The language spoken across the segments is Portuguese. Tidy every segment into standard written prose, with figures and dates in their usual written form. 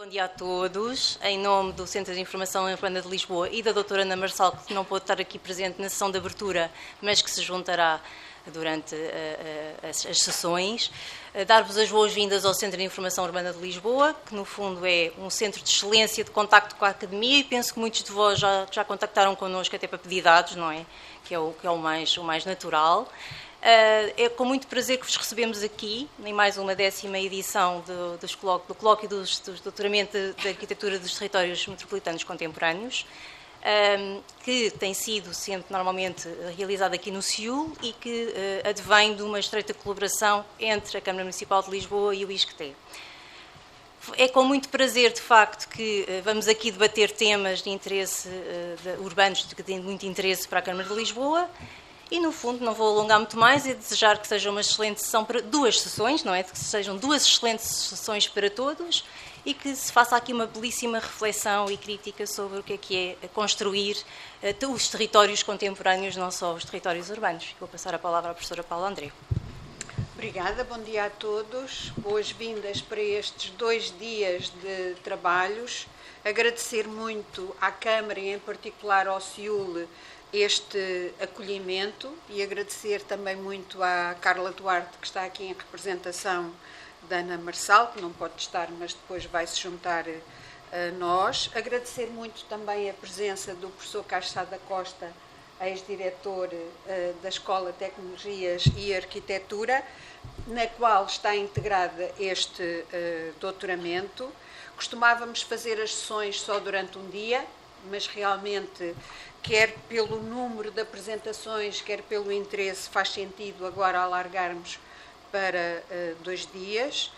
Bom dia a todos. Em nome do Centro de Informação Urbana de Lisboa e da doutora Ana Marçal, que não pôde estar aqui presente na sessão de abertura, mas que se juntará durante as sessões, dar-vos as boas-vindas ao Centro de Informação Urbana de Lisboa, que no fundo é um centro de excelência de contacto com a academia, e penso que muitos de vós já contactaram connosco até para pedir dados, não é? Que é o mais natural. É com muito prazer que vos recebemos aqui, em mais uma 10ª edição do Colóquio do Doutoramento de Arquitetura dos Territórios Metropolitanos Contemporâneos, que tem sido sempre normalmente realizado aqui no CIUL e que advém de uma estreita colaboração entre a Câmara Municipal de Lisboa e o ISCTE. É com muito prazer, de facto, que vamos aqui debater temas de interesse urbanos, que têm muito interesse para a Câmara de Lisboa. E, no fundo, não vou alongar muito mais e desejar que seja uma excelente sessão para duas sessões, não é? Que sejam duas excelentes sessões para todos e que se faça aqui uma belíssima reflexão e crítica sobre o que é construir os territórios contemporâneos, não só os territórios urbanos. Vou passar a palavra à professora Paula André. Obrigada, bom dia a todos. Boas-vindas para estes 2 dias de trabalhos. Agradecer muito à Câmara e, em particular, ao CIUL, este acolhimento e agradecer também muito à Carla Duarte, que está aqui em representação da Ana Marçal, que não pode estar, mas depois vai se juntar a nós. Agradecer muito também a presença do professor Carlos Sá da Costa, ex-diretor da Escola de Tecnologias e Arquitetura, na qual está integrada este doutoramento. Costumávamos fazer as sessões só durante um dia, mas realmente, quer pelo número de apresentações, quer pelo interesse, faz sentido agora alargarmos para 2 dias.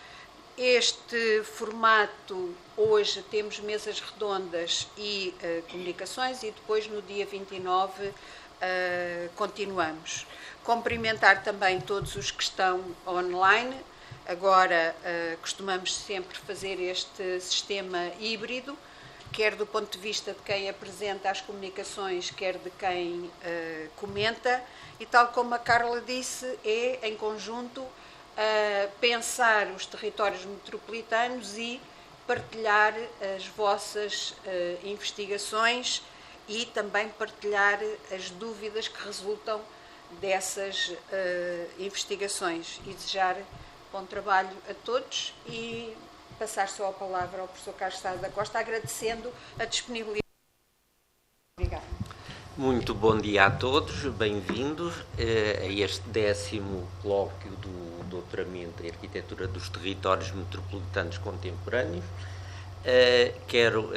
Este formato, hoje temos mesas redondas e comunicações, e depois no dia 29 continuamos. Cumprimentar também todos os que estão online. Agora costumamos sempre fazer este sistema híbrido, quer do ponto de vista de quem apresenta as comunicações, quer de quem comenta, e tal como a Carla disse, é em conjunto pensar os territórios metropolitanos e partilhar as vossas investigações e também partilhar as dúvidas que resultam dessas investigações, e desejar bom trabalho a todos e passar só a palavra ao professor Carlos Sá da Costa, agradecendo a disponibilidade. Obrigada. Muito bom dia a todos, bem-vindos a este 10º colóquio do Doutoramento em Arquitetura dos Territórios Metropolitanos Contemporâneos. Quero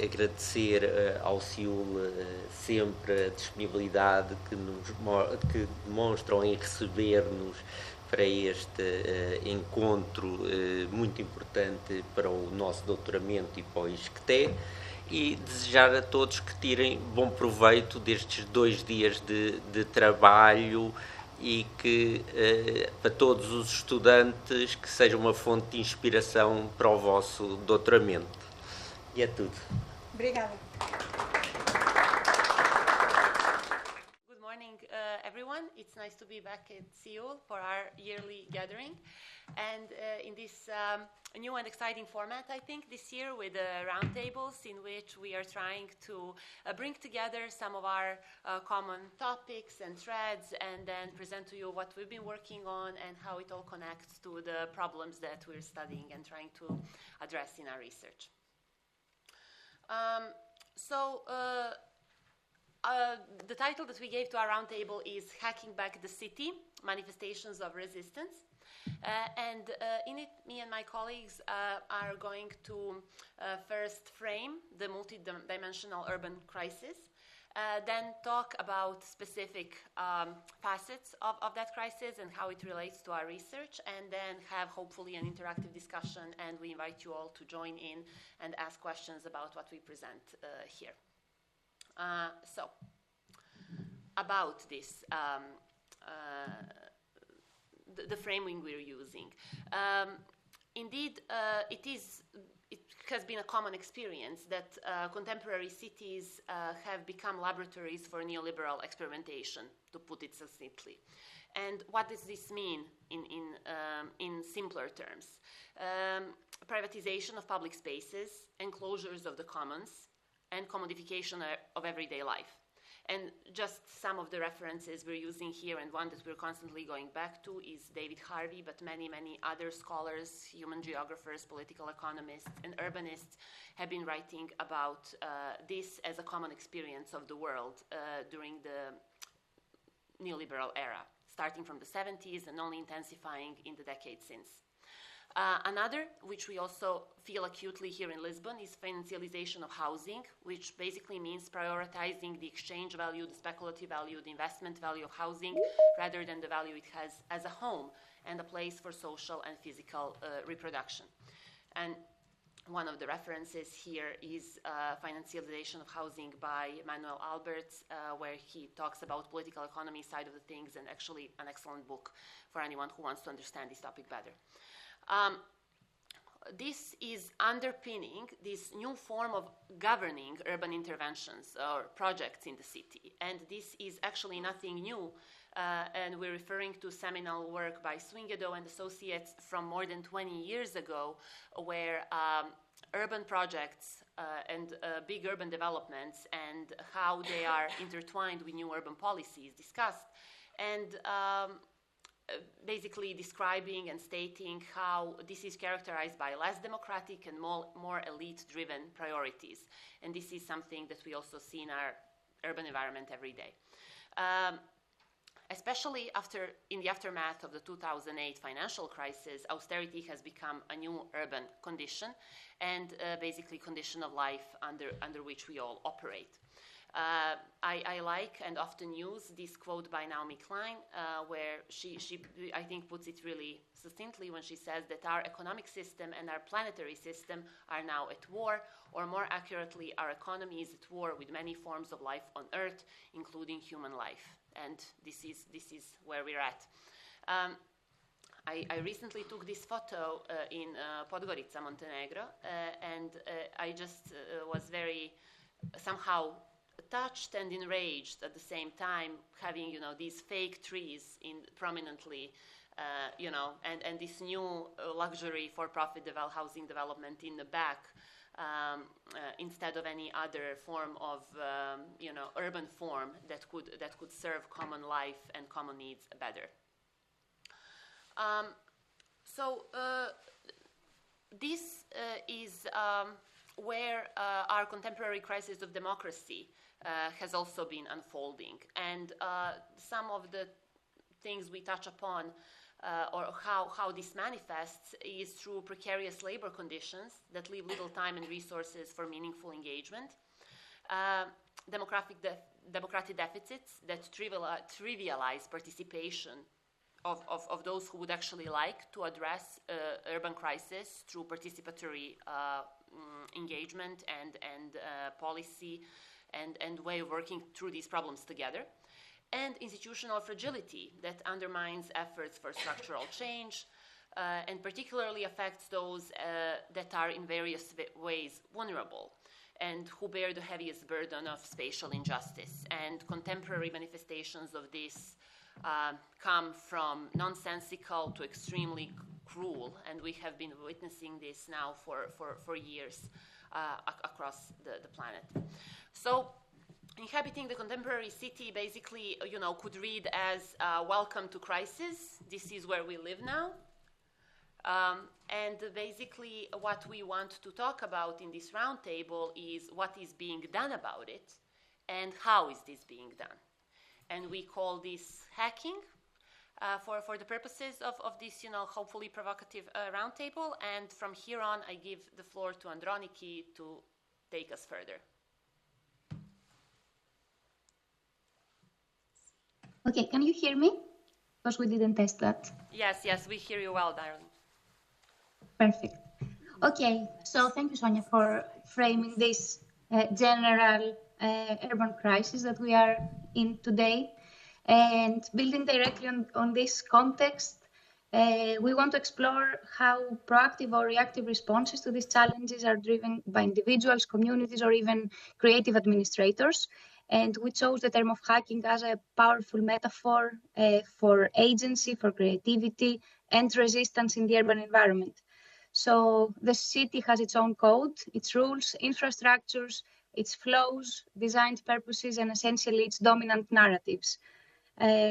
agradecer ao CIUL sempre a disponibilidade que demonstram em receber-nos para este encontro muito importante para o nosso doutoramento e para o ISCTE, e desejar a todos que tirem bom proveito destes 2 dias de trabalho e que, para todos os estudantes, que seja uma fonte de inspiração para o vosso doutoramento. E é tudo. Obrigada. Everyone, it's nice to be back at CIUL for our yearly gathering, and in this new and exciting format, I think, this year, with roundtables in which we are trying to bring together some of our common topics and threads, and then present to you what we've been working on and how it all connects to the problems that we're studying and trying to address in our research. The title that we gave to our roundtable is Hacking Back the City, Manifestations of Resistance. And in it, me and my colleagues are going to first frame the multi-dimensional urban crisis, then talk about specific facets of that crisis and how it relates to our research, and then have hopefully an interactive discussion, and we invite you all to join in and ask questions about what we present here. So, about this, the framing we're using. Indeed, it has been a common experience that contemporary cities have become laboratories for neoliberal experimentation, to put it succinctly. And what does this mean in simpler terms. Privatization of public spaces, enclosures of the commons, and commodification of everyday life. And just some of the references we're using here, and one that we're constantly going back to is David Harvey, but many, many other scholars, human geographers, political economists, and urbanists have been writing about this as a common experience of the world during the neoliberal era, starting from the 70s and only intensifying in the decades since. Another, which we also feel acutely here in Lisbon, is financialization of housing, which basically means prioritizing the exchange value, the speculative value, the investment value of housing, rather than the value it has as a home and a place for social and physical reproduction. And one of the references here is financialization of housing by Manuel Alberts, where he talks about political economy side of the things, and actually an excellent book for anyone who wants to understand this topic better. This is underpinning this new form of governing urban interventions or projects in the city. And this is actually nothing new. And we're referring to seminal work by Swingedo and Associates from more than 20 years ago, where urban projects and big urban developments and how they are intertwined with new urban policies discussed. And basically describing and stating how this is characterized by less democratic and more elite-driven priorities. And this is something that we also see in our urban environment every day. Especially in the aftermath of the 2008 financial crisis, austerity has become a new urban condition and basically condition of life under which we all operate. I like and often use this quote by Naomi Klein, where she, I think, puts it really succinctly when she says that our economic system and our planetary system are now at war, or more accurately, our economy is at war with many forms of life on Earth, including human life. And this is where we're at. I recently took this photo in Podgorica, Montenegro, and I just was very somehow touched and enraged at the same time, having these fake trees prominently, and this new luxury for-profit housing development in the back, instead of any other form of urban form that could serve common life and common needs better. So this is where our contemporary crisis of democracy has also been unfolding. And some of the things we touch upon or how this manifests is through precarious labor conditions that leave little time and resources for meaningful engagement, democratic deficits that trivialize participation of those who would actually like to address urban crisis through participatory engagement and policy and way of working through these problems together, and institutional fragility that undermines efforts for structural change and particularly affects those that are in various ways vulnerable and who bear the heaviest burden of spatial injustice. And contemporary manifestations of this come from nonsensical to extremely cruel, and we have been witnessing this now for years across the planet. So inhabiting the contemporary city basically, could read as welcome to crisis. This is where we live now. And basically what we want to talk about in this roundtable is what is being done about it and how is this being done. And we call this hacking for the purposes of this, hopefully provocative roundtable. And from here on, I give the floor to Androniki to take us further. Okay, can you hear me? Because we didn't test that. Yes, we hear you well, darling. Perfect. Okay, so thank you, Sonia, for framing this general urban crisis that we are in today. And building directly on this context, we want to explore how proactive or reactive responses to these challenges are driven by individuals, communities, or even creative administrators. And we chose the term of hacking as a powerful metaphor for agency, for creativity, and resistance in the urban environment. So the city has its own code, its rules, infrastructures, its flows, designed purposes, and essentially its dominant narratives.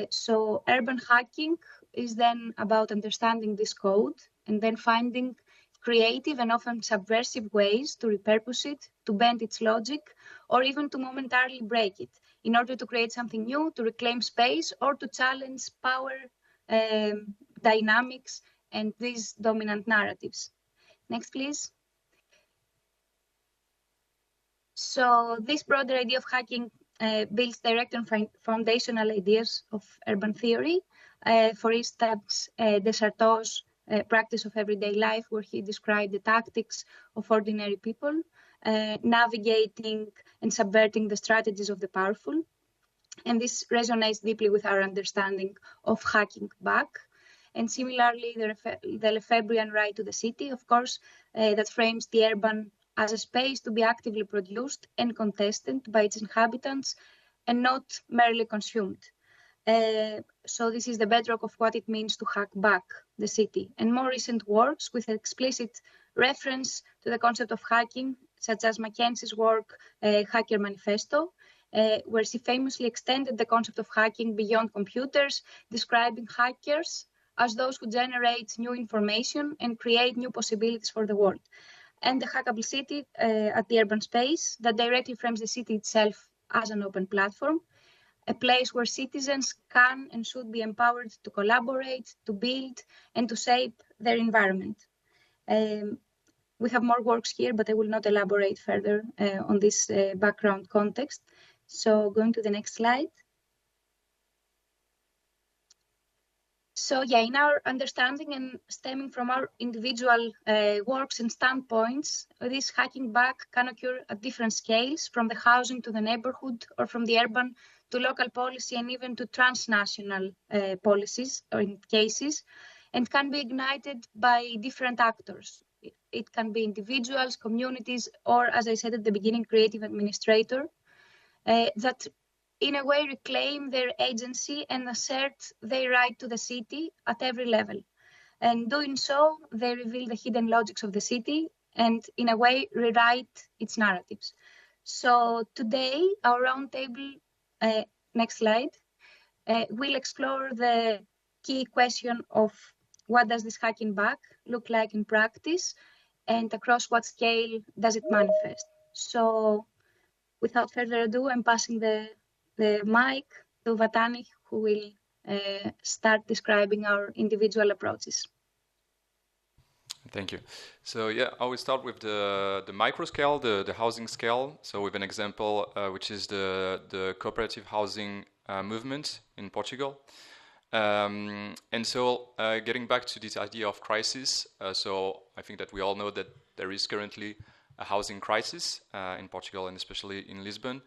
So urban hacking is then about understanding this code and then finding creative and often subversive ways to repurpose it, to bend its logic, or even to momentarily break it in order to create something new, to reclaim space, or to challenge power dynamics and these dominant narratives. Next, please. So this broader idea of hacking builds direct and foundational ideas of urban theory. For instance, Descartes' practice of everyday life, where he described the tactics of ordinary people, navigating and subverting the strategies of the powerful. And this resonates deeply with our understanding of hacking back. And similarly, the Lefebvrean right to the city, of course, that frames the urban as a space to be actively produced and contested by its inhabitants and not merely consumed. So this is the bedrock of what it means to hack back the city. And more recent works with explicit reference to the concept of hacking, such as Mackenzie's work, Hacker Manifesto, where she famously extended the concept of hacking beyond computers, describing hackers as those who generate new information and create new possibilities for the world. And the hackable city at the urban space that directly frames the city itself as an open platform, a place where citizens can and should be empowered to collaborate, to build, and to shape their environment. We have more works here, but I will not elaborate further on this background context. So going to the next slide. So yeah, in our understanding and stemming from our individual works and standpoints, this hacking back can occur at different scales, from the housing to the neighborhood, or from the urban to local policy and even to transnational policies or in cases, and can be ignited by different actors. It can be individuals, communities, or, as I said at the beginning, creative administrator that in a way reclaim their agency and assert their right to the city at every level. And doing so, they reveal the hidden logics of the city and in a way rewrite its narratives. So today, our roundtable, next slide, will explore the key question of what does this hacking back look like in practice and across what scale does it manifest. So without further ado, I'm passing the mic to Vatani, who will start describing our individual approaches. Thank you. So yeah, I will start with the micro scale, the housing scale. So with an example, which is the cooperative housing movement in Portugal. And so getting back to this idea of crisis, so I think that we all know that there is currently a housing crisis in Portugal and especially in Lisbon.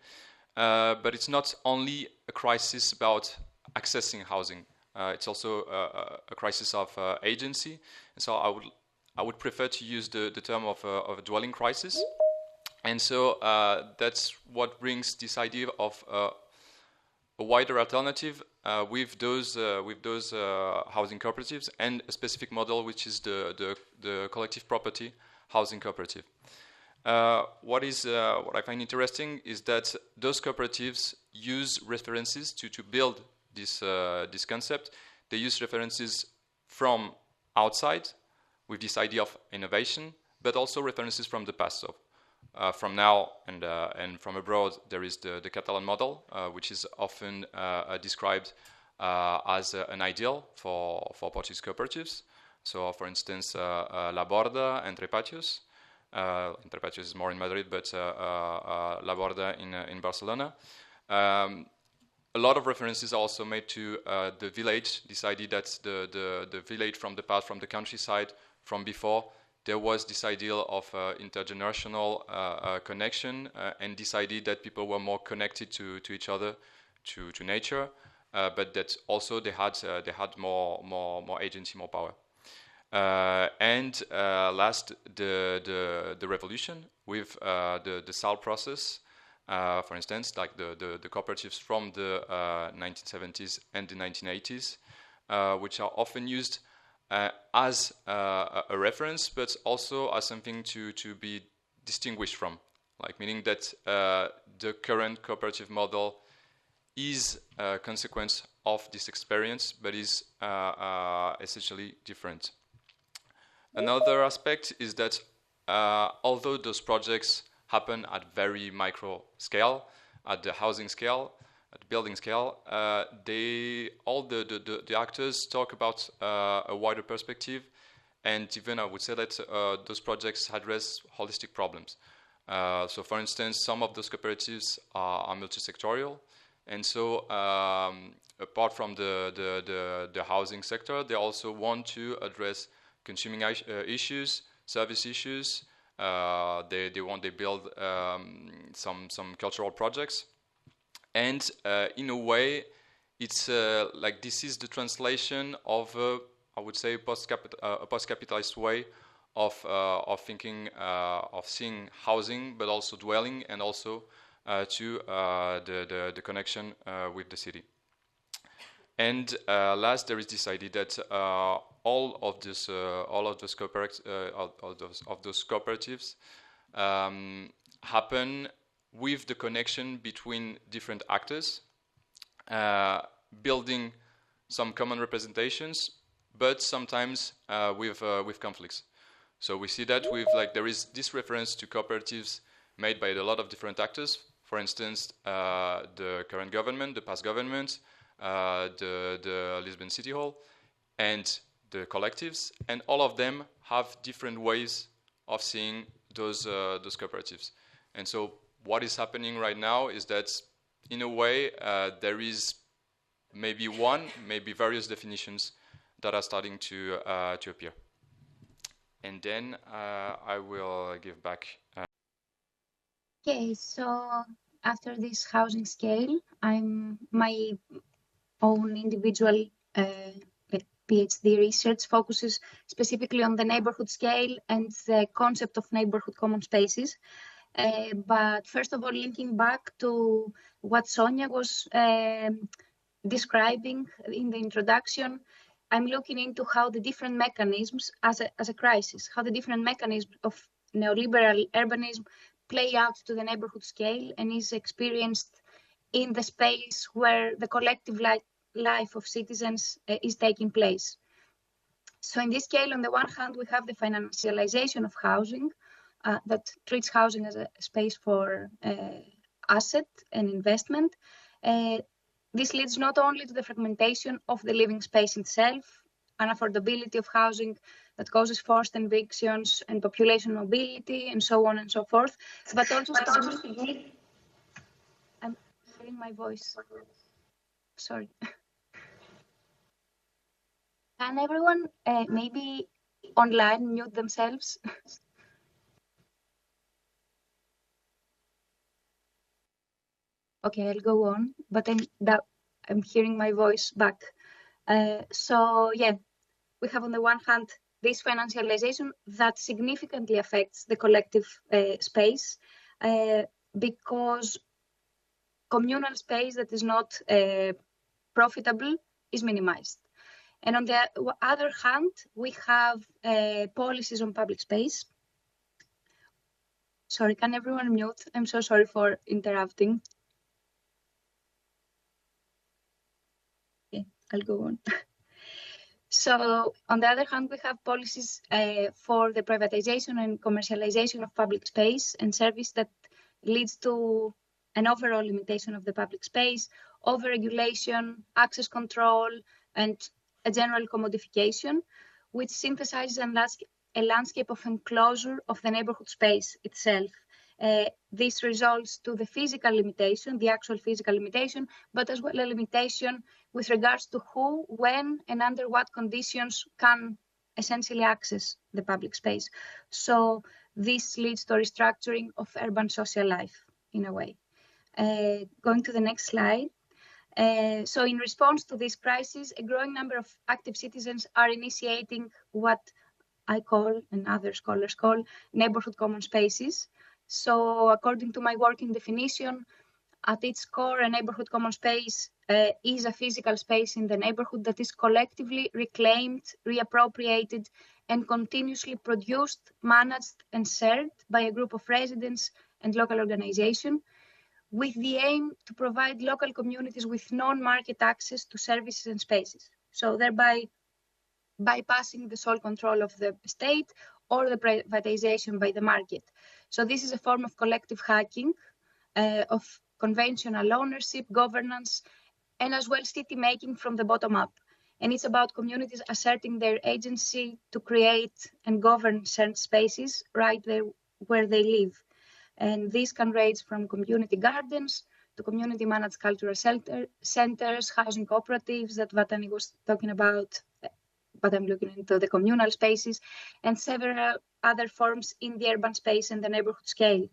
But it's not only a crisis about accessing housing. It's also a crisis of agency. And so I would prefer to use the term of a dwelling crisis. And so that's what brings this idea of a wider alternative with those housing cooperatives and a specific model, which is the collective property housing cooperative. What I find interesting is that those cooperatives use references to build this concept. They use references from outside with this idea of innovation, but also references from the past. So from now and from abroad, there is the Catalan model, which is often described as an ideal for Portuguese cooperatives. So, for instance, La Borda, Entre is more in Madrid, but La Borda in Barcelona. A lot of references are also made to the village, this idea that the village from the past, from the countryside, from before, there was this ideal of intergenerational connection and this idea that people were more connected to each other, to nature, but that also they had more agency, more power. And last, the revolution with the CIUL process, For instance, like the cooperatives from the 1970s and the 1980s, which are often used as a reference, but also as something to be distinguished from, like meaning that the current cooperative model is a consequence of this experience, but is essentially different. Another aspect is that although those projects happen at very micro scale, at the housing scale, at the building scale, all the actors talk about a wider perspective, and even I would say that those projects address holistic problems. So, for instance, some of those cooperatives are multi-sectorial, and so apart from the housing sector, they also want to address consuming issues, service issues. They build some cultural projects, and in a way, it's like this is the translation of I would say a post-capitalist way of thinking, of seeing housing, but also dwelling, and also to the connection with the city. And last, there is this idea that all of those cooperatives happen with the connection between different actors, building some common representations, but sometimes with conflicts. So we see that there is this reference to cooperatives made by a lot of different actors. For instance, the current government, the past government, the Lisbon City Hall, and the collectives, and all of them have different ways of seeing those cooperatives. And so what is happening right now is that, in a way, there is maybe various definitions that are starting to appear. And then I will give back. Okay, so after this housing scale, my own individual PhD research focuses specifically on the neighborhood scale and the concept of neighborhood common spaces. But first of all, linking back to what Sonia was describing in the introduction, I'm looking into how the different mechanisms as a crisis, how the different mechanisms of neoliberal urbanism play out to the neighborhood scale and is experienced in the space where the collective life of citizens is taking place. So in this scale, on the one hand, we have the financialization of housing that treats housing as a space for asset and investment. This leads not only to the fragmentation of the living space itself, unaffordability of housing that causes forced evictions and population mobility and so on and so forth, but also specifically, I'm hearing my voice, sorry. Can everyone maybe online mute themselves? Okay, I'll go on, but I'm hearing my voice back. So yeah, we have on the one hand this financialization that significantly affects the collective space because communal space that is not profitable is minimized. And on the other hand, we have policies on public space. Sorry, can everyone mute? I'm so sorry for interrupting. Okay, I'll go on. So on the other hand, we have policies for the privatization and commercialization of public space and service that leads to an overall limitation of the public space, overregulation, access control, and a general commodification, which synthesizes a landscape of enclosure of the neighborhood space itself. This results to the physical limitation, the actual physical limitation, but as well a limitation with regards to who, when, and under what conditions can essentially access the public space. So this leads to a restructuring of urban social life in a way. Going to the next slide. So in response to this crisis, a growing number of active citizens are initiating what I call, and other scholars call, neighborhood common spaces. So according to my working definition, at its core, a neighborhood common space is a physical space in the neighborhood that is collectively reclaimed, reappropriated, and continuously produced, managed, and shared by a group of residents and local organizations, with the aim to provide local communities with non-market access to services and spaces. So thereby bypassing the sole control of the state or the privatization by the market. So this is a form of collective hacking of conventional ownership, governance, and as well city making from the bottom up. And it's about communities asserting their agency to create and govern certain spaces right there where they live. And this can range from community gardens to community managed cultural centers, housing cooperatives that Vatani was talking about, but I'm looking into the communal spaces, and several other forms in the urban space and the neighborhood scale.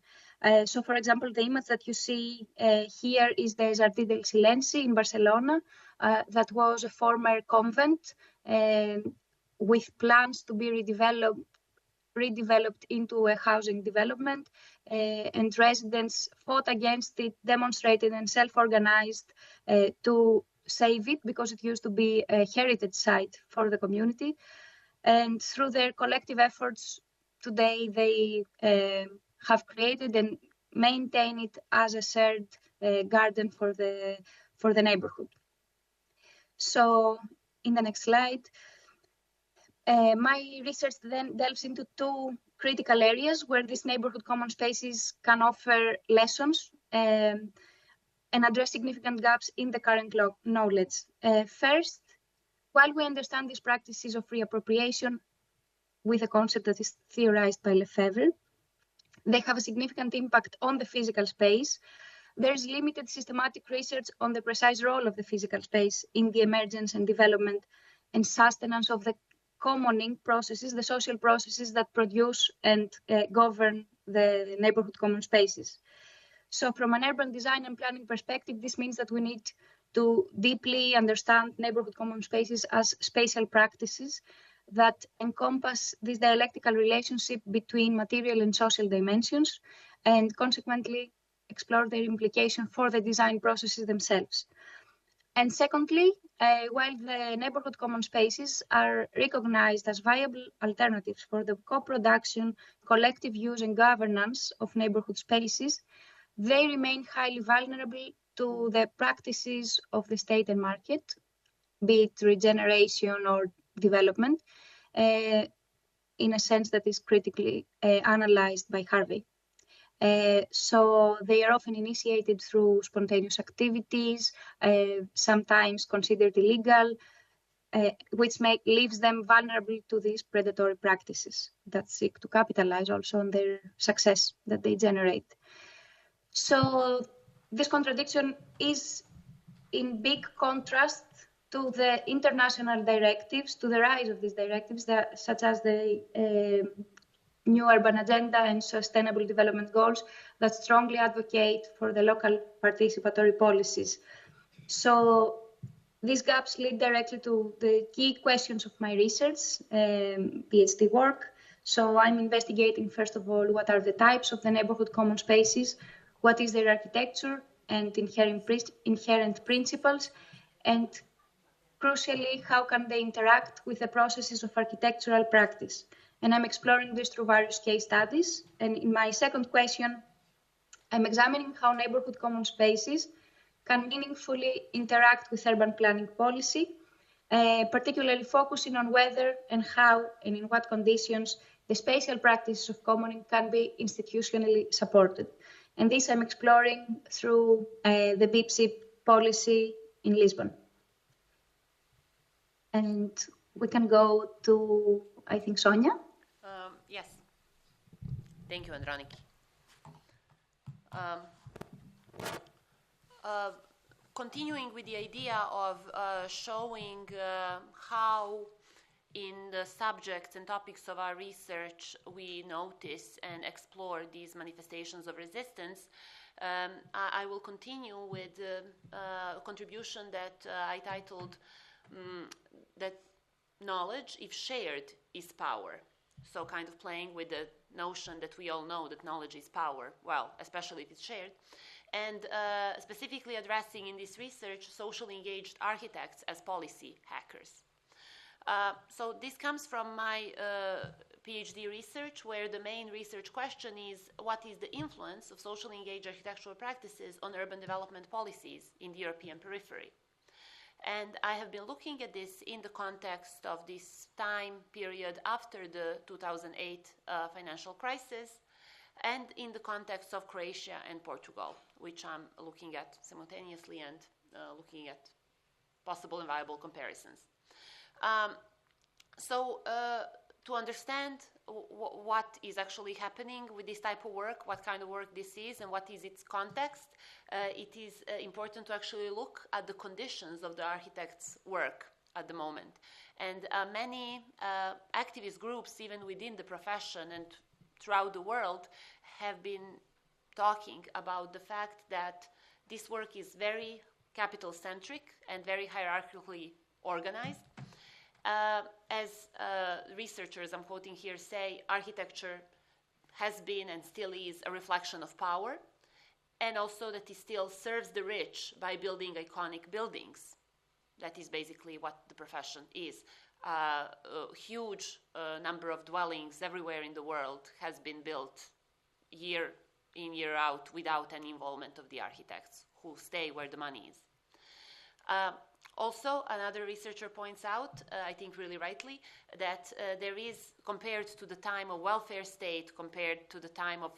So, for example, the image that you see here is the Jardí del Silenci in Barcelona. That was a former convent with plans to be redeveloped into a housing development, and residents fought against it, demonstrated and self-organized to save it because it used to be a heritage site for the community. And through their collective efforts, today they have created and maintain it as a shared garden for the neighborhood. So in the next slide, my research then delves into two critical areas where these neighborhood common spaces can offer lessons and address significant gaps in the current knowledge. First, while we understand these practices of reappropriation with a concept that is theorized by Lefebvre, they have a significant impact on the physical space. There is limited systematic research on the precise role of the physical space in the emergence and development and sustenance of the commoning processes, the social processes that produce and govern the neighborhood common spaces. So from an urban design and planning perspective, this means that we need to deeply understand neighborhood common spaces as spatial practices that encompass this dialectical relationship between material and social dimensions, and consequently explore their implication for the design processes themselves. And secondly, while the neighborhood common spaces are recognized as viable alternatives for the co-production, collective use and governance of neighborhood spaces, they remain highly vulnerable to the practices of the state and market, be it regeneration or development, in a sense that is critically analyzed by Harvey. So they are often initiated through spontaneous activities, sometimes considered illegal, which leaves them vulnerable to these predatory practices that seek to capitalize also on their success that they generate. So this contradiction is in big contrast to the international directives, to the rise of these directives, such as the New Urban Agenda and Sustainable Development Goals that strongly advocate for the local participatory policies. So these gaps lead directly to the key questions of my research, PhD work. So I'm investigating, first of all, what are the types of the neighborhood common spaces, what is their architecture and inherent principles, and crucially, how can they interact with the processes of architectural practice? And I'm exploring this through various case studies. And in my second question, I'm examining how neighborhood common spaces can meaningfully interact with urban planning policy, particularly focusing on whether and how and in what conditions the spatial practices of commoning can be institutionally supported. And this I'm exploring through the BIPSI policy in Lisbon. And we can go to, I think, Sonia. Yes. Thank you, Androniki. Continuing with the idea of showing how in the subjects and topics of our research we notice and explore these manifestations of resistance, I will continue with a contribution that I titled that knowledge, if shared, is power. So kind of playing with the notion that we all know that knowledge is power, well, especially if it's shared, and specifically addressing in this research socially engaged architects as policy hackers. So this comes from my PhD research, where the main research question is what is the influence of socially engaged architectural practices on urban development policies in the European periphery. And I have been looking at this in the context of this time period after the 2008 financial crisis, and in the context of Croatia and Portugal, which I'm looking at simultaneously and looking at possible and viable comparisons. To understand what is actually happening with this type of work, what kind of work this is, and what is its context, it is important to actually look at the conditions of the architect's work at the moment. And many activist groups, even within the profession and throughout the world, have been talking about the fact that this work is very capital-centric and very hierarchically organized. As researchers I'm quoting here say, architecture has been and still is a reflection of power, and also that it still serves the rich by building iconic buildings. That is basically what the profession is. A huge number of dwellings everywhere in the world has been built year in, year out, without any involvement of the architects who stay where the money is. Also, another researcher points out, I think really rightly, that there is, compared to the time of welfare state, compared to the time of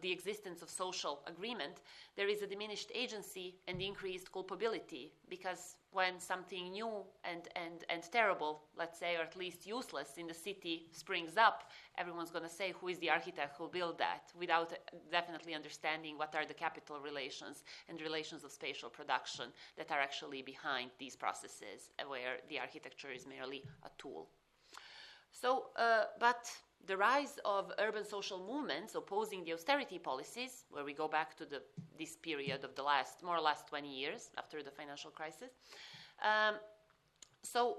the existence of social agreement, there is a diminished agency and increased culpability, because when something new and terrible, let's say, or at least useless in the city springs up, everyone's going to say, who is the architect who built that, without definitely understanding what are the capital relations and relations of spatial production that are actually behind these processes, where the architecture is merely a tool. So, but the rise of urban social movements opposing the austerity policies, where we go back to this period of the last, more or less 20 years after the financial crisis. So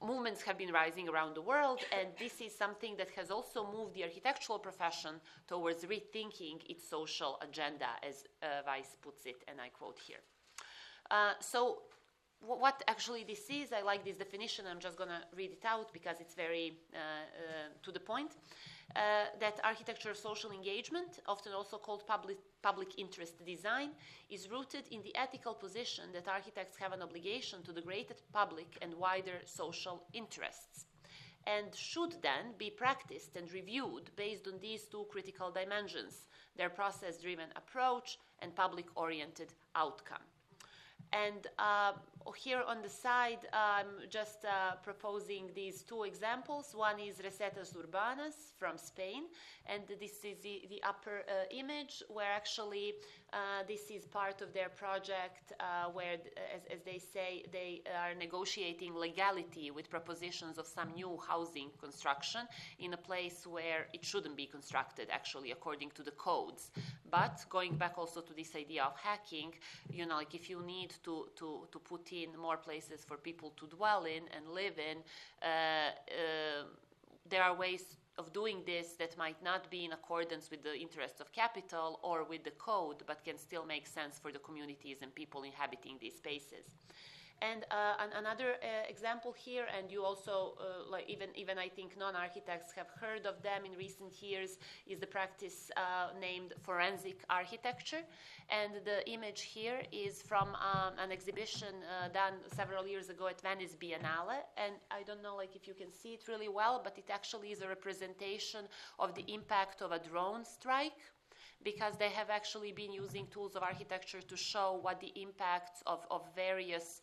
movements have been rising around the world, and this is something that has also moved the architectural profession towards rethinking its social agenda, as Weiss puts it, and I quote here. So what actually this is, I like this definition, I'm just going to read it out because it's very to the point, that architecture of social engagement, often also called public interest design, is rooted in the ethical position that architects have an obligation to the greater public and wider social interests, and should then be practiced and reviewed based on these two critical dimensions, their process-driven approach and public-oriented outcome. And here on the side, I'm just proposing these two examples. One is Recetas Urbanas from Spain, and this is the upper image, where actually this is part of their project where, as they say, they are negotiating legality with propositions of some new housing construction in a place where it shouldn't be constructed, actually, according to the codes. But going back also to this idea of hacking, you know, like if you need to put in more places for people to dwell in and live in, there are ways of doing this that might not be in accordance with the interests of capital or with the code, but can still make sense for the communities and people inhabiting these spaces. And another example here, and you also, like even I think non-architects have heard of them in recent years, is the practice named forensic architecture. And the image here is from an exhibition done several years ago at Venice Biennale. And I don't know like if you can see it really well, but it actually is a representation of the impact of a drone strike, because they have actually been using tools of architecture to show what the impacts of various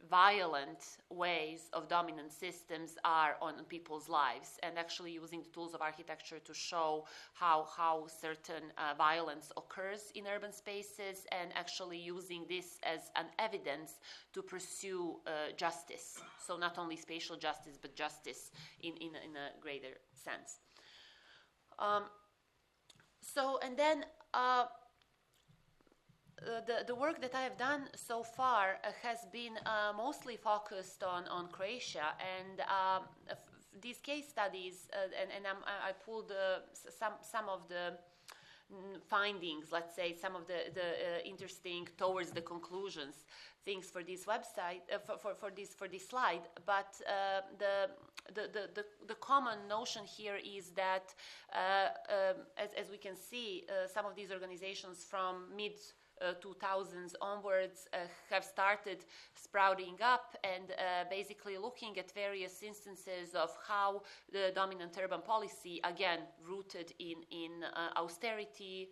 violent ways of dominant systems are on people's lives, and actually using the tools of architecture to show how certain violence occurs in urban spaces, and actually using this as an evidence to pursue justice. So not only spatial justice, but justice in a greater sense. So, and then the work that I have done so far has been mostly focused on Croatia, and these case studies, I pulled some of the findings, let's say, some of the interesting towards the conclusions things for this website, for this slide. But the common notion here is that, as we can see, some of these organizations from mid 2000s onwards have started sprouting up and basically looking at various instances of how the dominant urban policy, again rooted in austerity,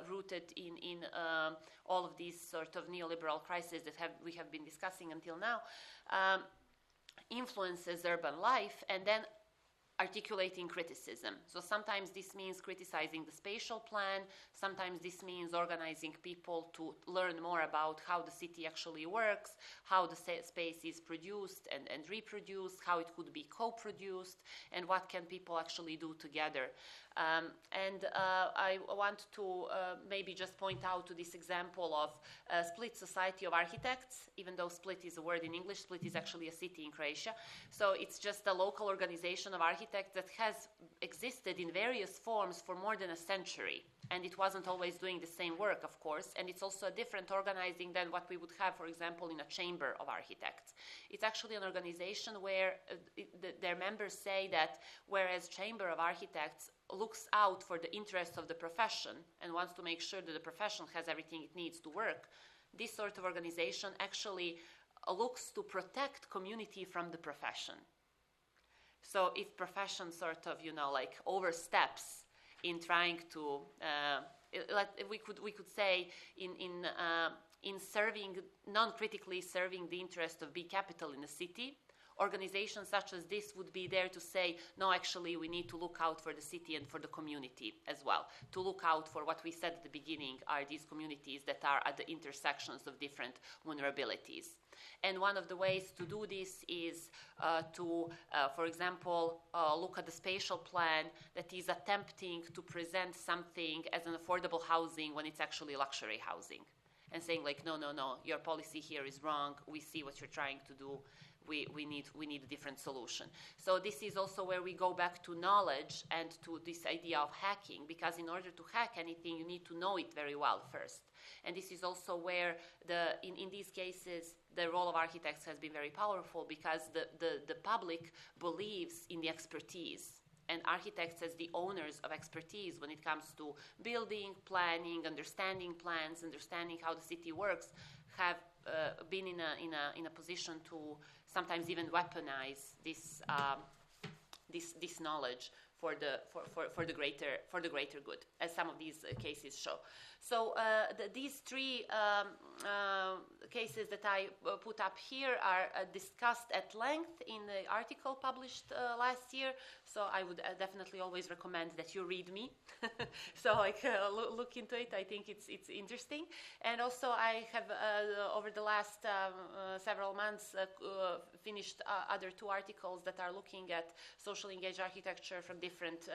rooted in all of these sort of neoliberal crises that we have been discussing until now, influences urban life, and then articulating criticism. So sometimes this means criticizing the spatial plan, sometimes this means organizing people to learn more about how the city actually works, how the space is produced and reproduced, how it could be co-produced, and what can people actually do together. I want to maybe just point out to this example of a split society of architects. Even though split is a word in English, split is actually a city in Croatia. So it's just a local organization of architects that has existed in various forms for more than a century. And it wasn't always doing the same work, of course, and it's also a different organizing than what we would have, for example, in a chamber of architects. It's actually an organization where their members say that whereas Chamber of Architects looks out for the interests of the profession and wants to make sure that the profession has everything it needs to work, this sort of organization actually looks to protect community from the profession. So if profession sort of, like oversteps in trying to, we could say in serving, non-critically serving the interest of big capital in the city, organizations such as this would be there to say, no, actually, we need to look out for the city and for the community as well, to look out for what we said at the beginning are these communities that are at the intersections of different vulnerabilities. And one of the ways to do this is to, for example, look at the spatial plan that is attempting to present something as an affordable housing when it's actually luxury housing, and saying like, no, your policy here is wrong. We see what you're trying to do. We need a different solution. So this is also where we go back to knowledge and to this idea of hacking, because in order to hack anything, you need to know it very well first. And this is also where in these cases, the role of architects has been very powerful, because the public believes in the expertise. And architects, as the owners of expertise when it comes to building, planning, understanding plans, understanding how the city works, have been in a position to sometimes even weaponize this knowledge for the greater good, as some of these cases show. So these three cases that I put up here are discussed at length in the article published last year. So I would definitely always recommend that you read me. So look into it. I think it's interesting. And also I have over the last several months finished other two articles that are looking at socially engaged architecture from different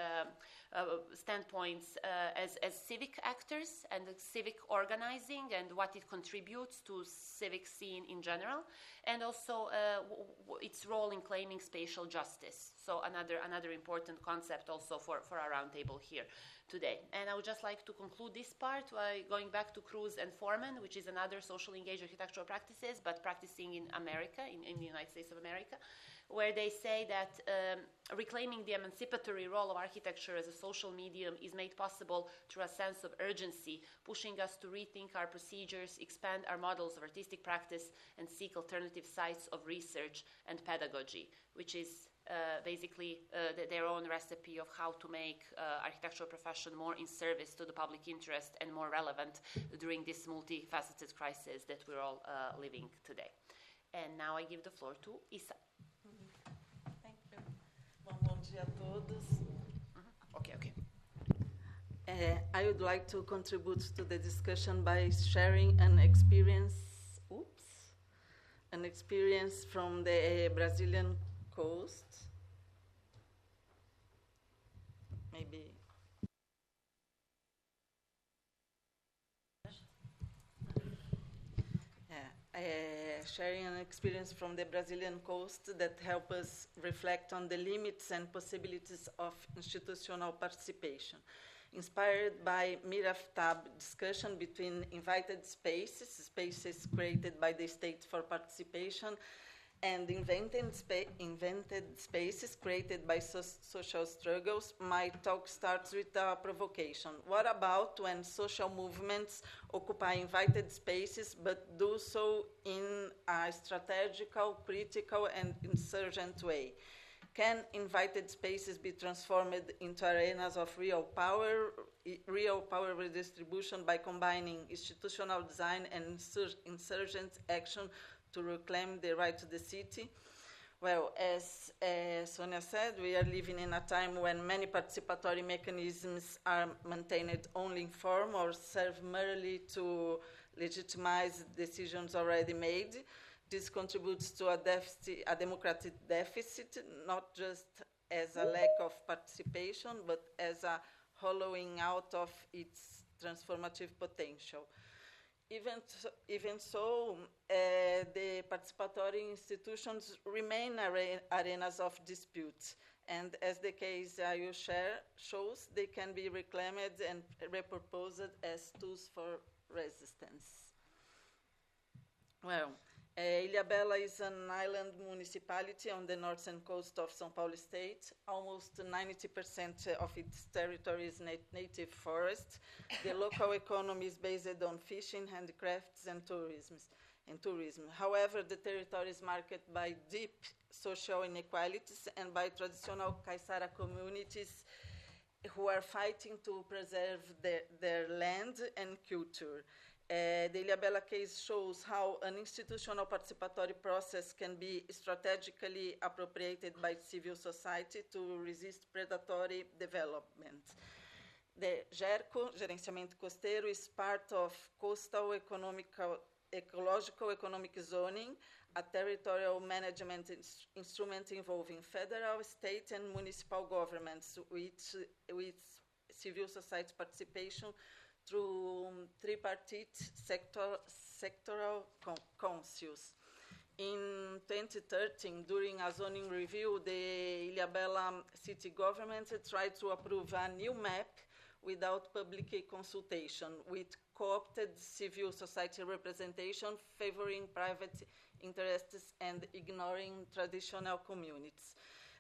standpoints as civic actors and civic organizing and what it contributes to civic scene in general, and also its role in claiming spatial justice. So another important concept also for our roundtable here today. And I would just like to conclude this part by going back to Cruz and Foreman, which is another socially engaged architectural practices, but practicing in America, in the United States of America, where they say that reclaiming the emancipatory role of architecture as a social medium is made possible through a sense of urgency, pushing us to rethink our procedures, expand our models of artistic practice, and seek alternative sites of research and pedagogy, which is basically their own recipe of how to make architectural profession more in service to the public interest and more relevant during this multifaceted crisis that we're all living today. And now I give the floor to Isa. Bom dia a todos. Okay. I would like to contribute to the discussion by sharing an experience from the Brazilian coast. Maybe. sharing an experience from the Brazilian coast that help us reflect on the limits and possibilities of institutional participation. Inspired by Miraftab discussion between invited spaces created by the state for participation, and invented spaces created by social struggles, my talk starts with a provocation. What about when social movements occupy invited spaces but do so in a strategical, critical, and insurgent way? Can invited spaces be transformed into arenas of real power redistribution by combining institutional design and insurgent action to reclaim the right to the city? Well, as Sonia said, we are living in a time when many participatory mechanisms are maintained only in form or serve merely to legitimize decisions already made. This contributes to a democratic deficit, not just as a lack of participation, but as a hollowing out of its transformative potential. Even so, the participatory institutions remain arenas of dispute, and as the case IUL shows, they can be reclaimed and repurposed as tools for resistance. Well, Ilhabela is an island municipality on the northern coast of São Paulo state. Almost 90% of its territory is native forest. The local economy is based on fishing, handicrafts, and tourism. However, the territory is marked by deep social inequalities and by traditional Caiçara communities who are fighting to preserve their land and culture. The Ilhabela case shows how an institutional participatory process can be strategically appropriated by civil society to resist predatory development. The GERCO, Gerenciamento Costeiro, is part of Coastal Ecological Economic Zoning, a territorial management instrument involving federal, state, and municipal governments with civil society participation through tripartite sectoral councils. In 2013, during a zoning review, the Ilhabela city government tried to approve a new map without public consultation, with co-opted civil society representation favoring private interests and ignoring traditional communities.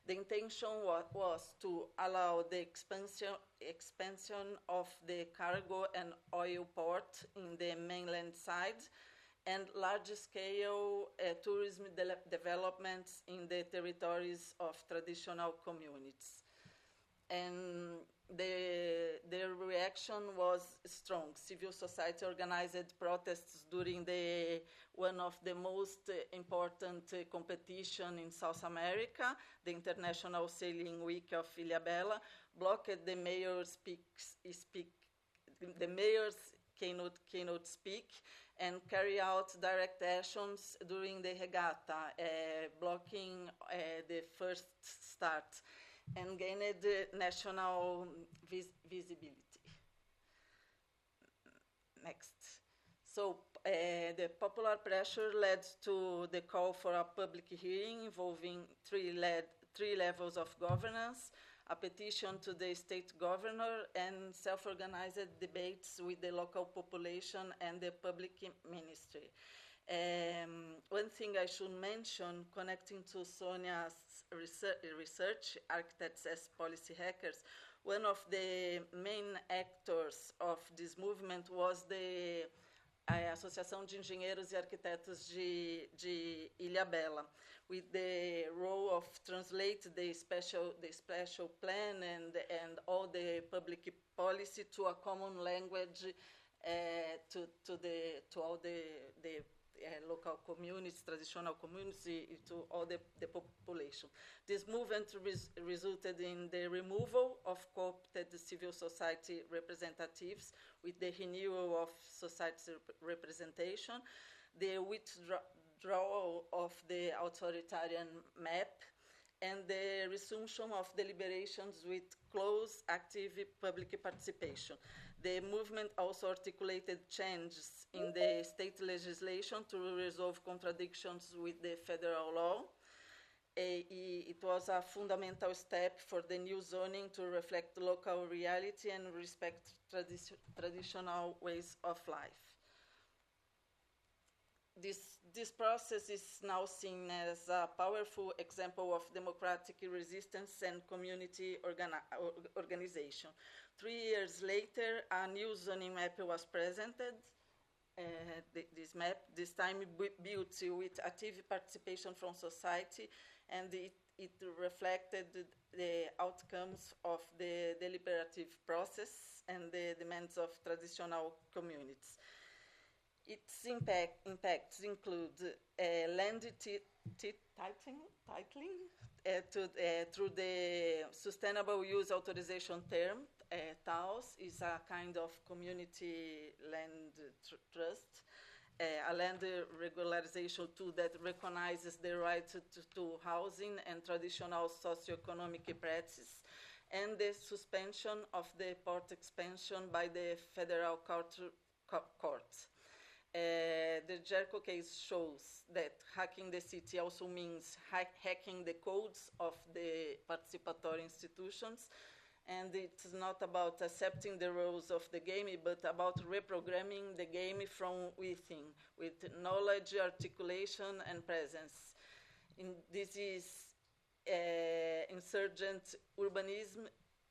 The intention was to allow the expansion of the cargo and oil port in the mainland side and large-scale tourism developments in the territories of traditional communities. And the reaction was strong. Civil society organized protests during one of the most important competition in South America, the International Sailing Week of Ilhabela, blocked the mayor's keynote speak, and carry out direct actions during the regatta, blocking the first start, and gained national visibility. Next. So the popular pressure led to the call for a public hearing involving three levels of governance, a petition to the state governor, and self-organized debates with the local population and the public ministry. One thing I should mention, connecting to Sonia's research, Architects as Policy Hackers, one of the main actors of this movement was a Associação de Engenheiros e Arquitetos de Ilhabela, with the role of translate the special plan and all the public policy to a common language to all the local communities, traditional communities, to all the population. This movement resulted in the removal of co-opted civil society representatives with the renewal of society representation, the withdrawal of the authoritarian map, and the resumption of deliberations with close, active public participation. The movement also articulated changes in the state legislation to resolve contradictions with the federal law. It was a fundamental step for the new zoning to reflect local reality and respect traditional ways of life. This process is now seen as a powerful example of democratic resistance and community organization. 3 years later, a new zoning map was presented. This map, this time built with active participation from society, and it reflected the outcomes of the deliberative process and the demands of traditional communities. Its impacts include land titling through the Sustainable Use Authorization Term. TAUS is a kind of community land trust, a land regularization tool that recognizes the right to housing and traditional socioeconomic practices, and the suspension of the port expansion by the federal court. The Jericho case shows that hacking the city also means hacking the codes of the participatory institutions, and it's not about accepting the rules of the game, but about reprogramming the game from within, with knowledge, articulation, and presence. This is insurgent urbanism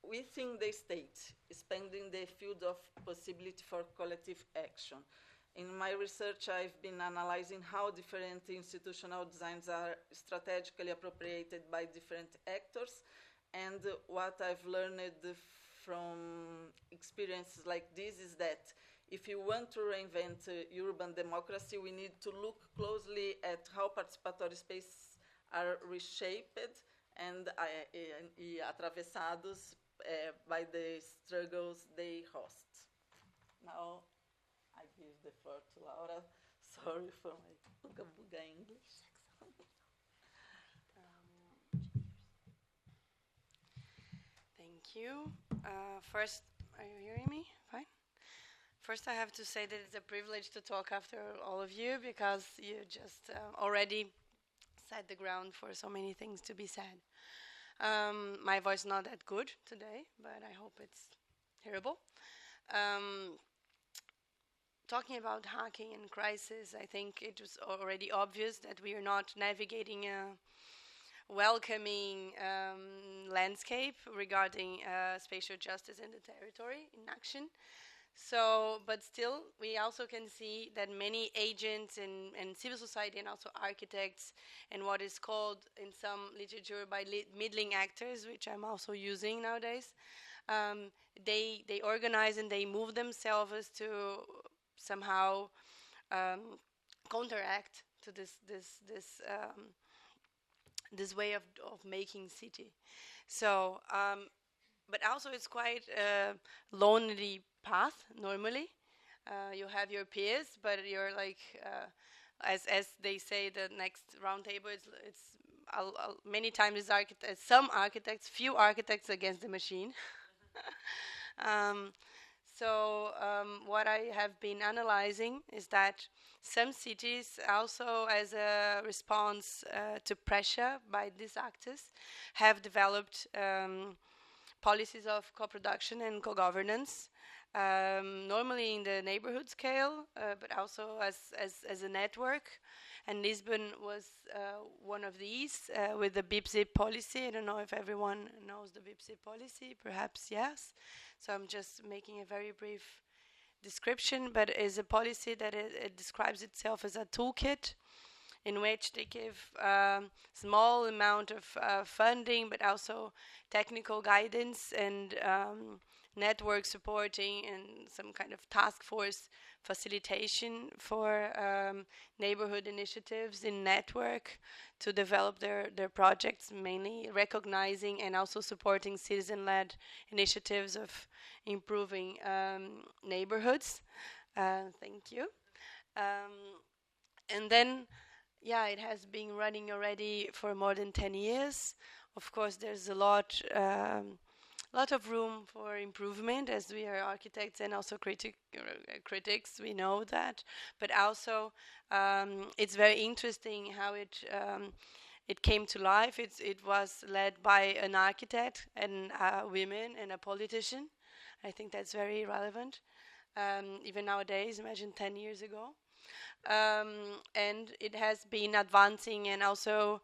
within the state, expanding the field of possibility for collective action. In my research, I've been analyzing how different institutional designs are strategically appropriated by different actors, and what I've learned from experiences like this is that if you want to reinvent urban democracy, we need to look closely at how participatory spaces are reshaped and atravessados by the struggles they host. Now, I give the floor to Laura. Sorry for my buga English. Thank you. First, are you hearing me? Fine. First, I have to say that it's a privilege to talk after all of you, because you just already set the ground for so many things to be said. My voice is not that good today, but I hope it's hearable. Talking about hacking and crisis, I think it was already obvious that we are not navigating a welcoming landscape regarding spatial justice in the territory in action. So, but still, we also can see that many agents and civil society and also architects and what is called in some literature by middling actors, which I'm also using nowadays, they organize and they move themselves to somehow counteract to this way of making city. So, but also it's quite a lonely path normally. You have your peers, but you're like, as they say, the next round table, it's many times some architects, few architects against the machine. So what I have been analyzing is that some cities also, as a response to pressure by these actors, have developed policies of co-production and co-governance, normally in the neighborhood scale, but also as a network. And Lisbon was one of these with the BIP-ZIP policy. I don't know if everyone knows the BIP-ZIP policy, perhaps yes. So I'm just making a very brief description, but it is a policy that it describes itself as a toolkit in which they give small amount of funding, but also technical guidance and network supporting and some kind of task force facilitation for neighborhood initiatives in network to develop their projects, mainly recognizing and also supporting citizen-led initiatives of improving neighborhoods. Thank you. And then, yeah, it has been running already for more than 10 years. Of course, there's a lot a lot of room for improvement, as we are architects and also critics, we know that. But also, it's very interesting how it came to life. It was led by an architect and women and a politician. I think that's very relevant. Even nowadays, imagine 10 years ago. And it has been advancing and also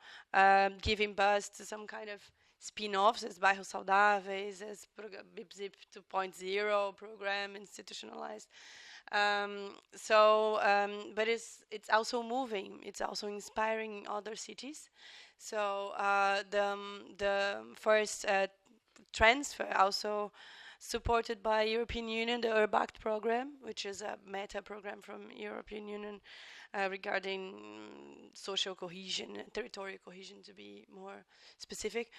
giving birth to some kind of spin-offs as Bairros Saudáveis, as BIP-ZIP 2.0 program, institutionalized. But it's also moving. It's also inspiring other cities. So the first transfer also supported by European Union, the URBACT program, which is a meta program from European Union regarding social cohesion, territorial cohesion to be more specific.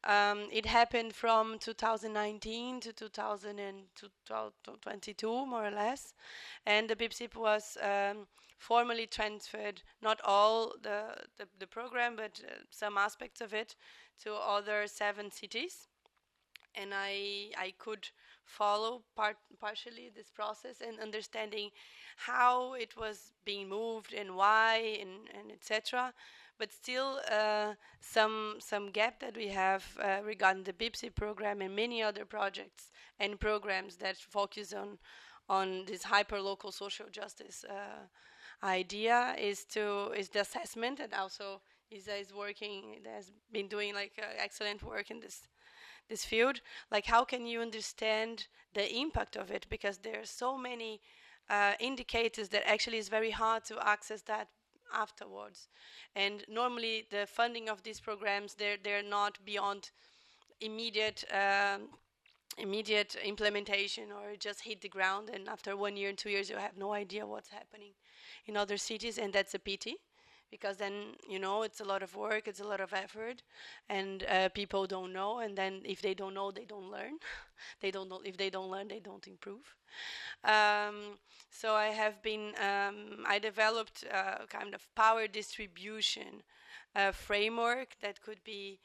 It happened from 2019 to 2022, more or less, and the BIP-ZIP was formally transferred, not all the program, but some aspects of it, to other 7 cities. And I could follow partially this process and understanding how it was being moved and why and etc. But still some gap that we have regarding the BIP-ZIP program and many other projects and programs that focus on this hyper-local social justice idea is the assessment, and also Isa is working, has been doing like excellent work in this field. Like, how can you understand the impact of it? Because there are so many indicators that actually is very hard to access that afterwards. And normally the funding of these programs, they're not beyond immediate implementation, or just hit the ground, and after 1 year and 2 years you have no idea what's happening in other cities, and that's a pity. Because then, it's a lot of work, it's a lot of effort, and people don't know. And then if they don't know, they don't learn. If they don't learn, they don't improve. So I developed a kind of power distribution framework that could be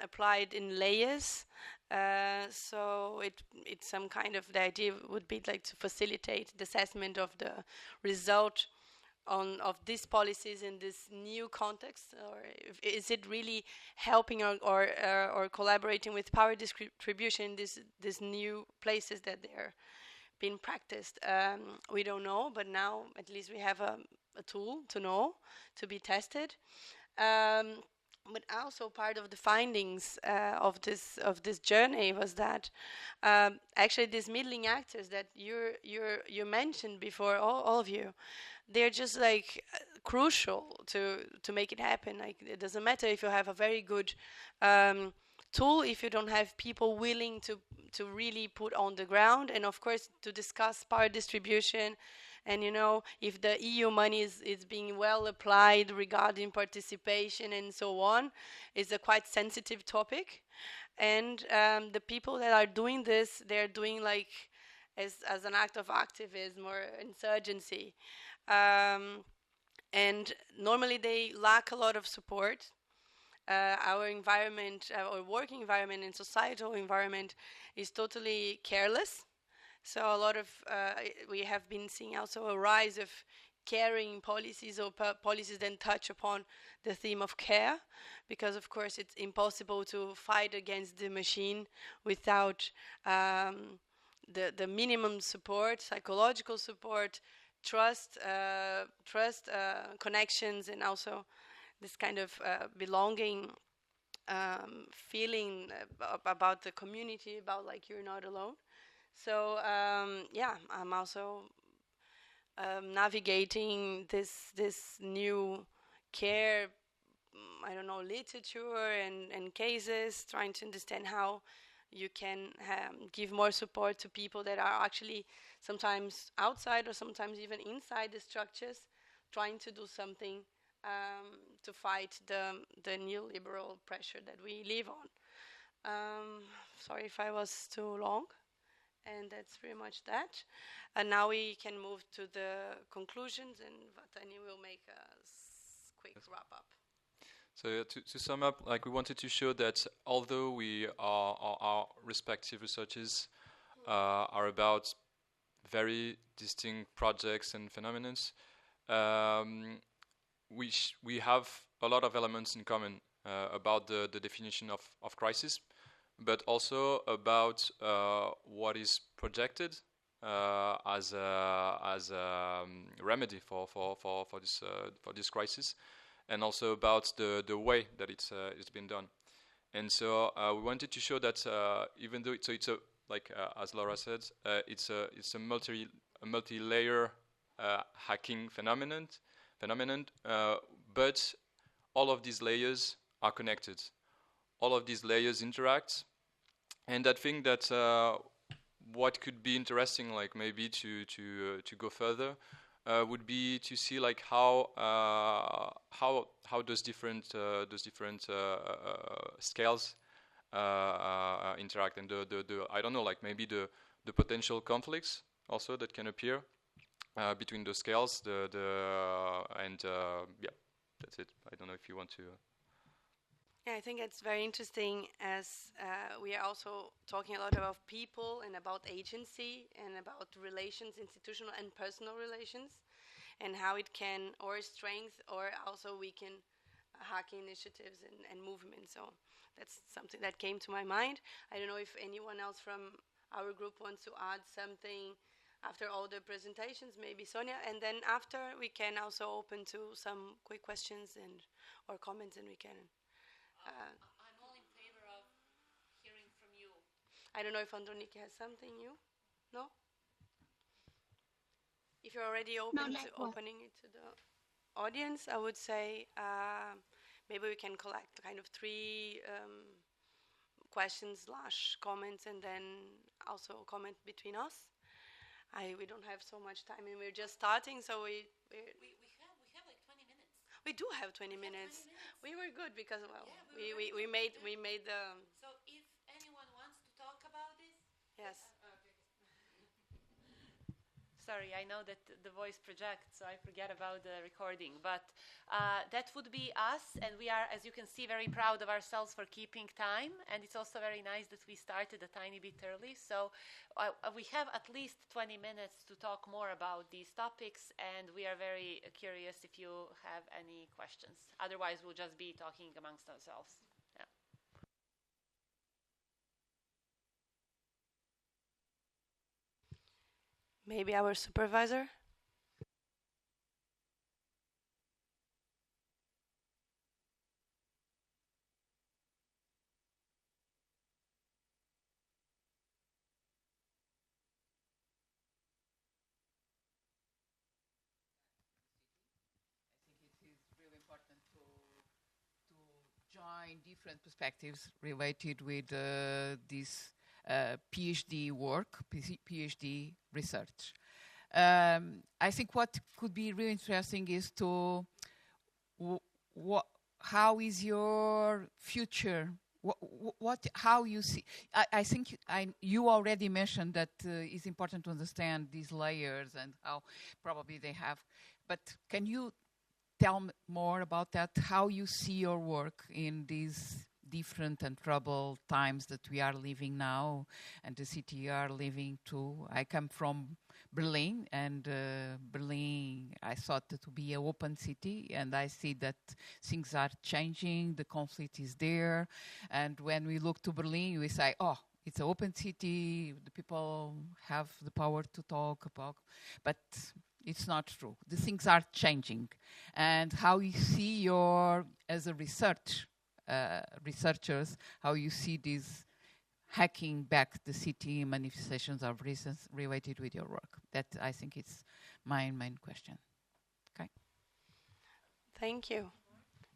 applied in layers. So it's some kind of, the idea would be like to facilitate the assessment of the result of these policies in this new context, or is it really helping or collaborating with power distribution in these new places that they're being practiced? We don't know, but now at least we have a tool to know, to be tested. But also part of the findings of this journey was that actually these middling actors that you mentioned before, all of you, they're just like crucial to make it happen. Like, it doesn't matter if you have a very good tool if you don't have people willing to really put on the ground, and of course to discuss power distribution. And if the EU money is being well applied regarding participation and so on, is a quite sensitive topic. And the people that are doing this, they're doing like as an act of activism or insurgency. And normally they lack a lot of support. Our environment, our working environment and societal environment is totally careless. So a lot of, we have been seeing also a rise of caring policies, or policies that touch upon the theme of care, because of course it's impossible to fight against the machine without the minimum support, psychological support, trust, connections, and also this kind of belonging feeling about the community, about like you're not alone. So I'm also navigating this new care, literature and cases, trying to understand how you can give more support to people that are actually sometimes outside or sometimes even inside the structures, trying to do something to fight the neoliberal pressure that we live on. Sorry if I was too long. And that's pretty much that. And now we can move to the conclusions, and Vatani will make a quick wrap up. So to sum up, like we wanted to show that although our respective researches are about very distinct projects and phenomena, we have a lot of elements in common about the definition of crisis, but also about what is projected as a remedy for this crisis, and also about the way that it's been done. And so we wanted to show that even though it's a like as Laura said, it's a multi-layer hacking phenomenon, but all of these layers are connected. All of these layers interact, and I think that what could be interesting, like maybe to go further, would be to see like how those different scales interact, and the I don't know, like maybe the potential conflicts also that can appear between the scales, yeah, that's it. I don't know if you want to. Yeah, I think it's very interesting as we are also talking a lot about people and about agency and about relations, institutional and personal relations, and how it can or strengthen or also weaken hack initiatives and movements. So that's something that came to my mind. I don't know if anyone else from our group wants to add something after all the presentations, maybe Sonia, and then after we can also open to some quick questions or comments, and we can. I'm all in favor of hearing from you. I don't know if Androniki has something new. No? If you're already open to opening it to the audience, I would say maybe we can collect kind of 3 questions / comments, and then also comment between us. We don't have so much time, and we're just starting, so we have like 20 minutes. We do have 20 minutes. We were good because we made the. So if anyone wants to talk about this, yes. Sorry, I know that the voice projects, so I forget about the recording. But that would be us, and we are, as you can see, very proud of ourselves for keeping time. And it's also very nice that we started a tiny bit early. So we have at least 20 minutes to talk more about these topics, and we are very curious if you have any questions. Otherwise, we'll just be talking amongst ourselves. Yeah. Maybe our supervisor? Join different perspectives related with this PhD work, PhD research. I think what could be really interesting is to how is your future? How you see? I think you already mentioned that it's important to understand these layers and how probably they have. But can you tell more about that, how you see your work in these different and troubled times that we are living now and the city are living too. I come from Berlin, and Berlin, I thought it would be an open city, and I see that things are changing, the conflict is there, and when we look to Berlin, we say, oh, it's an open city, the people have the power to talk about, but it's not true. The things are changing. And how you see as a researchers, how you see these hacking back the city manifestations of reasons related with your work. That, I think, is my main question. Okay. Thank you.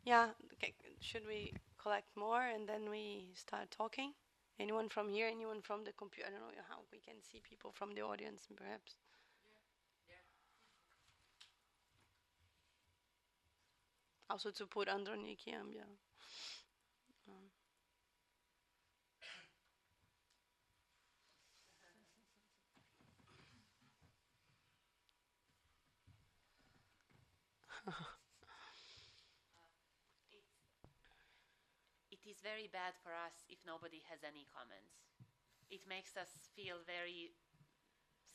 Yeah, okay. Should we collect more and then we start talking? Anyone from here, anyone from the computer? I don't know how we can see people from the audience, perhaps. Also to put Androniki and is very bad for us if nobody has any comments. It makes us feel very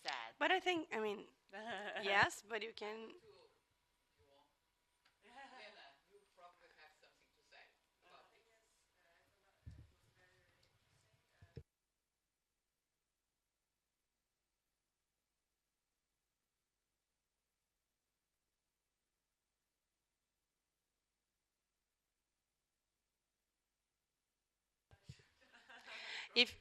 sad. But I think, I mean, yes, but you can. If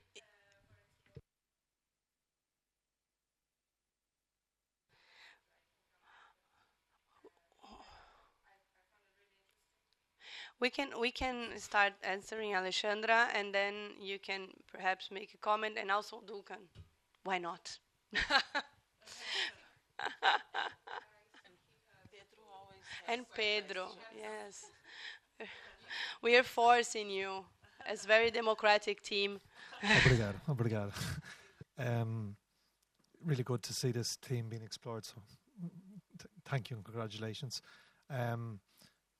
we can start answering Alexandra, and then you can perhaps make a comment, and also Duncan. Why not? And Pedro, yes. We are forcing you as very democratic team. Obrigado, obrigado. Really good to see this theme being explored, so thank you and congratulations.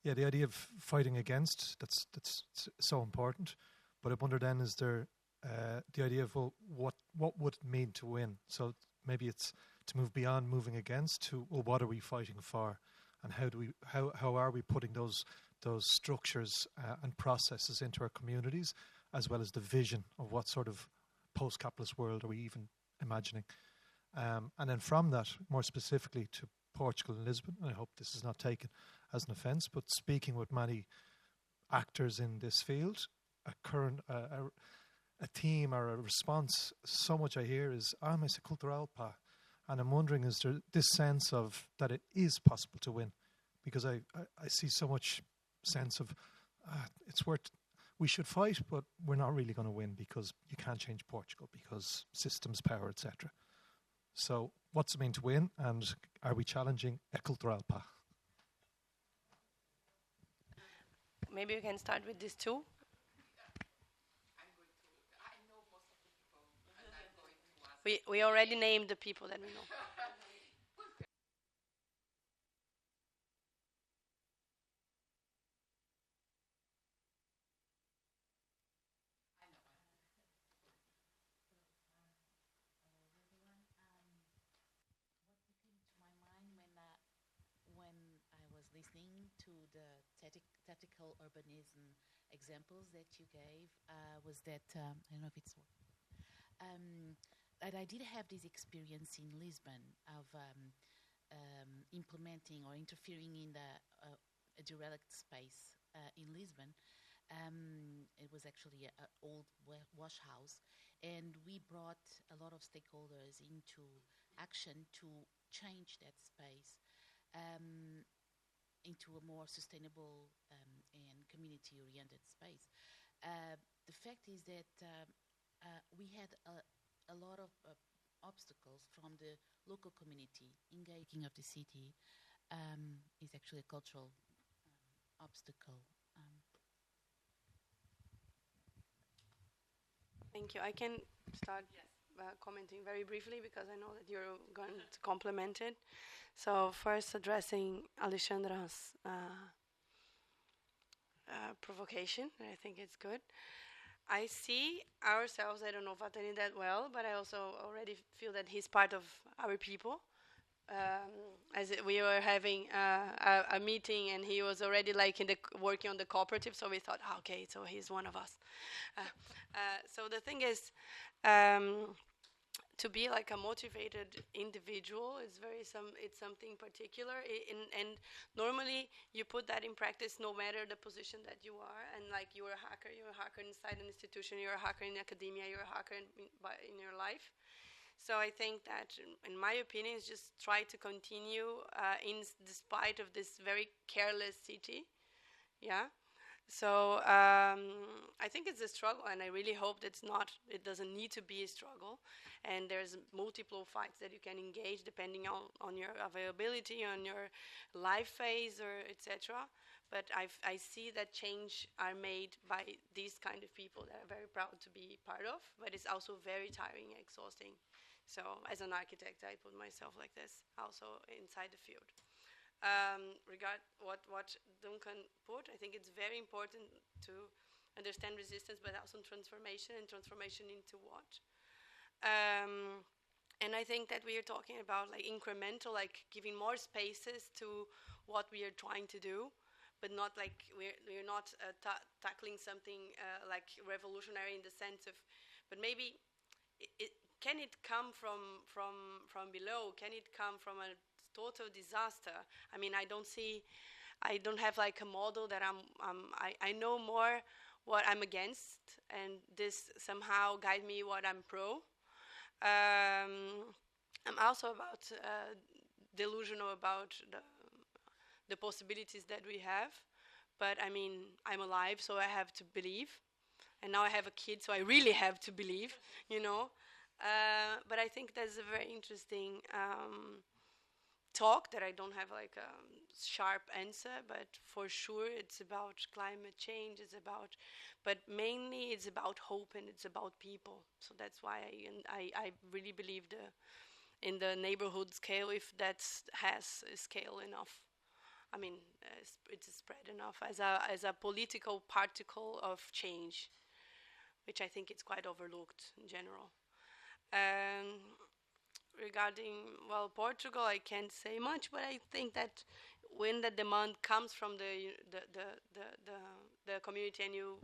Yeah, the idea of fighting against, that's so important. But I wonder then, is there the idea of, well, what would it mean to win? So maybe it's to move beyond moving against to, well, what are we fighting for? And how are we putting those structures and processes into our communities, as well as the vision of what sort of post-capitalist world are we even imagining? And then from that, more specifically to Portugal and Lisbon, and I hope this is not taken as an offence, but speaking with many actors in this field, a theme or a response, so much I hear is, mas é cultural, pá. And I'm wondering, is there this sense of that it is possible to win? Because I see so much sense of, it's worth, we should fight, but we're not really going to win because you can't change Portugal because systems, power, etc. So what's it mean to win, and are we challenging a cultural pá? Maybe you can start with this too. We already named the people that we know. Listening to the tactical urbanism examples that you gave was that, I don't know if it's that I did have this experience in Lisbon of implementing or interfering in a derelict space in Lisbon. It was actually an old wash house, and we brought a lot of stakeholders into action to change that space into a more sustainable and community-oriented space. The fact is that we had a lot of obstacles from the local community. Engaging of the city is actually a cultural obstacle. Thank you. I can start commenting very briefly because I know that you're going to complement it. So first, addressing Alexandra's provocation, I think it's good. I see ourselves, I don't know Vatani that well, but I also already feel that he's part of our people. We were having a meeting, and he was already like working on the cooperative, so we thought, okay, so he's one of us. So the thing is, to be like a motivated individual is it's something particular, and normally you put that in practice no matter the position that you are. And like you're a hacker inside an institution, you're a hacker in academia, you're a hacker in your life. So I think that, in my opinion, is just try to continue despite of this very careless city. Yeah. So I think it's a struggle, and I really hope it doesn't need to be a struggle. And there's multiple fights that you can engage depending on your availability, on your life phase, or etc. But I see that change are made by these kind of people that are very proud to be part of, but it's also very tiring and exhausting. So as an architect, I put myself like this, also inside the field. Regard what Duncan put, I think it's very important to understand resistance, but also transformation, and transformation into what. And I think that we are talking about like incremental, like giving more spaces to what we are trying to do, but not like we're not tackling something like revolutionary in the sense of, but maybe can it come from below? Can it come from a total disaster? I mean, I don't have like a model that I know more what I'm against, and this somehow guide me what I'm pro. I'm also about delusional about the possibilities that we have, but I mean, I'm alive, so I have to believe, and now I have a kid, so I really have to believe, you know. But I think that's a very interesting talk that I don't have like a sharp answer, but for sure it's about climate change, but mainly it's about hope and it's about people. So that's why I really believe in the neighborhood scale, if that has a scale enough. I mean, it's spread enough as a political particle of change, which I think it's quite overlooked in general. Regarding, well, Portugal, I can't say much, but I think that when the demand comes from the community and you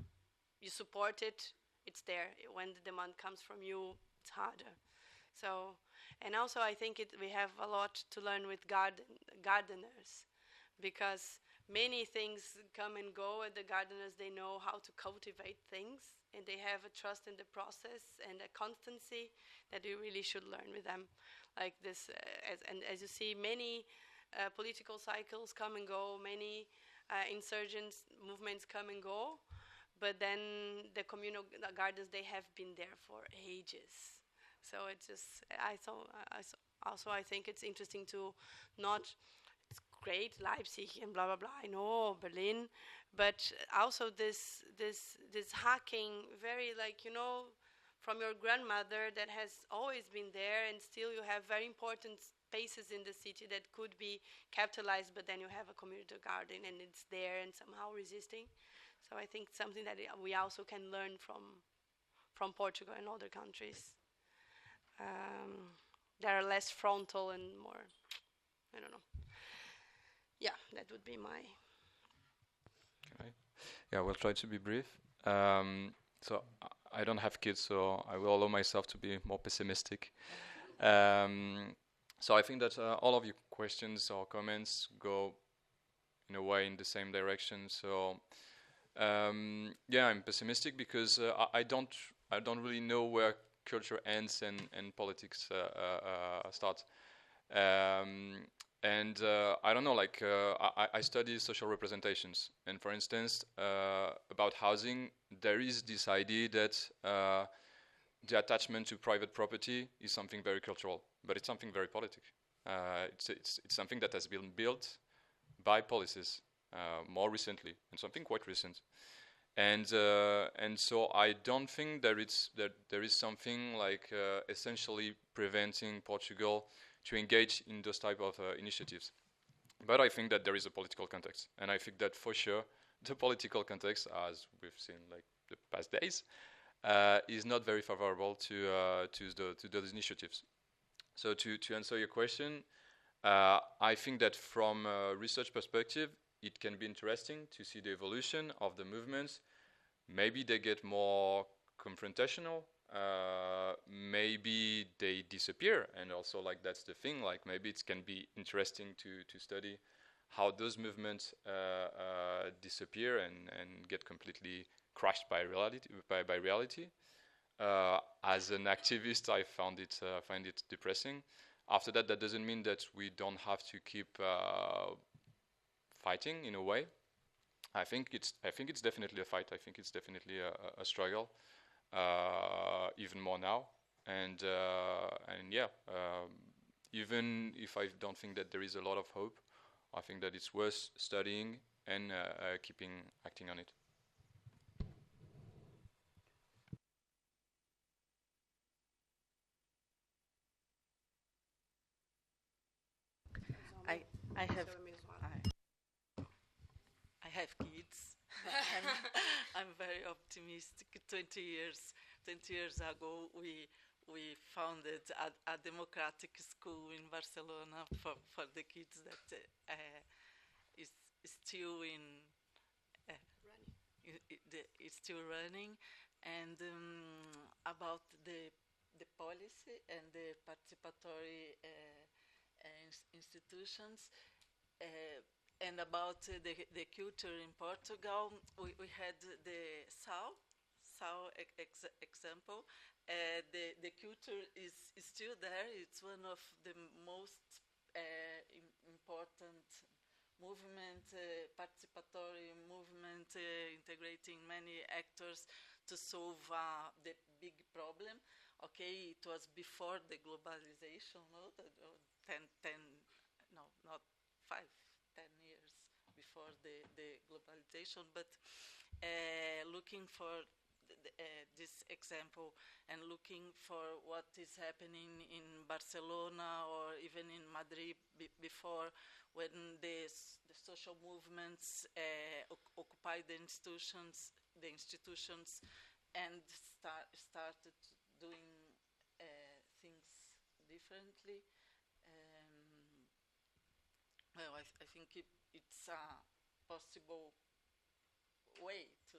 support it, it's there. When the demand comes from you, it's harder. So, and also I think we have a lot to learn with gardeners, because many things come and go, and the gardeners, they know how to cultivate things, and they have a trust in the process and a constancy that you really should learn with them. Like this, as you see, many political cycles come and go, many insurgent movements come and go, but then the communal gardens, they have been there for ages. So it's just, I think it's interesting to not, it's great, Leipzig and blah, blah, blah, I know, Berlin, but also this hacking, very like, you know, from your grandmother that has always been there, and still you have very important spaces in the city that could be capitalized, but then you have a community garden and it's there and somehow resisting. So I think something that we also can learn from Portugal and other countries. That are less frontal and more, I don't know. Yeah, that would be my... Okay. Yeah, we'll try to be brief. So I don't have kids, so I will allow myself to be more pessimistic. So I think that all of your questions or comments go in a way in the same direction. So yeah, I'm pessimistic because I don't really know where culture ends and politics start. And I don't know, like I study social representations, and for instance, about housing, there is this idea that the attachment to private property is something very cultural, but it's something very politic. It's something that has been built by policies more recently, and something quite recent. And so I don't think there is something like essentially preventing Portugal to engage in those type of initiatives. But I think that there is a political context, and I think that for sure the political context, as we've seen like the past days, is not very favorable to those initiatives. So to answer your question, I think that from a research perspective, it can be interesting to see the evolution of the movements. Maybe they get more confrontational. Maybe they disappear, and also like that's the thing. Like maybe it can be interesting to study how those movements disappear and get completely crushed by reality. As an activist, I find it depressing. After that doesn't mean that we don't have to keep fighting in a way. I think it's definitely a fight. I think it's definitely a struggle, even more now. And yeah, even if I don't think that there is a lot of hope, I think that it's worth studying and keeping acting on it. I have kids, I'm very optimistic. 20 years ago, we founded a democratic school in Barcelona for the kids that is still it's still running, and about the policy and the participatory institutions, and about the culture in Portugal. We had the CIUL example. The culture is still there. It's one of the most important movement, participatory movement, integrating many actors to solve the big problem. Okay, it was before the globalization, no? 10 years before the globalization, but looking for this example and looking for what is happening in Barcelona or even in Madrid before, when the social movements occupied the institutions and started doing things differently. Well, I think it's a possible way to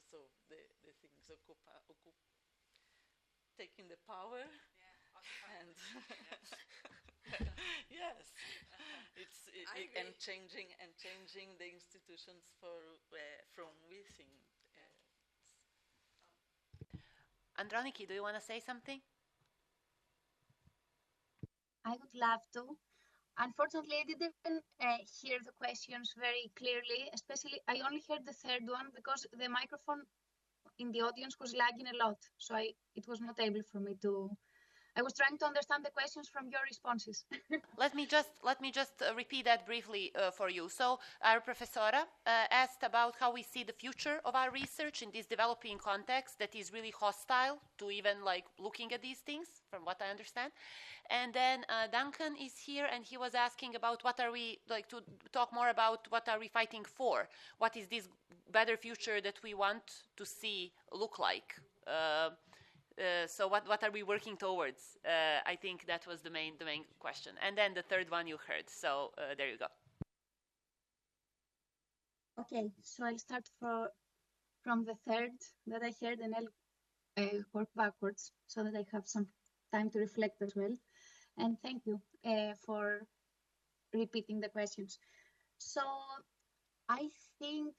solve the things, taking the power, and yes, and changing the institutions from within. Androniki, do you want to say something? I would love to. Unfortunately, I didn't hear the questions very clearly, especially I only heard the third one because the microphone in the audience was lagging a lot, so it was not able for me to. I was trying to understand the questions from your responses. Let me just repeat that briefly for you. So our professora asked about how we see the future of our research in this developing context that is really hostile to even like looking at these things, from what I understand. And then Duncan is here, and he was asking about what are we, like, to talk more about what are we fighting for? What is this better future that we want to see look like? So what are we working towards? I think that was the main question. And then the third one you heard. So there you go. Okay, so I'll start from the third that I heard, and I'll work backwards so that I have some time to reflect as well. And thank you for repeating the questions. So I think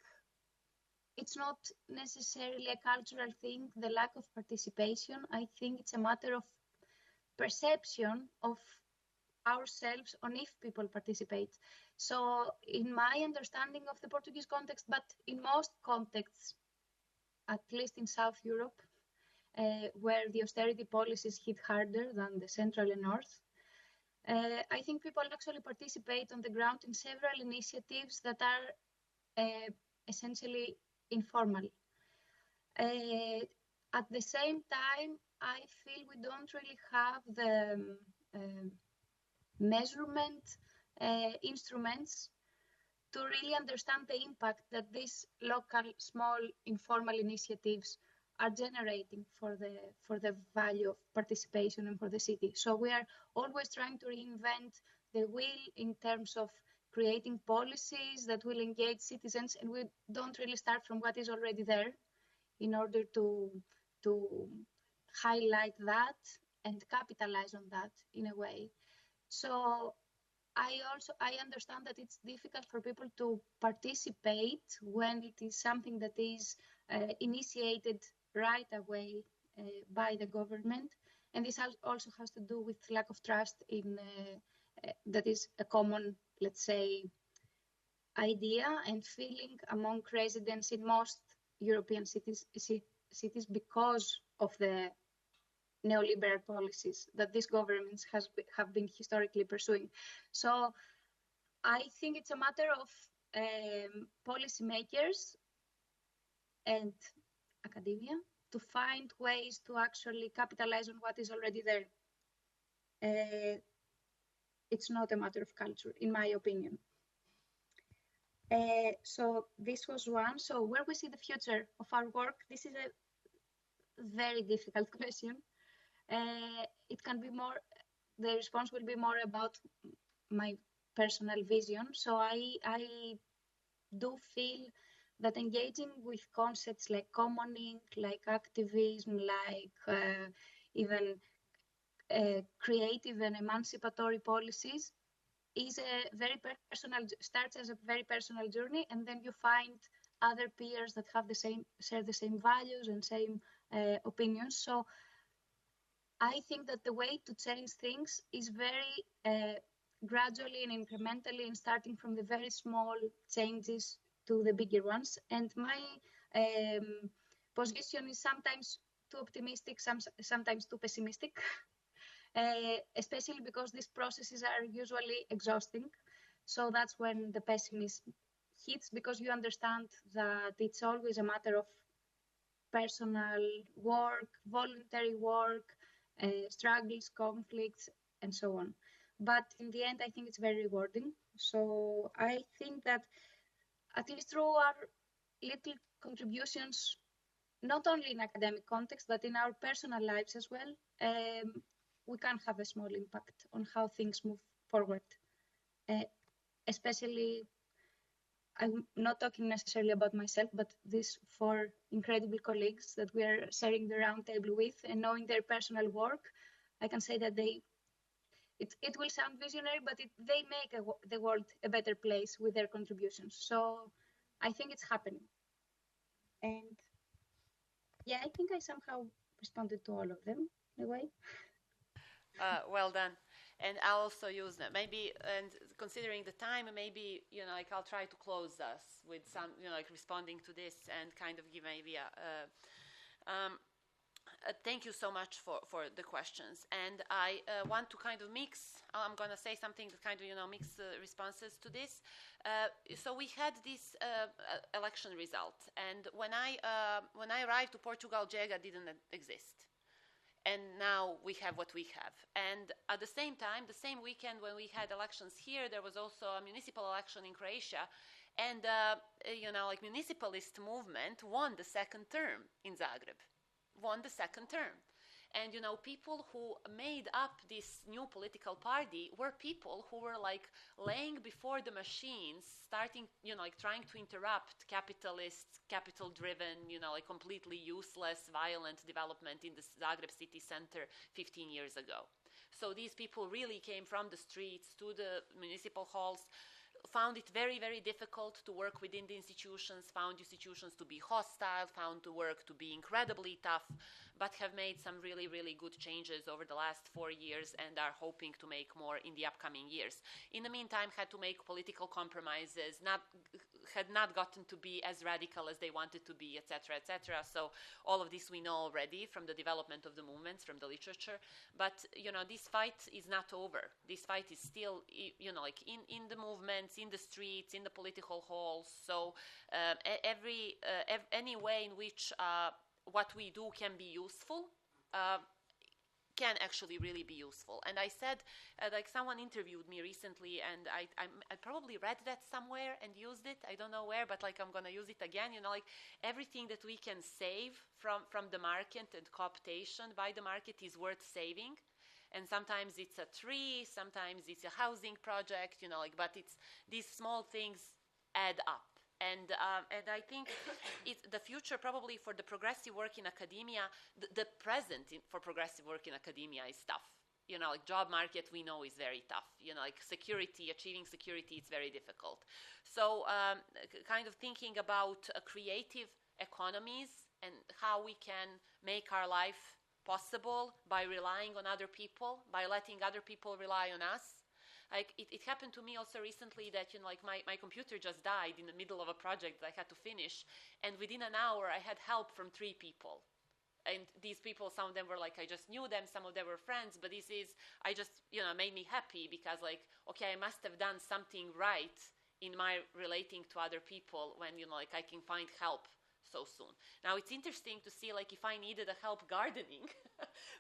it's not necessarily a cultural thing, the lack of participation. I think it's a matter of perception of ourselves on if people participate. So in my understanding of the Portuguese context, but in most contexts, at least in South Europe, where the austerity policies hit harder than the central and north, I think people actually participate on the ground in several initiatives that are essentially informal. At the same time, I feel we don't really have the measurement instruments to really understand the impact that these local, small, informal initiatives are generating for the value of participation and for the city. So we are always trying to reinvent the wheel in terms of creating policies that will engage citizens, and we don't really start from what is already there in order to highlight that and capitalize on that in a way. So I understand that it's difficult for people to participate when it is something that is initiated right away by the government, and this also has to do with lack of trust in that is a common, let's say, idea and feeling among residents in most European cities because of the neoliberal policies that these governments have been historically pursuing. So I think it's a matter of policymakers and academia to find ways to actually capitalize on what is already there. It's not a matter of culture, in my opinion. So this was one. So where we see the future of our work, this is a very difficult question. It can be more, the response will be more about my personal vision. So I do feel that engaging with concepts like commoning, like activism, like even creative and emancipatory policies is a very personal, starts as a very personal journey, and then you find other peers that have the same, share the same values and same opinions. So I think that the way to change things is very gradually and incrementally, and starting from the very small changes to the bigger ones. And my position is sometimes too optimistic, sometimes too pessimistic, especially because these processes are usually exhausting. So that's when the pessimism hits, because you understand that it's always a matter of personal work, voluntary work, struggles, conflicts, and so on. But in the end, I think it's very rewarding. So I think that at least through our little contributions, not only in academic context, but in our personal lives as well, we can have a small impact on how things move forward. Especially, I'm not talking necessarily about myself, but these 4 incredible colleagues that we are sharing the roundtable with, and knowing their personal work, I can say that it will sound visionary, but they make the world a better place with their contributions. So I think it's happening. And yeah, I think I somehow responded to all of them in a way. Well done. And I'll also use that. Maybe, and considering the time, maybe, like I'll try to close us with some, like responding to this and kind of give maybe thank you so much for the questions. And I want to kind of mix, I'm going to say something that kind of, mix responses to this. So we had this election result. And when I arrived to Portugal, JEGA didn't exist. And now we have what we have. And at the same time, the same weekend when we had elections here, there was also a municipal election in Croatia. And, like municipalist movement won the second term in Zagreb. Won the second term. And, people who made up this new political party were people who were like laying before the machines, starting, like trying to interrupt capitalist, capital-driven, like completely useless, violent development in the Zagreb city center 15 years ago. So these people really came from the streets to the municipal halls, found it very, very difficult to work within the institutions, found institutions to be hostile, found the work to be incredibly tough, but have made some really, really good changes over the last 4 years and are hoping to make more in the upcoming years. In the meantime, had to make political compromises, had not gotten to be as radical as they wanted to be, etc., etc. So all of this we know already from the development of the movements, from the literature. But, this fight is not over. This fight is still, like in the movements, in the streets, in the political halls. So any way in which what we do can be useful, can actually really be useful. And I said, like someone interviewed me recently, and I probably read that somewhere and used it. I don't know where, but like I'm going to use it again. Like everything that we can save from the market and cooptation by the market is worth saving. And sometimes it's a tree, sometimes it's a housing project, but it's these small things add up. And I think the future probably for the progressive work in academia, the present for progressive work in academia is tough. Like job market we know is very tough. Like security, achieving security, it's very difficult. So kind of thinking about creative economies and how we can make our life possible by relying on other people, by letting other people rely on us. Like it happened to me also recently that like my computer just died in the middle of a project that I had to finish, and within an hour I had help from 3 people. And these people, some of them were like I just knew them, some of them were friends, but this is I just made me happy because like okay, I must have done something right in my relating to other people when like I can find help so soon. Now it's interesting to see, like, if I needed a help gardening,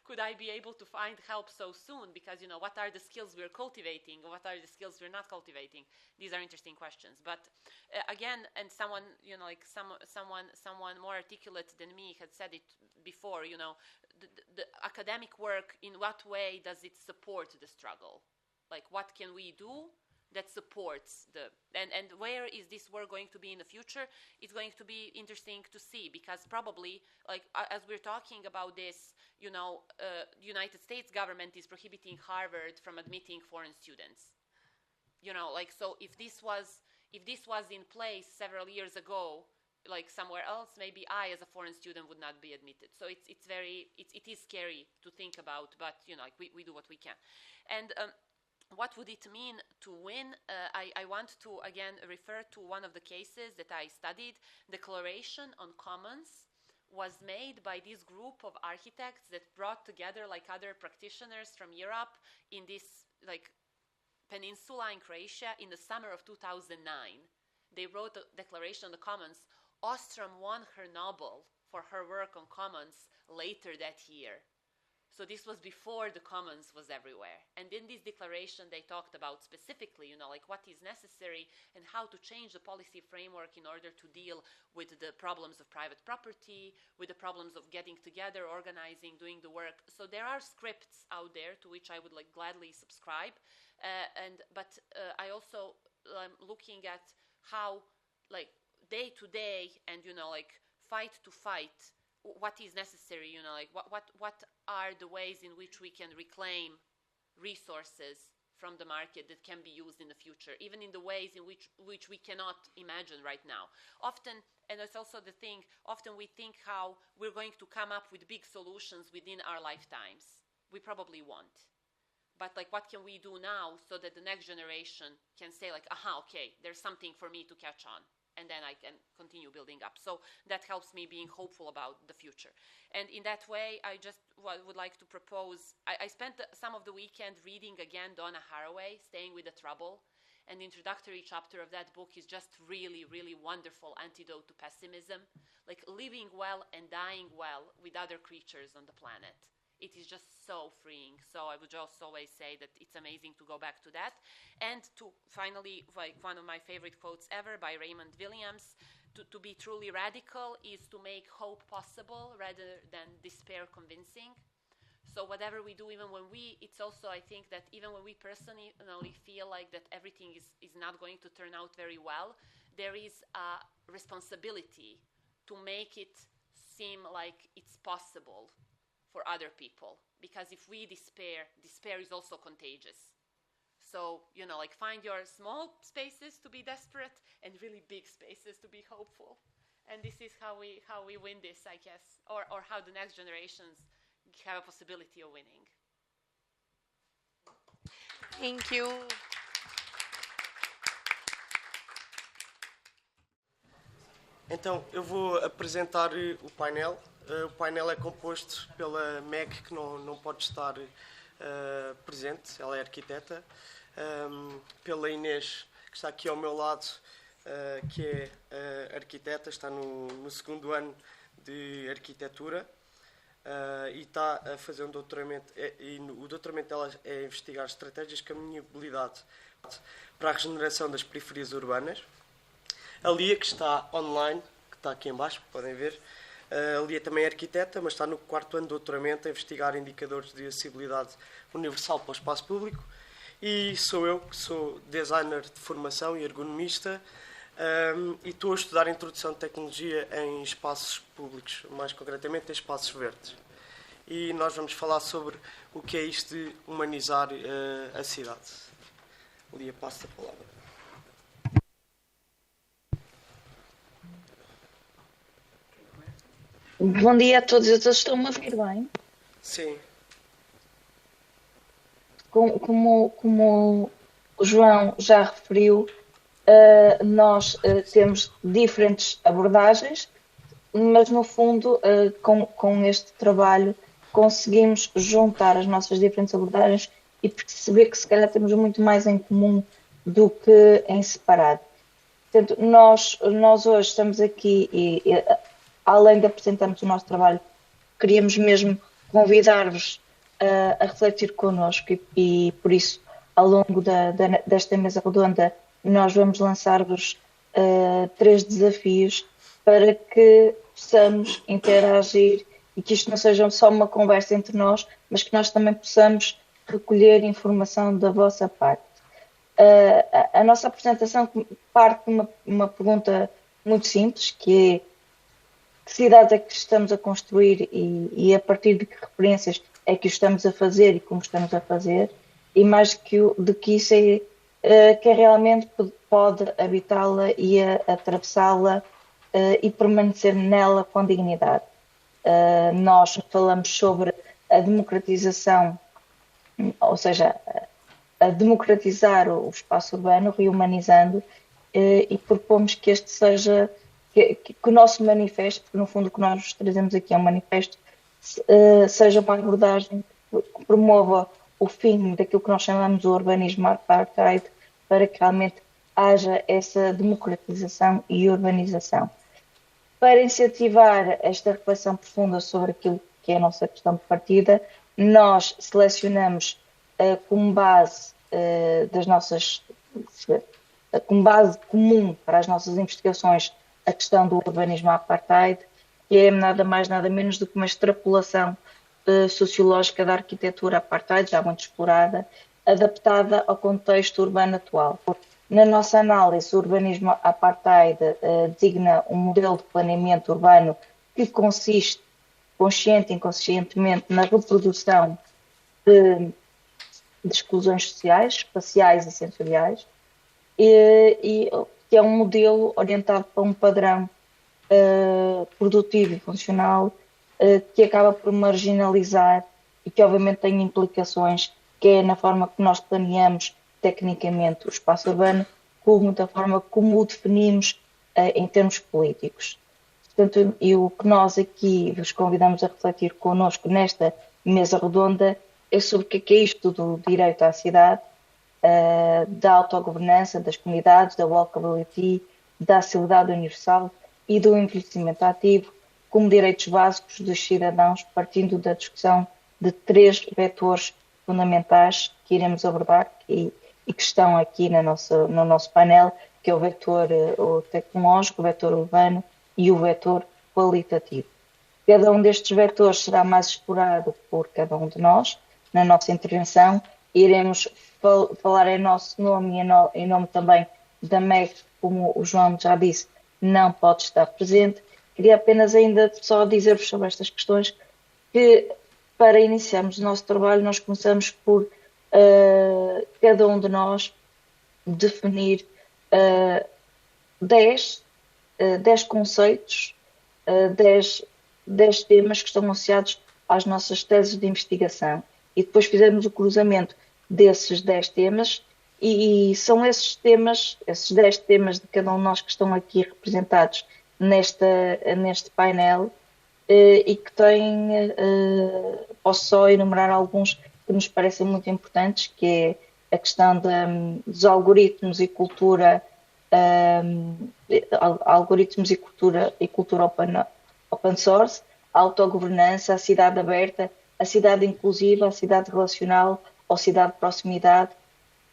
could I be able to find help so soon? Because, you know, what are the skills we're cultivating? What are the skills we're not cultivating? These are interesting questions. But again, and someone, you know, like someone more articulate than me had said it before, you know, the academic work, in what way does it support the struggle? Like, what can we do that supports and where is this work going to be in the future? It's going to be interesting to see, because probably, like, as we're talking about this, you know, United States government is prohibiting Harvard from admitting foreign students. You know, like, so if this was in place several years ago, like somewhere else, maybe I as a foreign student would not be admitted. So it is scary to think about, but, you know, like, we do what we can. And what would it mean to win? I want to, again, refer to one of the cases that I studied. Declaration on Commons was made by this group of architects that brought together, like, other practitioners from Europe in this, like, peninsula in Croatia in the summer of 2009. They wrote a declaration on the Commons. Ostrom won her Nobel for her work on Commons later that year. So this was before the Commons was everywhere. And in this declaration, they talked about specifically, you know, like, what is necessary and how to change the policy framework in order to deal with the problems of private property, with the problems of getting together, organizing, doing the work. So there are scripts out there to which I would, like, gladly subscribe. But I also am looking at how, like, day to day and, you know, like, fight to fight, what is necessary, you know, like, what are the ways in which we can reclaim resources from the market that can be used in the future, even in the ways in which we cannot imagine right now. Often, and that's also the thing, often we think how we're going to come up with big solutions within our lifetimes. We probably won't. But, like, what can we do now so that the next generation can say, like, aha, okay, there's something for me to catch on, and then I can continue building up. So that helps me being hopeful about the future. And in that way, I just would like to propose, I spent some of the weekend reading again Donna Haraway, Staying with the Trouble, and the introductory chapter of that book is just really, really wonderful antidote to pessimism, like living well and dying well with other creatures on the planet. It is just so freeing. So I would just always say that it's amazing to go back to that. And to finally, like, one of my favorite quotes ever by Raymond Williams, to be truly radical is to make hope possible rather than despair convincing. So whatever we do, even when it's also, I think that even when we personally feel like that everything is not going to turn out very well, there is a responsibility to make it seem like it's possible for other people, because if we despair is also contagious. So, you know, like, find your small spaces to be desperate and really big spaces to be hopeful. And this is how we win this, I guess, or how the next generations have a possibility of winning. Thank you. Então, eu vou apresentar o painel. O painel é composto pela Meg, que não pode estar presente, ela é arquiteta, pela Inês, que está aqui ao meu lado, que é arquiteta, está no segundo ano de Arquitetura e está a fazer um doutoramento, e o doutoramento dela é investigar estratégias de caminhabilidade para a regeneração das periferias urbanas. A Lia, que está online, que está aqui em baixo, podem ver. A Lia também é arquiteta, mas está no 4º ano de doutoramento a investigar indicadores de acessibilidade universal para o espaço público. E sou eu, que sou designer de formação e ergonomista, e estou a estudar a introdução de tecnologia em espaços públicos, mais concretamente em espaços verdes. E nós vamos falar sobre o que é isto de humanizar a cidade. Lia, passo a palavra. Bom dia a todos. Estão-me a ouvir bem? Sim. Como o João já referiu, nós temos diferentes abordagens, mas no fundo, com este trabalho, conseguimos juntar as nossas diferentes abordagens e perceber que se calhar temos muito mais em comum do que em separado. Portanto, nós hoje estamos aqui além de apresentarmos o nosso trabalho, queríamos mesmo convidar-vos a refletir connosco e por isso, ao longo desta mesa redonda, nós vamos lançar-vos 3 desafios para que possamos interagir e que isto não seja só uma conversa entre nós, mas que nós também possamos recolher informação da vossa parte. A nossa apresentação parte de uma pergunta muito simples, que é: que cidade é que estamos a construir e a partir de que referências é que o estamos a fazer e como estamos a fazer, e mais do que isso é quem realmente pode habitá-la e atravessá-la e permanecer nela com dignidade. Nós falamos sobre a democratização, ou seja, a democratizar o espaço urbano, rehumanizando, e propomos que este seja, que o nosso manifesto, porque no fundo o que nós trazemos aqui é um manifesto, seja uma abordagem que promova o fim daquilo que nós chamamos de urbanismo apartheid, para que realmente haja essa democratização e urbanização. Para incentivar esta reflexão profunda sobre aquilo que é a nossa questão de partida, nós selecionamos como base como base comum para as nossas investigações a questão do urbanismo apartheid, que é nada mais nada menos do que uma extrapolação sociológica da arquitetura apartheid, já muito explorada, adaptada ao contexto urbano atual. Na nossa análise, o urbanismo apartheid designa um modelo de planeamento urbano que consiste, consciente e inconscientemente, na reprodução de exclusões sociais, espaciais e sensoriais, e que é um modelo orientado para um padrão produtivo e funcional que acaba por marginalizar e que obviamente tem implicações, que é na forma que nós planeamos tecnicamente o espaço urbano, como da forma como o definimos em termos políticos. Portanto, e o que nós aqui vos convidamos a refletir connosco nesta mesa redonda é sobre o que é isto do direito à cidade, da autogovernança das comunidades, da walkability, da acessibilidade universal e do envelhecimento ativo como direitos básicos dos cidadãos, partindo da discussão de 3 vetores fundamentais que iremos abordar e que estão aqui no nosso painel, que é o vetor tecnológico, o vetor urbano e o vetor qualitativo. Cada um destes vetores será mais explorado por cada um de nós. Na nossa intervenção, iremos falar em nosso nome e em nome também da MEC, como o João já disse, não pode estar presente. Queria apenas ainda só dizer-vos sobre estas questões que, para iniciarmos o nosso trabalho, nós começamos por cada um de nós definir 10 conceitos, 10 temas que estão associados às nossas teses de investigação. E depois fizemos o cruzamento desses 10 temas e são esses temas, esses 10 temas de cada um de nós que estão aqui representados neste painel e que têm, posso só enumerar alguns que nos parecem muito importantes, que é a questão dos algoritmos e cultura, open source, a autogovernança, a cidade aberta, a cidade inclusiva, a cidade relacional ou cidade de proximidade,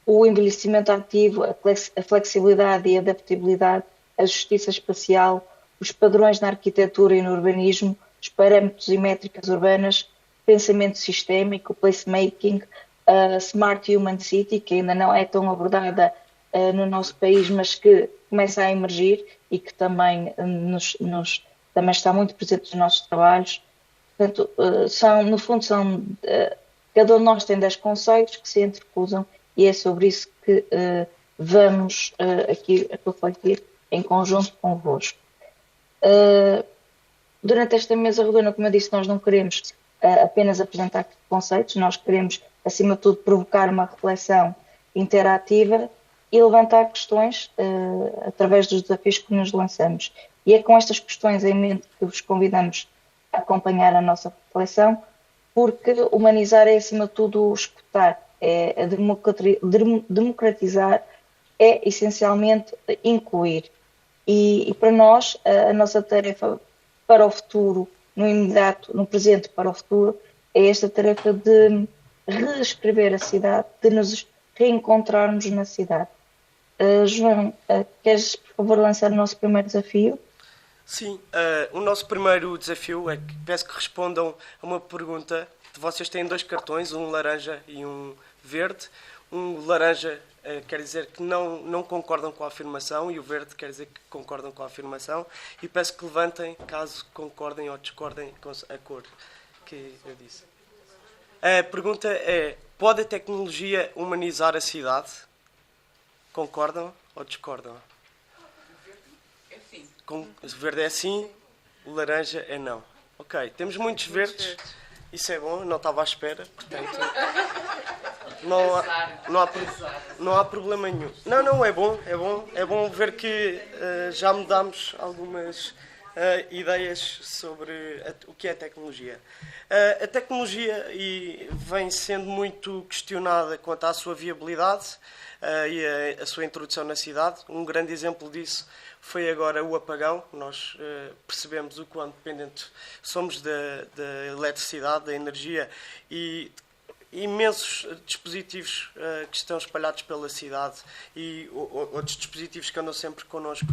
o envelhecimento ativo, a flexibilidade e adaptabilidade, a justiça espacial, os padrões na arquitetura e no urbanismo, os parâmetros e métricas urbanas, pensamento sistémico, placemaking, a Smart Human City, que ainda não é tão abordada no nosso país, mas que começa a emergir e que também, também está muito presente nos nossos trabalhos. Portanto, no fundo, cada um de nós tem 10 conceitos que se entrecruzam e é sobre isso que vamos aqui refletir em conjunto convosco. Durante esta mesa redonda, como eu disse, nós não queremos apenas apresentar conceitos, nós queremos, acima de tudo, provocar uma reflexão interativa e levantar questões através dos desafios que nos lançamos. E é com estas questões em mente que vos convidamos a acompanhar a nossa reflexão, porque humanizar é, acima de tudo, escutar, é democratizar, é essencialmente incluir. E para nós, a nossa tarefa para o futuro, no imediato, no presente para o futuro, é esta tarefa de reescrever a cidade, de nos reencontrarmos na cidade. João, queres, por favor, lançar o nosso primeiro desafio? Sim, o nosso primeiro desafio é que peço que respondam a uma pergunta. Vocês têm 2 cartões, um laranja e um verde. Um laranja quer dizer que não concordam com a afirmação e o verde quer dizer que concordam com a afirmação. E peço que levantem caso concordem ou discordem com a cor que eu disse. A pergunta é: pode a tecnologia humanizar a cidade? Concordam ou discordam? O verde é sim, o laranja é não. Ok, temos muitos verdes, isso é bom, não estava à espera, portanto não há problema nenhum. Não, é bom ver que já mudámos algumas ideias sobre o que é tecnologia. A tecnologia vem sendo muito questionada quanto à sua viabilidade e a sua introdução na cidade. Um grande exemplo disso foi agora o apagão. Nós percebemos o quão dependentes somos da eletricidade, da energia, e imensos dispositivos que estão espalhados pela cidade e outros dispositivos que andam sempre connosco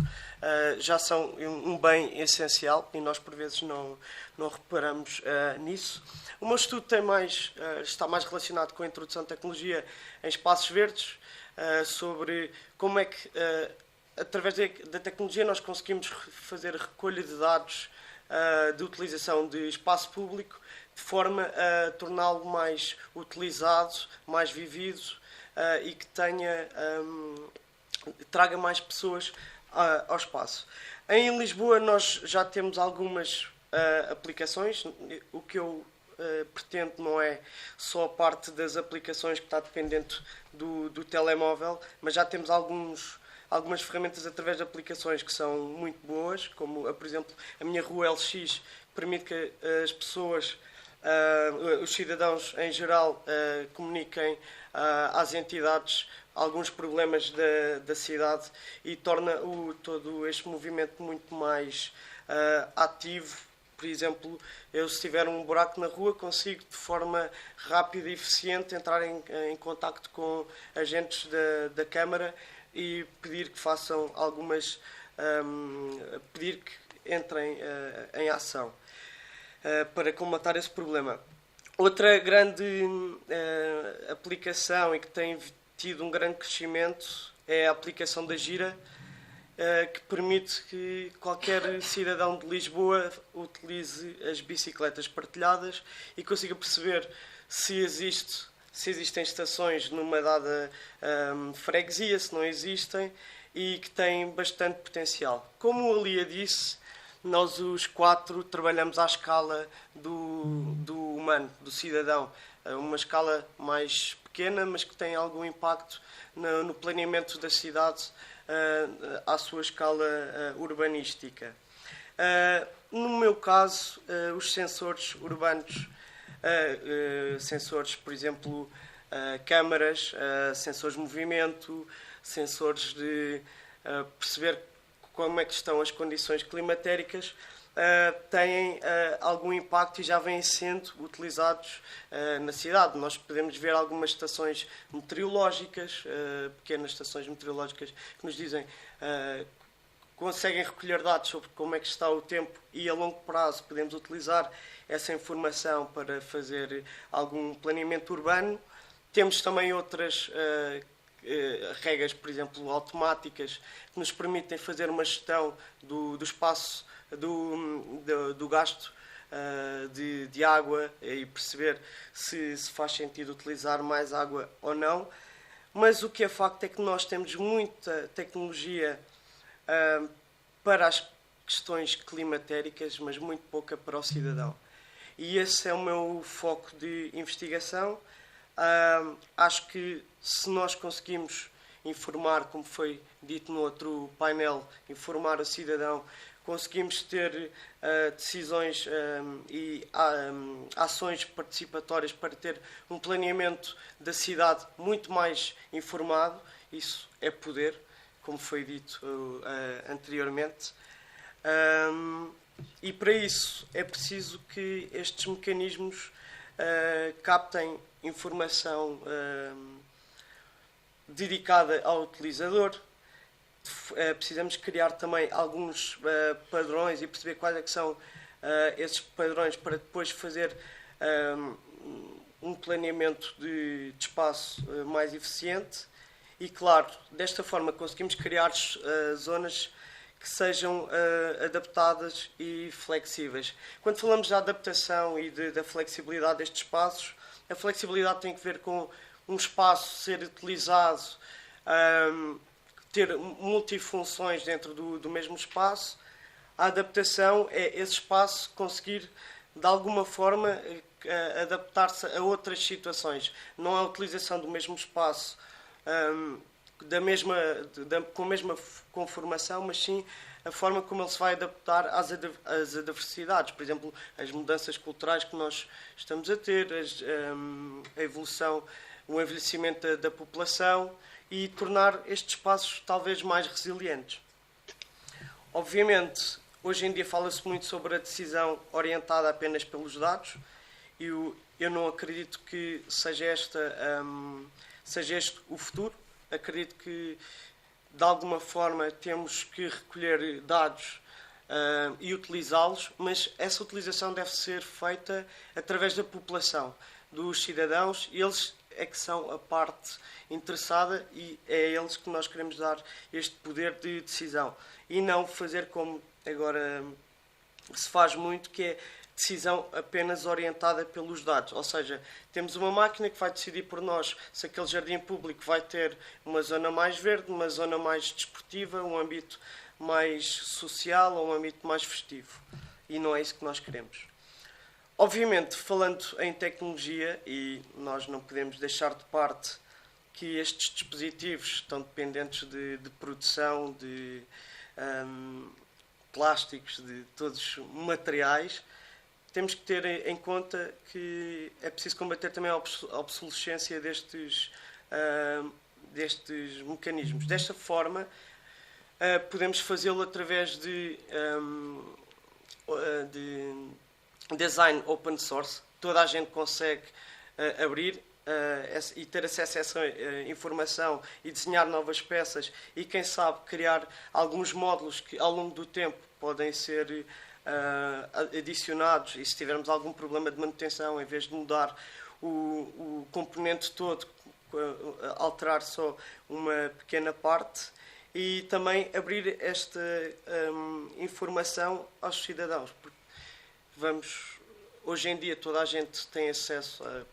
já são um bem essencial e nós por vezes não reparamos nisso. O meu estudo está mais relacionado com a introdução de tecnologia em espaços verdes, sobre como é que através da tecnologia nós conseguimos fazer recolha de dados de utilização de espaço público de forma a torná-lo mais utilizado, mais vivido e que traga mais pessoas ao espaço. Em Lisboa nós já temos algumas aplicações. O que eu pretendo não é só a parte das aplicações que está dependente do telemóvel, mas já temos algumas ferramentas através de aplicações que são muito boas, como, por exemplo, a minha rua LX, que permite que as pessoas, os cidadãos em geral, comuniquem às entidades alguns problemas da cidade e torna todo este movimento muito mais ativo. Por exemplo, eu se tiver um buraco na rua consigo de forma rápida e eficiente entrar em contacto com agentes da Câmara e pedir que façam pedir que entrem em ação para combater esse problema. Outra grande aplicação e que tem tido um grande crescimento é a aplicação da Gira, que permite que qualquer cidadão de Lisboa utilize as bicicletas partilhadas e consiga perceber se existem estações numa dada freguesia, se não existem, e que têm bastante potencial. Como a Lia disse, nós os 4 trabalhamos à escala do humano, do cidadão. Uma escala mais pequena, mas que tem algum impacto no planeamento da cidade à sua escala urbanística. No meu caso, os sensores urbanos, sensores, por exemplo, câmaras, sensores de movimento, sensores de perceber como é que estão as condições climatéricas, têm algum impacto e já vêm sendo utilizados na cidade. Nós podemos ver algumas estações meteorológicas, pequenas estações meteorológicas, que nos dizem, conseguem recolher dados sobre como é que está o tempo e a longo prazo podemos utilizar essa informação para fazer algum planeamento urbano. Temos também outras regras, por exemplo, automáticas, que nos permitem fazer uma gestão do espaço, do gasto de água e perceber se faz sentido utilizar mais água ou não. Mas o que é facto é que nós temos muita tecnologia para as questões climatéricas, mas muito pouca para o cidadão. E esse é o meu foco de investigação. Acho que se nós conseguimos informar, como foi dito no outro painel, informar o cidadão, conseguimos ter decisões e ações participatórias para ter um planeamento da cidade muito mais informado. Isso é poder, como foi dito anteriormente. E para isso é preciso que estes mecanismos captem informação dedicada ao utilizador. Precisamos criar também alguns padrões e perceber quais é que são esses padrões para depois fazer um planeamento de espaço mais eficiente e, claro, desta forma conseguimos criar zonas que sejam adaptadas e flexíveis. Quando falamos da adaptação e da flexibilidade destes espaços, a flexibilidade tem que ver com um espaço ser utilizado, ter multifunções dentro do mesmo espaço. A adaptação é esse espaço conseguir, de alguma forma, adaptar-se a outras situações. Não a utilização do mesmo espaço com a mesma conformação, mas sim a forma como ele se vai adaptar às adversidades. Por exemplo, as mudanças culturais que nós estamos a ter, a evolução, o envelhecimento da população e tornar estes espaços talvez mais resilientes. Obviamente, hoje em dia fala-se muito sobre a decisão orientada apenas pelos dados e eu não acredito que seja este o futuro. Acredito que, de alguma forma, temos que recolher dados e utilizá-los, mas essa utilização deve ser feita através da população, dos cidadãos. Eles é que são a parte interessada e é a eles que nós queremos dar este poder de decisão. E não fazer como agora se faz muito, que é decisão apenas orientada pelos dados. Ou seja, temos uma máquina que vai decidir por nós se aquele jardim público vai ter uma zona mais verde, uma zona mais desportiva, um âmbito mais social ou um âmbito mais festivo. E não é isso que nós queremos. Obviamente, falando em tecnologia, e nós não podemos deixar de parte que estes dispositivos estão dependentes de produção, de plásticos, de todos os materiais, temos que ter em conta que é preciso combater também a obsolescência destes mecanismos. Desta forma, podemos fazê-lo através de design open source. Toda a gente consegue abrir e ter acesso a essa informação e desenhar novas peças e, quem sabe, criar alguns módulos que, ao longo do tempo, podem ser adicionados, e se tivermos algum problema de manutenção, em vez de mudar o componente todo, alterar só uma pequena parte, e também abrir esta informação aos cidadãos. Porque hoje em dia toda a gente tem acesso a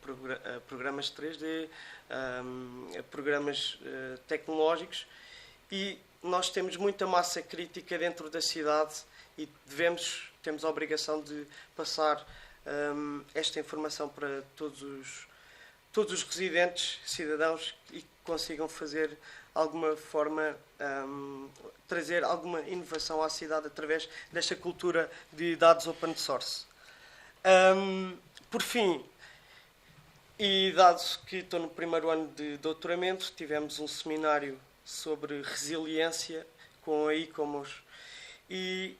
programas 3D, a programas tecnológicos, e nós temos muita massa crítica dentro da cidade e temos a obrigação de passar esta informação para todos os residentes, cidadãos, e que consigam fazer alguma forma, trazer alguma inovação à cidade através desta cultura de dados open source. Por fim, e dado que estou no primeiro ano de doutoramento, tivemos um seminário sobre resiliência com a ICOMOS, e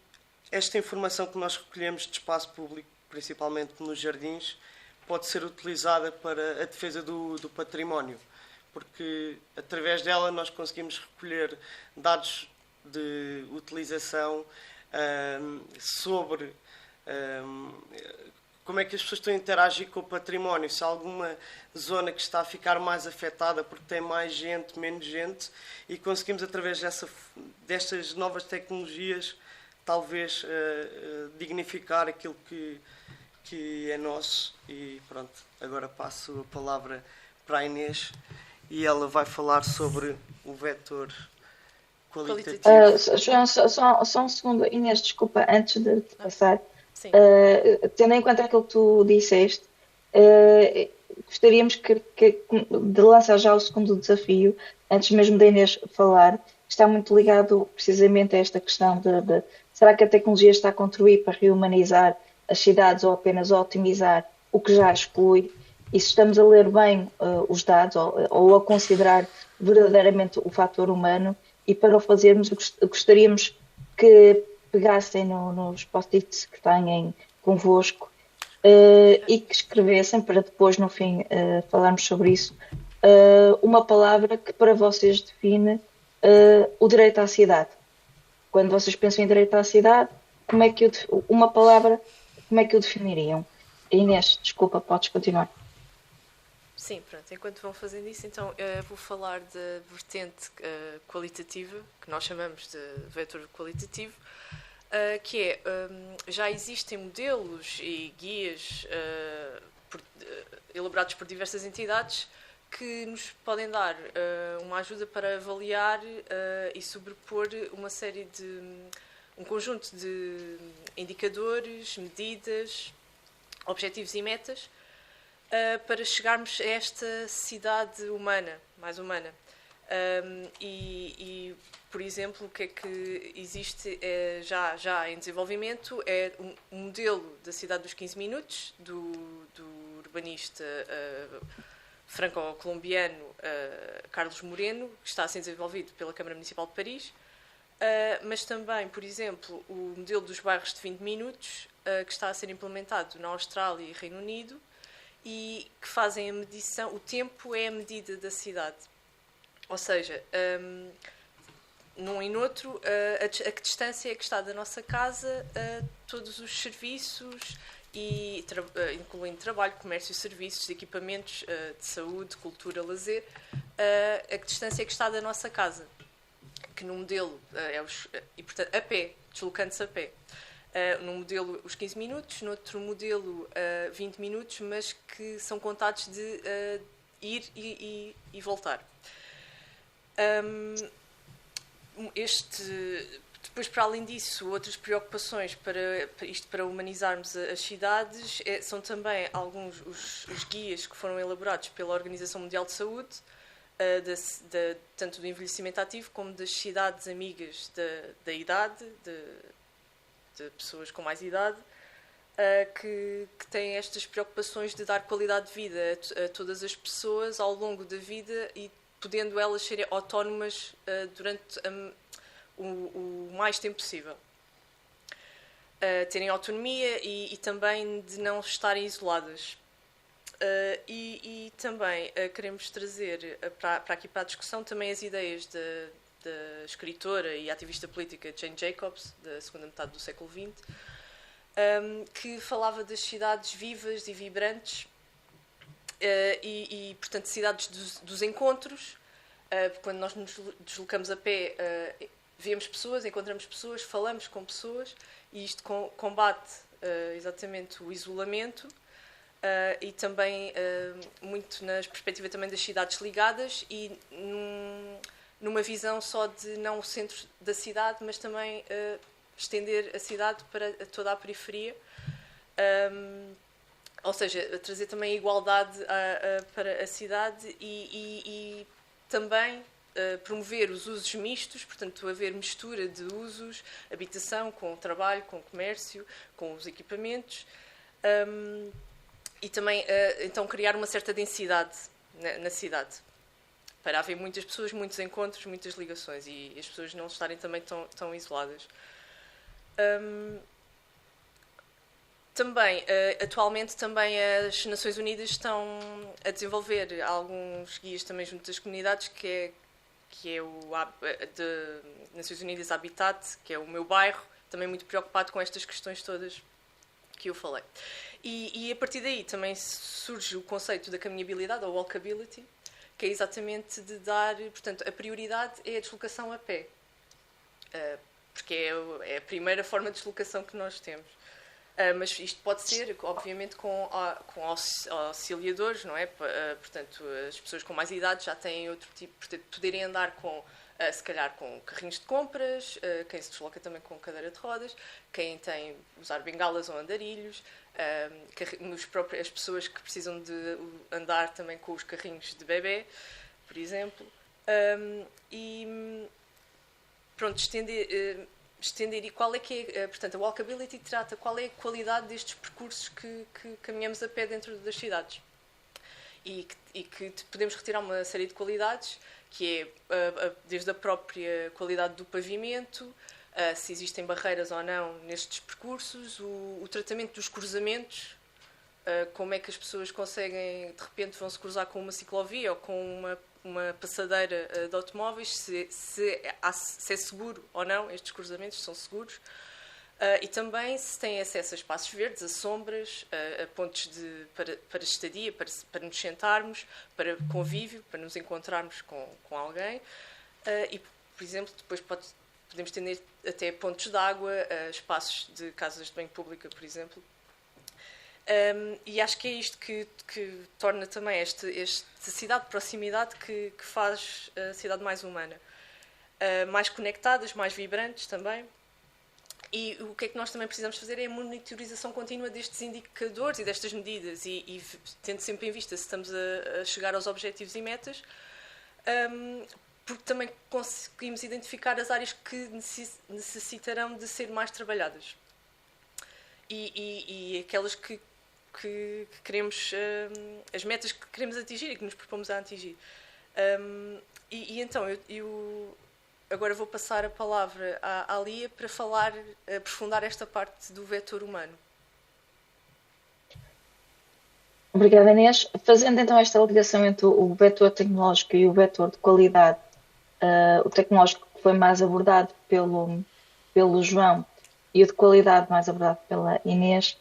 esta informação que nós recolhemos de espaço público, principalmente nos jardins, pode ser utilizada para a defesa do património, porque através dela nós conseguimos recolher dados de utilização sobre como é que as pessoas estão a interagir com o património, se há alguma zona que está a ficar mais afetada porque tem mais gente, menos gente, e conseguimos, através destas novas tecnologias, talvez dignificar aquilo que é nosso. E pronto, agora passo a palavra para a Inês e ela vai falar sobre o vetor qualitativo. João, só um segundo. Inês, desculpa, antes de passar. Tendo em conta aquilo que tu disseste, gostaríamos de lançar já o segundo desafio, antes mesmo da Inês falar, que está muito ligado precisamente a esta questão de será que a tecnologia está a contribuir para rehumanizar as cidades ou apenas a otimizar o que já exclui, e se estamos a ler bem os dados ou a considerar verdadeiramente o fator humano, e para o fazermos gostaríamos que pegassem nos post-its que têm convosco e que escrevessem, para depois, no fim, falarmos sobre isso, uma palavra que para vocês define o direito à cidade. Quando vocês pensam em direito à cidade, uma palavra, como é que o definiriam? Inês, desculpa, podes continuar. Sim, pronto. Enquanto vão fazendo isso, então vou falar da vertente qualitativa, que nós chamamos de vetor qualitativo, que é, já existem modelos e guias elaborados por diversas entidades que nos podem dar uma ajuda para avaliar e sobrepor um conjunto de indicadores, medidas, objetivos e metas para chegarmos a esta cidade humana, mais humana. Por exemplo, o que é que existe já em desenvolvimento é um modelo da cidade dos 15 minutos, do urbanista franco-colombiano Carlos Moreno, que está a ser desenvolvido pela Câmara Municipal de Paris, mas também, por exemplo, o modelo dos bairros de 20 minutos, que está a ser implementado na Austrália e Reino Unido, e que fazem a medição, o tempo é a medida da cidade. Ou seja, num e noutro, a que distância é que está da nossa casa todos os serviços, incluindo trabalho, comércio, serviços, equipamentos de saúde, cultura, lazer, a que distância é que está da nossa casa, que no modelo e portanto a pé, deslocando-se a pé. Num modelo os 15 minutos, noutro modelo 20 minutos, mas que são contados de ir e voltar. Depois, para além disso, outras preocupações para humanizarmos as cidades são também alguns os guias que foram elaborados pela Organização Mundial de Saúde, tanto do envelhecimento ativo como das cidades amigas da idade, de pessoas com mais idade, que têm estas preocupações de dar qualidade de vida a todas as pessoas ao longo da vida e podendo elas serem autónomas durante o mais tempo possível. Terem autonomia e também de não estarem isoladas. E também queremos trazer para a discussão também as ideias da escritora e ativista política Jane Jacobs, da segunda metade do século XX, que falava das cidades vivas e vibrantes portanto, cidades dos encontros. Quando nós nos deslocamos a pé, vemos pessoas, encontramos pessoas, falamos com pessoas, e isto combate exatamente o isolamento e também muito na perspectiva também das cidades ligadas e numa visão só de não o centro da cidade, mas também estender a cidade para toda a periferia, ou seja, trazer também a igualdade para a cidade e também promover os usos mistos, portanto, haver mistura de usos, habitação com trabalho, com comércio, com os equipamentos, e também, então, criar uma certa densidade na cidade, para haver muitas pessoas, muitos encontros, muitas ligações e as pessoas não estarem também tão isoladas. Também, atualmente, também as Nações Unidas estão a desenvolver alguns guias também junto das comunidades, que é o de Nações Unidas Habitat, que é o meu bairro, também muito preocupado com estas questões todas que eu falei. E a partir daí também surge o conceito da caminhabilidade, ou walkability, que é exatamente de dar, portanto, a prioridade é a deslocação a pé, porque é a primeira forma de deslocação que nós temos. Mas isto pode ser, obviamente, com auxiliadores, não é? Portanto, as pessoas com mais idade já têm outro tipo, portanto, poderem andar se calhar com carrinhos de compras, quem se desloca também com cadeira de rodas, quem tem usar bengalas ou andarilhos, as pessoas que precisam de andar também com os carrinhos de bebê, por exemplo. E pronto, estender e qual é que é, portanto, a walkability trata qual é a qualidade destes percursos que caminhamos a pé dentro das cidades e que podemos retirar uma série de qualidades, que é desde a própria qualidade do pavimento, se existem barreiras ou não nestes percursos, o tratamento dos cruzamentos, como é que as pessoas conseguem, de repente vão-se cruzar com uma ciclovia ou com uma passadeira de automóveis, se é seguro ou não, estes cruzamentos são seguros. E também se têm acesso a espaços verdes, a sombras, a pontos para estadia, para nos sentarmos, para convívio, para nos encontrarmos com alguém. E, por exemplo, depois podemos ter até pontos de água, espaços de casas de banho pública, por exemplo. E acho que é isto que torna também esta cidade de proximidade que faz a cidade mais humana. Mais conectadas, mais vibrantes também. E o que é que nós também precisamos fazer é a monitorização contínua destes indicadores e destas medidas e tendo sempre em vista se estamos a chegar aos objetivos e metas, porque também conseguimos identificar as áreas que necessitarão de ser mais trabalhadas e aquelas que queremos, as metas que queremos atingir e que nos propomos a atingir. Então, eu agora vou passar a palavra à Lia para aprofundar esta parte do vetor humano. Obrigada, Inês. Fazendo então esta ligação entre o vetor tecnológico e o vetor de qualidade, o tecnológico que foi mais abordado pelo João e o de qualidade mais abordado pela Inês,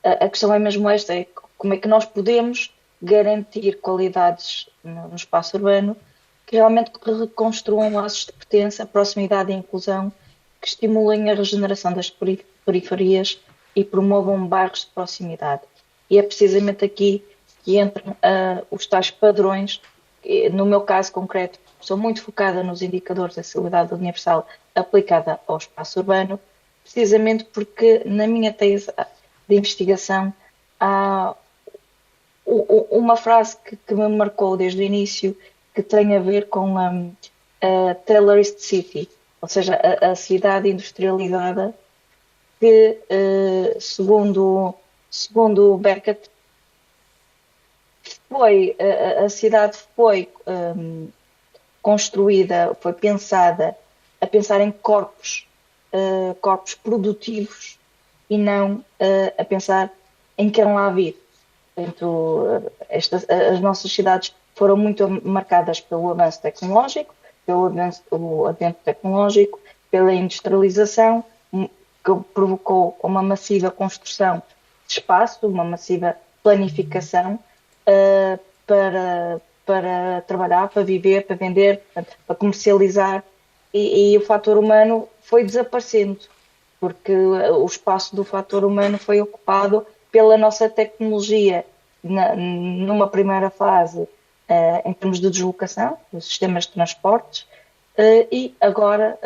a questão é mesmo esta, é como é que nós podemos garantir qualidades no espaço urbano que realmente reconstruam laços de pertença, proximidade e inclusão, que estimulem a regeneração das periferias e promovam bairros de proximidade. E é precisamente aqui que entram os tais padrões. No meu caso concreto, sou muito focada nos indicadores de acessibilidade universal aplicada ao espaço urbano, precisamente porque na minha tese de investigação há uma frase que me marcou desde o início, que tem a ver com a Taylorist City, ou seja, a cidade industrializada que, segundo Beckett, a cidade foi construída, foi pensada a pensar em corpos produtivos e não a pensar em quem lá vive. Portanto, as nossas cidades foram muito marcadas pelo avanço tecnológico, pelo advento tecnológico, pela industrialização, que provocou uma massiva construção de espaço, uma massiva planificação para trabalhar, para viver, para vender, para comercializar, e o fator humano foi desaparecendo, porque o espaço do fator humano foi ocupado pela nossa tecnologia numa primeira fase, em termos de deslocação, dos sistemas de transportes, e agora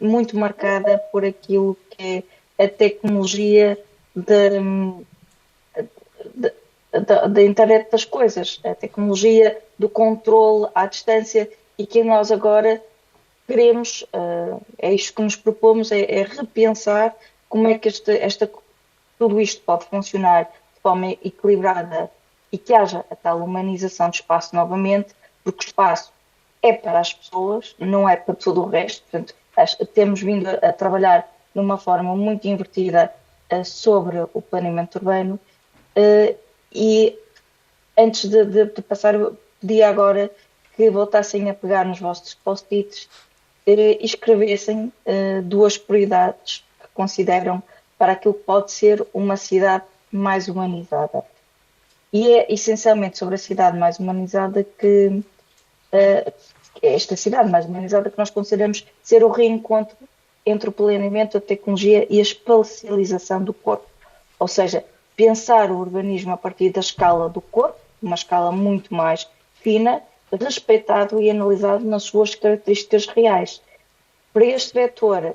muito marcada por aquilo que é a tecnologia da internet das coisas, a tecnologia do controle à distância, e que nós agora queremos, é isto que nos propomos, é repensar como é que tudo isto pode funcionar de forma equilibrada e que haja a tal humanização do espaço novamente, porque o espaço é para as pessoas, não é para todo o resto. Portanto, temos vindo a trabalhar de uma forma muito invertida sobre o planeamento urbano, e antes de passar, pedi agora que voltassem a pegar nos vossos post-its e escrevessem duas prioridades que consideram para aquilo que pode ser uma cidade mais humanizada. E é essencialmente sobre a cidade mais humanizada que esta cidade mais humanizada que nós consideramos ser o reencontro entre o planeamento, a tecnologia e a espacialização do corpo. Ou seja, pensar o urbanismo a partir da escala do corpo, uma escala muito mais fina, respeitado e analisado nas suas características reais. Para este vetor,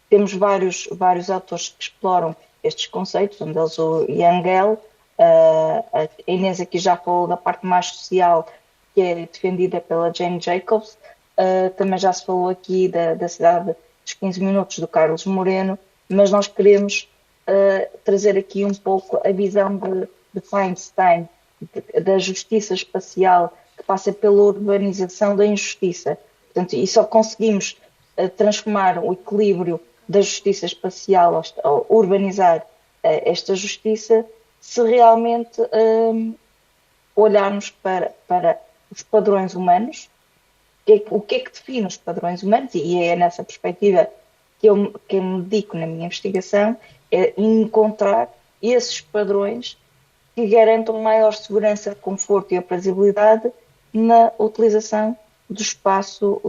temos vários autores que exploram estes conceitos, um deles o Yangel, a Inês aqui já falou da parte mais social, que é defendida pela Jane Jacobs, também já se falou aqui da cidade dos 15 minutos do Carlos Moreno, mas nós queremos trazer aqui um pouco a visão de Feinstein, da justiça espacial, que passa pela urbanização da injustiça. Portanto, e só conseguimos transformar o equilíbrio da justiça espacial ou urbanizar esta justiça, se realmente olharmos para os padrões humanos, o que é que define os padrões humanos, e é nessa perspectiva que eu me dedico na minha investigação, é encontrar esses padrões que garantam maior segurança, conforto e aprazabilidade na utilização do espaço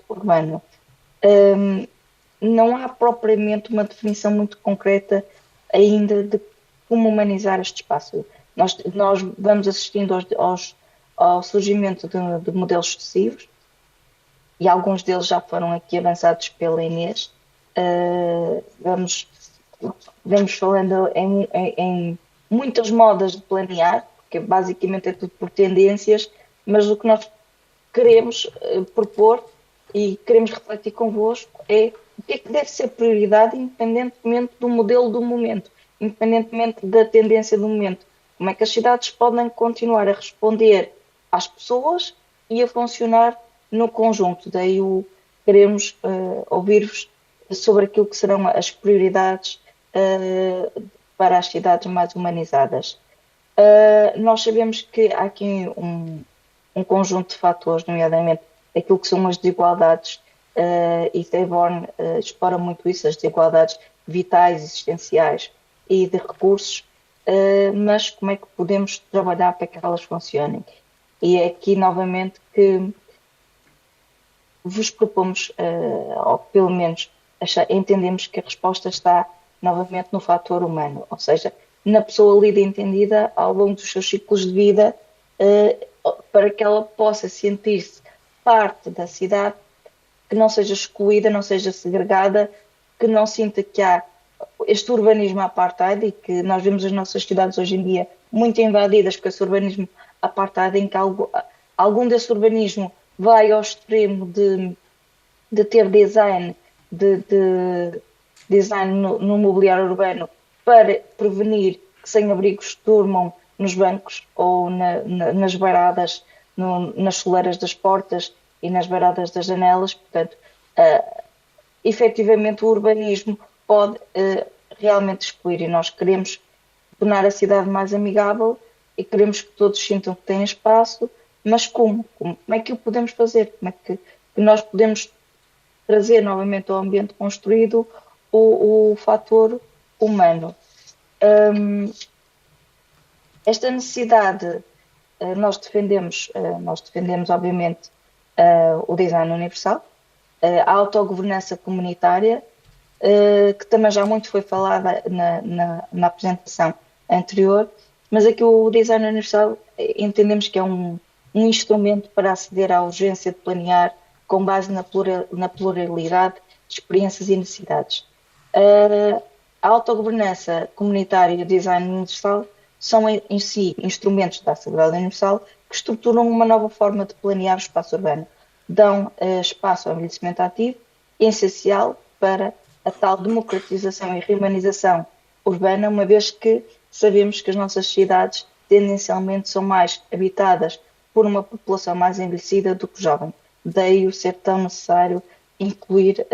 urbano. Não há propriamente uma definição muito concreta ainda de como humanizar este espaço. Nós vamos assistindo ao surgimento de modelos sucessivos, e alguns deles já foram aqui avançados pela Inês. Vamos falando em muitas modas de planear, porque basicamente é tudo por tendências, mas o que nós queremos propor e queremos refletir convosco é o que é que deve ser prioridade independentemente do modelo do momento, independentemente da tendência do momento. Como é que as cidades podem continuar a responder às pessoas e a funcionar no conjunto. Daí queremos ouvir-vos sobre aquilo que serão as prioridades para as cidades mais humanizadas. Nós sabemos que há aqui um conjunto de fatores, nomeadamente aquilo que são as desigualdades, e Teiborn explora muito isso, as desigualdades vitais, existenciais e de recursos, mas como é que podemos trabalhar para que elas funcionem? E é aqui novamente que vos propomos, ou pelo menos entendemos que a resposta está novamente no fator humano, ou seja, na pessoa lida e entendida ao longo dos seus ciclos de vida, para que ela possa sentir-se parte da cidade, que não seja excluída, não seja segregada, que não sinta que há este urbanismo apartheid, e que nós vemos as nossas cidades hoje em dia muito invadidas por esse urbanismo apartheid, em que algum desse urbanismo vai ao extremo de ter design, design no mobiliário urbano para prevenir que sem-abrigos durmam nos bancos ou nas beiradas, nas soleiras das portas e nas beiradas das janelas. Portanto, efetivamente o urbanismo pode realmente excluir, e nós queremos tornar a cidade mais amigável e queremos que todos sintam que têm espaço, mas como é que o podemos fazer? Como é que nós podemos trazer novamente ao ambiente construído o fator humano? Esta necessidade, nós defendemos obviamente o design universal, a autogovernança comunitária, que também já muito foi falada na apresentação anterior, mas aqui o design universal entendemos que é um instrumento para aceder à urgência de planear com base na pluralidade de experiências e necessidades. A autogovernança comunitária e o design universal são em si instrumentos da Assembleia Universal que estruturam uma nova forma de planear o espaço urbano, dão espaço ao envelhecimento ativo, essencial para a tal democratização e reumanização urbana, uma vez que sabemos que as nossas cidades tendencialmente são mais habitadas por uma população mais envelhecida do que jovem. Daí o ser tão necessário incluir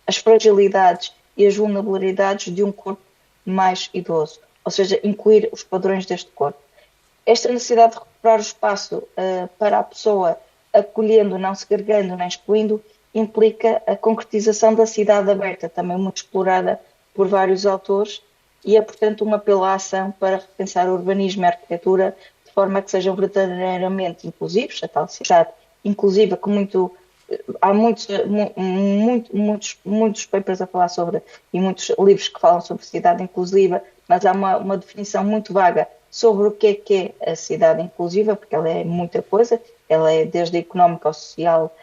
as fragilidades e as vulnerabilidades de um corpo mais idoso, ou seja, incluir os padrões deste corpo. Esta necessidade de recuperar o espaço para a pessoa, acolhendo, não segregando, nem excluindo, implica a concretização da cidade aberta, também muito explorada por vários autores, e é, portanto, um apelo à ação para repensar o urbanismo e a arquitetura de forma a que sejam verdadeiramente inclusivos, a tal cidade inclusiva, que há muitos papers a falar sobre, e muitos livros que falam sobre cidade inclusiva, mas há uma definição muito vaga sobre o que é a cidade inclusiva, porque ela é muita coisa, ela é desde a económica ao social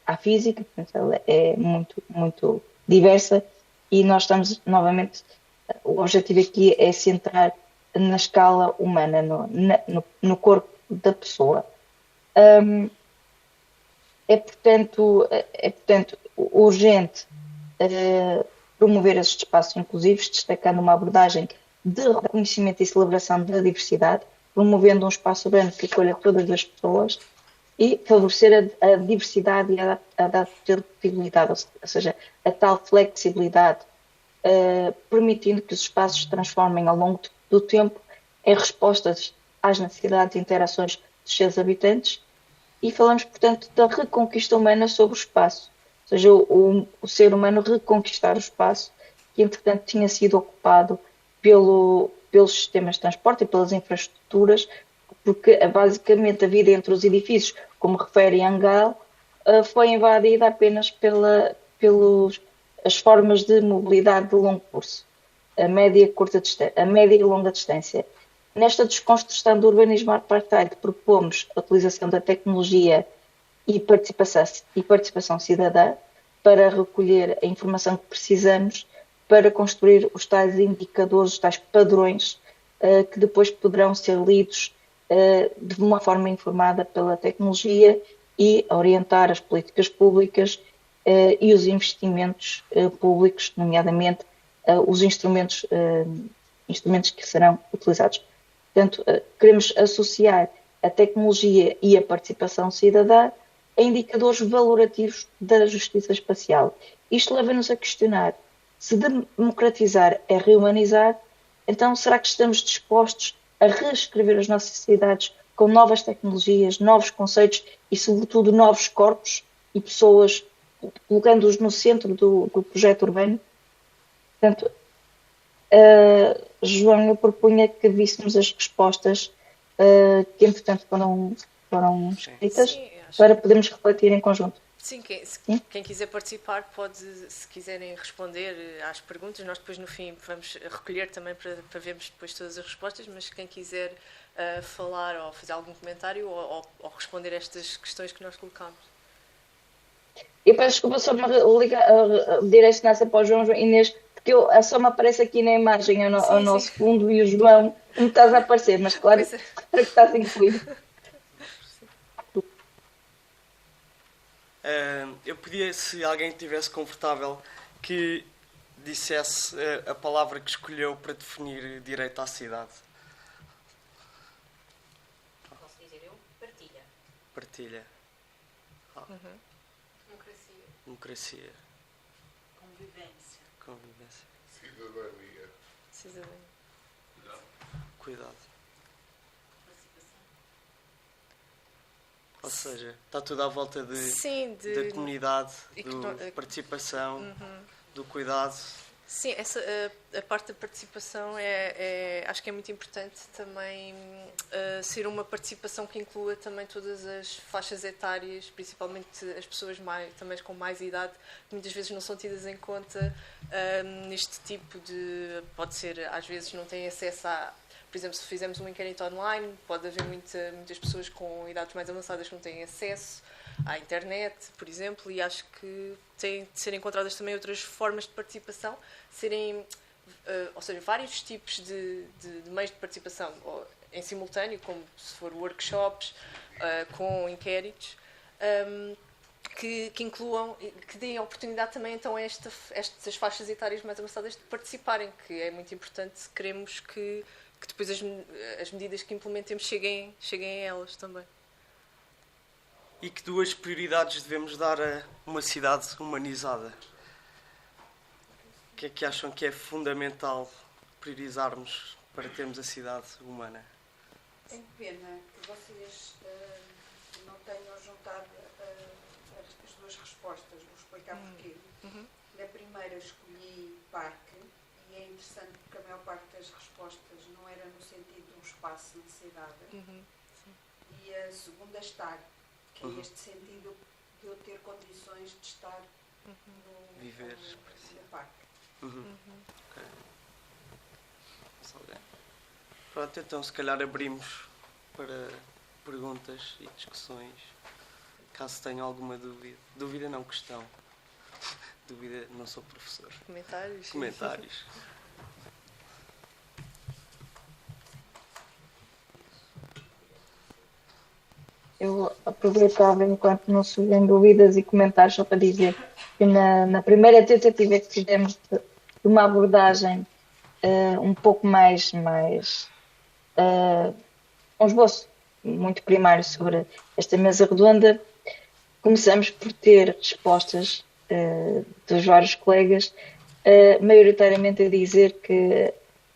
à física, portanto ela é muito diversa, e nós estamos novamente, o objetivo aqui é centrar na escala humana, no corpo da pessoa. É portanto urgente promover esses espaços inclusivos, destacando uma abordagem de reconhecimento e celebração da diversidade, promovendo um espaço urbano que acolha todas as pessoas, e favorecer a diversidade e a adaptabilidade, ou seja, a tal flexibilidade, permitindo que os espaços se transformem ao longo do tempo em respostas às necessidades e interações dos seus habitantes. E falamos, portanto, da reconquista humana sobre o espaço, ou seja, o ser humano reconquistar o espaço que, entretanto, tinha sido ocupado pelos sistemas de transporte e pelas infraestruturas, porque basicamente a vida entre os edifícios, como refere Angal, foi invadida apenas pelas formas de mobilidade de longo curso, a média e longa distância. Nesta desconstrução do urbanismo apartheid, propomos a utilização da tecnologia e participação cidadã para recolher a informação que precisamos para construir os tais indicadores, os tais padrões, que depois poderão ser lidos de uma forma informada pela tecnologia e orientar as políticas públicas e os investimentos públicos, nomeadamente os instrumentos que serão utilizados. Portanto, queremos associar a tecnologia e a participação cidadã a indicadores valorativos da justiça espacial. Isto leva-nos a questionar: se democratizar é rehumanizar, então será que estamos dispostos a reescrever as nossas sociedades com novas tecnologias, novos conceitos e, sobretudo, novos corpos e pessoas, colocando-os no centro do projeto urbano? Portanto, João, eu propunha que víssemos as respostas que, entretanto, foram escritas. Sim, para podermos refletir em conjunto. Sim, quem quiser participar pode, se quiserem responder às perguntas, nós depois no fim vamos recolher também para vermos depois todas as respostas, mas quem quiser falar ou fazer algum comentário ou responder a estas questões que nós colocamos. Eu peço desculpa, só me direcionar para o João Inês, porque só me aparece aqui na imagem ao nosso fundo e o João não estás a aparecer, mas claro que estás incluído. Eu pedia, se alguém estivesse confortável, que dissesse a palavra que escolheu para definir direito à cidade. Posso dizer eu? Partilha. Partilha. Democracia. Democracia. Convivência. Convivência. Cidadania. Cidadania. Cuidado. Ou seja, está tudo à volta da comunidade, da participação, do cuidado. Sim, a parte da participação acho que é muito importante também ser uma participação que inclua também todas as faixas etárias, principalmente as pessoas também com mais idade, que muitas vezes não são tidas em conta neste tipo de... Pode ser, às vezes não têm acesso a... Por exemplo, se fizermos um inquérito online, pode haver muitas pessoas com idades mais avançadas que não têm acesso à internet, por exemplo, e acho que têm de ser encontradas também outras formas de participação, ou seja, vários tipos de meios de participação, em simultâneo, como se for workshops, com inquéritos, que incluam, que deem a oportunidade também então a estas faixas etárias mais avançadas de participarem, que é muito importante se queremos que depois as medidas que implementemos cheguem a elas também. E que duas prioridades devemos dar a uma cidade humanizada? O que é que acham que é fundamental priorizarmos para termos a cidade humana? Tenho pena que vocês não tenham juntado as duas respostas. Vou explicar porquê. Na primeira escolhi parque, e é interessante porque a maior parte das respostas não era no sentido de um espaço na cidade. E a segunda, estar, que é este sentido de eu ter condições de estar no parque. Okay. Pronto, então se calhar abrimos para perguntas e discussões, caso tenham alguma dúvida. Dúvida não, questão. Dúvida, não sou professor. Comentários. Eu aproveitava, enquanto não surgem dúvidas e comentários, só para dizer que na primeira tentativa que fizemos de uma abordagem um pouco mais um esboço muito primário sobre esta mesa redonda, começamos por ter respostas dos vários colegas, maioritariamente a dizer que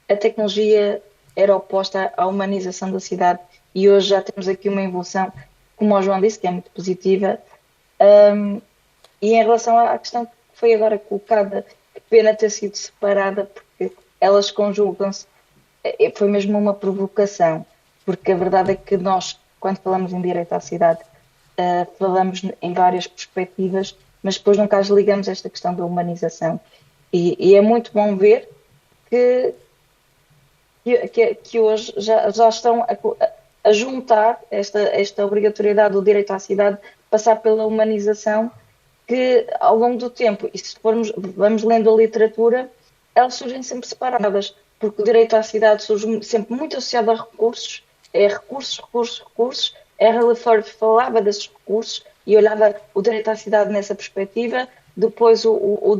a tecnologia era oposta à humanização da cidade, e hoje já temos aqui uma evolução, como o João disse, que é muito positiva. E em relação à questão que foi agora colocada, que pena ter sido separada, porque elas conjugam-se, foi mesmo uma provocação, porque a verdade é que nós, quando falamos em direito à cidade, falamos em várias perspectivas, mas depois nunca as ligamos a esta questão da humanização. E é muito bom ver que hoje já estão a juntar esta obrigatoriedade do direito à cidade, passar pela humanização, que ao longo do tempo, e se vamos lendo a literatura, elas surgem sempre separadas, porque o direito à cidade surge sempre muito associado a recursos, recursos. Ela falava desses recursos e olhava o direito à cidade nessa perspectiva. Depois o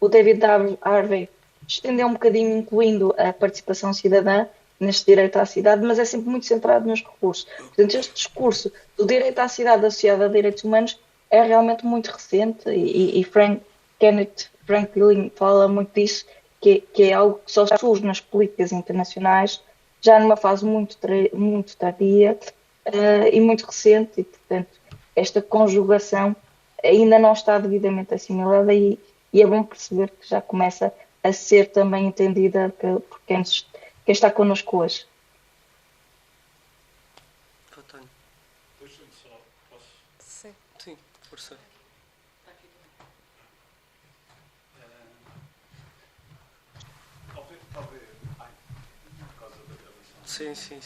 David Harvey estendeu um bocadinho, incluindo a participação cidadã neste direito à cidade, mas é sempre muito centrado nos recursos. Portanto, este discurso do direito à cidade associado a direitos humanos é realmente muito recente, e Kenneth Franklin fala muito disso, que é algo que só surge nas políticas internacionais, já numa fase muito tardia e muito recente, e, portanto, esta conjugação ainda não está devidamente assimilada, e é bom perceber que já começa a ser também entendida por quem está connosco hoje. Sim, força. Sim.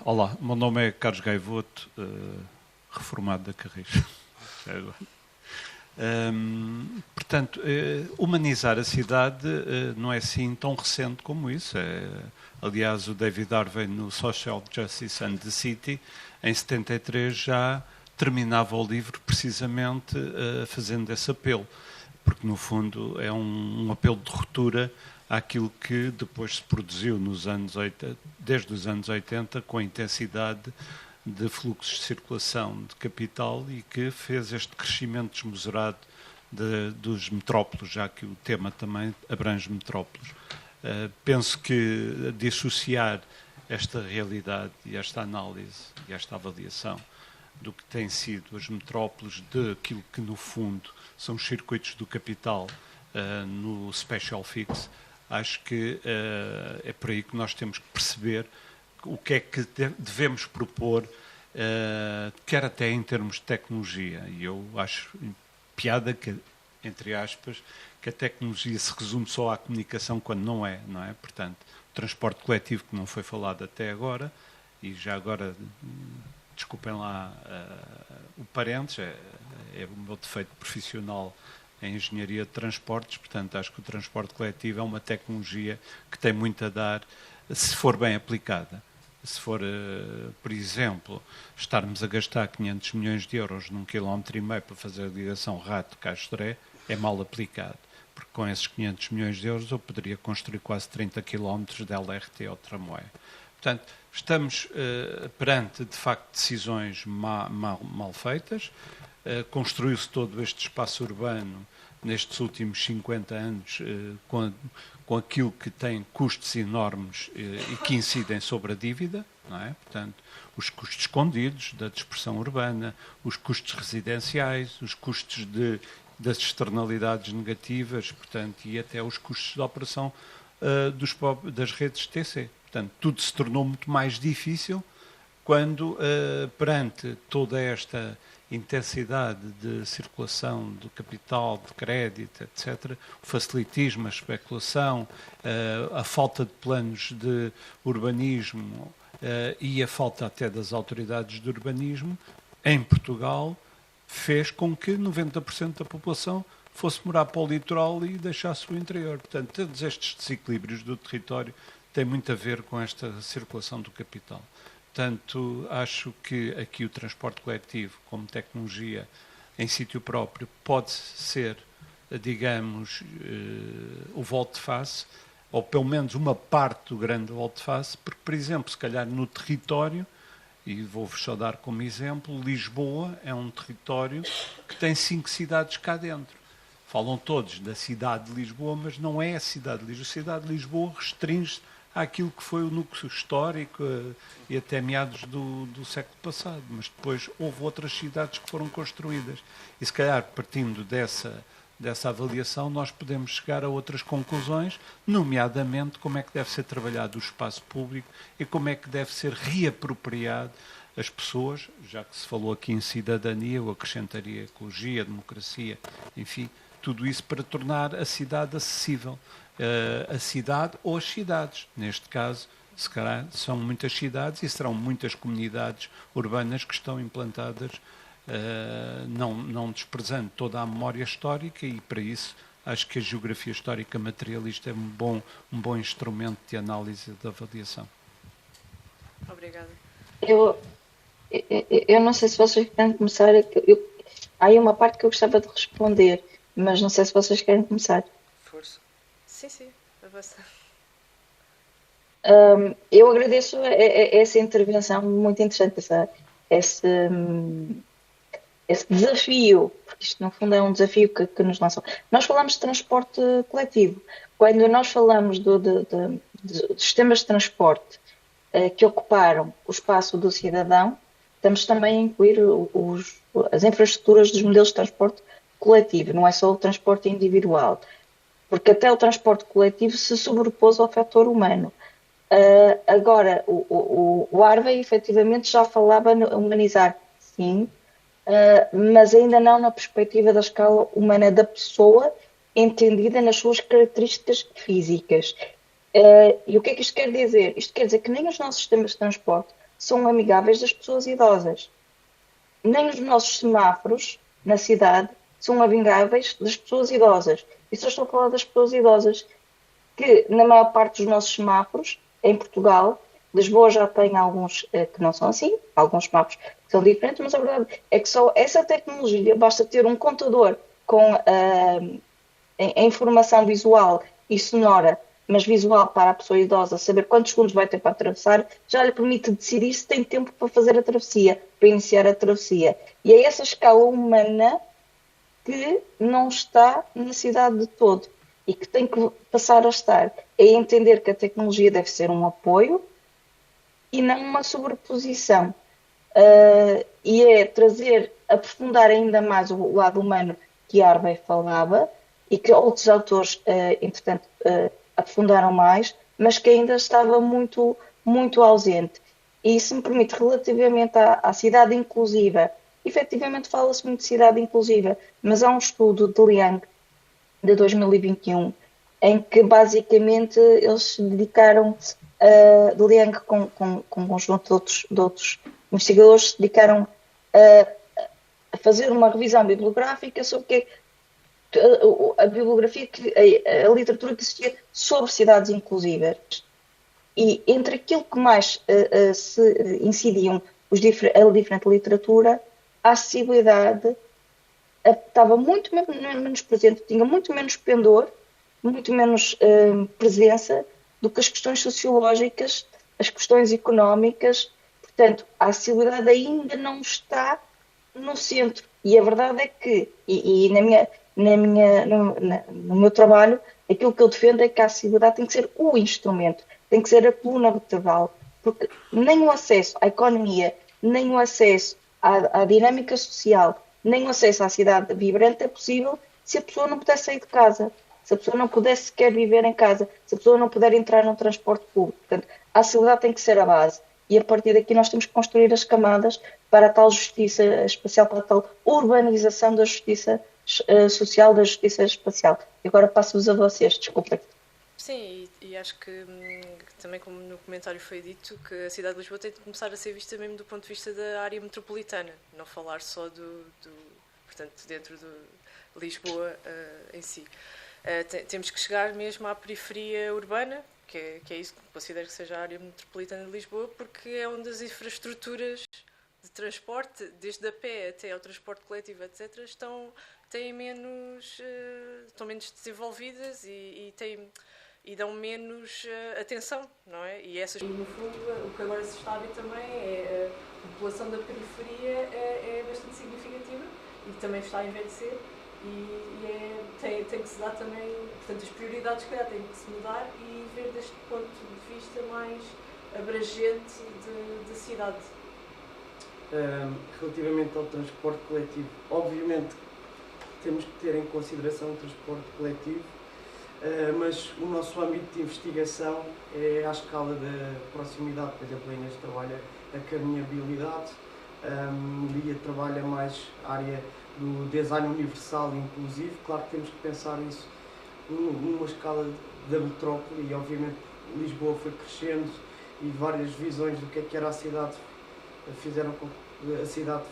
Olá, meu nome é Carlos Gaivoto, reformado da Carris. Portanto, humanizar a cidade não é assim tão recente como isso. Aliás, o David Harvey, no Social Justice and the City, em 73, já terminava o livro precisamente fazendo esse apelo, porque no fundo é um apelo de ruptura àquilo que depois se produziu desde os anos 80, com a intensidade de fluxos de circulação de capital, e que fez este crescimento desmesurado dos metrópolos, já que o tema também abrange metrópolos. Penso que dissociar esta realidade e esta análise e esta avaliação do que têm sido as metrópoles, daquilo que no fundo são os circuitos do capital no Special Fix, acho que é por aí que nós temos que perceber o que é que devemos propor, quer até em termos de tecnologia. E eu acho piada que, entre aspas, que a tecnologia se resume só à comunicação, quando não é? Portanto, o transporte coletivo, que não foi falado até agora, e já agora, desculpem lá o parênteses, é o meu defeito profissional em engenharia de transportes, portanto, acho que o transporte coletivo é uma tecnologia que tem muito a dar, se for bem aplicada. Se for, por exemplo, estarmos a gastar 500 milhões de euros num quilómetro e meio para fazer a ligação Rato-Castoré, é mal aplicado, porque com esses 500 milhões de euros eu poderia construir quase 30 quilómetros de LRT ou tramway. Portanto, estamos perante, de facto, decisões mal feitas. Construiu-se todo este espaço urbano nestes últimos 50 anos com aquilo que tem custos enormes e que incidem sobre a dívida, não é? Portanto, os custos escondidos da dispersão urbana, os custos residenciais, os custos das externalidades negativas, portanto, e até os custos de operação das redes TC. Portanto, tudo se tornou muito mais difícil quando, perante toda esta intensidade de circulação do capital, de crédito, etc., o facilitismo, a especulação, a falta de planos de urbanismo e a falta até das autoridades de urbanismo, em Portugal, fez com que 90% da população fosse morar para o litoral e deixasse o interior. Portanto, todos estes desequilíbrios do território têm muito a ver com esta circulação do capital. Portanto, acho que aqui o transporte coletivo, como tecnologia em sítio próprio, pode ser, digamos, o volte-face. ou pelo menos uma parte do grande volte-face, porque, por exemplo, se calhar no território, e vou-vos só dar como exemplo, Lisboa é um território que tem 5 cidades cá dentro. Falam todos da cidade de Lisboa, mas não é a cidade de Lisboa. A cidade de Lisboa restringe-se àquilo que foi o núcleo histórico e até meados do século passado. Mas depois houve outras cidades que foram construídas. E se calhar, partindo dessa avaliação, nós podemos chegar a outras conclusões, nomeadamente como é que deve ser trabalhado o espaço público e como é que deve ser reapropriado as pessoas, já que se falou aqui em cidadania, eu acrescentaria ecologia, democracia, enfim, tudo isso para tornar a cidade acessível. A cidade ou as cidades. Neste caso, se calhar, são muitas cidades e serão muitas comunidades urbanas que estão implantadas, não desprezando toda a memória histórica, e para isso acho que a geografia histórica materialista é um bom instrumento de análise e de avaliação. Obrigada. Eu não sei se vocês querem começar. Há aí uma parte que eu gostava de responder, mas não sei se vocês querem começar. Força. Sim, avança. Eu agradeço essa intervenção muito interessante, esse desafio, porque isto no fundo é um desafio que nos lançam. Nós falamos de transporte coletivo. Quando nós falamos de sistemas de transporte que ocuparam o espaço do cidadão, estamos também a incluir as infraestruturas dos modelos de transporte coletivo, não é só o transporte individual, porque até o transporte coletivo se sobrepôs ao fator humano. Agora, o Harvey efetivamente já falava no humanizar, sim, mas ainda não na perspectiva da escala humana da pessoa, entendida nas suas características físicas. E o que é que isto quer dizer? Isto quer dizer que nem os nossos sistemas de transporte são amigáveis das pessoas idosas. Nem os nossos semáforos na cidade são amigáveis das pessoas idosas. E só estou a falar das pessoas idosas, que na maior parte dos nossos semáforos, em Portugal, Lisboa já tem alguns que não são assim, alguns semáforos que são diferentes, mas a verdade é que só essa tecnologia, basta ter um contador com a informação visual e sonora, mas visual para a pessoa idosa, saber quantos segundos vai ter para atravessar, já lhe permite decidir se tem tempo para fazer a travessia, para iniciar a travessia. E é essa escala humana que não está na cidade de todo e que tem que passar a estar. É entender que a tecnologia deve ser um apoio e não uma sobreposição. E é aprofundar ainda mais o lado humano que Harvey falava e que outros autores, entretanto, aprofundaram mais, mas que ainda estava muito, muito ausente. E se me permite, relativamente à cidade inclusiva, efetivamente fala-se muito de cidade inclusiva, mas há um estudo de Liang, de 2021, em que basicamente eles se dedicaram, de Liang com um conjunto de outros investigadores, se dedicaram a fazer uma revisão bibliográfica sobre a bibliografia, a literatura que existia sobre cidades inclusivas. E entre aquilo que mais se incidiam a diferente literatura, a acessibilidade estava muito menos presente, tinha muito menos pendor, muito menos presença do que as questões sociológicas, as questões económicas. Portanto, a acessibilidade ainda não está no centro. E a verdade é que, no meu trabalho, aquilo que eu defendo é que a acessibilidade tem que ser o instrumento, tem que ser a coluna vertebral, porque nem o acesso à economia, nem o acesso à dinâmica social, nem o acesso à cidade vibrante é possível se a pessoa não puder sair de casa, se a pessoa não puder sequer viver em casa, se a pessoa não puder entrar num transporte público. Portanto, a acessibilidade tem que ser a base. E a partir daqui nós temos que construir as camadas para a tal justiça espacial, para a tal urbanização da justiça social, da justiça espacial. E agora passo-vos a vocês, desculpem. Sim, e acho que também, como no comentário foi dito, que a cidade de Lisboa tem de começar a ser vista mesmo do ponto de vista da área metropolitana, não falar só portanto, dentro de Lisboa em si. Temos que chegar mesmo à periferia urbana, que é isso que considero que seja a área metropolitana de Lisboa, porque é onde as infraestruturas de transporte, desde a pé até ao transporte coletivo, etc., estão menos desenvolvidas e e dão menos atenção, não é? E no fundo, o que agora se está a ver também é a população da periferia é bastante significativa e também está a envelhecer tem que se dar também, portanto, as prioridades, se calhar, têm que se mudar e ver deste ponto de vista mais abrangente da cidade. Relativamente ao transporte coletivo, obviamente temos que ter em consideração o transporte coletivo, mas o nosso âmbito de investigação é à escala da proximidade. Por exemplo, a Inês trabalha a caminhabilidade, Lia trabalha mais a área do design universal e inclusivo. Claro que temos que pensar isso numa escala da metrópole e, obviamente, Lisboa foi crescendo e várias visões do que era a cidade fizeram com que a cidade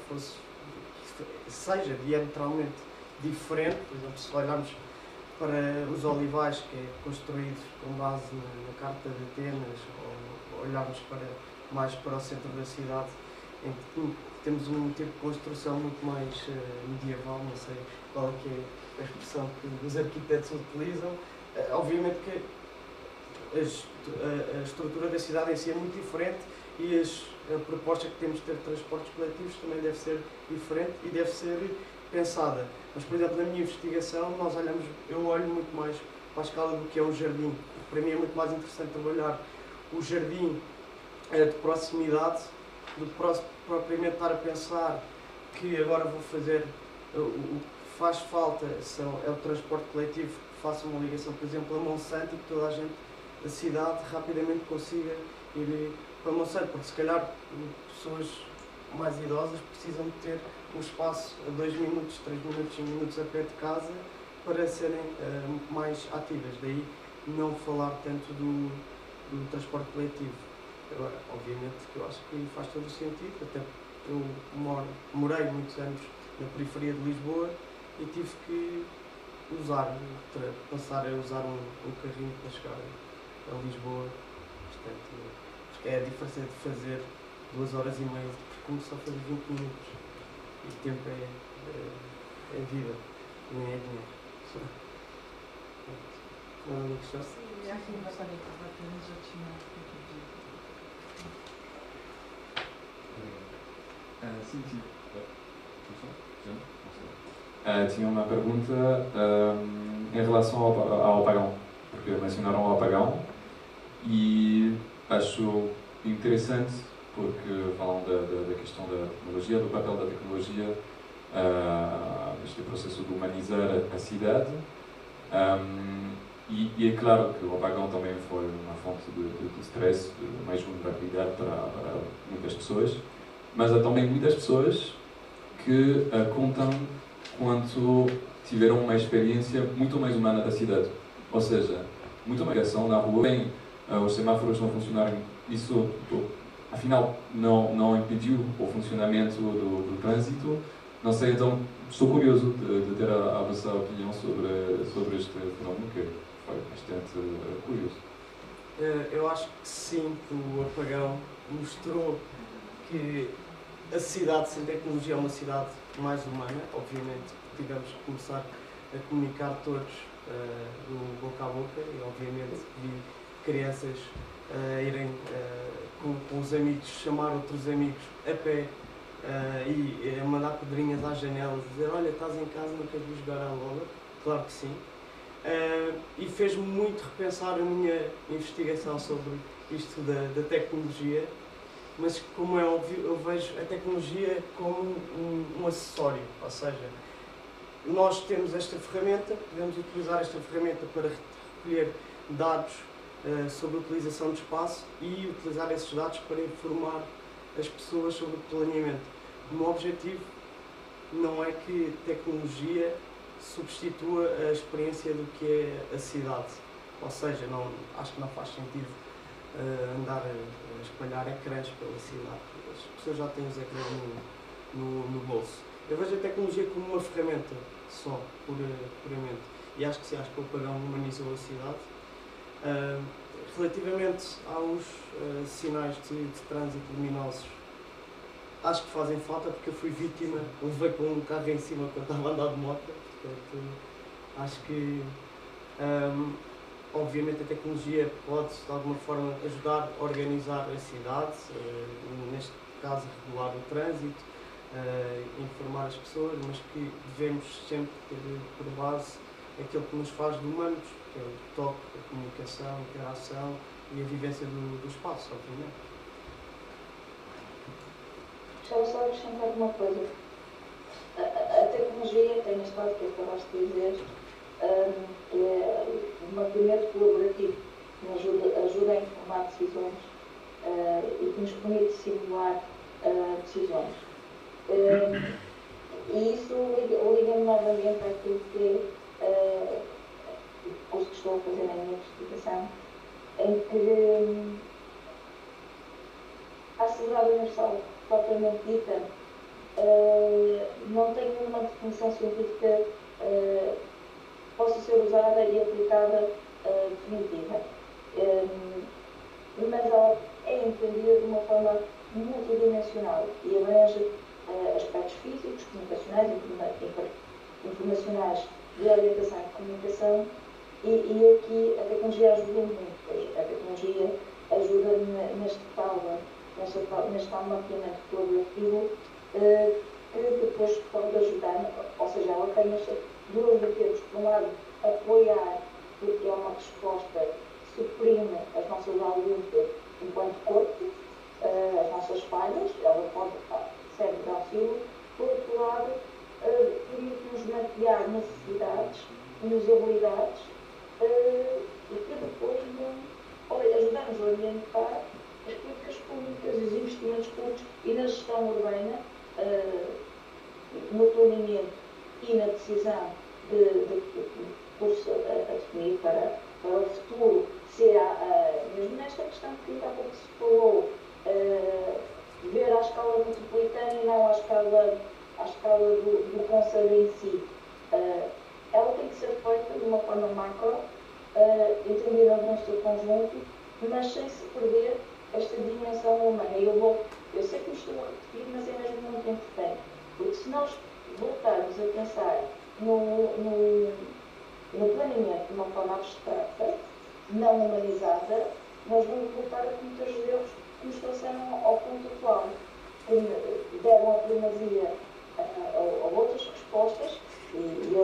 seja diametralmente diferente. Por exemplo, se olharmos para os Olivais, que é construído com base na Carta de Atenas, ou olharmos mais para o centro da cidade, em que temos um tipo de construção muito mais medieval, não sei qual é que é a expressão que os arquitetos utilizam. Obviamente que a estrutura da cidade em si é muito diferente e a proposta que temos de ter de transportes coletivos também deve ser diferente e deve ser pensada. Mas, por exemplo, na minha investigação, eu olho muito mais para a escala do que é um jardim. Para mim é muito mais interessante trabalhar o jardim de proximidade do que propriamente estar a pensar que agora vou fazer o que faz falta é o transporte coletivo que faça uma ligação, por exemplo, a Monsanto, e que toda a gente da cidade rapidamente consiga ir para Monsanto, porque se calhar pessoas mais idosas precisam de ter um espaço a 2 minutos, 3 minutos, 5 minutos a pé de casa para serem mais ativas. Daí não falar tanto do transporte coletivo. Agora, obviamente que eu acho que faz todo o sentido, até porque eu morei muitos anos na periferia de Lisboa e tive que passar a usar um carrinho para chegar a Lisboa. Portanto, é a diferença de fazer 2 horas e meia de percurso a fazer 20 minutos. E o tempo é vida, não é dinheiro. Não é uma questão? Sim, já que gostaria de falar apenas, eu tinha tinha uma pergunta em relação ao apagão, porque mencionaram o apagão e acho interessante porque falam da questão da tecnologia, do papel da tecnologia neste processo de humanizar a cidade. E é claro que o apagão também foi uma fonte de stress, de mais vulnerabilidade para muitas pessoas, mas há também muitas pessoas que contam quanto tiveram uma experiência muito mais humana da cidade. Ou seja, muito mais ação na rua. Bem, os semáforos não funcionaram, isso afinal não impediu o funcionamento do trânsito. Não sei, então estou curioso de ter a vossa opinião sobre este fenómeno, que foi bastante curioso. Eu acho que sim, que o apagão mostrou que a cidade sem tecnologia é uma cidade mais humana. Obviamente tivemos que começar a comunicar todos do boca a boca e obviamente vi crianças irem com os amigos, chamar outros amigos a pé e mandar pedrinhas às janelas, dizer: olha, estás em casa, não queres vir jogar à bola? Claro que sim. E fez-me muito repensar a minha investigação sobre isto da tecnologia, mas como é óbvio, eu vejo a tecnologia como um acessório, ou seja, nós temos esta ferramenta, podemos utilizar esta ferramenta para recolher dados sobre a utilização do espaço e utilizar esses dados para informar as pessoas sobre o planeamento. O meu objetivo não é que tecnologia substitua a experiência do que é a cidade, ou seja, acho que não faz sentido andar a espalhar ecrãs pela cidade. As pessoas já têm os ecrãs no bolso. Eu vejo a tecnologia como uma ferramenta só, puramente. E acho que sim, acho que o apagão humanizou a cidade. Relativamente aos sinais de trânsito luminosos, acho que fazem falta, porque eu fui vítima, levei com um carro em cima quando estava a andar de moto. Portanto, acho que obviamente a tecnologia pode, de alguma forma, ajudar a organizar a cidade, neste caso regular o trânsito, informar as pessoas, mas que devemos sempre ter por base aquilo que nos faz de humanos, que é o toque, a comunicação, a interação e a vivência do espaço, obviamente. Gostava só de acrescentar uma coisa. A tecnologia tem este lado que acabaste de dizer, que é um mapeamento colaborativo, que ajuda a informar decisões e que nos permite simular decisões. E isso liga-me novamente àquilo que é o curso que estou a fazer na minha investigação, em que a sociedade universal propriamente dita não tem nenhuma definição científica possa ser usada e aplicada definitiva. Mas ela é entendida de uma forma multidimensional e abrange aspectos físicos, comunicacionais, informacionais, de orientação e comunicação, e aqui a tecnologia ajuda muito. A tecnologia ajuda neste tal mapeamento colaborativo que depois pode ajudar, ou seja, ela tem duas vertentes. Por um lado, apoiar, porque é uma resposta que suprime as nossas ausências enquanto corpo, as nossas falhas, ela pode serve de auxílio. Por outro lado, permite-nos mapear necessidades e usabilidades e que depois ajudar-nos a orientar as políticas públicas, os investimentos públicos e na gestão urbana, no planeamento e na decisão de curso a definir para o futuro, mesmo nesta questão que há pouco se falou, ver à escala metropolitana e não à escala do conselho em si. Ela tem que ser feita de uma forma macro, entendida no seu conjunto, mas sem se perder esta dimensão humana. Eu sei que me estou a repetir, mas é mesmo muito importante, porque se nós voltarmos a pensar no planeamento de uma forma abstrata, não humanizada, nós vamos voltar a cometer os erros que nos trouxeram ao ponto atual, que deram a primazia a outras respostas e a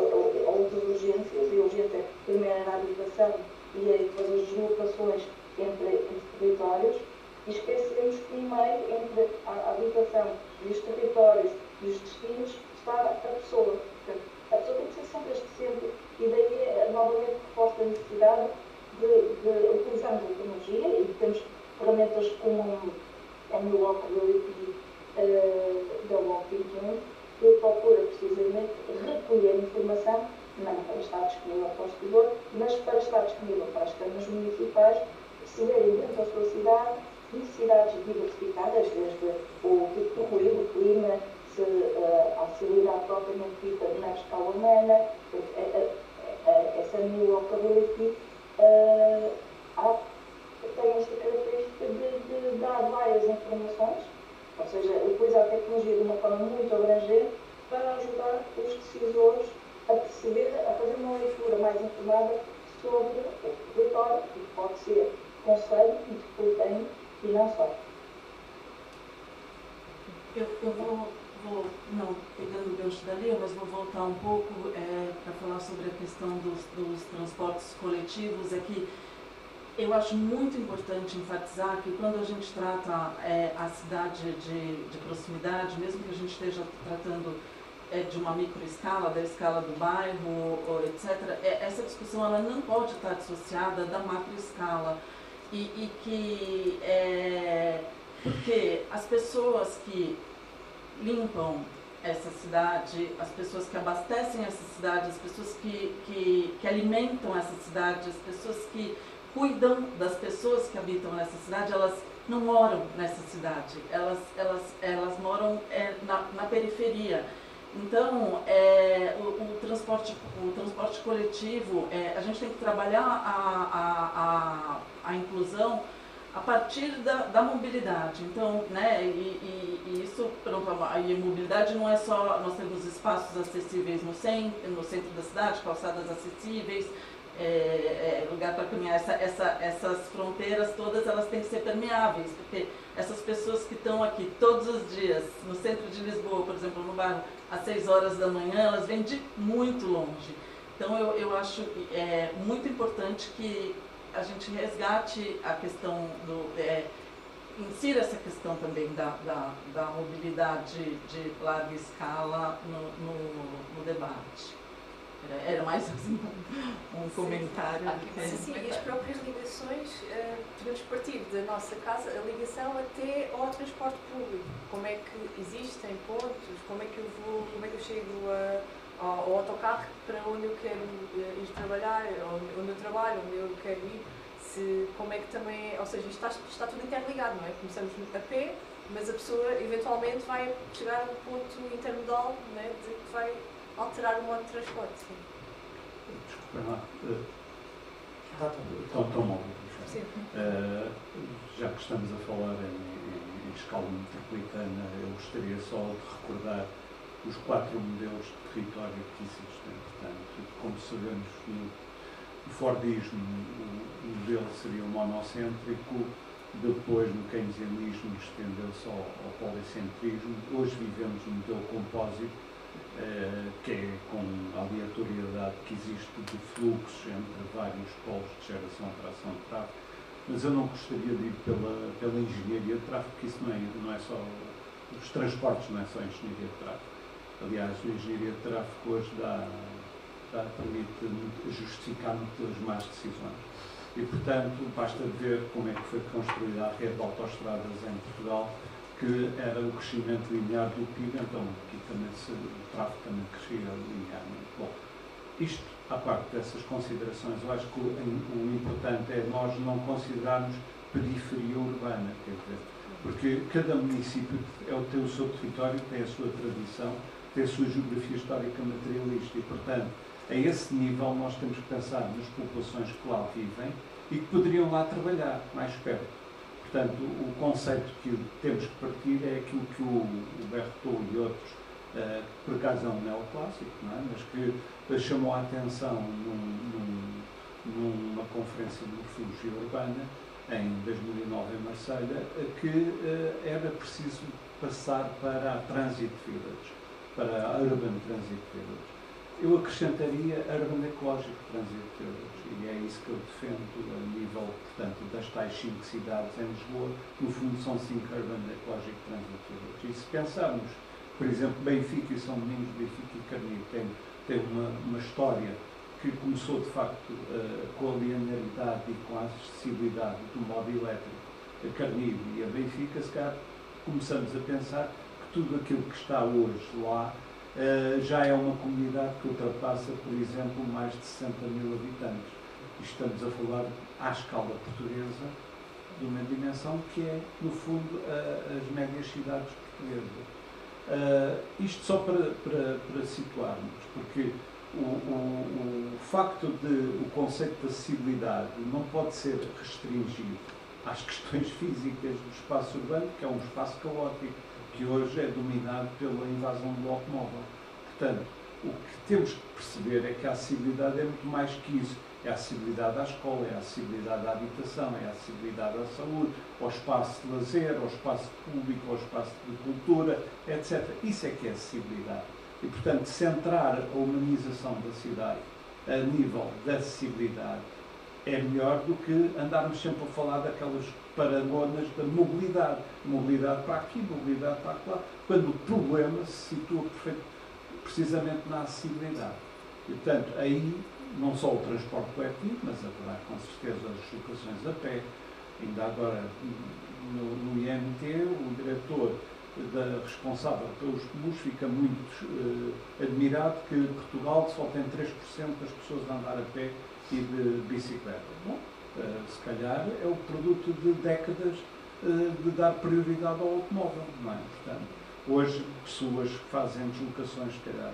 outras urgências, e a urgência primeiro na habitação e depois as deslocações entre territórios, e esquecemos que no meio entre a habitação e os territórios e os destinos está a pessoa. Portanto, a pessoa tem que ser sempre este centro, e daí novamente reforça a necessidade de utilizarmos a tecnologia, e temos ferramentas como a New Walkability da Walk 21, que procura precisamente recolher informação, não para estar disponível para o estudador, mas para estar disponível para as câmaras municipais, perceberem dentro da sua cidade necessidades diversificadas, desde o tipo de ruído, o clima, a acessibilidade propriamente dita na escala humana, essa New Walkability tem esta característica de dar várias informações, ou seja, utilizar a tecnologia de uma forma muito abrangente para ajudar os decisores a perceber, a fazer uma leitura mais informada sobre o território, que pode ser conselho, metropolitano e não só. Eu vou não pegando o gancho da Lia, mas vou voltar um pouco para falar sobre a questão dos transportes coletivos. Aqui eu acho muito importante enfatizar que quando a gente trata a cidade de proximidade, mesmo que a gente esteja tratando de uma microescala, da escala do bairro, etc., essa discussão ela não pode estar dissociada da macroescala. Porque as pessoas que limpam essa cidade, as pessoas que abastecem essa cidade, as pessoas que alimentam essa cidade, as pessoas que cuidam das pessoas que habitam nessa cidade, elas não moram nessa cidade, elas moram na periferia. Então, o transporte coletivo, a gente tem que trabalhar a inclusão a partir da mobilidade. Então, né, e isso, pronto, a mobilidade não é só nós temos espaços acessíveis no centro da cidade, calçadas acessíveis, lugar para caminhar. Essas fronteiras todas, elas têm que ser permeáveis, porque essas pessoas que estão aqui todos os dias, no centro de Lisboa, por exemplo, no bairro, às 6 horas da manhã, elas vêm de muito longe. Então, eu acho muito importante que a gente resgate a questão insira essa questão também da mobilidade de larga escala no debate. Era mais assim um comentário. Sim, e as próprias ligações, podemos partir da nossa casa, a ligação até ao transporte público. Como é que existem pontos, como é que eu vou, como é que eu chego ao autocarro para onde eu quero ir trabalhar, onde eu trabalho, onde eu quero ir. Como é que também, ou seja, isto está tudo interligado, não é? Começamos a pé, mas a pessoa eventualmente vai chegar a um ponto intermodal, não é? De que vai alterar o modo de transporte. Desculpa lá. Estou mal. Já que estamos a falar em escala metropolitana, eu gostaria só de recordar os 4 modelos de território que existem. Portanto, como sabemos, o Fordismo, o modelo seria o monocêntrico, depois no keynesianismo estendeu-se ao policentrismo. Hoje vivemos um modelo compósito, que é com a aleatoriedade que existe de fluxos entre vários polos de geração e tração de tráfego. Mas eu não gostaria de ir pela engenharia de tráfego, porque isso não é só... Os transportes não é só engenharia de tráfego. Aliás, a engenharia de tráfego hoje permite justificar muitas más decisões. E, portanto, basta ver como é que foi construída a rede de autoestradas em Portugal, que era o crescimento linear do PIB, então aqui também o tráfego também crescia linearmente. Bom, isto, à parte dessas considerações, eu acho que o importante é nós não considerarmos periferia urbana, quer dizer, porque cada município tem o seu território, tem a sua tradição, tem a sua geografia histórica materialista e, portanto, a esse nível nós temos que pensar nas populações que lá vivem e que poderiam lá trabalhar mais perto. Portanto, o conceito que temos que partir é aquilo que o Berthaud e outros, por acaso é um neoclássico, não é? Mas que chamou a atenção numa conferência de morfologia urbana em 2009 em Marselha, que era preciso passar para a Transit Village, para a Urban Transit Village. Eu acrescentaria Urban Ecologic Transit Village, e é isso que eu defendo a nível, portanto, das tais 5 cidades em Lisboa. No fundo, são 5 Urban Ecologic Transit Village. E se pensarmos, por exemplo, Benfica e São Domingos, Benfica e Carnide têm uma história que começou, de facto, com a linearidade e com a acessibilidade do modo elétrico. A Carnide e a Benfica, se calhar, começamos a pensar que tudo aquilo que está hoje lá já é uma comunidade que ultrapassa, por exemplo, mais de 60 mil habitantes. E estamos a falar, à escala portuguesa, de uma dimensão que é, no fundo, as médias cidades portuguesas. Isto só para situarmos, porque o facto de o conceito de acessibilidade não pode ser restringido às questões físicas do espaço urbano, que é um espaço caótico, que hoje é dominado pela invasão do automóvel. Portanto, o que temos que perceber é que a acessibilidade é muito mais que isso. É a acessibilidade à escola, é a acessibilidade à habitação, é a acessibilidade à saúde, ao espaço de lazer, ao espaço público, ao espaço de cultura, etc. Isso é que é acessibilidade. E, portanto, centrar a humanização da cidade a nível da acessibilidade é melhor do que andarmos sempre a falar daquelas paragonas da mobilidade. Mobilidade para aqui, mobilidade para lá, quando o problema se situa precisamente na acessibilidade. E, portanto, aí, não só o transporte coletivo, mas haverá, com certeza, as deslocações a pé. Ainda agora, no IMT, o diretor responsável pelos comuns fica muito admirado que Portugal só tem 3% das pessoas a andar a pé e de bicicleta. Bom, se calhar é o produto de décadas de dar prioridade ao automóvel, não é? Portanto, hoje, pessoas que fazem deslocações, se calhar,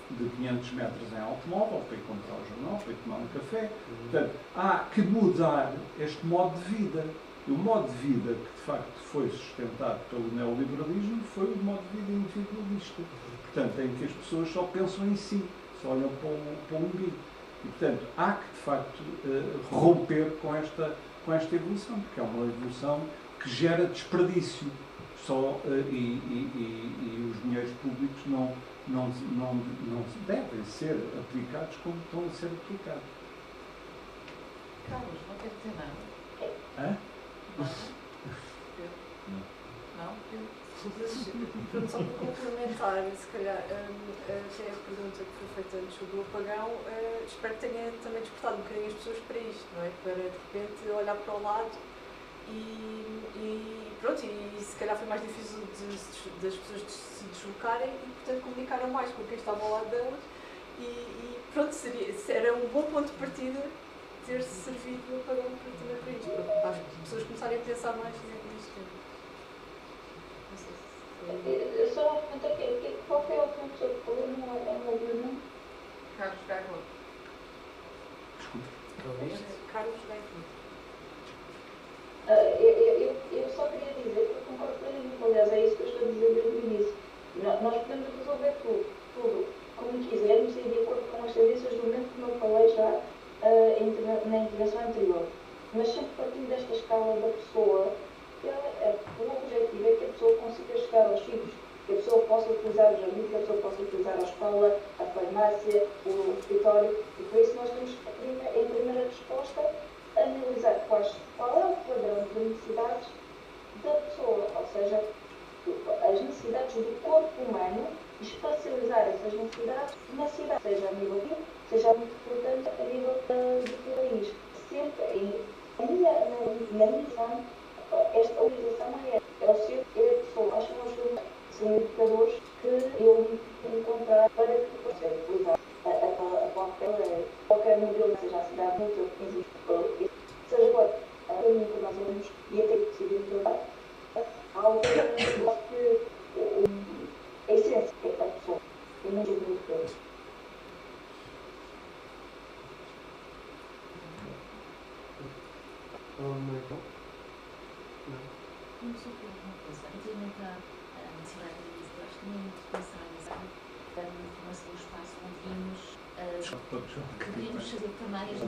de 500 metros em automóvel, para ir comprar o jornal, para ir tomar um café. Portanto, há que mudar este modo de vida. E o modo de vida que, de facto, foi sustentado pelo neoliberalismo foi o modo de vida individualista. Portanto, em que as pessoas só pensam em si, só olham para o umbigo. E, portanto, há que, de facto, romper com esta evolução, porque é uma evolução que gera desperdício. E os dinheiros públicos não devem ser aplicados como estão a ser aplicados. Carlos, não quer dizer nada? Hã? Não? Pronto, só para complementar, se calhar, até a pergunta que foi feita antes sobre o apagão, espero que tenha também despertado um bocadinho as pessoas para isto, não é? Para, de repente, olhar para o lado e pronto, e se calhar foi mais difícil das pessoas se deslocarem e, portanto, comunicaram mais com quem estava ao lado delas e pronto, era um bom ponto de partida ter-se servido o apagão também para isto, para as pessoas começarem a pensar mais neste tema. Só uma pergunta aqui, qual foi o ponto que falou no Urbana? Carlos Gago. Desculpe. Carlos Gago. Eu só queria dizer que eu concordo plenamente, aliás, é isso que eu estou a dizer desde o início. Nós podemos resolver tudo como quisermos e de acordo com as tendências do momento, como eu falei já na intervenção anterior. Mas sempre partindo desta escala da pessoa, o objetivo é que a pessoa consiga chegar aos filhos, que a pessoa possa utilizar o jardim, que a pessoa possa utilizar a escola, a farmácia, o escritório, e por isso nós temos, em primeira resposta, analisar qual é o padrão de necessidades da pessoa, ou seja, as necessidades do corpo humano, e espacializar essas necessidades na cidade, seja a nível de seja muito importante a nível do país. Sempre, na minha visão, esta organização é o ser, é a pessoa. Acho que são indicadores que eu encontrar para que possa utilizar qualquer modelo, seja a cidade, muito que existe, seja agora, muito mais ou menos, e até que decidir trabalhar, algo que a essência é a pessoa, e não os indicadores. Não só por uma coisa, relativamente à necessidade de Lisboa, acho que nem muito pensar nisso, dar uma informação do espaço onde queríamos fazer também as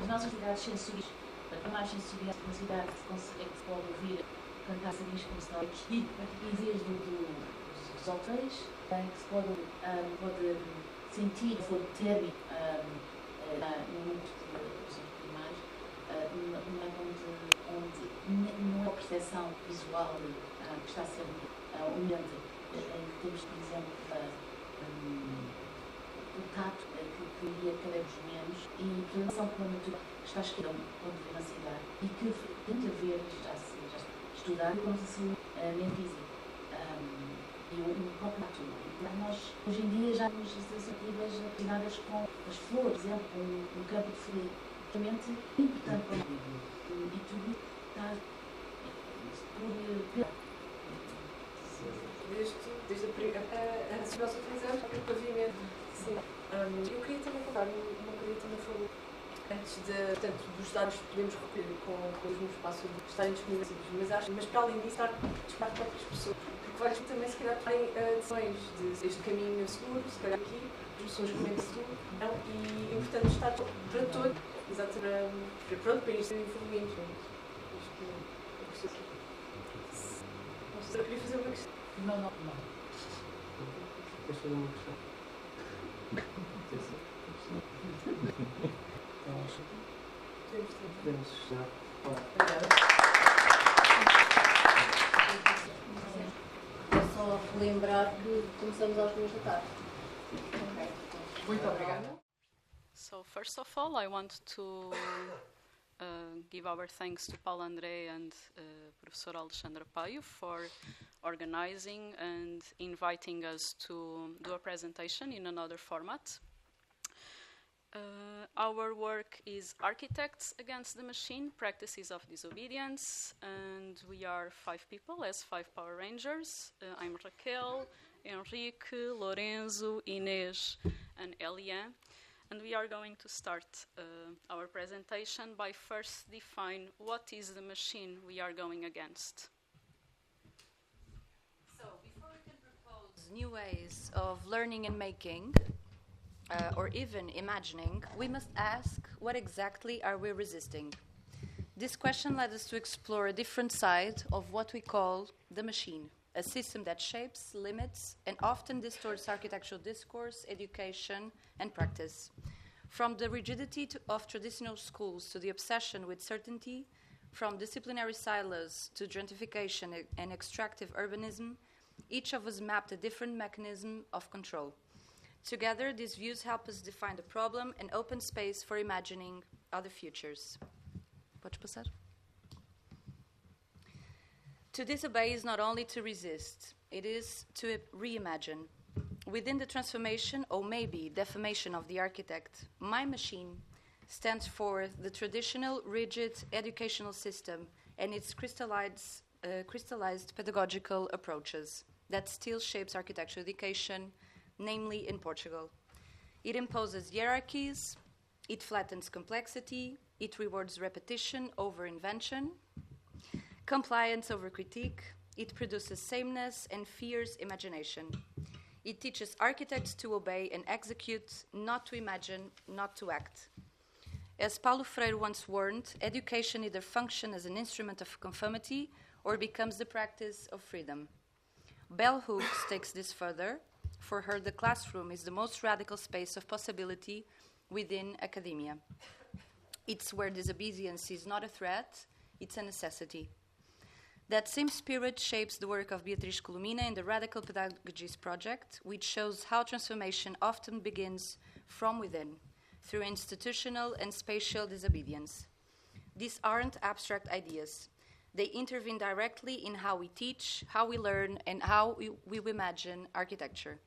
nossas atividades sensoriais, para mais sensoriais, uma cidade que se pode ouvir cantar sabinhos como se está aqui, em vez dos hotéis, que se pode sentir o fogo térmico no mundo dos animais, onde não é a percepção visual que está a ser humilhante, temos, por exemplo, o tato que iria cada vez menos e a relação com a natureza que está escrita onde vive na cidade e que tem que haver, já estudado com a saúde mental e o próprio nós hoje em dia já temos iniciativas ligadas com as flores, por exemplo, um campo de flores realmente importante para o mundo e tudo está desde a segurança utilizamos o pavimento. Sim. Eu queria também contar uma coisa que também falou antes dos dados que podemos recolher com o mesmo espaço de estarem disponíveis, mas para além disso estar disponível para as pessoas. Porque várias também se calhar têm decisões este caminho seguro, se calhar aqui, são escolhendo seguro, e portanto estar para todos, exatamente, para isto evoluindo. Não sei se eu queria fazer uma questão. Não. Queres fazer uma questão? Podemos já. É só relembrar que começamos às 2:00 p.m. Muito obrigada. So first of all, I want to give our thanks to Paulo André and Professor Alexandra Paio for organizing and inviting us to do a presentation in another format. Our work is Architects Against the Machine, Practices of Disobedience, and we are 5 people as 5 Power Rangers. I'm Raquel, Henrique, Lorenzo, Inês, and Eliane. And we are going to start our presentation by first define what is the machine we are going against. So before we can propose new ways of learning and making, or even imagining, we must ask, what exactly are we resisting? This question led us to explore a different side of what we call the machine, a system that shapes, limits, and often distorts architectural discourse, education, and practice. From the rigidity of traditional schools to the obsession with certainty, from disciplinary silos to gentrification and extractive urbanism, each of us mapped a different mechanism of control. Together, these views help us define the problem and open space for imagining other futures. Podes passar? To disobey is not only to resist, it is to reimagine. Within the transformation, or maybe defamation of the architect, my machine stands for the traditional, rigid educational system and its crystallized pedagogical approaches that still shapes architectural education, namely in Portugal. It imposes hierarchies, it flattens complexity, it rewards repetition over invention, compliance over critique, it produces sameness and fears imagination. It teaches architects to obey and execute, not to imagine, not to act. As Paulo Freire once warned, education either functions as an instrument of conformity or becomes the practice of freedom. Bell Hooks takes this further. For her, the classroom is the most radical space of possibility within academia. It's where disobedience is not a threat, it's a necessity. That same spirit shapes the work of Beatriz Colomina in the Radical Pedagogies project, which shows how transformation often begins from within, through institutional and spatial disobedience. These aren't abstract ideas. They intervene directly in how we teach, how we learn, and how we imagine architecture.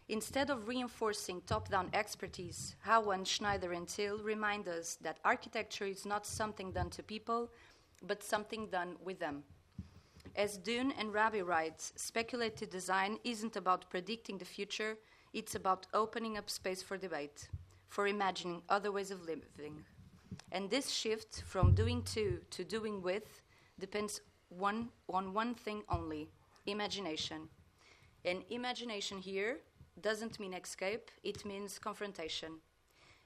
Instead of reinforcing top-down expertise, Howe and Schneider and Till remind us that architecture is not something done to people, but something done with them. As Dune and Rabi writes, speculative design isn't about predicting the future, it's about opening up space for debate, for imagining other ways of living. And this shift from doing to doing with depends on one thing only, imagination. And imagination here doesn't mean escape, it means confrontation.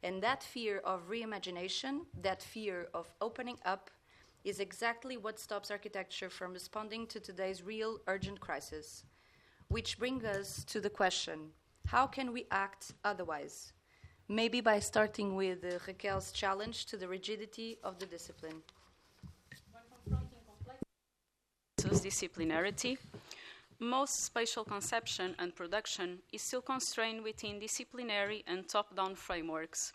And that fear of reimagination, that fear of opening up, is exactly what stops architecture from responding to today's real urgent crisis. Which brings us to the question, how can we act otherwise? Maybe by starting with Raquel's challenge to the rigidity of the discipline. When confronting complexity, disciplinarity, most spatial conception and production is still constrained within disciplinary and top-down frameworks.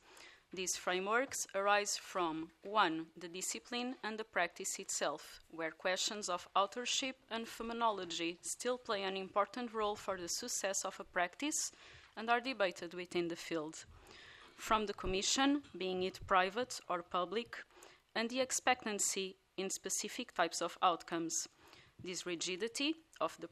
These frameworks arise from 1. The discipline and the practice itself, where questions of authorship and phenomenology still play an important role for the success of a practice and are debated within the field. From the Commission, being it private or public, and the expectancy in specific types of outcomes. This rigidity of the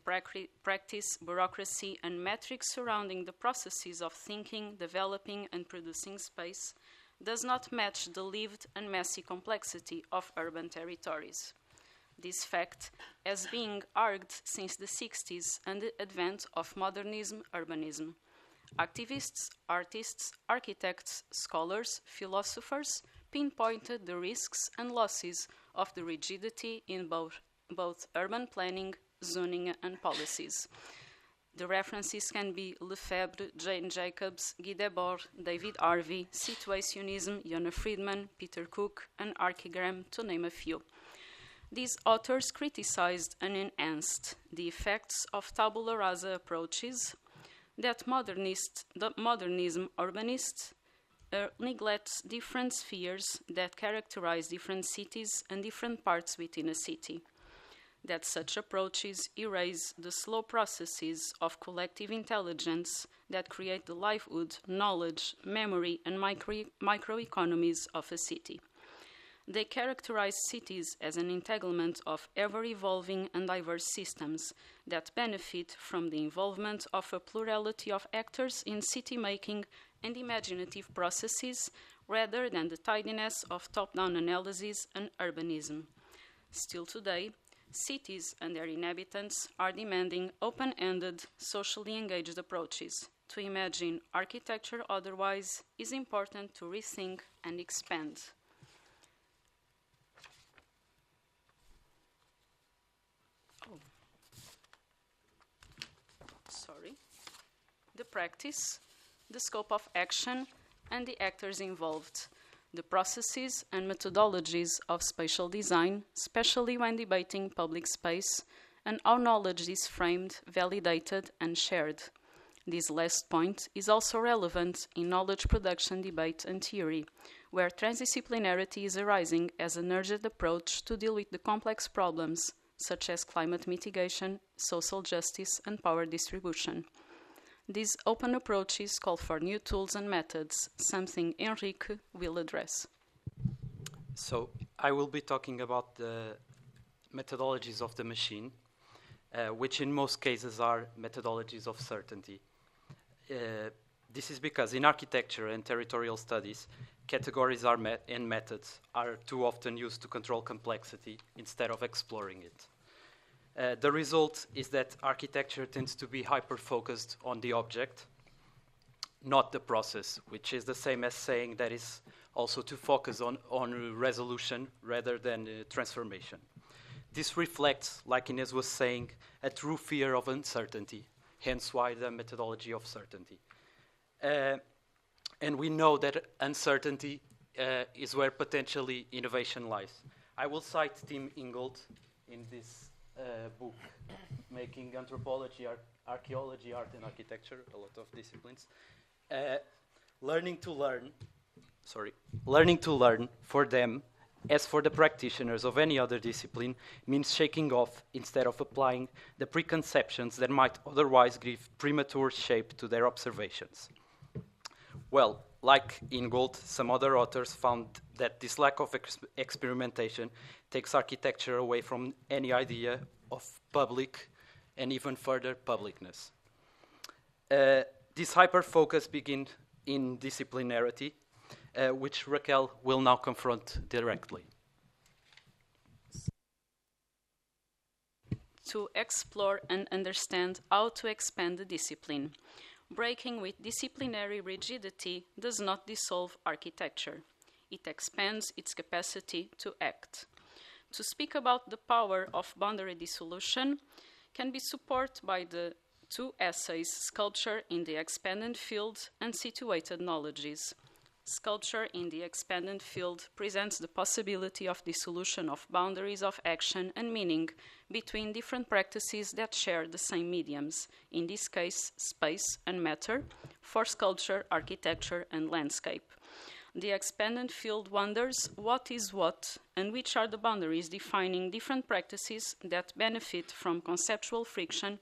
practice, bureaucracy, and metrics surrounding the processes of thinking, developing, and producing space does not match the lived and messy complexity of urban territories. This fact has been argued since the 60s and the advent of modernism, urbanism. Activists, artists, architects, scholars, philosophers pinpointed the risks and losses of the rigidity in both urban planning, zoning, and policies. The references can be Lefebvre, Jane Jacobs, Guy Debord, David Harvey, Situationism, Jona Friedman, Peter Cook, and Archigram, to name a few. These authors criticized and enhanced the effects of tabula rasa approaches that modernism urbanists neglect different spheres that characterize different cities and different parts within a city. That such approaches erase the slow processes of collective intelligence that create the livelihood, knowledge, memory, and microeconomies of a city. They characterize cities as an entanglement of ever-evolving and diverse systems that benefit from the involvement of a plurality of actors in city-making and imaginative processes rather than the tidiness of top-down analysis and urbanism. Still today, cities and their inhabitants are demanding open-ended, socially engaged approaches to imagine architecture otherwise is important to rethink and expand. The practice, the scope of action, and the actors involved, the processes and methodologies of spatial design, especially when debating public space, and how knowledge is framed, validated, and shared. This last point is also relevant in knowledge production debate and theory, where transdisciplinarity is arising as an urgent approach to deal with the complex problems, such as climate mitigation, social justice, and power distribution. These open approaches call for new tools and methods, something Enrique will address. So I will be talking about the methodologies of the machine, which in most cases are methodologies of certainty. This is because in architecture and territorial studies, categories and methods are too often used to control complexity instead of exploring it. The result is that architecture tends to be hyper-focused on the object, not the process, which is the same as saying that is also to focus on resolution rather than transformation. This reflects, like Inés was saying, a true fear of uncertainty, hence why the methodology of certainty. And we know that uncertainty is where potentially innovation lies. I will cite Tim Ingold in this book, Making Anthropology, Archaeology, Art and Architecture, a lot of disciplines. Learning to learn for them, as for the practitioners of any other discipline, means shaking off instead of applying the preconceptions that might otherwise give premature shape to their observations. Well, like Ingold, some other authors found that this lack of experimentation takes architecture away from any idea of public and even further publicness. This hyper-focus begins in disciplinarity, which Raquel will now confront directly. To explore and understand how to expand the discipline. Breaking with disciplinary rigidity does not dissolve architecture. It expands its capacity to act. To speak about the power of boundary dissolution can be supported by the two essays, Sculpture in the Expanded Field and Situated Knowledges. Sculpture in the Expanded Field presents the possibility of dissolution of boundaries of action and meaning between different practices that share the same mediums, in this case, space and matter, for sculpture, architecture, and landscape. The expanded field wonders what is what and which are the boundaries defining different practices that benefit from conceptual friction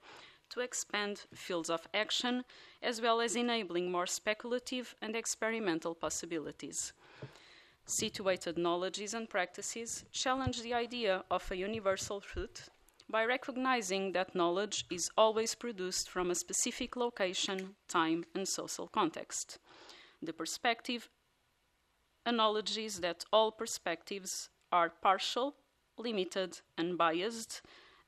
to expand fields of action, as well as enabling more speculative and experimental possibilities. Situated knowledges and practices challenge the idea of a universal truth by recognizing that knowledge is always produced from a specific location, time, and social context. The perspective acknowledges that all perspectives are partial, limited, and biased,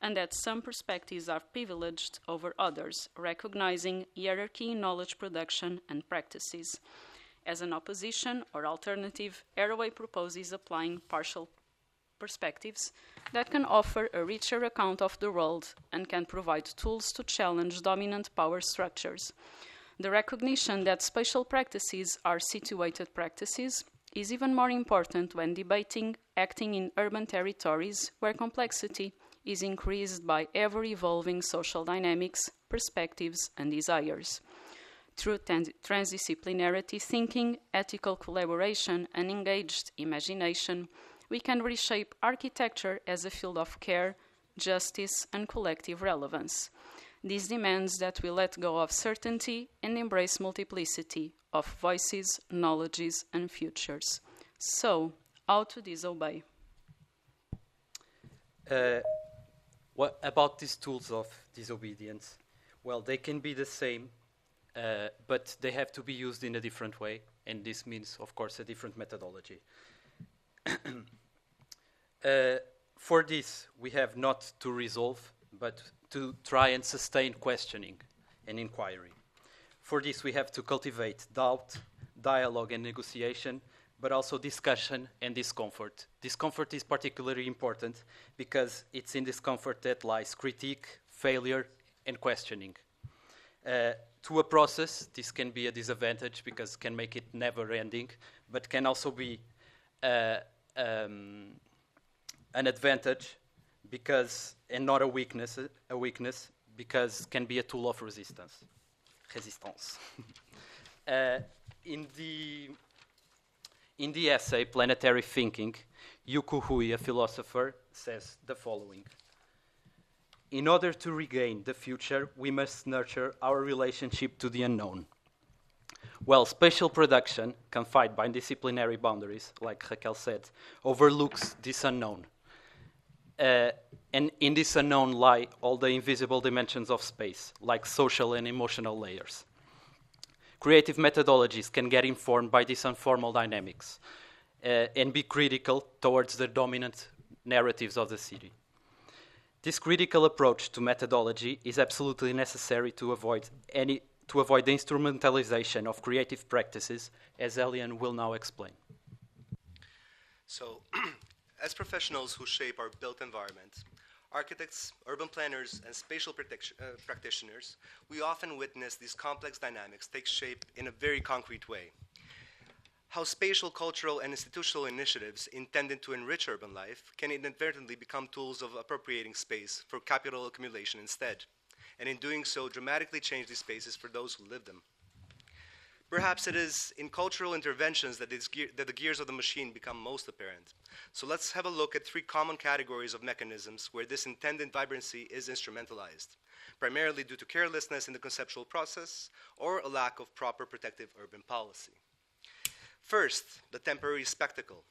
and that some perspectives are privileged over others, recognizing hierarchy in knowledge production and practices. As an opposition or alternative, Arroway proposes applying partial perspectives that can offer a richer account of the world and can provide tools to challenge dominant power structures. The recognition that spatial practices are situated practices is even more important when debating acting in urban territories where complexity is increased by ever-evolving social dynamics, perspectives, and desires. Through transdisciplinarity thinking, ethical collaboration, and engaged imagination, we can reshape architecture as a field of care, justice, and collective relevance. This demands that we let go of certainty and embrace multiplicity of voices, knowledges, and futures. So, how to disobey? What about these tools of disobedience? Well, they can be the same, but they have to be used in a different way, and this means, of course, a different methodology. For this, we have not to resolve, but to try and sustain questioning and inquiry. For this, we have to cultivate doubt, dialogue, and negotiation, but also discussion and discomfort. Discomfort is particularly important because it's in discomfort that lies critique, failure, and questioning. To a process, this can be a disadvantage because it can make it never-ending, but can also be an advantage because, and not a weakness because can be a tool of resistance. In the essay Planetary Thinking, Yuko Hui, a philosopher, says the following: in order to regain the future, we must nurture our relationship to the unknown. While spatial production, confined by disciplinary boundaries, like Raquel said, overlooks this unknown. And in this unknown lie all the invisible dimensions of space, like social and emotional layers. Creative methodologies can get informed by these informal dynamics and be critical towards the dominant narratives of the city. This critical approach to methodology is absolutely necessary to avoid the instrumentalization of creative practices, as Elian will now explain. So, as professionals who shape our built environment, architects, urban planners, and spatial practitioners, we often witness these complex dynamics take shape in a very concrete way. How spatial, cultural, and institutional initiatives intended to enrich urban life can inadvertently become tools of appropriating space for capital accumulation instead, and in doing so dramatically change these spaces for those who live them. Perhaps it is in cultural interventions that the gears of the machine become most apparent. So let's have a look at three common categories of mechanisms where this intended vibrancy is instrumentalized, primarily due to carelessness in the conceptual process or a lack of proper protective urban policy. First, the temporary spectacle.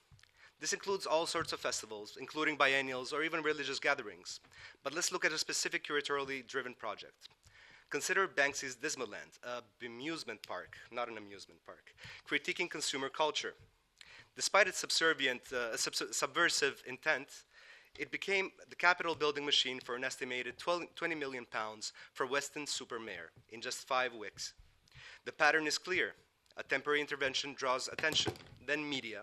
This includes all sorts of festivals, including biennials or even religious gatherings. But let's look at a specific curatorially driven project. Consider Banksy's Dismaland, a bemusement park, not an amusement park, critiquing consumer culture. Despite its subversive intent, it became the capital building machine for an estimated £20 million for Weston Supermare in just 5 weeks. The pattern is clear. A temporary intervention draws attention, then media,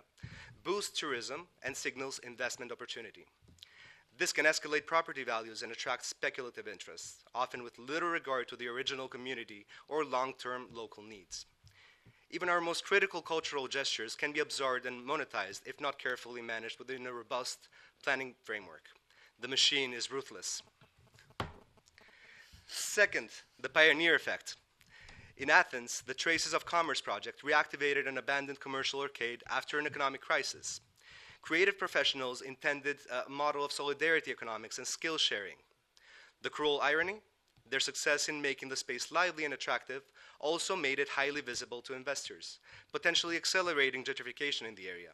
boosts tourism, and signals investment opportunity. This can escalate property values and attract speculative interests, often with little regard to the original community or long-term local needs. Even our most critical cultural gestures can be absorbed and monetized if not carefully managed within a robust planning framework. The machine is ruthless. Second, the pioneer effect. In Athens, the Traces of Commerce project reactivated an abandoned commercial arcade after an economic crisis. Creative professionals intended a model of solidarity economics and skill sharing. The cruel irony? Their success in making the space lively and attractive also made it highly visible to investors, potentially accelerating gentrification in the area.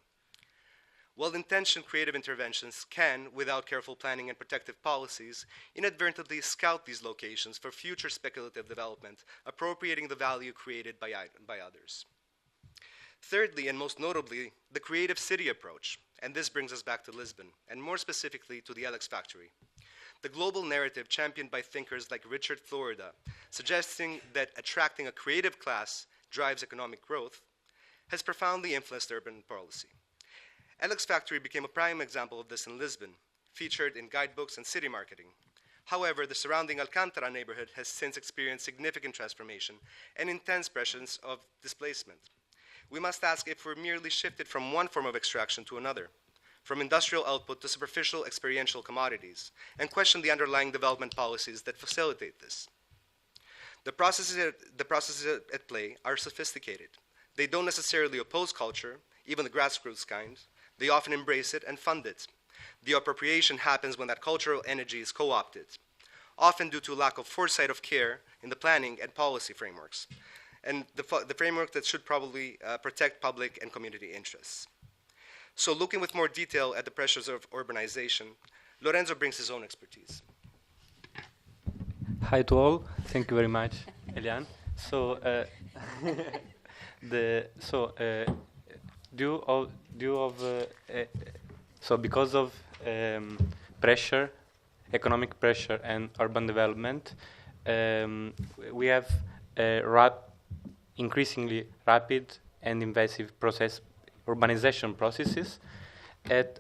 Well-intentioned creative interventions can, without careful planning and protective policies, inadvertently scout these locations for future speculative development, appropriating the value created by others. Thirdly, and most notably, the creative city approach, and this brings us back to Lisbon, and more specifically to the Alex Factory. The global narrative championed by thinkers like Richard Florida, suggesting that attracting a creative class drives economic growth, has profoundly influenced urban policy. Alex Factory became a prime example of this in Lisbon, featured in guidebooks and city marketing. However, the surrounding Alcântara neighborhood has since experienced significant transformation and intense pressures of displacement. We must ask if we're merely shifted from one form of extraction to another, from industrial output to superficial experiential commodities, and question the underlying development policies that facilitate this. The processes at play are sophisticated. They don't necessarily oppose culture, even the grassroots kind. They often embrace it and fund it. The appropriation happens when that cultural energy is co-opted, often due to lack of foresight of care in the planning and policy frameworks, and the framework that should probably protect public and community interests. So looking with more detail at the pressures of urbanization, Lorenzo brings his own expertise. Hi to all. Thank you very much, Eliane. So, because of pressure, economic pressure, and urban development, we have increasingly rapid and invasive urbanization processes that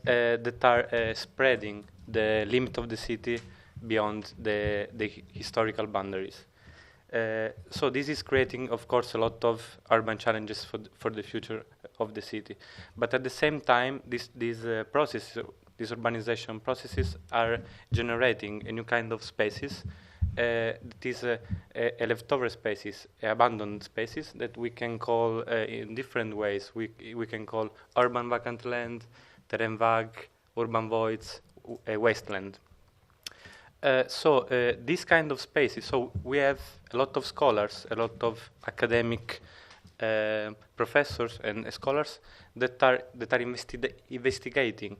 are spreading the limit of the city beyond the historical boundaries. So this is creating, of course, a lot of urban challenges for the future of the city. But at the same time, these urbanization processes are generating a new kind of spaces. That is a leftover spaces, abandoned spaces that we can call in different ways. We can call urban vacant land, terrain vague, urban voids, wasteland. So these kind of spaces, so we have a lot of scholars, a lot of academic professors and scholars that are investigating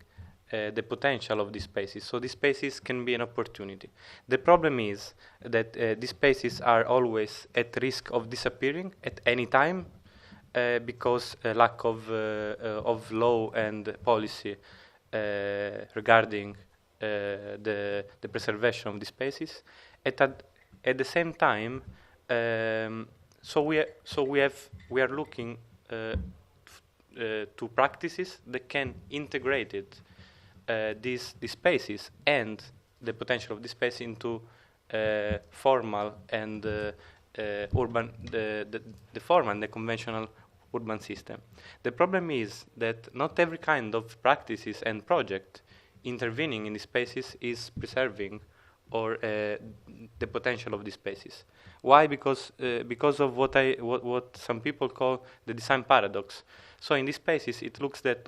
the potential of these spaces. So these spaces can be an opportunity. The problem is that these spaces are always at risk of disappearing at any time because lack of law and policy regarding the preservation of the spaces. At the same time, we are looking to practices that can integrate it, these spaces and the potential of the space into formal and urban, the formal and the conventional urban system. The problem is that not every kind of practices and project intervening in the spaces is preserving or the potential of the spaces. Why? Because of what some people call the design paradox. So in these spaces, it looks that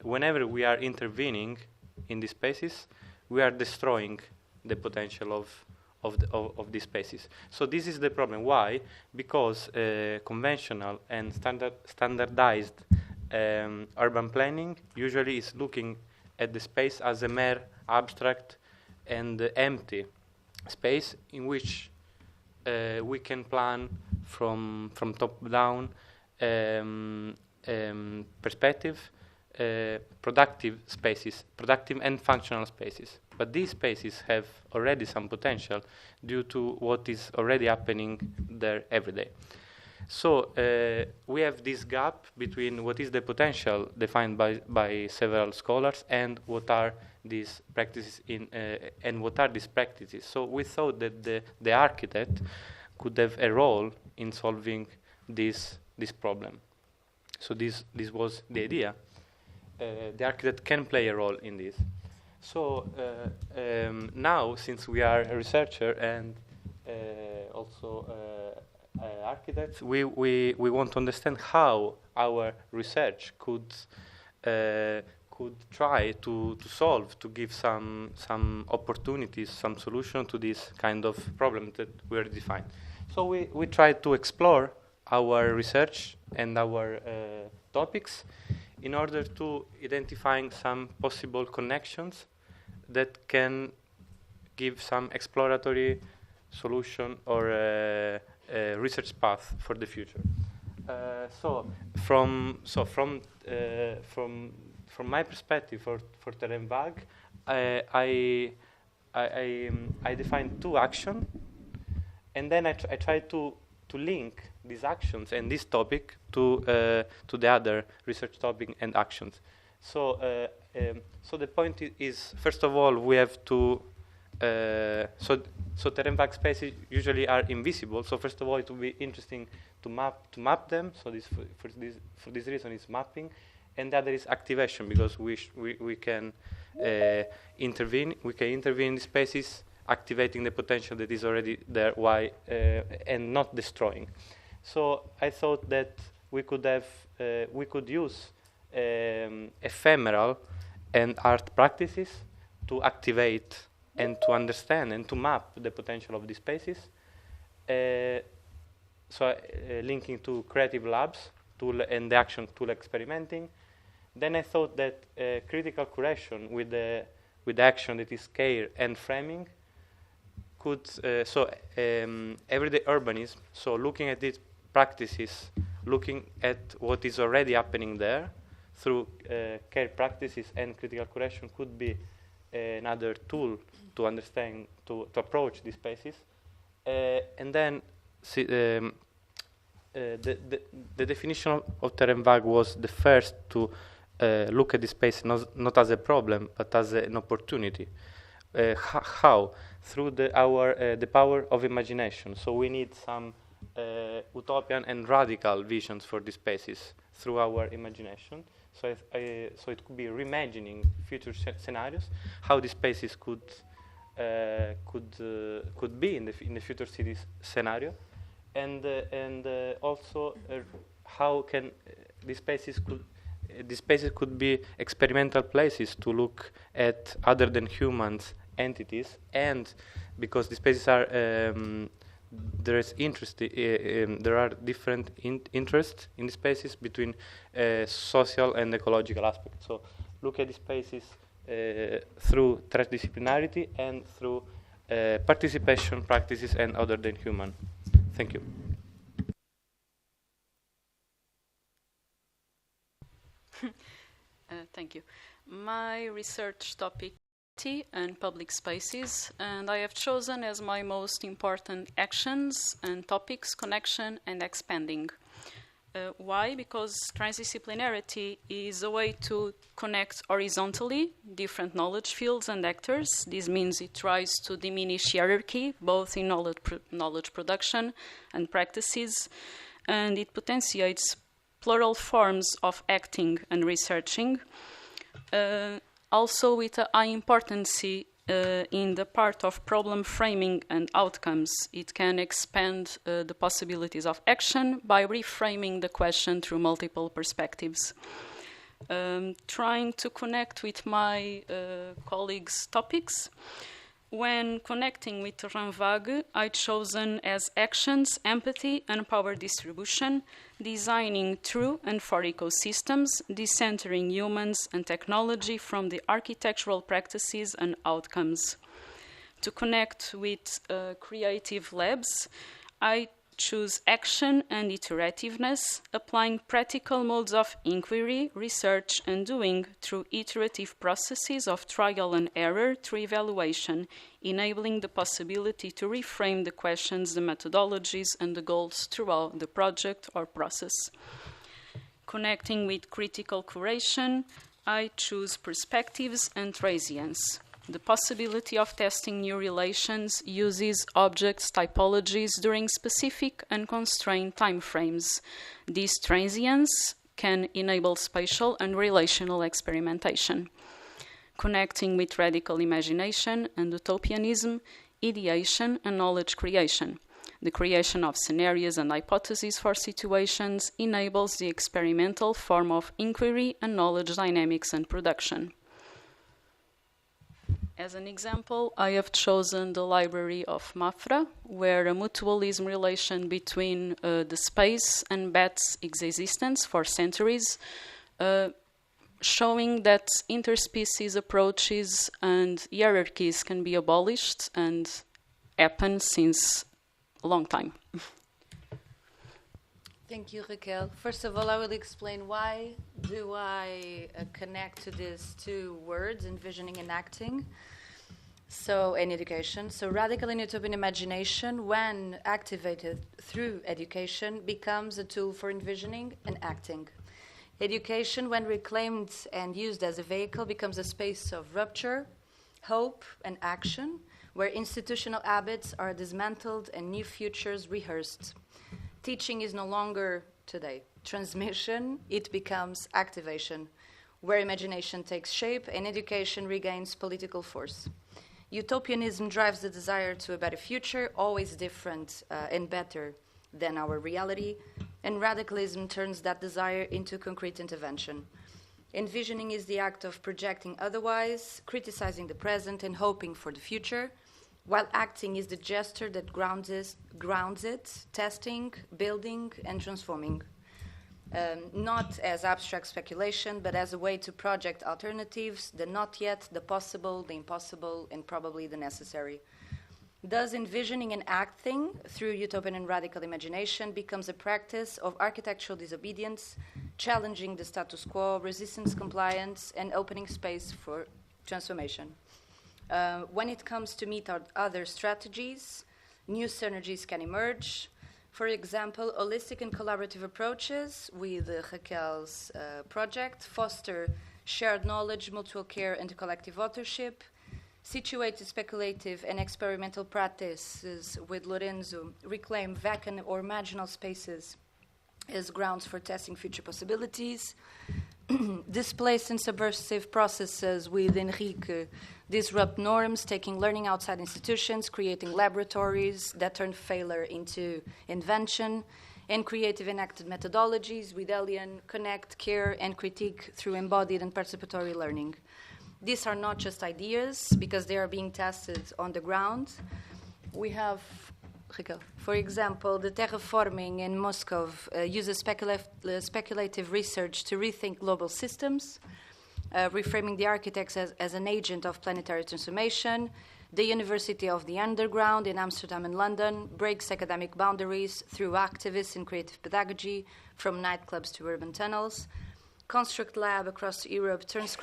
whenever we are intervening in these spaces, we are destroying the potential of these spaces. So this is the problem. Why? Because conventional and standardized urban planning usually is looking at the space as a mere abstract and empty space in which we can plan from top-down perspective, productive spaces, productive and functional spaces. But these spaces have already some potential due to what is already happening there every day. So we have this gap between what is the potential defined by several scholars and what are these practices and what are these practices. So we thought that the architect could have a role in solving this problem. So this was the idea. The architect can play a role in this. So now, since we are a researcher and also architects, we want to understand how our research could try to solve, to give some opportunities, some solution to this kind of problem that we already defined. So we try to explore our research and our topics in order to identifying some possible connections that can give some exploratory solution or research path for the future. From my perspective for terrain vague, I defined two actions, and then I try to link these actions and this topic to the other research topic and actions. So the point is, first of all, we have to so terrain vague spaces usually are invisible. So first of all, it will be interesting to map them. So for this reason, it's mapping, and the other is activation, because we can intervene. We can intervene in the spaces, activating the potential that is already there, and not destroying. So I thought that we could use ephemeral and art practices to activate and to understand and to map the potential of these spaces. Linking to creative labs tool and the action tool experimenting. Then I thought that critical curation with the action that is care and framing could everyday urbanism. So looking at these practices, looking at what is already happening there through care practices and critical curation could be another tool to understand, to approach these spaces. And then the definition of terrain vague was the first to look at the space not as a problem but as an opportunity. How? Through the power of imagination. So we need some utopian and radical visions for the spaces through our imagination. So it could be reimagining future scenarios, how the spaces could be in the future cities scenario, and also how can the spaces could be experimental places to look at other than humans entities, and because the spaces are there are different interests in the spaces between social and ecological aspects. So look at the spaces through transdisciplinarity and through participation practices and other than human. Thank you. Thank you. My research topic and public spaces, and I have chosen as my most important actions and topics connection and expanding. Why? Because transdisciplinarity is a way to connect horizontally different knowledge fields and actors. This means it tries to diminish hierarchy, both in knowledge production and practices, and it potentiates plural forms of acting and researching. Also with a high importance in the part of problem framing and outcomes. It can expand the possibilities of action by reframing the question through multiple perspectives. Trying to connect with my colleagues' topics. When connecting with terrain vague, I chosen as actions, empathy, and power distribution, designing through and for ecosystems, decentering humans and technology from the architectural practices and outcomes. To connect with creative labs, I choose action and iterativeness, applying practical modes of inquiry, research, and doing through iterative processes of trial and error through evaluation, enabling the possibility to reframe the questions, the methodologies, and the goals throughout the project or process. Connecting with critical curation, I choose perspectives and transience. The possibility of testing new relations uses objects typologies during specific and constrained timeframes. These transients can enable spatial and relational experimentation. Connecting with radical imagination and utopianism, ideation and knowledge creation. The creation of scenarios and hypotheses for situations enables the experimental form of inquiry and knowledge dynamics and production. As an example, I have chosen the library of Mafra, where a mutualism relation between the space and bats' existence for centuries, showing that interspecies approaches and hierarchies can be abolished and happen since a long time. Thank you, Raquel. First of all, I will explain why do I connect to these two words, envisioning and acting, and education. So radical and utopian imagination, when activated through education, becomes a tool for envisioning and acting. Education, when reclaimed and used as a vehicle, becomes a space of rupture, hope, and action, where institutional habits are dismantled and new futures rehearsed. Teaching is no longer today transmission, it becomes activation, where imagination takes shape and education regains political force. Utopianism drives the desire to a better future, always different and better than our reality, and radicalism turns that desire into concrete intervention. Envisioning is the act of projecting otherwise, criticizing the present, and hoping for the future, while acting is the gesture that grounds it, testing, building, and transforming. Not as abstract speculation, but as a way to project alternatives, the not yet, the possible, the impossible, and probably the necessary. Thus, envisioning and acting through utopian and radical imagination becomes a practice of architectural disobedience, challenging the status quo, resistance compliance, and opening space for transformation. When it comes to meet our other strategies, new synergies can emerge. For example, holistic and collaborative approaches with Raquel's project foster shared knowledge, mutual care, and collective authorship. Situated speculative and experimental practices with Lorenzo reclaim vacant or marginal spaces as grounds for testing future possibilities. Displaced and subversive processes with Enrique disrupt norms, taking learning outside institutions, creating laboratories that turn failure into invention, and creative enacted methodologies with Elian connect, care, and critique through embodied and participatory learning. These are not just ideas, because they are being tested on the ground. We have, for example, the terraforming in Moscow uses speculative research to rethink global systems, reframing the architects as an agent of planetary transformation. The University of the Underground in Amsterdam and London breaks academic boundaries through activists in creative pedagogy, from nightclubs to urban tunnels. Construct Lab across Europe turns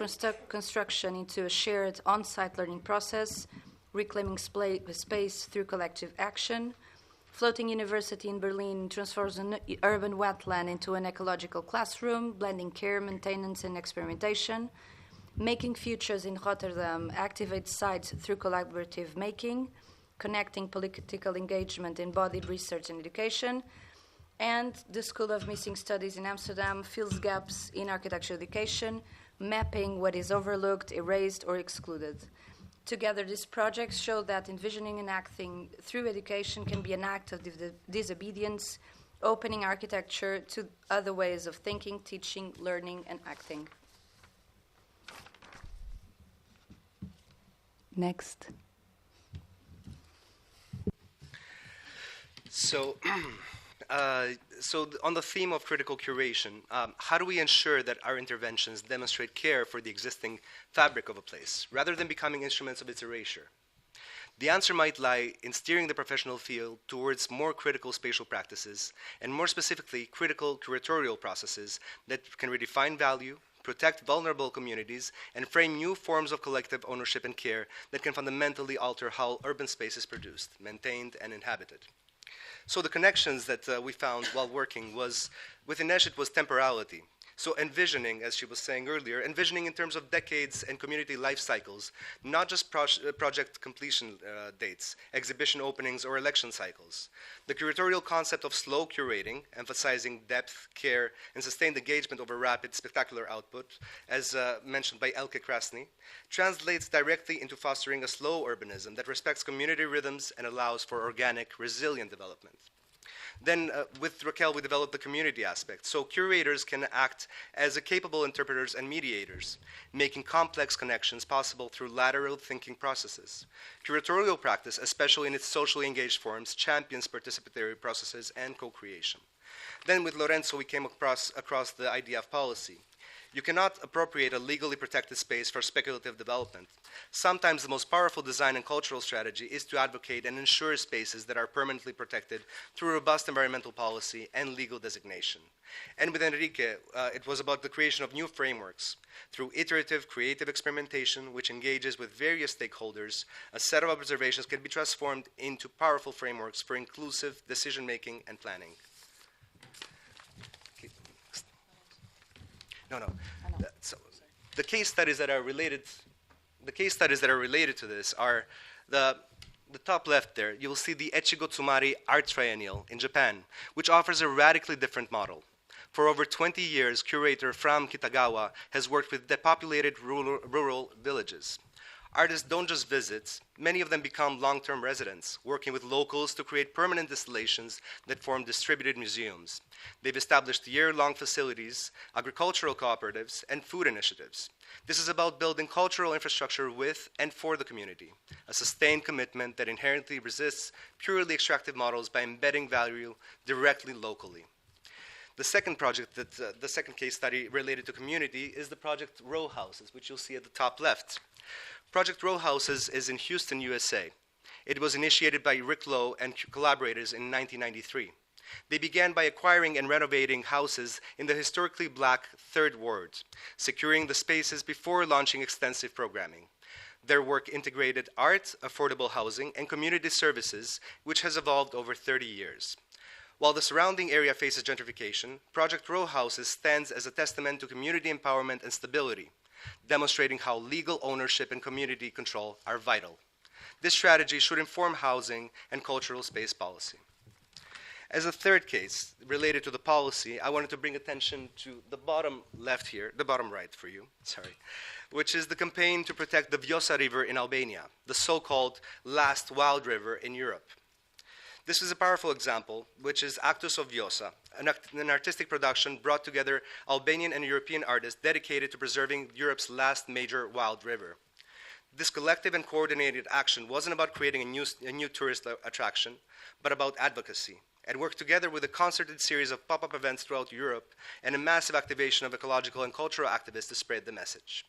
construction into a shared on-site learning process, reclaiming space through collective action. Floating University in Berlin transforms an urban wetland into an ecological classroom, blending care, maintenance, and experimentation. Making Futures in Rotterdam activates sites through collaborative making, connecting political engagement, embodied research, and education. And the School of Missing Studies in Amsterdam fills gaps in architecture education, mapping what is overlooked, erased, or excluded. Together, these projects show that envisioning and acting through education can be an act of disobedience, opening architecture to other ways of thinking, teaching, learning, and acting. Next. So on the theme of critical curation, how do we ensure that our interventions demonstrate care for the existing fabric of a place, rather than becoming instruments of its erasure? The answer might lie in steering the professional field towards more critical spatial practices, and more specifically, critical curatorial processes that can redefine value, protect vulnerable communities, and frame new forms of collective ownership and care that can fundamentally alter how urban space is produced, maintained, and inhabited. So the connections that we found while working was, with Ines, it was temporality. So envisioning, as she was saying earlier, envisioning in terms of decades and community life cycles, not just project completion dates, exhibition openings, or election cycles. The curatorial concept of slow curating, emphasizing depth, care, and sustained engagement over rapid, spectacular output, as mentioned by Elke Krasny, translates directly into fostering a slow urbanism that respects community rhythms and allows for organic, resilient development. Then with Raquel, we developed the community aspect. So curators can act as capable interpreters and mediators, making complex connections possible through lateral thinking processes. Curatorial practice, especially in its socially engaged forms, champions participatory processes and co-creation. Then with Lorenzo, we came across the idea of policy. You cannot appropriate a legally protected space for speculative development. Sometimes the most powerful design and cultural strategy is to advocate and ensure spaces that are permanently protected through robust environmental policy and legal designation. And with Enrique, it was about the creation of new frameworks. Through iterative, creative experimentation, which engages with various stakeholders, a set of observations can be transformed into powerful frameworks for inclusive decision-making and planning. So the case studies that are related to this are the top left there. You will see the Echigo-Tsumari Art Triennial in Japan, which offers a radically different model. For over 20 years, curator Fram Kitagawa has worked with depopulated rural villages. Artists don't just visit, many of them become long-term residents, working with locals to create permanent installations that form distributed museums. They've established year-long facilities, agricultural cooperatives, and food initiatives. This is about building cultural infrastructure with and for the community, a sustained commitment that inherently resists purely extractive models by embedding value directly locally. The second project, the second case study related to community, is the project Row Houses, which you'll see at the top left. Project Row Houses is in Houston, USA. It was initiated by Rick Lowe and collaborators in 1993. They began by acquiring and renovating houses in the historically black Third Ward, securing the spaces before launching extensive programming. Their work integrated art, affordable housing, and community services, which has evolved over 30 years. While the surrounding area faces gentrification, Project Row Houses stands as a testament to community empowerment and stability, demonstrating how legal ownership and community control are vital. This strategy should inform housing and cultural space policy. As a third case related to the policy, I wanted to bring attention to the bottom left here, the bottom right for you, sorry, which is the campaign to protect the Vjosa River in Albania, the so-called last wild river in Europe. This is a powerful example, which is Actus of Vjosa, an artistic production brought together Albanian and European artists dedicated to preserving Europe's last major wild river. This collective and coordinated action wasn't about creating a new tourist attraction, but about advocacy, and worked together with a concerted series of pop-up events throughout Europe and a massive activation of ecological and cultural activists to spread the message.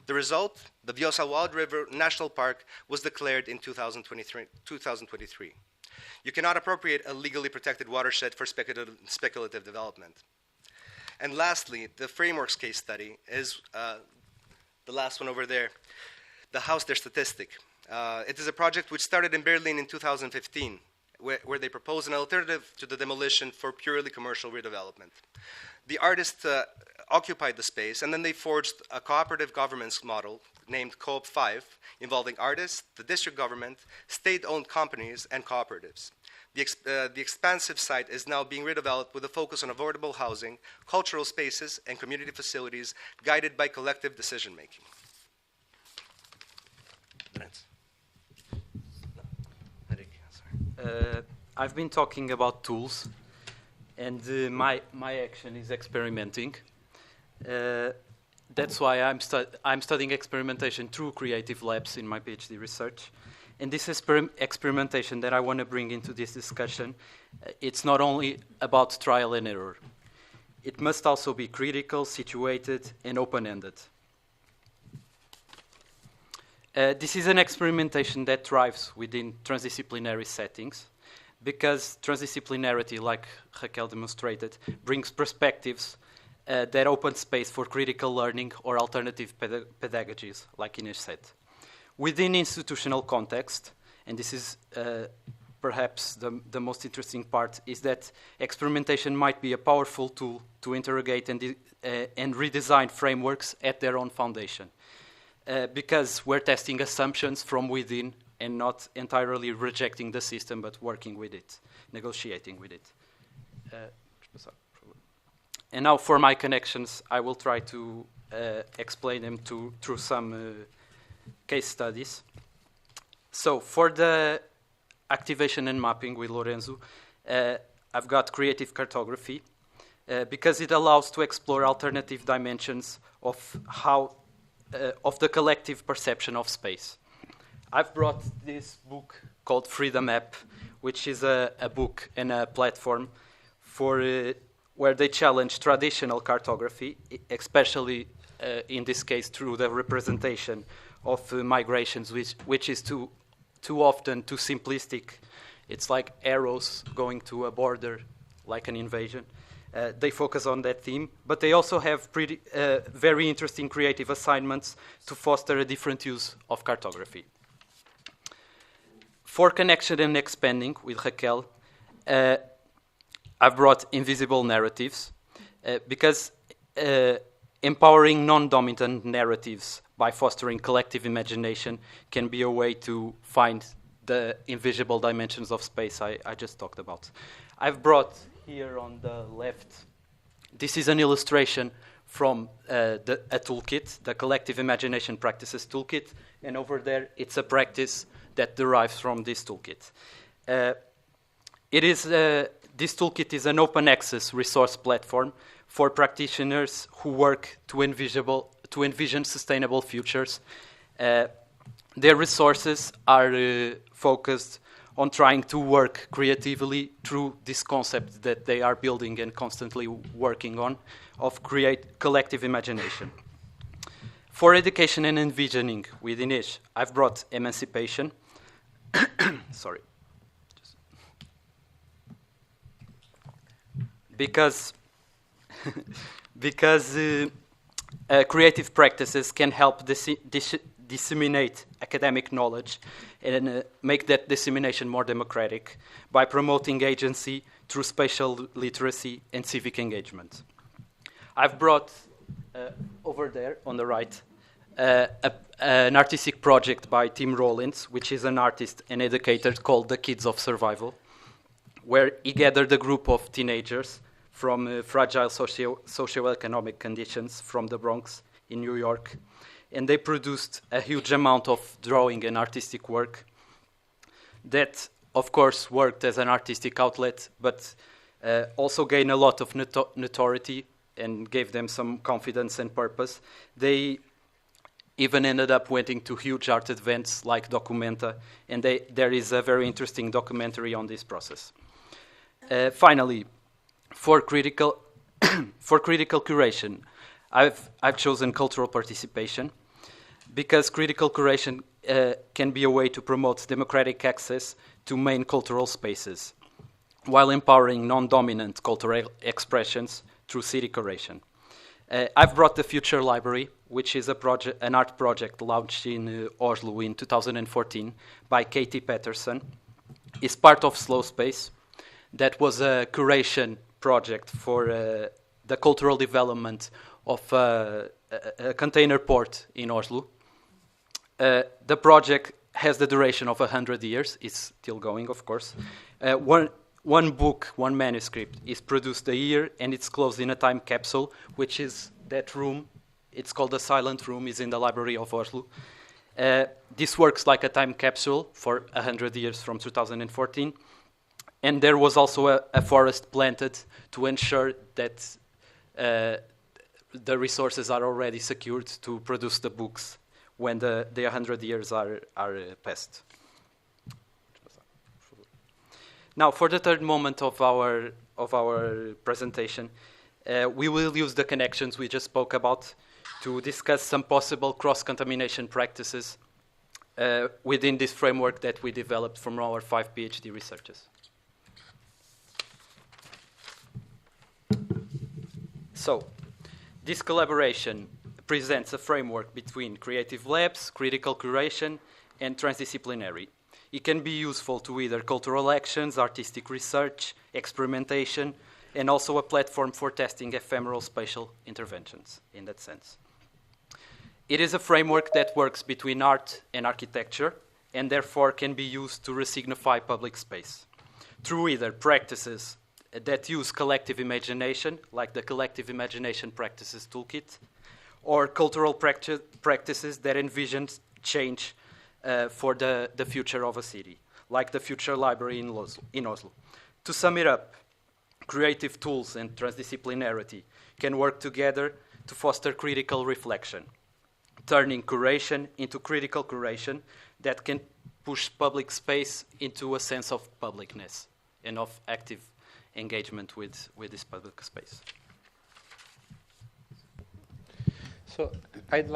The result, the Vjosa Wild River National Park was declared in 2023. You cannot appropriate a legally protected watershed for speculative development. And lastly, the frameworks case study is the last one over there, the Haus der Statistik. It is a project which started in Berlin in 2015, where they proposed an alternative to the demolition for purely commercial redevelopment. The artists occupied the space, and then they forged a cooperative governance model named Co-op 5, involving artists, the district government, state-owned companies, and cooperatives. The expansive site is now being redeveloped with a focus on affordable housing, cultural spaces, and community facilities guided by collective decision-making. I've been talking about tools, and my action is experimenting. That's why I'm studying experimentation through creative labs in my PhD research. And this experimentation that I want to bring into this discussion, it's not only about trial and error. It must also be critical, situated, and open-ended. This is an experimentation that thrives within transdisciplinary settings, because transdisciplinarity, like Raquel demonstrated, brings perspectives that open space for critical learning or alternative pedagogies, like Inês said. Within institutional context, and this is perhaps the most interesting part, is that experimentation might be a powerful tool to interrogate and redesign frameworks at their own foundation. Because we're testing assumptions from within and not entirely rejecting the system, but working with it, negotiating with it. And now for my connections, I will try to explain them through some case studies. So for the activation and mapping with Lorenzo, I've got creative cartography, because it allows to explore alternative dimensions of how of the collective perception of space. I've brought this book called Freedom App, which is a book and a platform for where they challenge traditional cartography, especially in this case through the representation of migrations, which is too often too simplistic. It's like arrows going to a border, like an invasion. They focus on that theme, but they also have very interesting creative assignments to foster a different use of cartography. For connection and expanding with Raquel, I've brought invisible narratives, because empowering non-dominant narratives by fostering collective imagination can be a way to find the invisible dimensions of space I just talked about. I've brought here on the left, this is an illustration from a toolkit, the Collective Imagination Practices Toolkit, and over there it's a practice that derives from this toolkit. This toolkit is an open access resource platform for practitioners who work to envision sustainable futures. Their resources are focused on trying to work creatively through this concept that they are building and constantly working on, of create collective imagination. For education and envisioning with Inês, I've brought emancipation. Sorry. Because creative practices can help disseminate academic knowledge and make that dissemination more democratic by promoting agency through spatial literacy and civic engagement. I've brought over there on the right an artistic project by Tim Rollins, which is an artist and educator called The Kids of Survival, where he gathered a group of teenagers from fragile socioeconomic conditions from the Bronx in New York, and they produced a huge amount of drawing and artistic work that, of course, worked as an artistic outlet, but also gained a lot of notoriety and gave them some confidence and purpose. They even ended up waiting to huge art events like Documenta, and there is a very interesting documentary on this process. Finally, for critical curation, I've chosen cultural participation because critical curation can be a way to promote democratic access to main cultural spaces while empowering non-dominant cultural expressions through city curation. I've brought the Future Library, which is an art project launched in Oslo in 2014 by Katie Patterson. It's part of Slow Space. That was a curation project for the cultural development of a container port in Oslo. The project has the duration of 100 years. It's still going, of course. One book, one manuscript is produced a year, and it's closed in a time capsule, which is that room. It's called the Silent Room. It's in the Library of Oslo. This works like a time capsule for 100 years from 2014. And there was also a forest planted to ensure that the resources are already secured to produce the books when the 100 years are passed. Now, for the third moment of our presentation, we will use the connections we just spoke about to discuss some possible cross-contamination practices within this framework that we developed from our 5 PhD researchers. So, this collaboration presents a framework between creative labs, critical curation, and transdisciplinary. It can be useful to either cultural actions, artistic research, experimentation, and also a platform for testing ephemeral spatial interventions in that sense. It is a framework that works between art and architecture, and therefore can be used to resignify public space through either practices that use collective imagination, like the Collective Imagination Practices Toolkit, or cultural practices that envision change for the future of a city, like the Future Library in Oslo. To sum it up, creative tools and transdisciplinarity can work together to foster critical reflection, turning curation into critical curation that can push public space into a sense of publicness and of active engagement with this public space. So I'm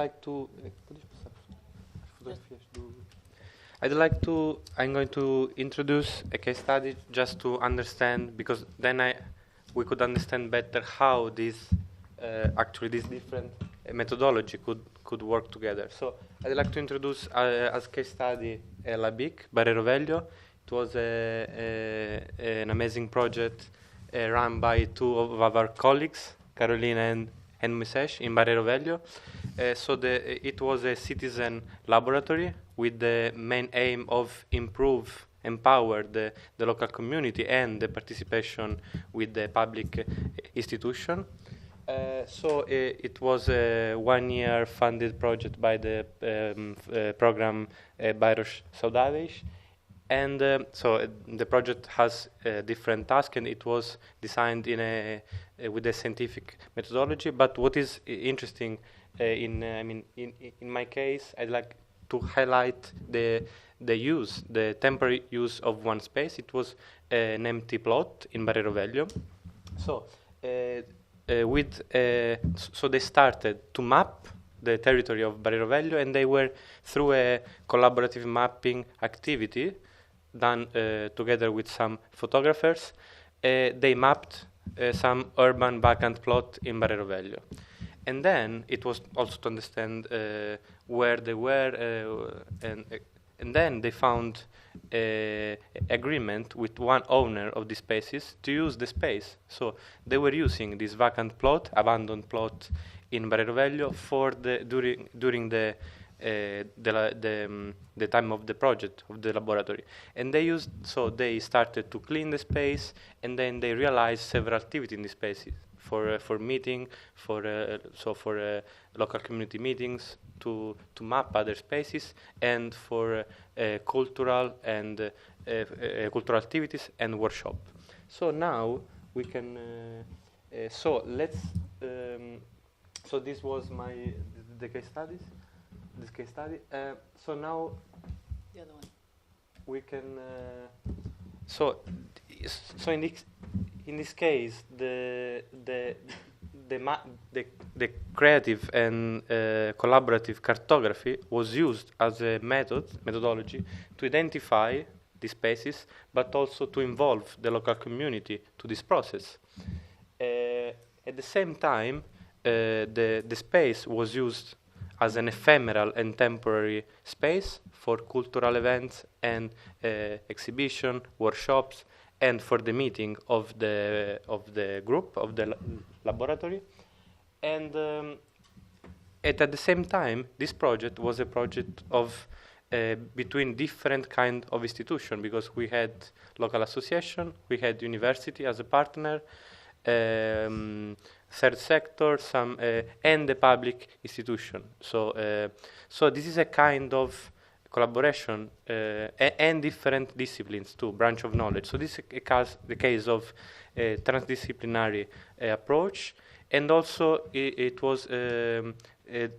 going to introduce a case study just to understand, because then we could understand better how this different methodology could work together. So I'd like to introduce as case study LABIC, Barrero Velho. It was an amazing project run by 2 of our colleagues, Carolina and Moises, in Barrero Velho. It was a citizen laboratory with the main aim of empower the local community and the participation with the public institution. It was a 1-year funded project by the program Bairros Saudáveis. And the project has different tasks, and it was designed with a scientific methodology. But what is interesting in my case, I'd like to highlight the temporary use of one space. It was an empty plot in Barrero Velho. So they started to map the territory of Barrero Velho, and they were through a collaborative mapping activity done together with some photographers. They mapped some urban vacant plot in Barrero Velho. And then it was also to understand where they were, and then they found agreement with one owner of the spaces to use the space. So they were using this vacant plot, abandoned plot in Barreiro Velho for during the time of the project of the laboratory, and they started to clean the space, and then they realized several activities in the spaces for meeting, for local community meetings, to map other spaces, and for cultural and cultural activities and workshop. So now we can. So this was the case studies. This case study. So now the other one. We can. So in this case, the creative and collaborative cartography was used as a methodology to identify the spaces, but also to involve the local community to this process. At the same time, the space was used as an ephemeral and temporary space for cultural events and exhibition, workshops, and for the meeting of the group, of the laboratory. And at the same time, this project was a project of between different kind of institutions, because we had local association, we had university as a partner, third sector, and the public institution. So this is a kind of collaboration and different disciplines too, branch of knowledge. So this is the case of a transdisciplinary approach, and also it was the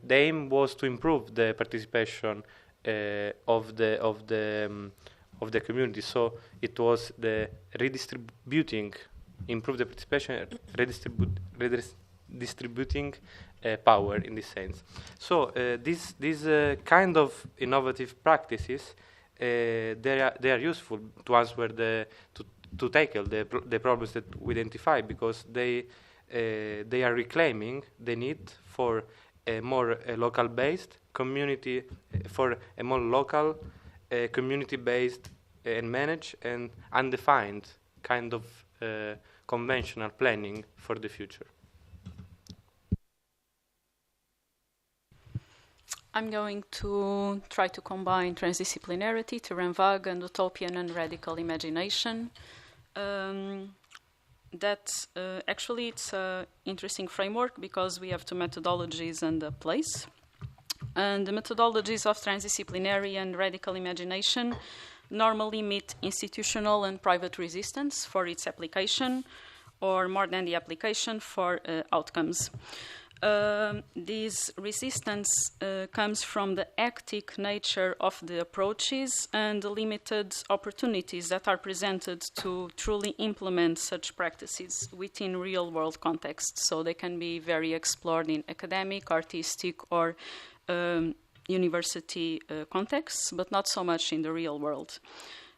aim was to improve the participation of the community. So it was the redistributing. Improve the participation, redistributing power in this sense. So these kind of innovative practices, they are useful to answer to tackle the problems that we identify, because they are reclaiming the need for a more local-based community, for a more local community-based and managed and undefined kind of conventional planning for the future. I'm going to try to combine transdisciplinarity, terrain vague, and utopian and radical imagination. Actually it's an interesting framework, because we have two methodologies and a place. And the methodologies of transdisciplinary and radical imagination normally meet institutional and private resistance for its application, or more than the application, for outcomes. This resistance comes from the hectic nature of the approaches and the limited opportunities that are presented to truly implement such practices within real-world contexts. So they can be very explored in academic, artistic, or university contexts, but not so much in the real world.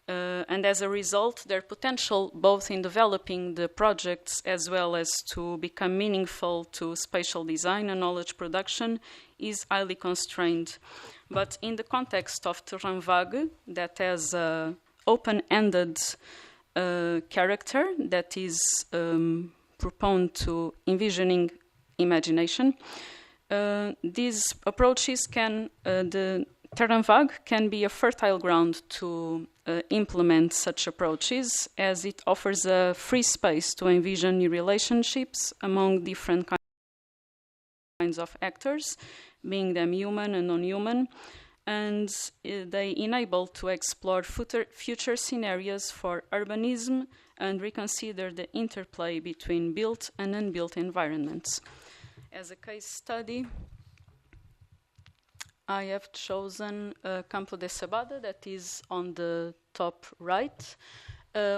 And as a result, their potential both in developing the projects as well as to become meaningful to spatial design and knowledge production is highly constrained. But in the context of terrain vague, that has an open-ended character that is proponed to envisioning imagination, these approaches the terrain vague can be a fertile ground to implement such approaches, as it offers a free space to envision new relationships among different kinds of actors, being them human and non-human, and they enable to explore future scenarios for urbanism and reconsider the interplay between built and unbuilt environments. As a case study, I have chosen Campo de Sabada, that is on the top right,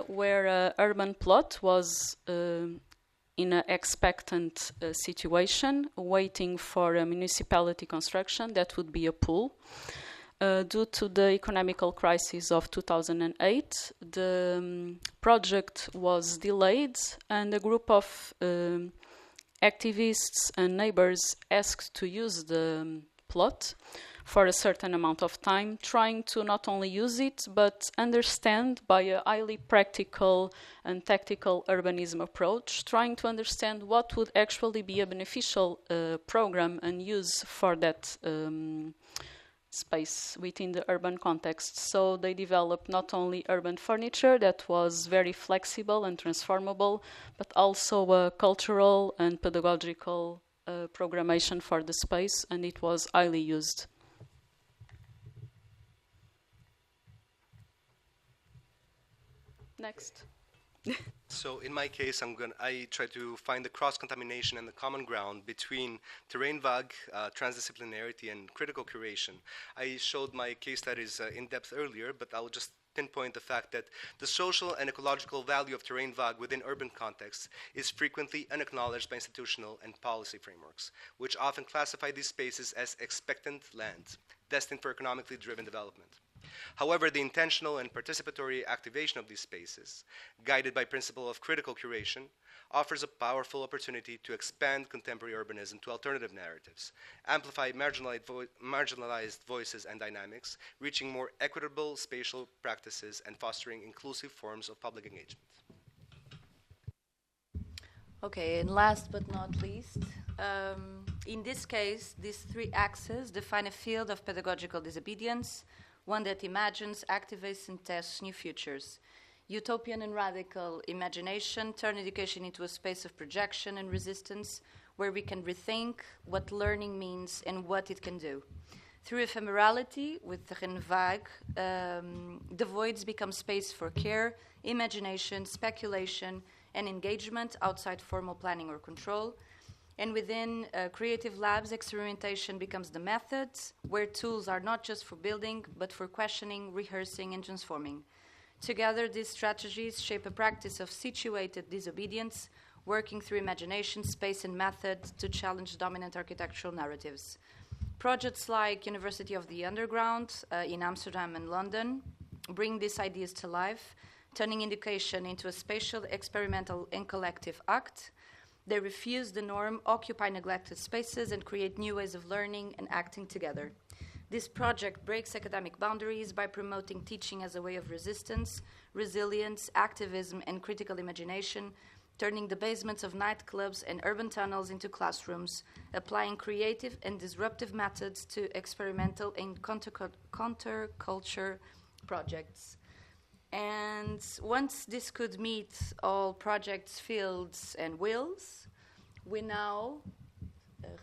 where an urban plot was in an expectant situation, waiting for a municipality construction that would be a pool. Due to the economical crisis of 2008, the project was delayed, and a group of activists and neighbors asked to use the plot for a certain amount of time, trying to not only use it, but understand by a highly practical and tactical urbanism approach, trying to understand what would actually be a beneficial program and use for that space within the urban context. So they developed not only urban furniture that was very flexible and transformable, but also a cultural and pedagogical programmation for the space, and it was highly used. Next. So in my case, I try to find the cross-contamination and the common ground between terrain vague, transdisciplinarity, and critical curation. I showed my case studies in depth earlier, but I'll just pinpoint the fact that the social and ecological value of terrain vague within urban contexts is frequently unacknowledged by institutional and policy frameworks, which often classify these spaces as expectant land, destined for economically driven development. However, the intentional and participatory activation of these spaces, guided by principle of critical curation, offers a powerful opportunity to expand contemporary urbanism to alternative narratives, amplify marginalized voices and dynamics, reaching more equitable spatial practices and fostering inclusive forms of public engagement. Okay, and last but not least, in this case, these three axes define a field of pedagogical disobedience, one that imagines, activates, and tests new futures. Utopian and radical imagination turn education into a space of projection and resistance where we can rethink what learning means and what it can do. Through ephemerality, with terrain vague, the voids become space for care, imagination, speculation, and engagement outside formal planning or control. And within creative labs, experimentation becomes the method, where tools are not just for building, but for questioning, rehearsing, and transforming. Together, these strategies shape a practice of situated disobedience, working through imagination, space, and method to challenge dominant architectural narratives. Projects like University of the Underground in Amsterdam and London bring these ideas to life, turning education into a spatial, experimental, and collective act. They refuse the norm, occupy neglected spaces, and create new ways of learning and acting together. This project breaks academic boundaries by promoting teaching as a way of resistance, resilience, activism, and critical imagination, turning the basements of nightclubs and urban tunnels into classrooms, applying creative and disruptive methods to experimental and counterculture projects. And once this could meet all projects, fields, and wills, we now,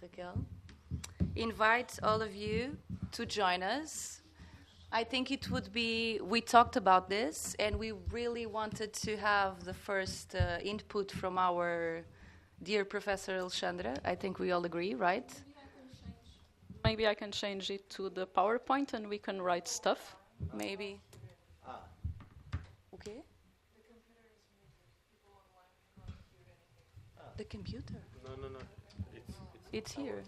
Raquel, invite all of you to join us. I think it would be, we talked about this, and we really wanted to have the first input from our dear Professor Alexandra. I think we all agree, right? Maybe I can change it to the PowerPoint and we can write stuff. Maybe. Okay. The computer? No. It's here.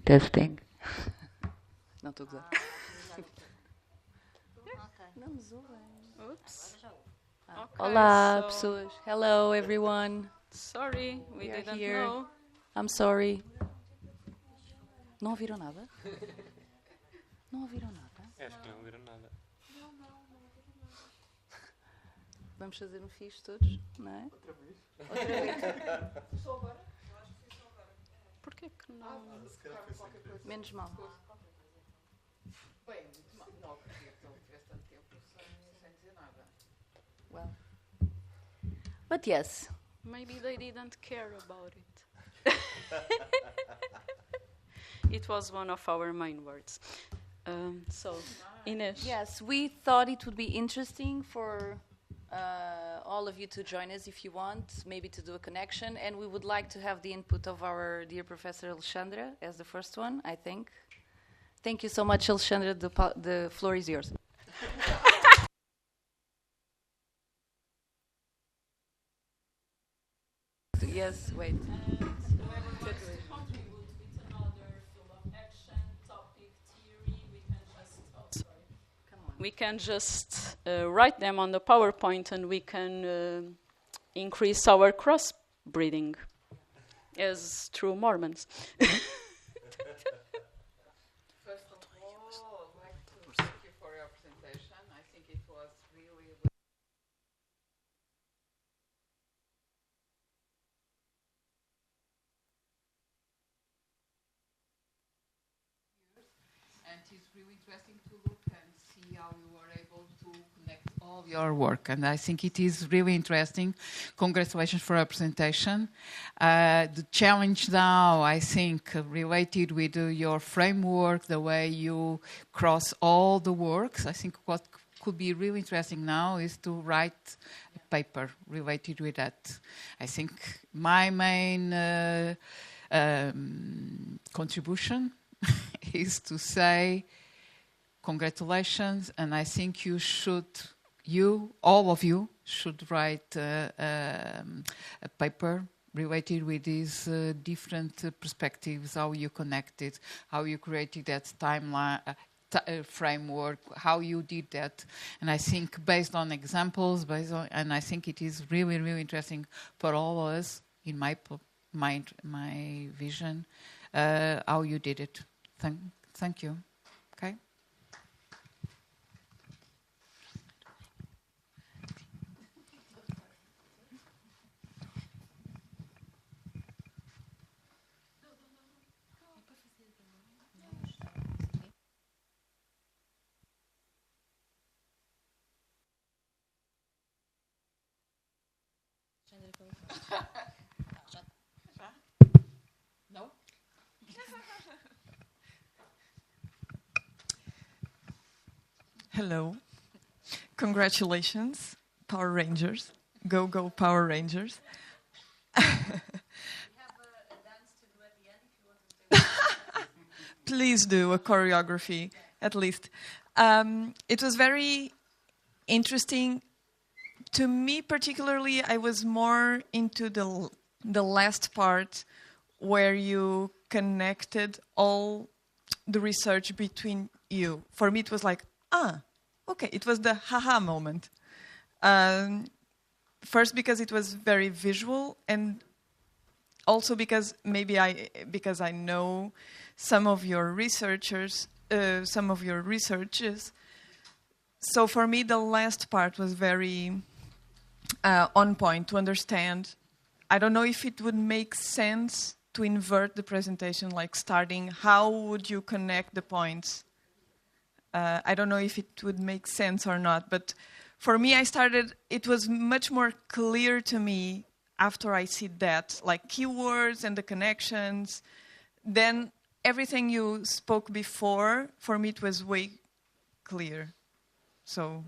Testing. Não estou a gozar. Não me zoem. Oops. Okay, Olá, pessoas. Hello, everyone. Sorry, we didn't here. know. I'm sorry. Não ouviram nada? Não ouviram nada? Acho que não ouviram nada. Vamos fazer um fixe todos, não é? Outra vez? Só agora? Eu acho que foi só agora. Porquê que não? Menos mal. Bem, muito mal. Não acredito que ele tivesse tanto tempo sem dizer nada. Well. But yes. Maybe they didn't care about it. It was one of our main words. So, Ines. Yes, we thought it would be interesting for all of you to join us if you want, maybe to do a connection, and we would like to have the input of our dear Professor Alexandra as the first one, I think. Thank you so much, Alexandra. The floor is yours. Yes, wait. We can just write them on the PowerPoint and we can increase our crossbreeding as true Mormons. First of all, I'd like to thank you for your presentation. I think it was really and it's really interesting to look and see how you were able to connect all your work. And I think it is really interesting. Congratulations for your presentation. The challenge now, I think, related with your framework, the way you cross all the works, I think what could be really interesting now is to write a paper related with that. I think my main contribution is to say congratulations, and I think all of you should write a paper related with these different perspectives, how you connected, how you created that timeline, framework, how you did that. And I think based on examples, and I think it is really, really interesting for all of us, in my vision, how you did it. Thank you. Okay. No? Hello. Congratulations, Power Rangers. Go, go, Power Rangers. Please do a choreography, at least. It was very interesting. To me, particularly, I was more into the last part where you connected all the research between you. For me, it was like, okay. It was the haha moment. First, because it was very visual, and also because I know some of your researchers, some of your researches. So for me, the last part was very on point to understand. I don't know if it would make sense to invert the presentation, like starting, how would you connect the points? I don't know if it would make sense or not, but for me, it was much more clear to me after I see that, like keywords and the connections. Then everything you spoke before, for me, it was way clear. So,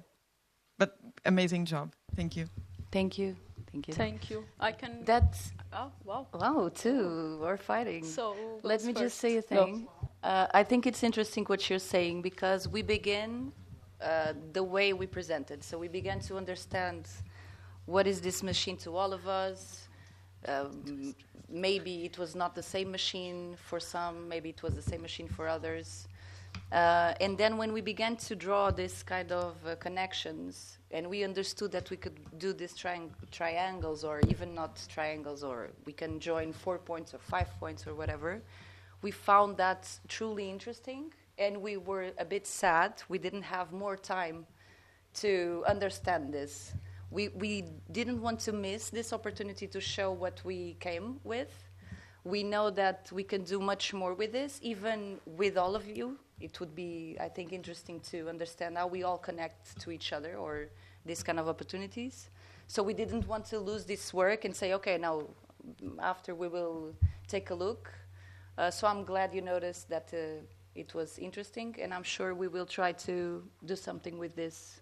but amazing job. Thank you. Thank you. Thank you. Thank you. I can... That's... Oh, wow. Wow, two. We're fighting. So, let me just say a thing. I think it's interesting what you're saying, because we begin the way we presented. So we began to understand what is this machine to all of us. Maybe it was not the same machine for some. Maybe it was the same machine for others. And then when we began to draw this kind of connections, and we understood that we could do these triangles, or even not triangles, or we can join 4 points or 5 points or whatever, we found that truly interesting, and we were a bit sad we didn't have more time to understand this. We didn't want to miss this opportunity to show what we came with. We know that we can do much more with this, even with all of you. It would be, I think, interesting to understand how we all connect to each other, or these kind of opportunities. So we didn't want to lose this work and say, okay, now after we will take a look. So I'm glad you noticed that it was interesting, and I'm sure we will try to do something with this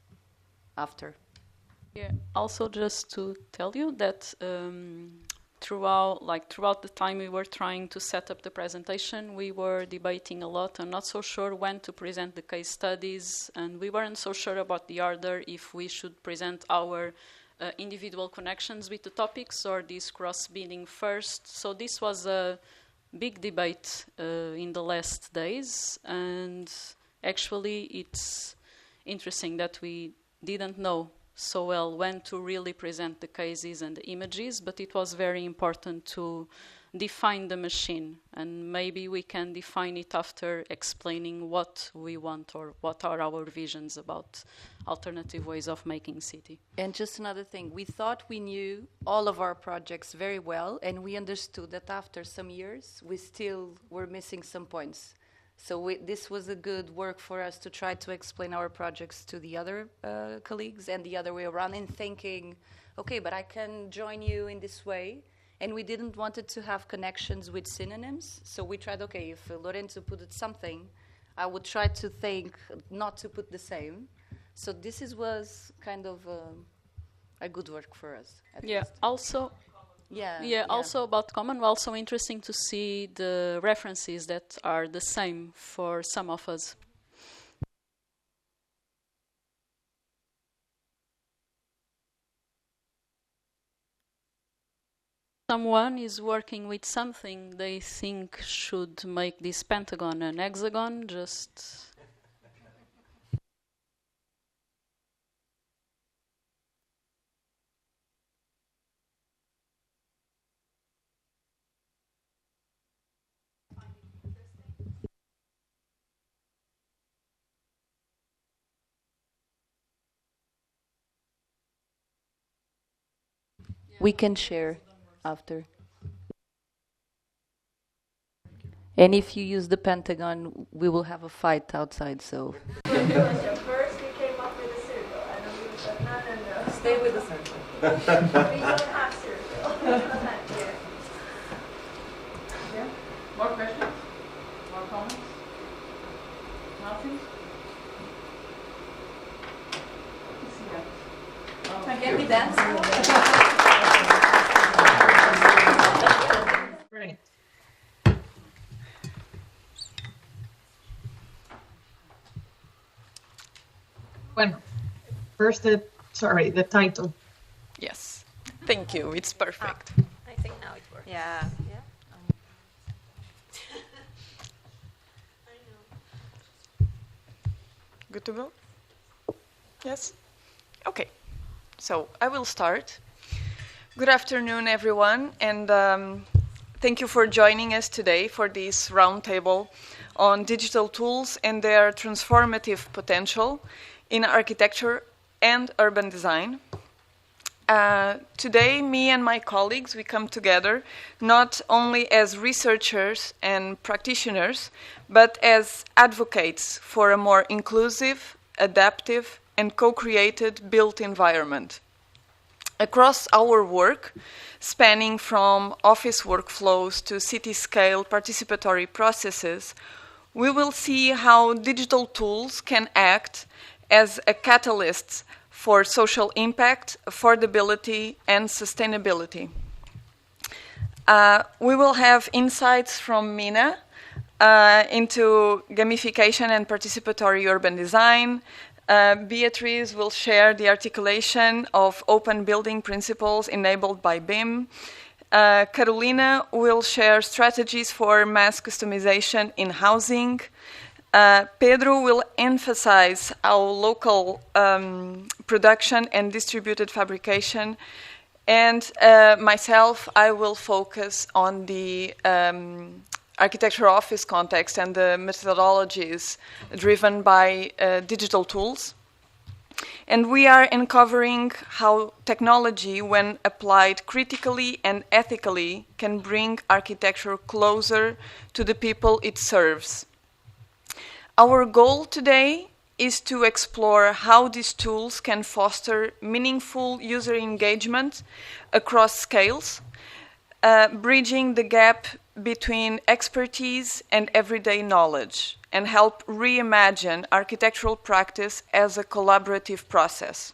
after. Yeah. Also, just to tell you that throughout the time we were trying to set up the presentation, we were debating a lot and not so sure when to present the case studies, and we weren't so sure about the order, if we should present our individual connections with the topics or this cross-beading first. So this was a big debate in the last days, and actually it's interesting that we didn't know so well when to really present the cases and the images, but it was very important to define the machine, and maybe we can define it after explaining what we want or what are our visions about alternative ways of making city. And just another thing, we thought we knew all of our projects very well, and we understood that after some years we still were missing some points. So this was a good work for us to try to explain our projects to the other colleagues and the other way around, in thinking, okay, but I can join you in this way. And we didn't want it to have connections with synonyms. So we tried, okay, if Lorenzo put it something, I would try to think not to put the same. So this was kind of a good work for us. Yeah, least. Also... Also about common, also interesting to see the references that are the same for some of us. Someone is working with something they think should make this pentagon an hexagon, just... We can share after. And if you use the pentagon, we will have a fight outside, so... First we came up with a circle, and then we said, no. Stay with the circle. We don't have circle. Yeah? More questions? More comments? Nothing? Can we dance? Great. Bueno, first the title. Yes, thank you, it's perfect. I think now it works. Yeah. Good to go? Yes? Okay, so I will start. Good afternoon, everyone, and thank you for joining us today for this roundtable on digital tools and their transformative potential in architecture and urban design. Today, me and my colleagues, we come together not only as researchers and practitioners, but as advocates for a more inclusive, adaptive, and co-created built environment. Across our work, spanning from office workflows to city-scale participatory processes, we will see how digital tools can act as a catalyst for social impact, affordability, and sustainability. We will have insights from Mina into gamification and participatory urban design. Beatrice will share the articulation of open building principles enabled by BIM. Carolina will share strategies for mass customization in housing. Pedro will emphasize our local production and distributed fabrication. And myself, I will focus on the architecture office context and the methodologies driven by digital tools. And we are uncovering how technology, when applied critically and ethically, can bring architecture closer to the people it serves. Our goal today is to explore how these tools can foster meaningful user engagement across scales, bridging the gap between expertise and everyday knowledge, and help reimagine architectural practice as a collaborative process.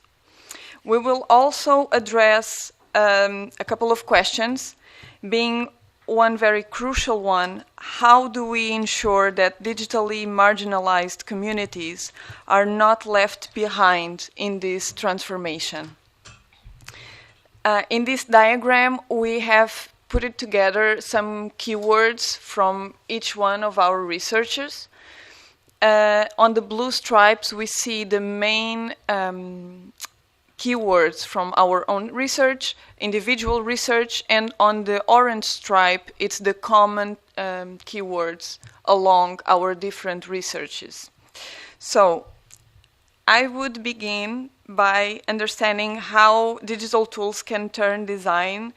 We will also address a couple of questions, being one very crucial one: how do we ensure that digitally marginalized communities are not left behind in this transformation? In this diagram, we have put it together some keywords from each one of our researchers. On the blue stripes, we see the main keywords from our own research, individual research, and on the orange stripe, it's the common keywords along our different researches. So I would begin by understanding how digital tools can turn design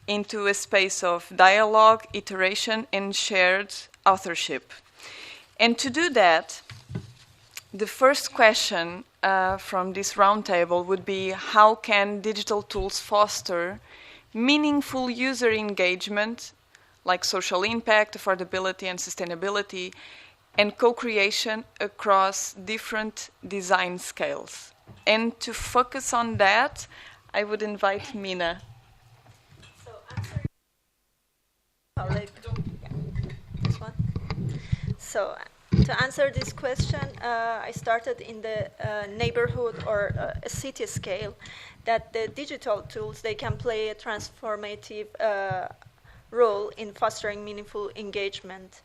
into a space of dialogue, iteration, and shared authorship. And to do that, the first question from this roundtable would be, how can digital tools foster meaningful user engagement, like social impact, affordability, and sustainability, and co-creation across different design scales? And to focus on that, I would invite Mina. So to answer this question, I started in the neighborhood or a city scale, that the digital tools, they can play a transformative role in fostering meaningful engagement,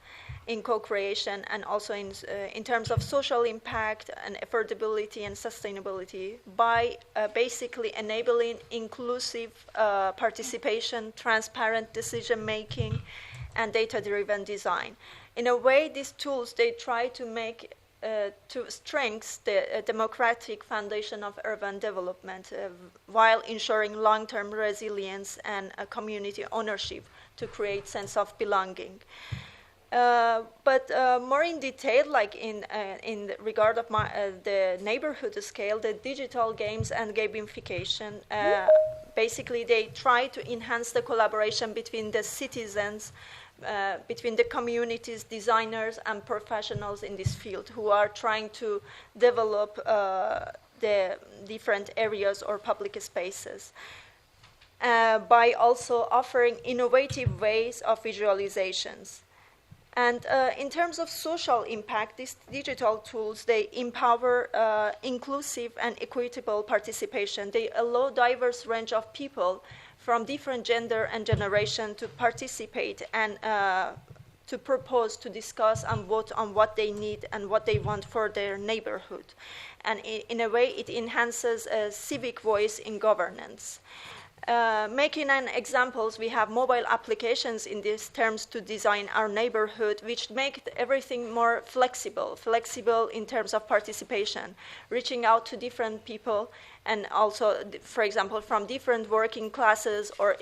in co-creation, and also in terms of social impact and affordability and sustainability by basically enabling inclusive participation, transparent decision-making, and data-driven design. In a way, these tools, they try to make, to strengthen the democratic foundation of urban development while ensuring long-term resilience and community ownership to create sense of belonging. But more in detail, like in regard of the neighborhood scale, the digital games and gamification, basically they try to enhance the collaboration between the citizens, between the communities, designers, and professionals in this field who are trying to develop the different areas or public spaces. By also offering innovative ways of visualizations. And in terms of social impact, these digital tools, they empower inclusive and equitable participation. They allow diverse range of people from different gender and generation to participate and to propose, to discuss, and vote on what they need and what they want for their neighborhood. And in a way, it enhances a civic voice in governance. Making an examples, we have mobile applications in these terms to design our neighborhood, which make everything more flexible in terms of participation, reaching out to different people, and also, for example, from different working classes or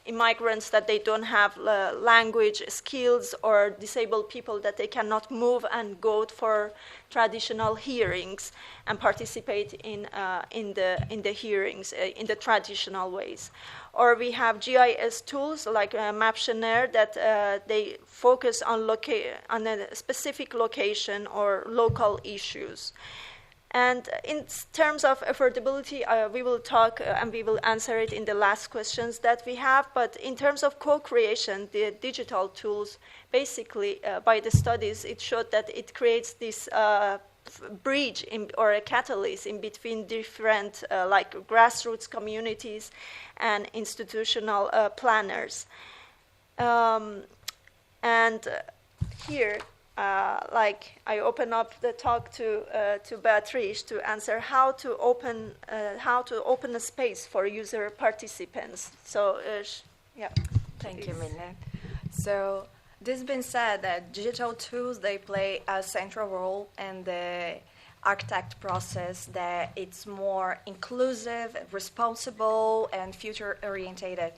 immigrants that they don't have language skills, or disabled people that they cannot move and go for traditional hearings and participate in the hearings in the traditional ways. Or we have GIS tools like Maptionnaire that they focus on a specific location or local issues. And in terms of affordability, we will talk and we will answer it in the last questions that we have. But in terms of co-creation, the digital tools, basically by the studies, it showed that it creates this bridge or a catalyst in between different like grassroots communities and institutional planners. And here, like I open up the talk to Beatrice to answer how to open a space for user participants. So, yeah. Thank you, Mina. So, this being said, that digital tools, they play a central role in the architect process, that it's more inclusive, responsible, and future-orientated.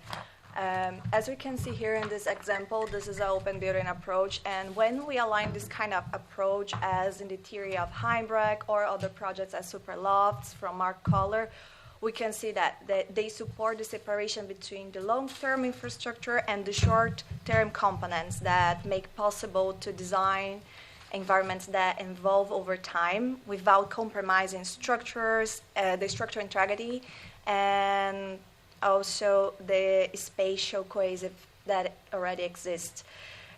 As we can see here in this example, this is an open building approach, and when we align this kind of approach as in the theory of Heimbrecht or other projects as Superlofts from Mark Kohler, we can see that they support the separation between the long-term infrastructure and the short-term components that make possible to design environments that evolve over time without compromising structures, the structural integrity, and also the spatial cohesive that already exists.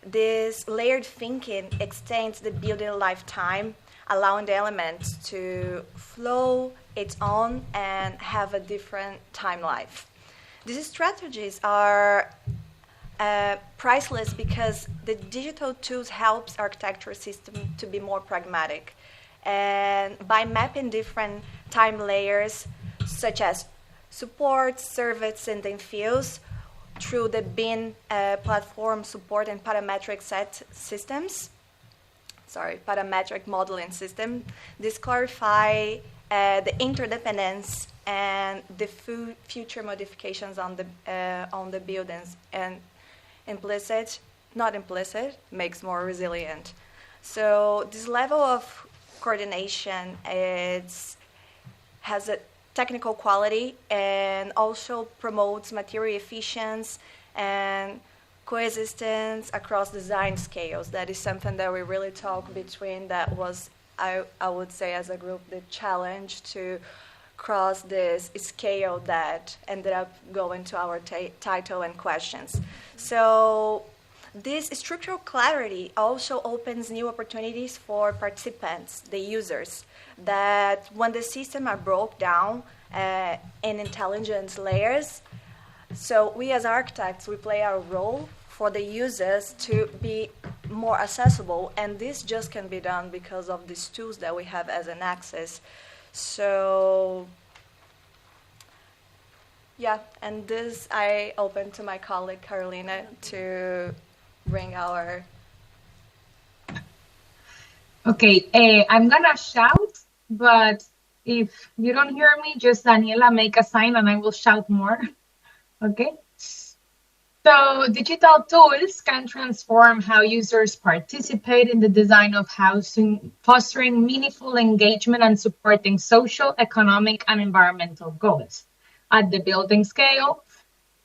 This layered thinking extends the building lifetime, allowing the elements to flow its own and have a different time life. These strategies are priceless because the digital tools helps architecture system to be more pragmatic. And by mapping different time layers, such as support, service, and fields through the BIM platform support and parametric parametric modeling system. This clarify the interdependence and the future modifications on the buildings, and not implicit, makes more resilient. So this level of coordination has a technical quality and also promotes material efficiency and coexistence across design scales. That is something that we really talk between. That was, I would say, as a group, the challenge to cross this scale that ended up going to our title and questions. So this structural clarity also opens new opportunities for participants, the users, that when the system are broke down in intelligence layers, so we as architects, we play our role for the users to be more accessible, and this just can be done because of these tools that we have as an access. So, yeah, and this I open to my colleague Carolina to bring our... Okay, I'm gonna shout, but if you don't hear me, just Daniela make a sign and I will shout more, okay? So digital tools can transform how users participate in the design of housing, fostering meaningful engagement and supporting social, economic, and environmental goals. At the building scale,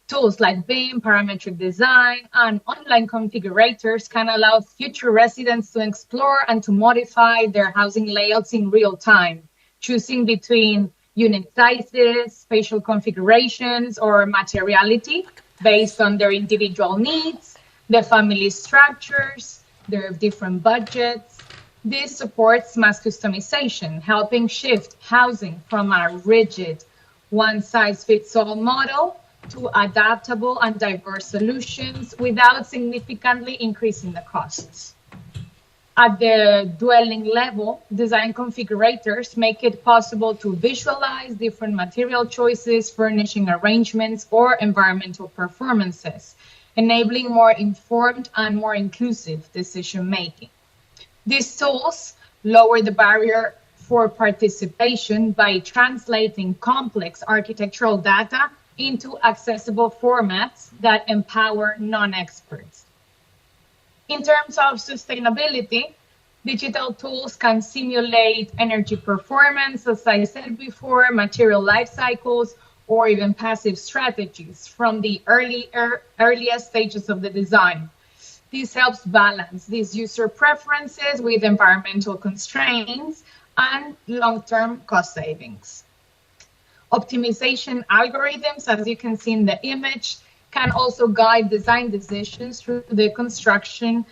tools like BIM, parametric design, and online configurators can allow future residents to explore and to modify their housing layouts in real time, choosing between unit sizes, spatial configurations, or materiality based on their individual needs, the family structures, their different budgets. This supports mass customization, helping shift housing from a rigid one-size-fits-all model to adaptable and diverse solutions without significantly increasing the costs. At the dwelling level, design configurators make it possible to visualize different material choices, furnishing arrangements, or environmental performances, enabling more informed and more inclusive decision-making. These tools lower the barrier for participation by translating complex architectural data into accessible formats that empower non-experts. In terms of sustainability, digital tools can simulate energy performance, as I said before, material life cycles, or even passive strategies from the earliest stages of the design. This helps balance these user preferences with environmental constraints and long-term cost savings. Optimization algorithms, as you can see in the image, can also guide design decisions through the construction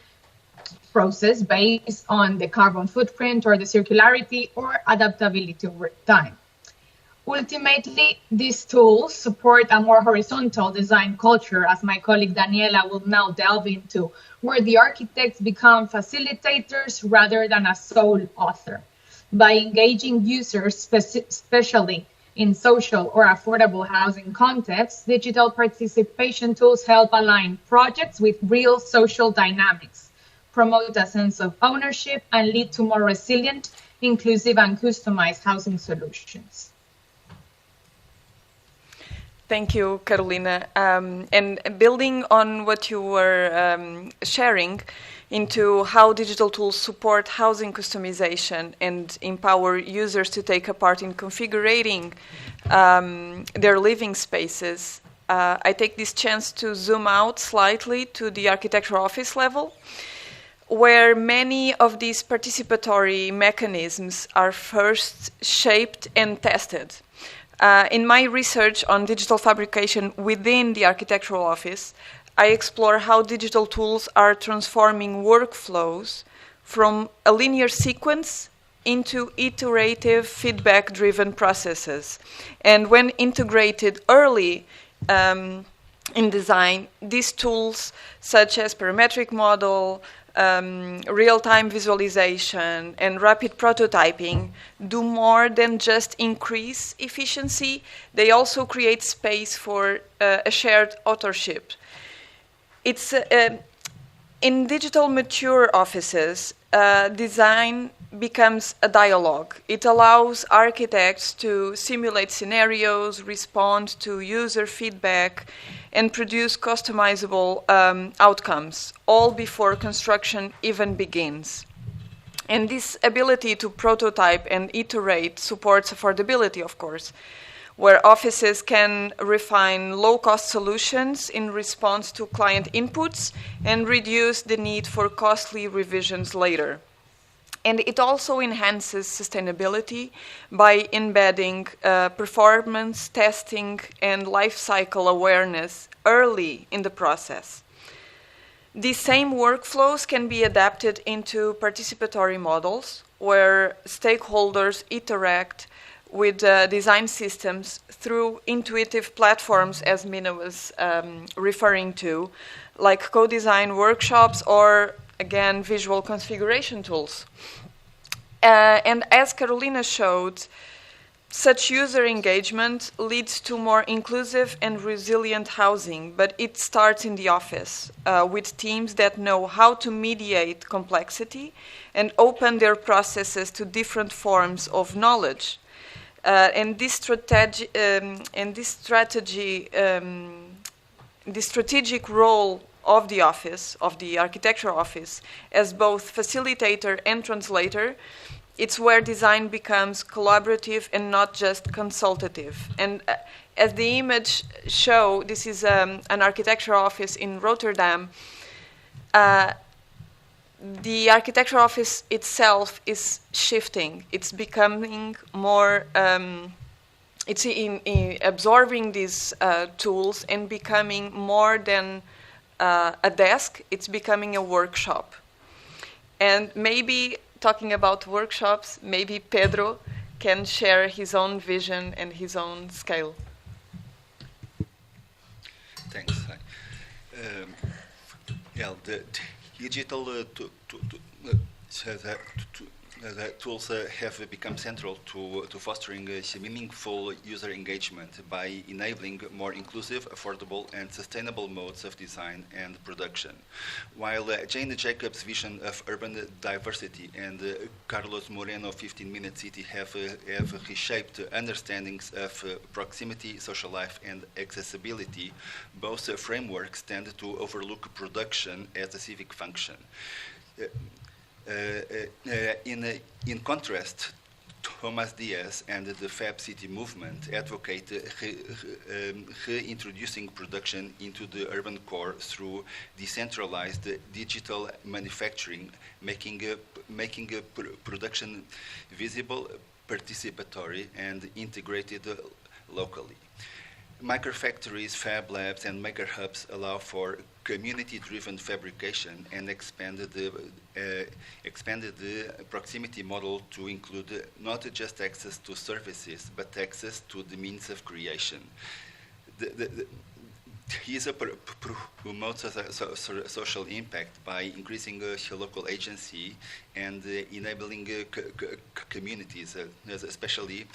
process based on the carbon footprint or the circularity or adaptability over time. Ultimately, these tools support a more horizontal design culture, as my colleague Daniela will now delve into, where the architects become facilitators rather than a sole author. By engaging users, especially in social or affordable housing contexts, digital participation tools help align projects with real social dynamics, promote a sense of ownership, and lead to more resilient, inclusive, and customized housing solutions. Thank you, Carolina. And building on what you were sharing into how digital tools support housing customization and empower users to take a part in configuring their living spaces, I take this chance to zoom out slightly to the architectural office level, where many of these participatory mechanisms are first shaped and tested. In my research on digital fabrication within the architectural office, I explore how digital tools are transforming workflows from a linear sequence into iterative, feedback-driven processes. And when integrated early, in design, these tools such as parametric model, real-time visualization, and rapid prototyping do more than just increase efficiency. They also create space for a shared authorship. It's in digital mature offices, design becomes a dialogue. It allows architects to simulate scenarios, respond to user feedback, and produce customizable outcomes, all before construction even begins. And this ability to prototype and iterate supports affordability, of course, where offices can refine low-cost solutions in response to client inputs and reduce the need for costly revisions later. And it also enhances sustainability by embedding performance, testing, and life cycle awareness early in the process. These same workflows can be adapted into participatory models where stakeholders interact with design systems through intuitive platforms, as Mina was referring to, like co-design workshops or, again, visual configuration tools. And as Carolina showed, such user engagement leads to more inclusive and resilient housing, but it starts in the office with teams that know how to mediate complexity and open their processes to different forms of knowledge. And this strategic role of the office, of the architecture office, as both facilitator and translator, it's where design becomes collaborative and not just consultative. And as the image show, this is an architecture office in Rotterdam. The architecture office itself is shifting. It's becoming more, it's absorbing these tools and becoming more than a desk. It's becoming a workshop. And maybe, talking about workshops, maybe Pedro can share his own vision and his own scale. Thanks. Yeah, the digital tools have become central to fostering meaningful user engagement by enabling more inclusive, affordable, and sustainable modes of design and production. While Jane Jacobs' vision of urban diversity and Carlos Moreno's 15-minute city have reshaped understandings of proximity, social life, and accessibility, both frameworks tend to overlook production as a civic function. In contrast, Thomas Diaz and the Fab City movement advocate reintroducing production into the urban core through decentralized digital manufacturing, making production visible, participatory, and integrated locally. Microfactories, fab labs, and maker hubs allow for community-driven fabrication and expanded the proximity model to include not just access to services, but access to the means of creation. HISA promotes social impact by increasing local agency and enabling communities, especially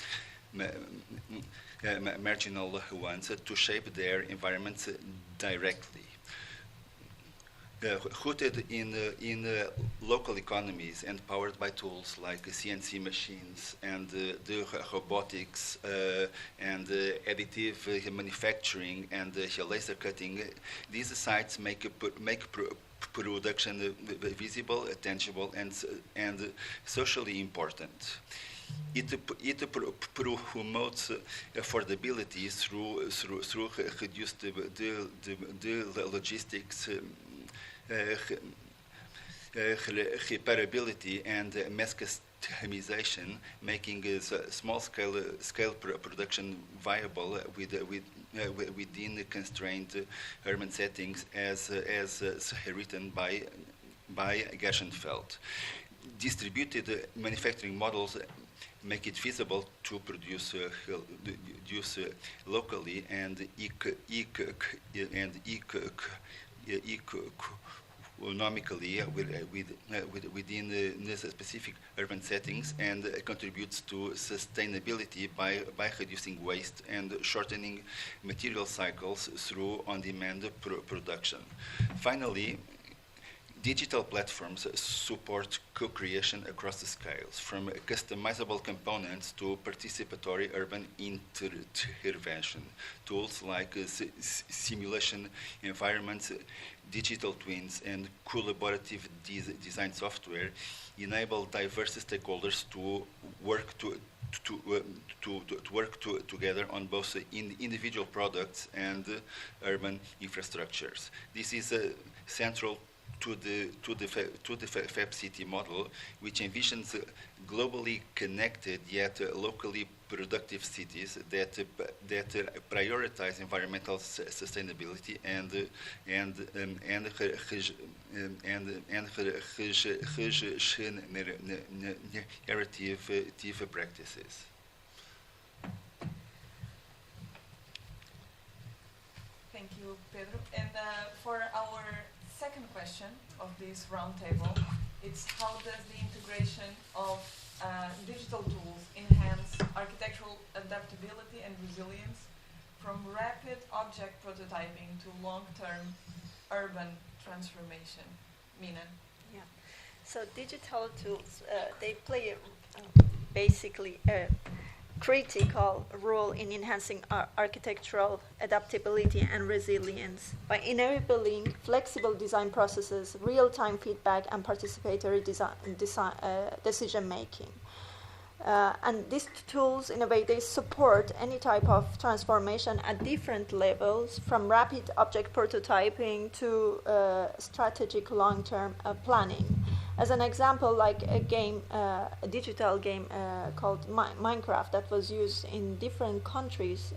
marginal ones, to shape their environments directly. Rooted in local economies and powered by tools like CNC machines and the robotics and additive manufacturing and laser cutting, these sites make production visible, tangible, and socially important. It promotes affordability through reduced the logistics, repairability, and mass customization, making small-scale production viable within constrained urban settings, as written by Gershenfeld. Distributed manufacturing models make it feasible to produce locally and economically within specific urban settings, and contributes to sustainability by reducing waste and shortening material cycles through on-demand production. Finally, digital platforms support co-creation across the scales, from customizable components to participatory urban intervention. Tools like simulation environments, digital twins, and collaborative design software enable diverse stakeholders to work together on both individual products and urban infrastructures. This is central to the Fab City model, which envisions globally connected yet locally productive cities that prioritize environmental sustainability and regenerative practices. Thank you, Pedro. And for our second question of this roundtable, it's how does the integration of digital tools enhance architectural adaptability and resilience from rapid object prototyping to long-term urban transformation? Mina? Yeah. So digital tools, they play basically a critical role in enhancing architectural adaptability and resilience by enabling flexible design processes, real-time feedback, and participatory decision-making. And these tools, in a way, they support any type of transformation at different levels, from rapid object prototyping to strategic long-term planning. As an example, like a game, a digital game called Minecraft that was used in different countries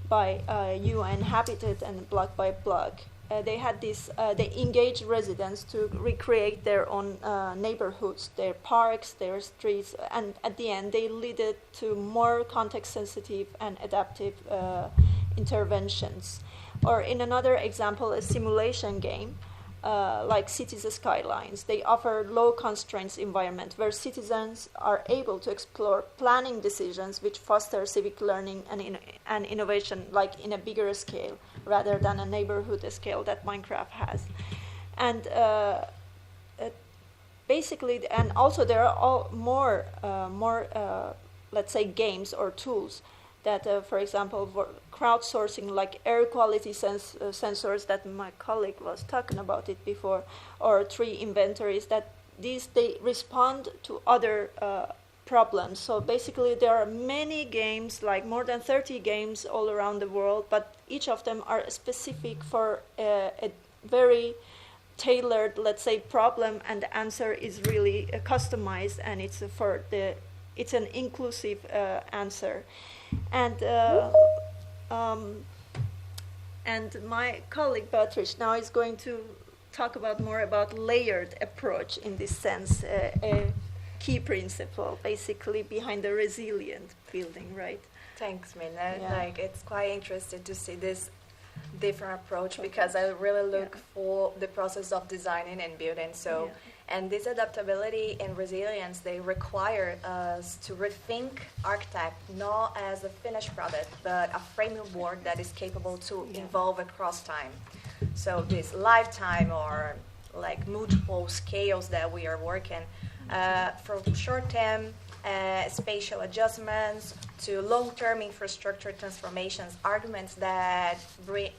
by UN Habitat and Block by Block. They had this, they engaged residents to recreate their own neighborhoods, their parks, their streets, and at the end they led to more context-sensitive and adaptive interventions. Or in another example, a simulation game, like Cities Skylines. They offer low constraints environment where citizens are able to explore planning decisions which foster civic learning and innovation, like in a bigger scale rather than a neighborhood scale that Minecraft has. And basically, and also there are all more let's say games or tools that, for example, crowdsourcing, like air quality sensors that my colleague was talking about it before, or tree inventories, that they respond to other problems. So basically there are many games, like more than 30 games all around the world, but each of them are specific for a very tailored, let's say, problem, and the answer is really customized, and it's an inclusive answer. And my colleague Beatrice now is going to talk more about layered approach in this sense, a key principle basically behind the resilient building, right? Thanks, Mina. Yeah. It's quite interesting to see this different approach, because I really look for the process of designing and building. So. And this adaptability and resilience, they require us to rethink architect not as a finished product, but a framework that is capable to evolve across time. So this lifetime or like multiple scales that we are working, from short-term spatial adjustments to long-term infrastructure transformations, arguments that bring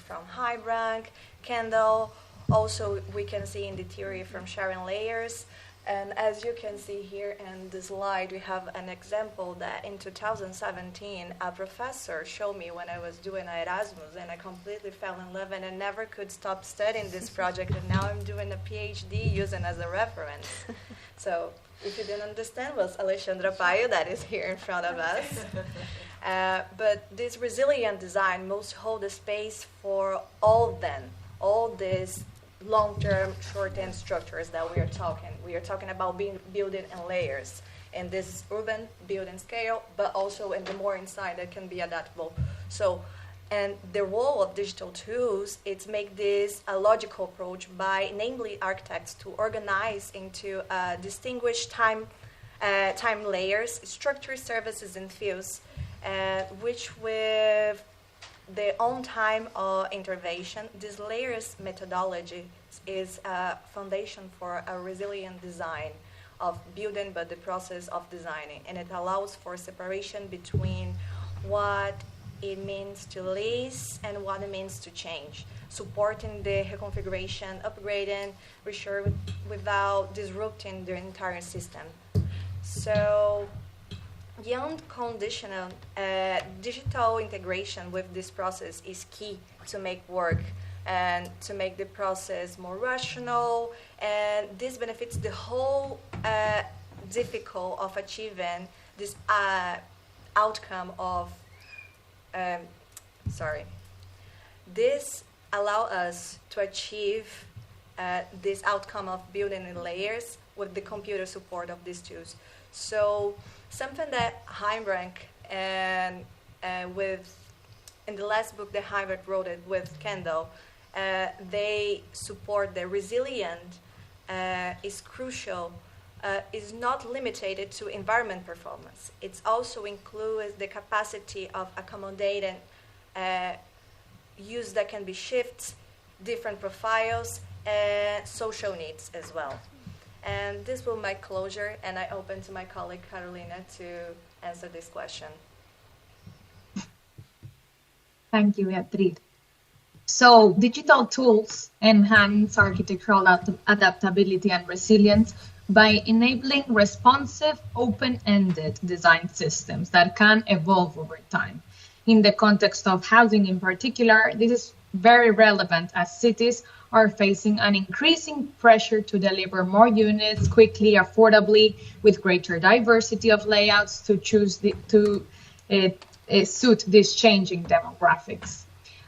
from Heilbronn, Kendall. Also, we can see in the theory from sharing layers. And as you can see here in the slide, we have an example that in 2017, a professor showed me when I was doing Erasmus, and I completely fell in love and I never could stop studying this project. And now I'm doing a PhD using as a reference. So if you didn't understand, it was Alexandra Paio that is here in front of us. But this resilient design must hold the space for all these long-term, short-term structures that we are talking. We are talking about building in layers. in this urban building scale, but also in the more inside that can be adaptable. So, and the role of digital tools is make this a logical approach by enabling architects to organize into distinguished time layers, structured services and fields, which with their own time intervention, this layers methodology is a foundation for a resilient design of building, but the process of designing. And it allows for separation between what it means to lease and what it means to change, supporting the reconfiguration, upgrading, reshoring without disrupting the entire system. So, beyond conditional, digital integration with this process is key to make work and to make the process more rational, and this benefits the whole difficult of achieving this outcome of This allows us to achieve this outcome of building in layers with the computer support of these tools. So something that Heinrich and in the last book that Heinrich wrote it with Kendall, they support the resilient is crucial, is not limited to environment performance. It also includes the capacity of accommodating use that can be shifts, different profiles, and social needs as well. And this will make closure, and I open to my colleague Carolina to answer this question. Thank you, Beatriz. So digital tools enhance architectural adaptability and resilience by enabling responsive, open-ended design systems that can evolve over time. In the context of housing in particular, this is very relevant as cities are facing an increasing pressure to deliver more units quickly, affordably, with greater diversity of layouts to suit these changing demographics.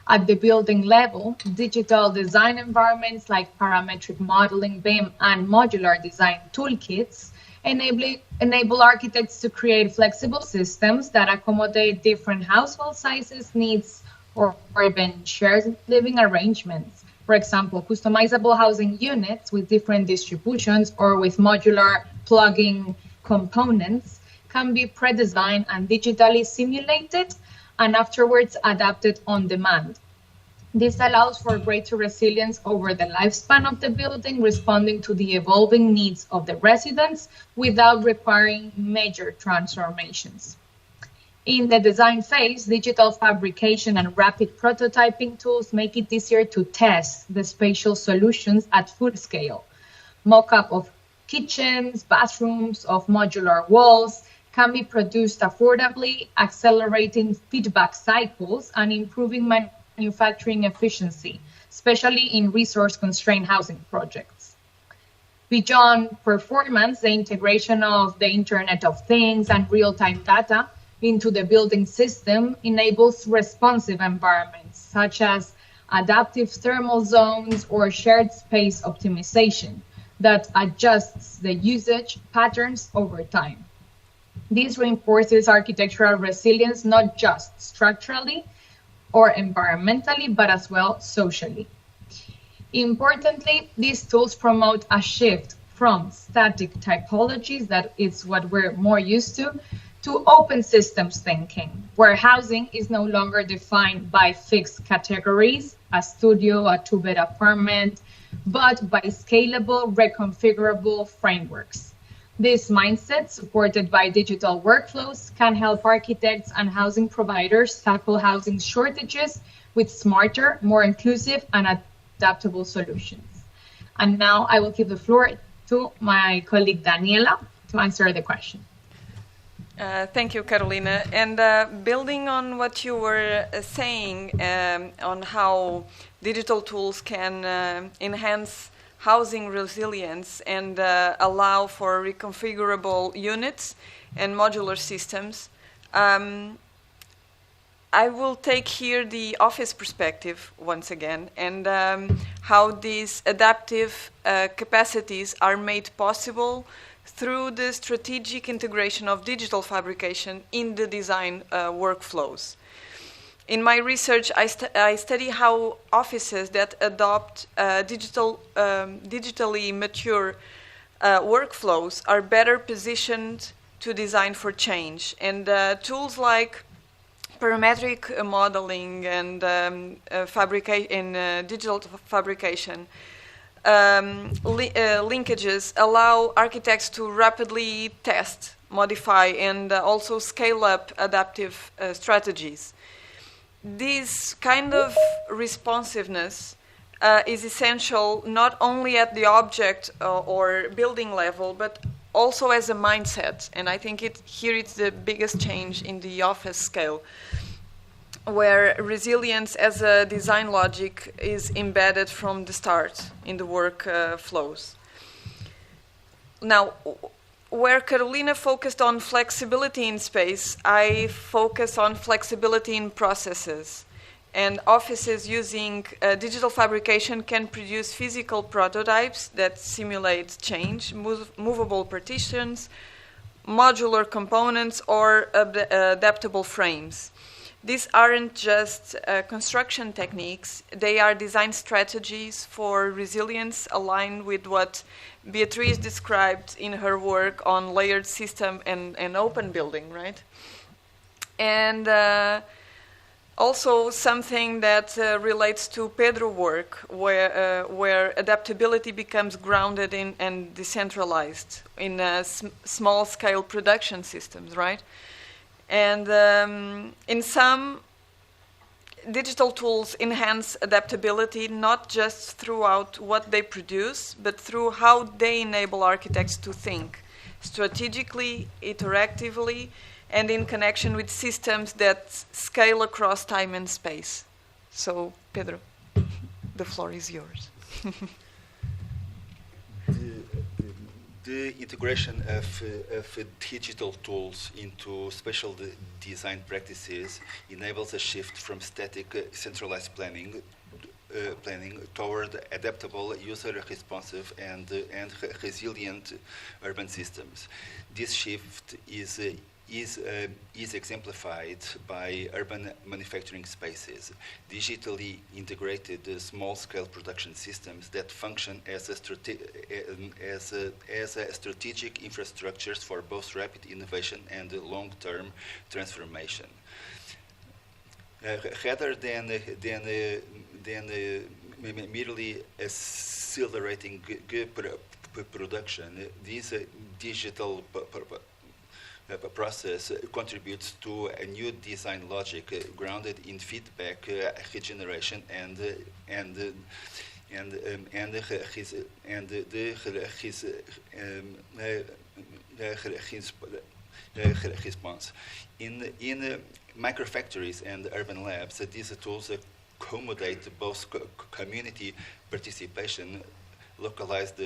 At the building level, digital design environments like parametric modeling, BIM, and modular design toolkits enable architects to create flexible systems that accommodate different household sizes, needs, or even shared living arrangements. For example, customizable housing units with different distributions or with modular plug-in components can be pre-designed and digitally simulated and afterwards adapted on demand. This allows for greater resilience over the lifespan of the building, responding to the evolving needs of the residents without requiring major transformations. In the design phase, digital fabrication and rapid prototyping tools make it easier to test the spatial solutions at full scale. Mock-up of kitchens, bathrooms, of modular walls can be produced affordably, accelerating feedback cycles and improving manufacturing efficiency, especially in resource-constrained housing projects. Beyond performance, the integration of the Internet of Things and real-time data into the building system enables responsive environments, such as adaptive thermal zones or shared space optimization that adjusts the usage patterns over time. This reinforces architectural resilience, not just structurally or environmentally, but as well socially. Importantly, these tools promote a shift from static typologies, that is what we're more used to open systems thinking, where housing is no longer defined by fixed categories, a studio, a two-bed apartment, but by scalable, reconfigurable frameworks. This mindset, supported by digital workflows, can help architects and housing providers tackle housing shortages with smarter, more inclusive, and adaptable solutions. And now I will give the floor to my colleague Daniela to answer the question. Thank you, Carolina. And building on what you were saying on how digital tools can enhance housing resilience and allow for reconfigurable units and modular systems, I will take here the office perspective once again, and how these adaptive capacities are made possible through the strategic integration of digital fabrication in the design workflows. In my research, I study how offices that adopt digitally mature workflows are better positioned to design for change. And tools like parametric modeling and digital fabrication linkages allow architects to rapidly test, modify, and also scale up adaptive strategies. This kind of responsiveness is essential not only at the object or building level, but also as a mindset. And I think here it's the biggest change in the office scale, where resilience as a design logic is embedded from the start in the work flows. Now, where Carolina focused on flexibility in space, I focus on flexibility in processes. And offices using digital fabrication can produce physical prototypes that simulate change, movable partitions, modular components, or adaptable frames. These aren't just construction techniques, they are design strategies for resilience aligned with what Beatriz described in her work on layered system and open building, right? And also something that relates to Pedro's work, where adaptability becomes grounded in and decentralized in small-scale production systems, right? And in some, digital tools enhance adaptability not just throughout what they produce, but through how they enable architects to think strategically, iteratively, and in connection with systems that scale across time and space. So, Pedro, the floor is yours. The integration of digital tools into spatial design practices enables a shift from static centralized planning toward adaptable, user-responsive, and resilient urban systems. This shift is exemplified by urban manufacturing spaces, digitally integrated small-scale production systems that function as strategic infrastructures for both rapid innovation and long-term transformation. Rather than merely accelerating production, this digital process contributes to a new design logic grounded in feedback, regeneration, and response. In microfactories and urban labs, these tools accommodate both community participation, localized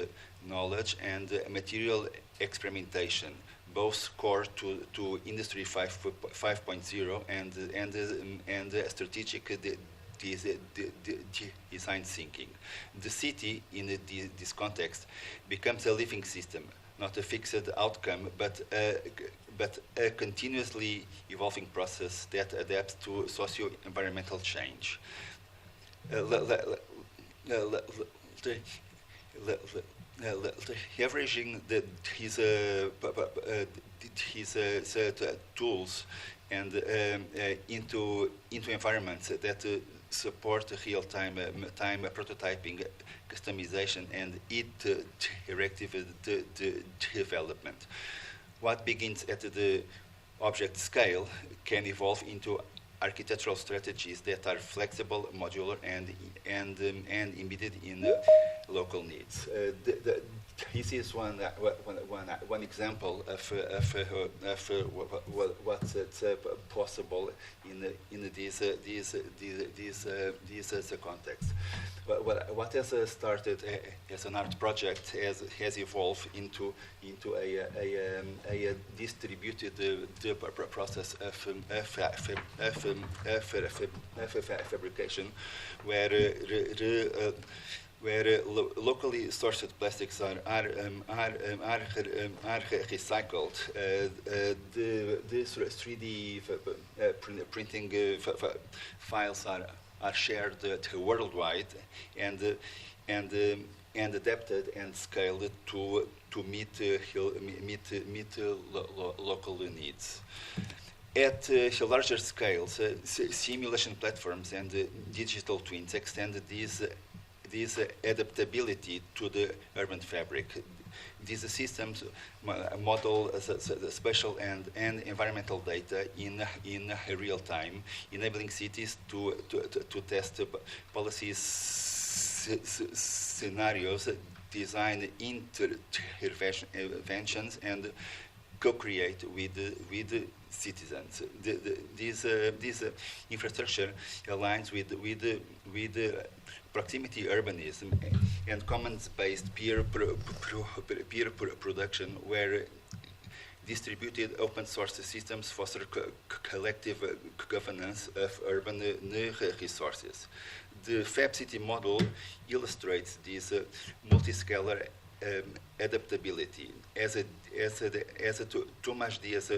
knowledge, and material experimentation, both core to Industry 5.0 and strategic design thinking. The city, in this context, becomes a living system, not a fixed outcome, but a continuously evolving process that adapts to socio-environmental change. Leveraging his tools and into environments that support real-time prototyping, customization, and iterative development. What begins at the object scale can evolve into architectural strategies that are flexible, modular, and embedded in local needs. This is one example of what's possible in this context. What has started as an art project has evolved into a distributed process of fabrication, where locally sourced plastics are recycled. The 3D printing files are shared worldwide and adapted and scaled to meet local needs. At larger scales, simulation platforms and digital twins extend this adaptability to the urban fabric. These systems model spatial and environmental data in real time, enabling cities to test policies scenarios, design interventions, and co-create with citizens. This infrastructure aligns with proximity urbanism and commons-based peer production, where distributed open source systems foster collective governance of urban resources. The Fab City model illustrates this multi-scalar adaptability. As Tomás Dias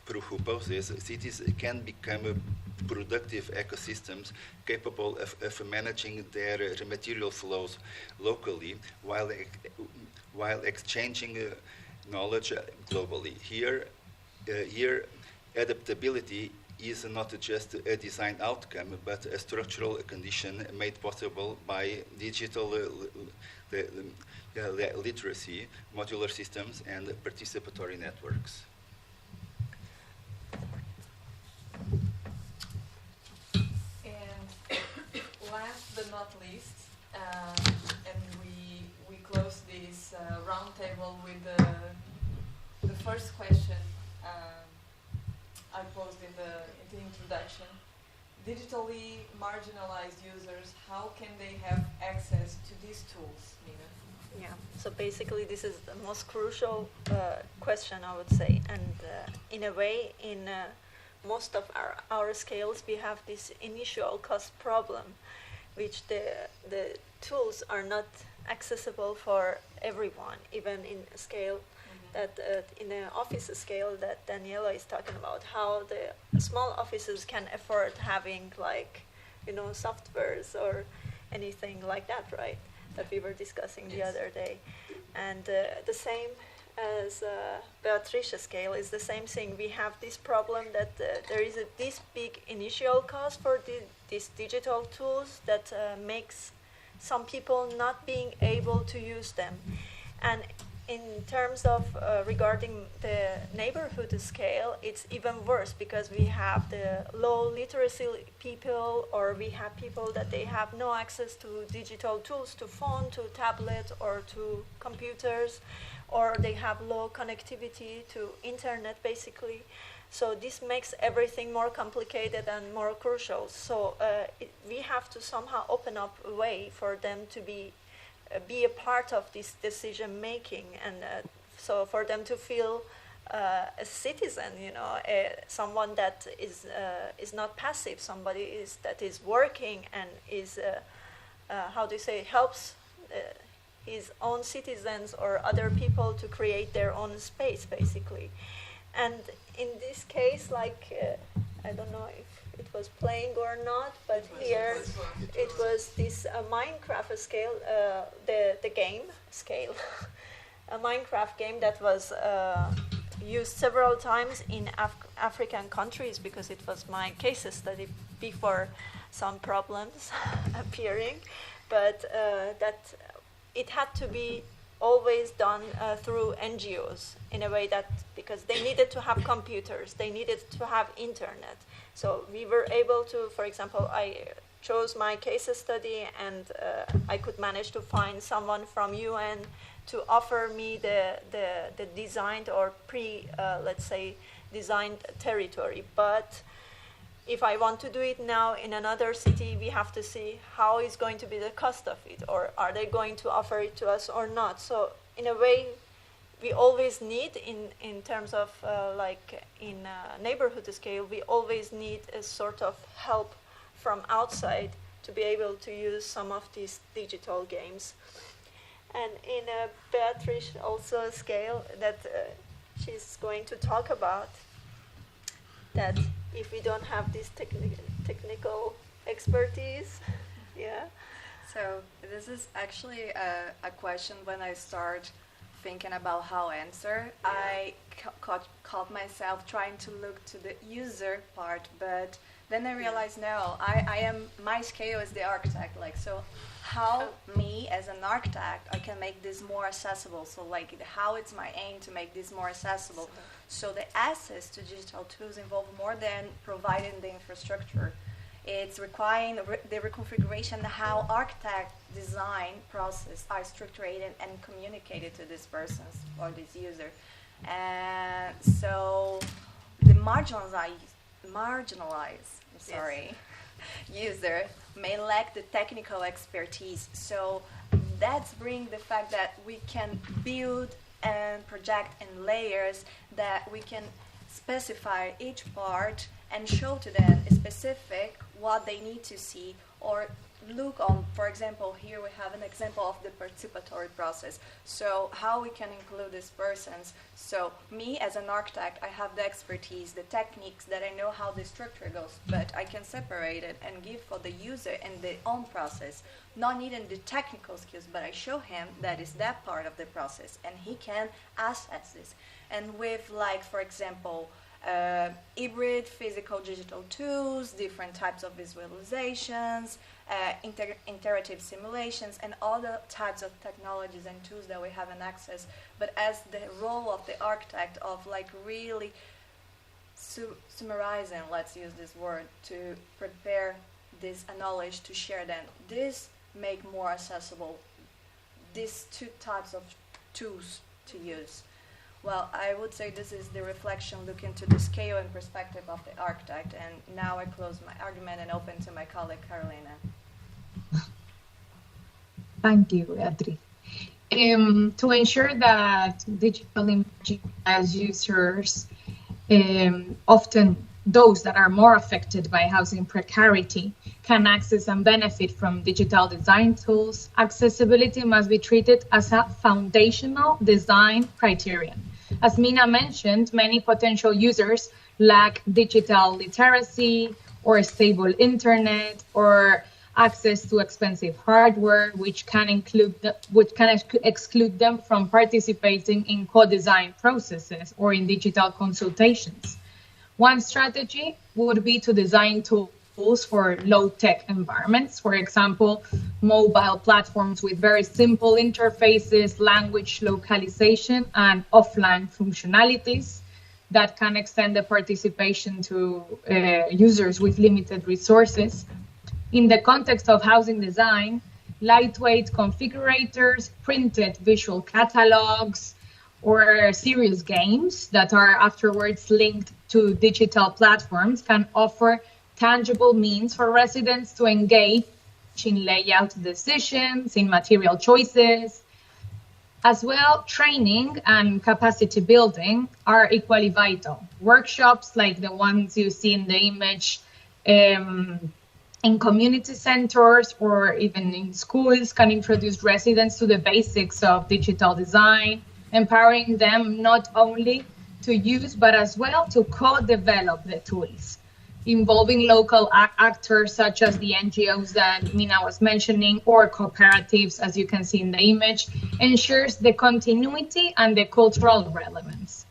proposes, cities can become productive ecosystems capable of managing their material flows locally while exchanging knowledge globally. Here, adaptability is not just a design outcome, but a structural condition made possible by digital literacy, modular systems, and participatory networks. And last but not least, and we close this roundtable with the first question I posed in the introduction. Digitally marginalized users, how can they have access to these tools, Nina? Yeah, so basically this is the most crucial question, I would say. And in a way, in most of our scales, we have this initial cost problem, which the tools are not accessible for everyone, even in a scale that in an office scale that Daniela is talking about, how the small offices can afford having softwares or anything like that, right? That we were discussing the other day. And the same as Beatrice's scale is the same thing. We have this problem that there is this big initial cost for these digital tools that makes some people not being able to use them. And in terms of regarding the neighborhood scale, it's even worse because we have the low literacy people, or we have people that they have no access to digital tools, to phone, to tablet, or to computers, or they have low connectivity to internet, basically. So this makes everything more complicated and more crucial. So we have to somehow open up a way for them to be a part of this decision making, and so for them to feel a citizen, someone that is not passive, somebody that is working and is helps his own citizens or other people to create their own space, basically. And in this case, I don't know if it was playing or not, but here it was this Minecraft scale, the game scale, a Minecraft game that was used several times in African countries, because it was my case study before some problems appearing, but that it had to be always done through NGOs in a way that, because they needed to have computers, they needed to have internet. So we were able to, for example, I chose my case study, and I could manage to find someone from UN to offer me the designed or let's say, designed territory. But if I want to do it now in another city, we have to see how is going to be the cost of it, or are they going to offer it to us or not. So in a way, we always need, in terms of in neighborhood scale, we always need a sort of help from outside to to be able to use some of these digital games. And in Beatrice also scale that she's going to talk about, that if we don't have this technical expertise, yeah. So this is actually a question when I start thinking about how answer. Yeah. I caught myself trying to look to the user part, but then I realized no, my scale is the architect, like, so how me as an architect I can make this more accessible, so like how it's my aim to make this more accessible. So the access to digital tools involve more than providing the infrastructure. It's requiring the reconfiguration how architect design process are structured and communicated to this person or this user. And so the marginalized user may lack the technical expertise. So that's bring the fact that we can build and project in layers, that we can specify each part and show to them specific what they need to see, or look on, for example, here we have an example of the participatory process. So how we can include these persons. So me as an architect, I have the expertise, the techniques, that I know how the structure goes, but I can separate it and give for the user and their own process, not needing the technical skills, but I show him that is that part of the process, and he can access this. And with, like, for example, hybrid physical digital tools, different types of visualizations, interactive simulations, and other types of technologies and tools that we have in access, but as the role of the architect of like really summarizing, let's use this word, to prepare this knowledge to share them. This make more accessible these two types of tools to use. Well, I would say this is the reflection looking to the scale and perspective of the architect. And now I close my argument and open to my colleague, Carolina. Thank you, Beatriz. To ensure that digital imaging as users, often those that are more affected by housing precarity, can access and benefit from digital design tools, accessibility must be treated as a foundational design criterion. As Mina mentioned, many potential users lack digital literacy or stable internet or access to expensive hardware, which can exclude them from participating in co-design processes or in digital consultations. One strategy would be to design tools for low-tech environments, for example, mobile platforms with very simple interfaces, language localization, and offline functionalities that can extend the participation to users with limited resources. In the context of housing design, lightweight configurators, printed visual catalogs, or serious games that are afterwards linked to digital platforms can offer tangible means for residents to engage in layout decisions, in material choices. As well, training and capacity building are equally vital. Workshops like the ones you see in the image in community centers or even in schools can introduce residents to the basics of digital design, empowering them not only to use, but as well to co-develop the tools. Involving local actors such as the NGOs that Mina was mentioning, or cooperatives, as you can see in the image, ensures the continuity and the cultural relevance.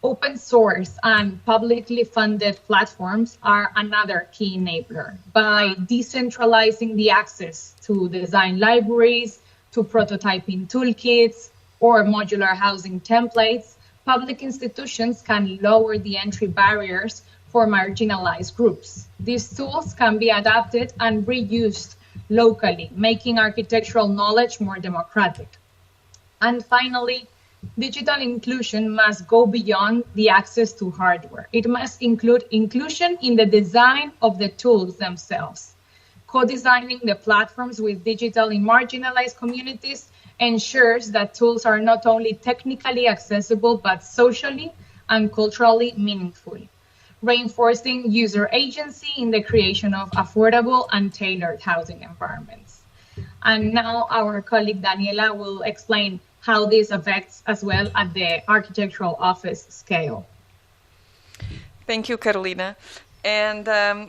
Open source and publicly funded platforms are another key enabler. By decentralizing the access to design libraries, to prototyping toolkits, or modular housing templates, public institutions can lower the entry barriers for marginalized groups. These tools can be adapted and reused locally, making architectural knowledge more democratic. And finally, digital inclusion must go beyond the access to hardware. It must include inclusion in the design of the tools themselves. Co-designing the platforms with digitally marginalized communities ensures that tools are not only technically accessible, but socially and culturally meaningful. reinforcing user agency in the creation of affordable and tailored housing environments. And now our colleague Daniela will explain how this affects as well at the architectural office scale. Thank you, Carolina. And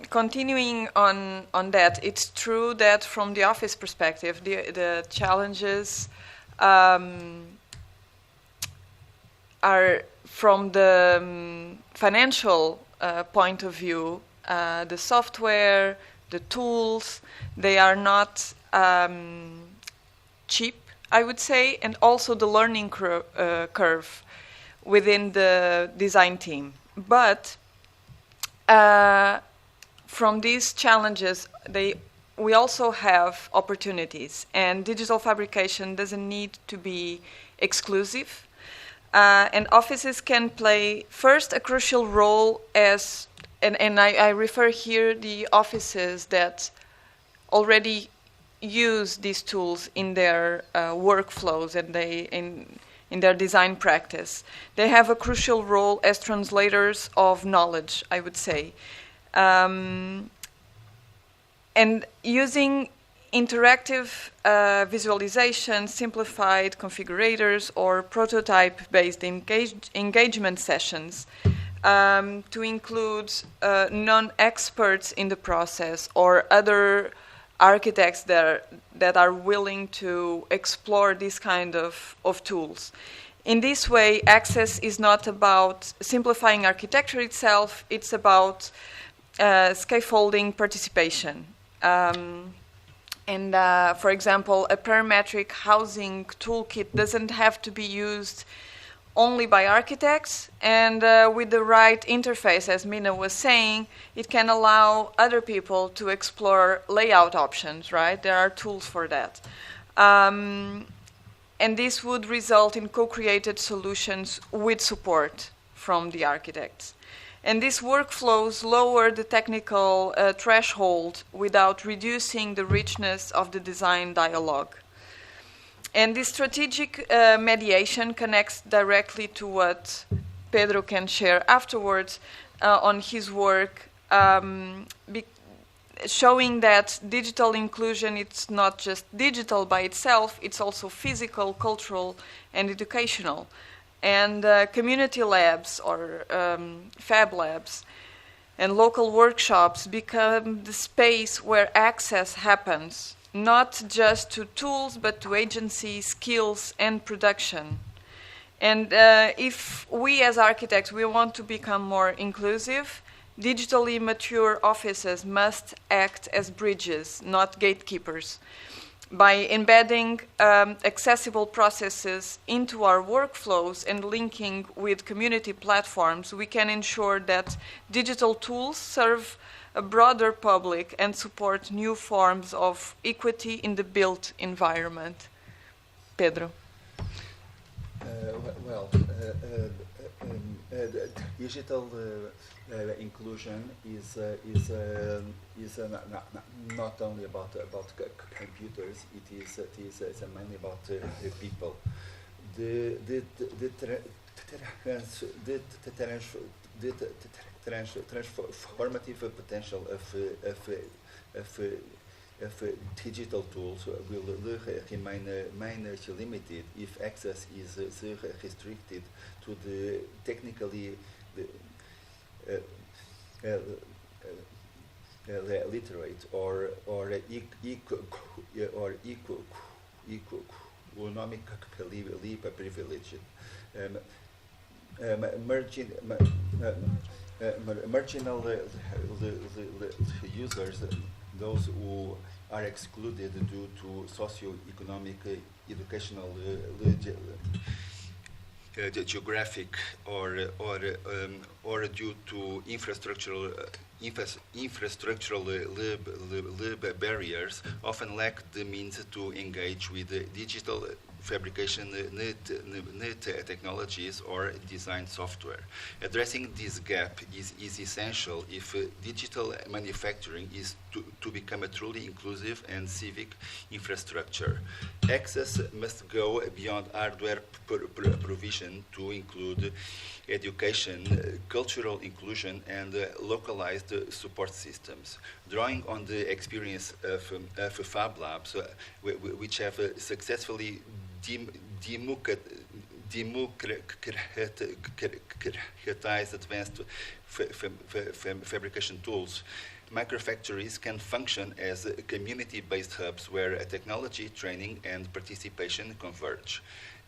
continuing on that, it's true that from the office perspective, the challenges are from the financial point of view, the software, the tools, they are not cheap, I would say, and also the learning curve within the design team. But from these challenges, we also have opportunities, and digital fabrication doesn't need to be exclusive. And offices can play first a crucial role as, and I refer here the offices that already use these tools in their workflows and in their design practice. They have a crucial role as translators of knowledge, I would say. And using interactive visualization, simplified configurators, or prototype-based engagement sessions to include non-experts in the process or other architects that are willing to explore this kind of tools. In this way, access is not about simplifying architecture itself, it's about scaffolding participation. For example, a parametric housing toolkit doesn't have to be used only by architects, and with the right interface, as Mina was saying, it can allow other people to explore layout options, right? There are tools for that. And this would result in co-created solutions with support from the architects. And these workflows lower the technical threshold without reducing the richness of the design dialogue. And this strategic mediation connects directly to what Pedro can share afterwards on his work, showing that digital inclusion, it's not just digital by itself, it's also physical, cultural, and educational. And community labs or fab labs and local workshops become the space where access happens, not just to tools, but to agency, skills, and production. And if we as architects, we want to become more inclusive, digitally mature offices must act as bridges, not gatekeepers. By embedding accessible processes into our workflows and linking with community platforms, we can ensure that digital tools serve a broader public and support new forms of equity in the built environment. Pedro. Digital inclusion is not only about computers. It is mainly about people. The transformative potential of digital tools will remain limited if access is restricted to the technically literate or economically privileged. Marginal users, those who are excluded due to socio-economic, educational, geographic, or due to infrastructural barriers, often lack the means to engage with digital fabrication technologies or design software. Addressing this gap is essential if digital manufacturing is to become a truly inclusive and civic infrastructure. Access must go beyond hardware provision to include education, cultural inclusion, and localized support systems. Drawing on the experience of Fab Labs, which have successfully democratized advanced fabrication tools, microfactories can function as community-based hubs where technology, training, and participation converge.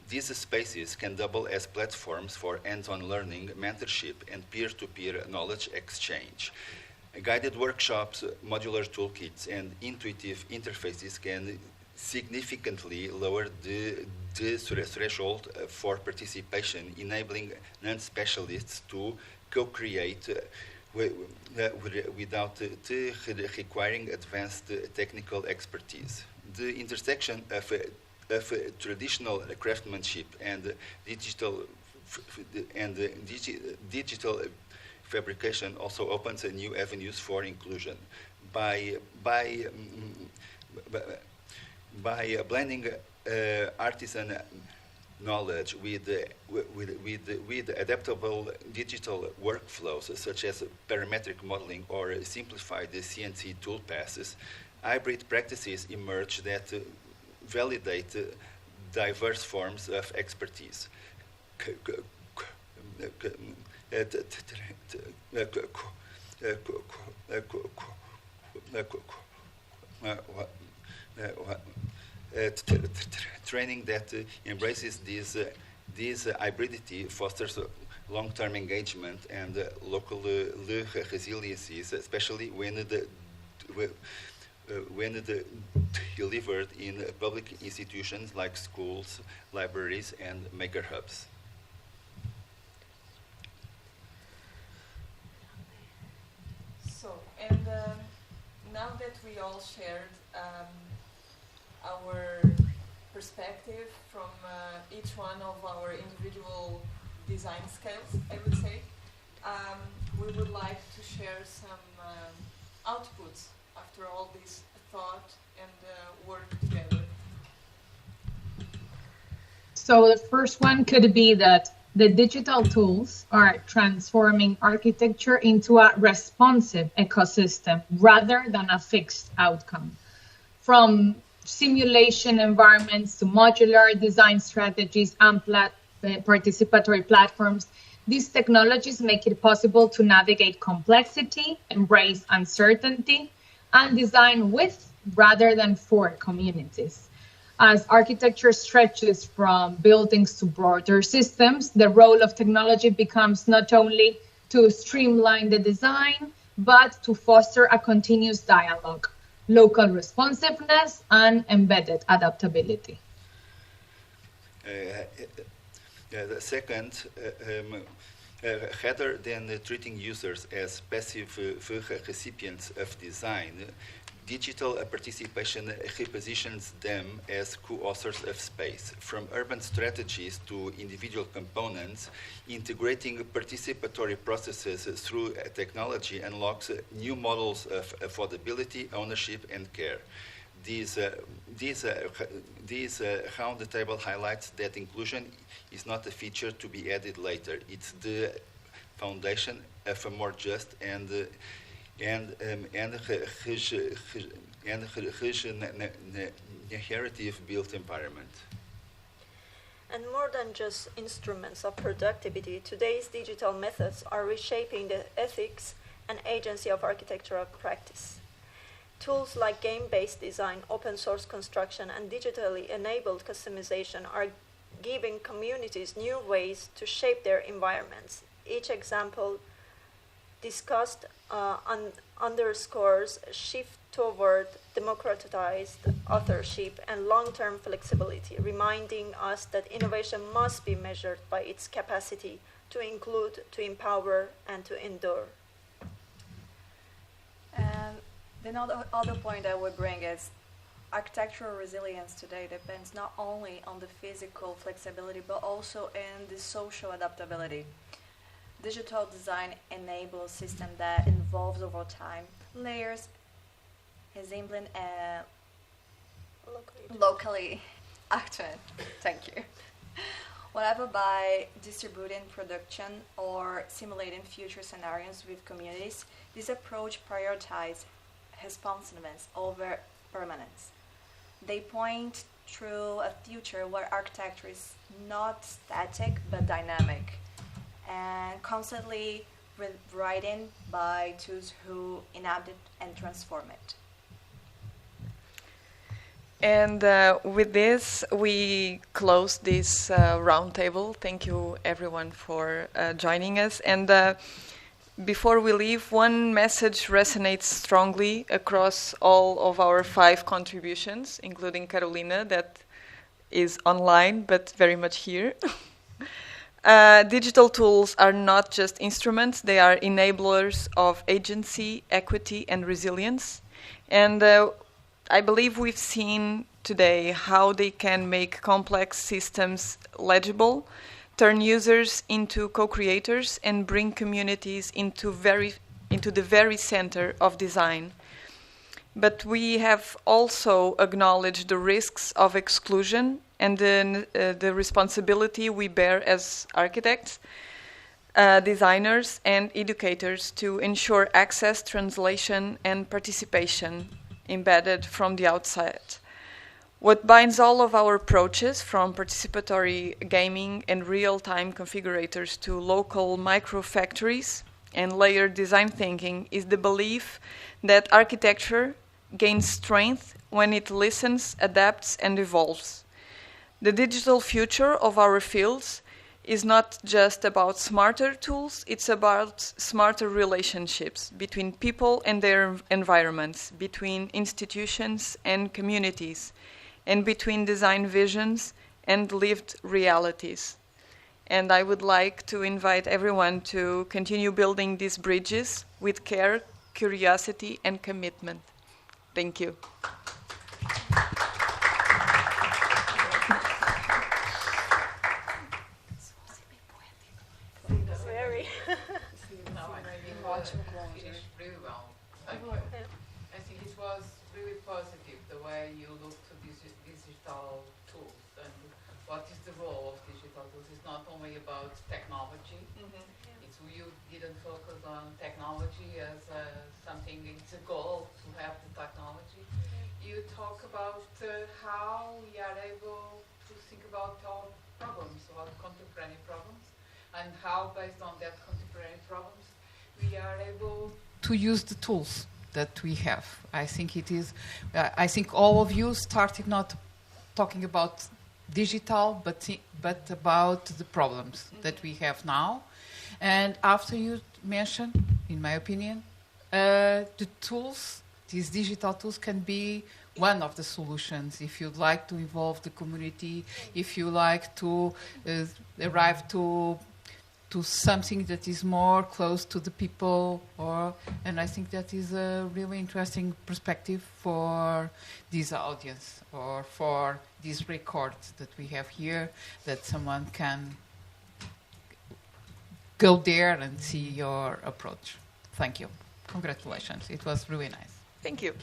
These spaces can double as platforms for hands-on learning, mentorship, and peer-to-peer knowledge exchange. Guided workshops, modular toolkits, and intuitive interfaces can significantly lower the threshold for participation, enabling non-specialists to co-create without requiring advanced technical expertise. The intersection of traditional craftsmanship and digital fabrication also opens new avenues for inclusion. By blending artisan knowledge with adaptable digital workflows such as parametric modeling or simplified CNC tool passes, hybrid practices emerge that validate diverse forms of expertise. Training that embraces this hybridity fosters long-term engagement and local resiliencies, especially when delivered in public institutions like schools, libraries, and maker hubs. So, and now that we all shared our perspective from each one of our individual design scales, I would say, we would like to share some outputs after all this thought and work together. So the first one could be that the digital tools are transforming architecture into a responsive ecosystem rather than a fixed outcome. From simulation environments to modular design strategies and participatory platforms, these technologies make it possible to navigate complexity, embrace uncertainty, and design with rather than for communities. As architecture stretches from buildings to broader systems, the role of technology becomes not only to streamline the design, but to foster a continuous dialogue, local responsiveness, and embedded adaptability. The second, rather than treating users as passive recipients of design, digital participation repositions them as co-authors of space. From urban strategies to individual components, integrating participatory processes through technology unlocks new models of affordability, ownership, and care. This round table highlights that inclusion is not a feature to be added later. It's the foundation of a more just and regenerative built environment. And more than just instruments of productivity, today's digital methods are reshaping the ethics and agency of architectural practice. Tools like game-based design, open source construction, and digitally enabled customization are giving communities new ways to shape their environments. Each example discussed underscores a shift toward democratized authorship and long-term flexibility, reminding us that innovation must be measured by its capacity to include, to empower, and to endure. And the other point I would bring is architectural resilience today depends not only on the physical flexibility, but also in the social adaptability. Digital design enables a system that evolves over time, layers, resembling locally acted. Thank you. Whatever by distributing production or simulating future scenarios with communities, this approach prioritizes responsiveness over permanence. They point through a future where architecture is not static but dynamic and constantly rewritten by those who inhabit and transform it. And with this, we close this roundtable. Thank you, everyone, for joining us. And before we leave, one message resonates strongly across all of our 5 contributions, including Carolina, that is online, but very much here. Digital tools are not just instruments, they are enablers of agency, equity, and resilience. And I believe we've seen today how they can make complex systems legible, turn users into co-creators, and bring communities into the very center of design. But we have also acknowledged the risks of exclusion and the responsibility we bear as architects, designers, and educators to ensure access, translation, and participation embedded from the outset. What binds all of our approaches, from participatory gaming and real-time configurators to local micro-factories and layered design thinking, is the belief that architecture gains strength when it listens, adapts, and evolves. The digital future of our fields is not just about smarter tools, it's about smarter relationships between people and their environments, between institutions and communities, and between design visions and lived realities. And I would like to invite everyone to continue building these bridges with care, curiosity, and commitment. Thank you. Very. Finished really well. Thank you. I think it was really positive the way you look to digital tools and what is the role of digital tools. It's not only about technology. It's you didn't focus on technology as something. It's a goal to have the technology. You talk about how we are able to think about our problems, about contemporary problems, and how, based on that contemporary problems, we are able to use the tools that we have. I think it is. I think all of you started not talking about digital, but about the problems that we have now. And after you mentioned, in my opinion, the tools, these digital tools, can be one of the solutions if you'd like to involve the community, if you like to arrive to something that is more close to the people, and I think that is a really interesting perspective for this audience or for this record that we have here, that someone can go there and see your approach. Thank you. Congratulations. It was really nice. Thank you.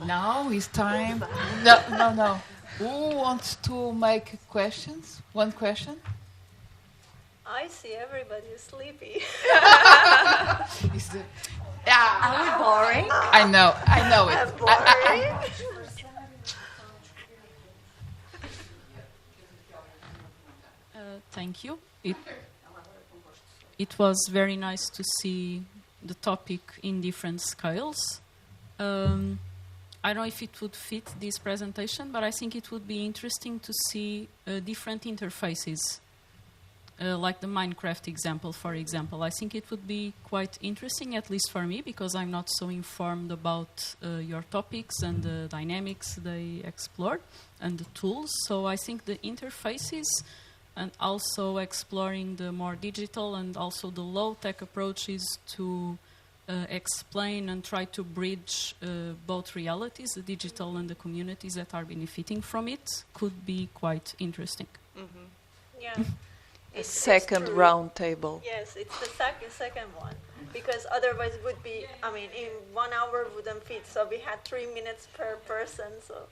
Now is time. No. Who wants to make questions? One question? I see everybody is sleepy. Are we boring? I know it. I'm boring. Thank you. It was very nice to see the topic in different scales. I don't know if it would fit this presentation, but I think it would be interesting to see different interfaces. Like the Minecraft example, for example. I think it would be quite interesting, at least for me, because I'm not so informed about your topics and the dynamics they explore and the tools. So I think the interfaces and also exploring the more digital and also the low-tech approaches to explain and try to bridge both realities, the digital and the communities that are benefiting from it, could be quite interesting. Yeah. A second round table. Yes, it's the second one. Because otherwise it would be, I mean, in 1 hour wouldn't fit. So we had 3 minutes per person, so...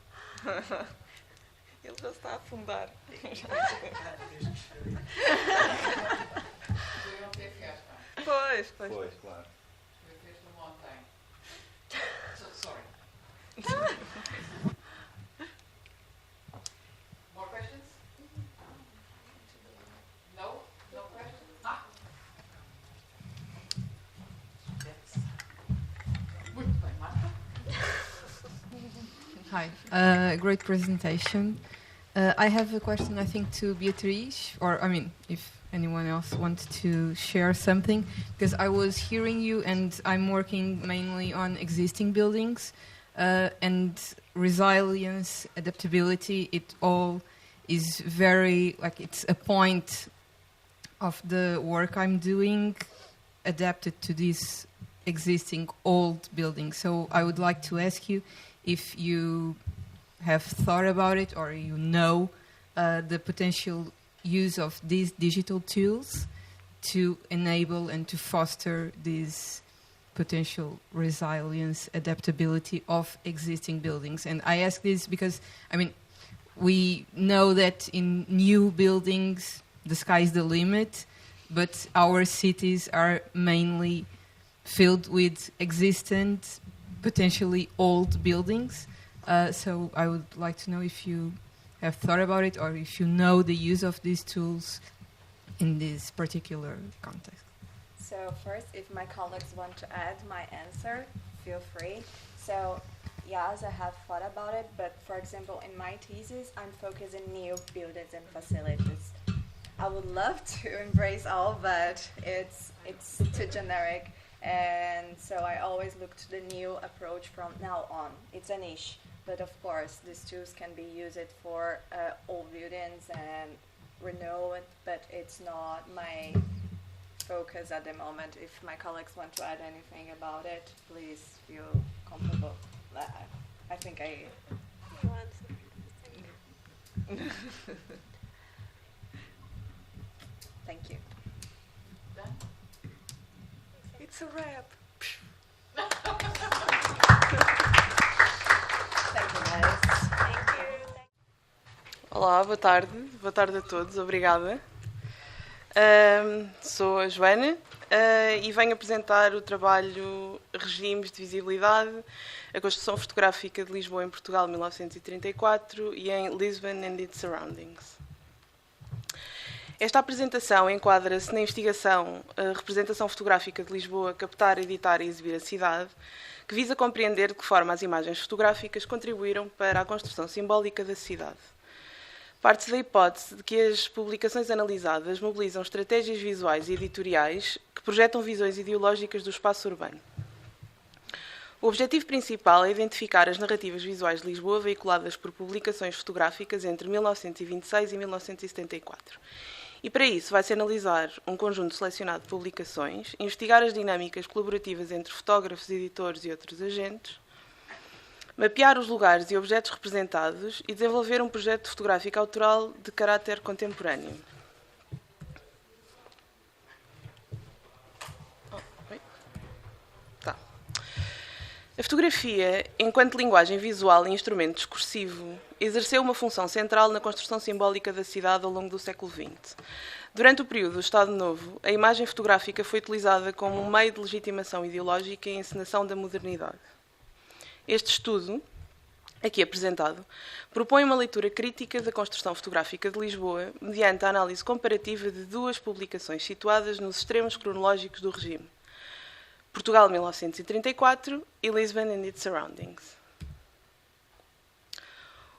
Ele já está a afundar. Pois, claro. Sorry. More questions? No? No questions? Muito bem, Marta. Hi, great presentation. I have a question, I think, to Beatriz, or I mean, if anyone else wants to share something, because I was hearing you and I'm working mainly on existing buildings, and resilience, adaptability, it all is very, like, it's a point of the work I'm doing adapted to these existing old buildings. So I would like to ask you if you have thought about it, or you know the potential use of these digital tools to enable and to foster this potential resilience, adaptability of existing buildings. And I ask this because, I mean, we know that in new buildings, the sky's the limit, but our cities are mainly filled with existent, potentially old buildings. So I would like to know if you have thought about it, or if you know the use of these tools in this particular context. So first, if my colleagues want to add my answer, feel free. So yes, I have thought about it, but for example, in my thesis, I'm focusing on new buildings and facilities. I would love to embrace all, but it's too generic. And so I always look to the new approach from now on. It's a niche. But of course, these tools can be used for old buildings and renew it, but it's not my focus at the moment. If my colleagues want to add anything about it, please feel comfortable. I think I... Thank you. It's a wrap. Olá, boa tarde a todos, obrigada. Sou a Joana e venho apresentar o trabalho Regimes de Visibilidade, a construção fotográfica de Lisboa em Portugal 1934 e em Lisbon and its Surroundings. Esta apresentação enquadra-se na investigação Representação Fotográfica de Lisboa, Captar, Editar e Exibir a Cidade, que visa compreender de que forma as imagens fotográficas contribuíram para a construção simbólica da cidade. Parte-se da hipótese de que as publicações analisadas mobilizam estratégias visuais e editoriais que projetam visões ideológicas do espaço urbano. O objetivo principal é identificar as narrativas visuais de Lisboa veiculadas por publicações fotográficas entre 1926 e 1974. E para isso vai-se analisar um conjunto selecionado de publicações, investigar as dinâmicas colaborativas entre fotógrafos, editores e outros agentes, mapear os lugares e objetos representados e desenvolver um projeto fotográfico autoral de caráter contemporâneo. A fotografia, enquanto linguagem visual e instrumento discursivo, exerceu uma função central na construção simbólica da cidade ao longo do século XX. Durante o período do Estado Novo, a imagem fotográfica foi utilizada como um meio de legitimação ideológica e encenação da modernidade. Este estudo, aqui apresentado, propõe uma leitura crítica da construção fotográfica de Lisboa mediante a análise comparativa de duas publicações situadas nos extremos cronológicos do regime: Portugal 1934 e Lisbon and its Surroundings.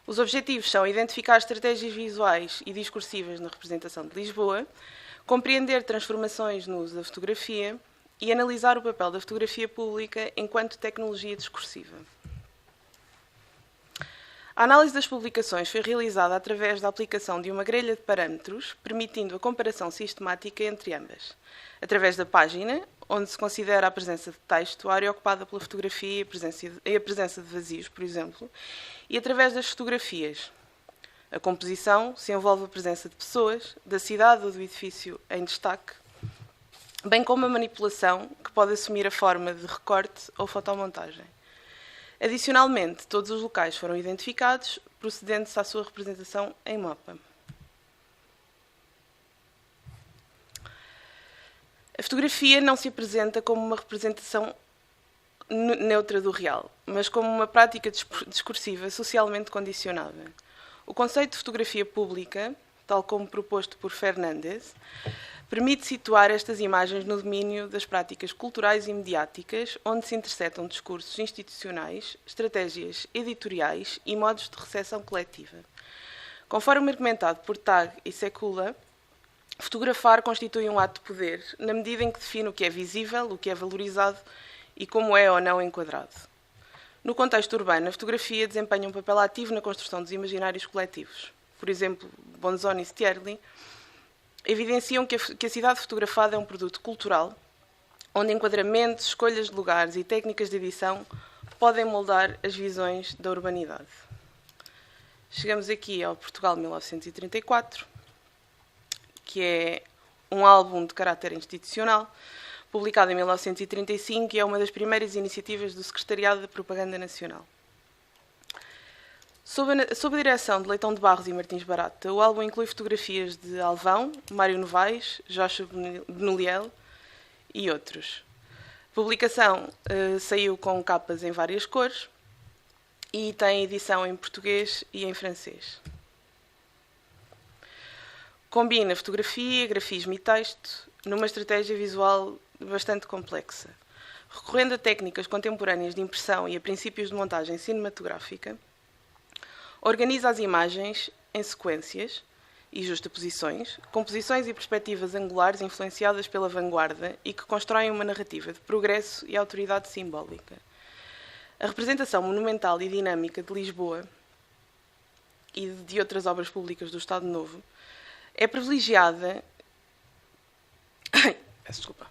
Os objetivos são identificar estratégias visuais e discursivas na representação de Lisboa, compreender transformações no uso da fotografia e analisar o papel da fotografia pública enquanto tecnologia discursiva. A análise das publicações foi realizada através da aplicação de uma grelha de parâmetros, permitindo a comparação sistemática entre ambas, através da página, onde se considera a presença de texto, a área ocupada pela fotografia e a presença de vazios, por exemplo, e através das fotografias. A composição se envolve a presença de pessoas, da cidade ou do edifício em destaque, bem como a manipulação, que pode assumir a forma de recorte ou fotomontagem. Adicionalmente, todos os locais foram identificados, procedendo-se à sua representação em mapa. A fotografia não se apresenta como uma representação neutra do real, mas como uma prática discursiva socialmente condicionada. O conceito de fotografia pública, tal como proposto por Fernandes, permite situar estas imagens no domínio das práticas culturais e mediáticas, onde se interceptam discursos institucionais, estratégias editoriais e modos de recepção coletiva. Conforme argumentado por Tag e Sekula, fotografar constitui um ato de poder, na medida em que define o que é visível, o que é valorizado e como é ou não enquadrado. No contexto urbano, a fotografia desempenha um papel ativo na construção dos imaginários coletivos. Por exemplo, Bonzoni e Stierli evidenciam que a cidade fotografada é um produto cultural, onde enquadramentos, escolhas de lugares e técnicas de edição podem moldar as visões da urbanidade. Chegamos aqui ao Portugal 1934, que é um álbum de caráter institucional, publicado em 1935 e é uma das primeiras iniciativas do Secretariado da Propaganda Nacional. Sob a direção de Leitão de Barros e Martins Barata, o álbum inclui fotografias de Alvão, Mário Novaes, Joshua Benoliel e outros. A publicação saiu com capas em várias cores e tem edição em português e em francês. Combina fotografia, grafismo e texto numa estratégia visual bastante complexa. Recorrendo a técnicas contemporâneas de impressão e a princípios de montagem cinematográfica, organiza as imagens em sequências e justaposições, com posições e perspectivas angulares influenciadas pela vanguarda e que constroem uma narrativa de progresso e autoridade simbólica. A representação monumental e dinâmica de Lisboa e de outras obras públicas do Estado Novo é privilegiada... Peço desculpa.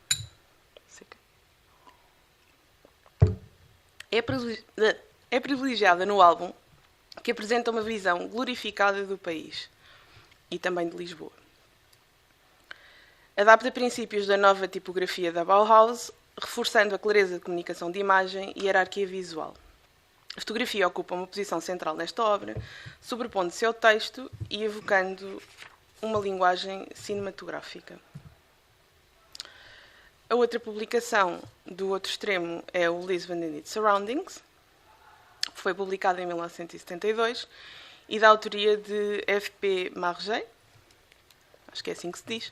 É privilegiada no álbum, que apresenta uma visão glorificada do país e também de Lisboa. Adapta princípios da nova tipografia da Bauhaus, reforçando a clareza de comunicação de imagem e hierarquia visual. A fotografia ocupa uma posição central nesta obra, sobrepondo-se ao texto e evocando uma linguagem cinematográfica. A outra publicação do outro extremo é o Lisbon and its Surroundings, que foi publicado em 1972 e da autoria de F.P. Marget, acho que é assim que se diz.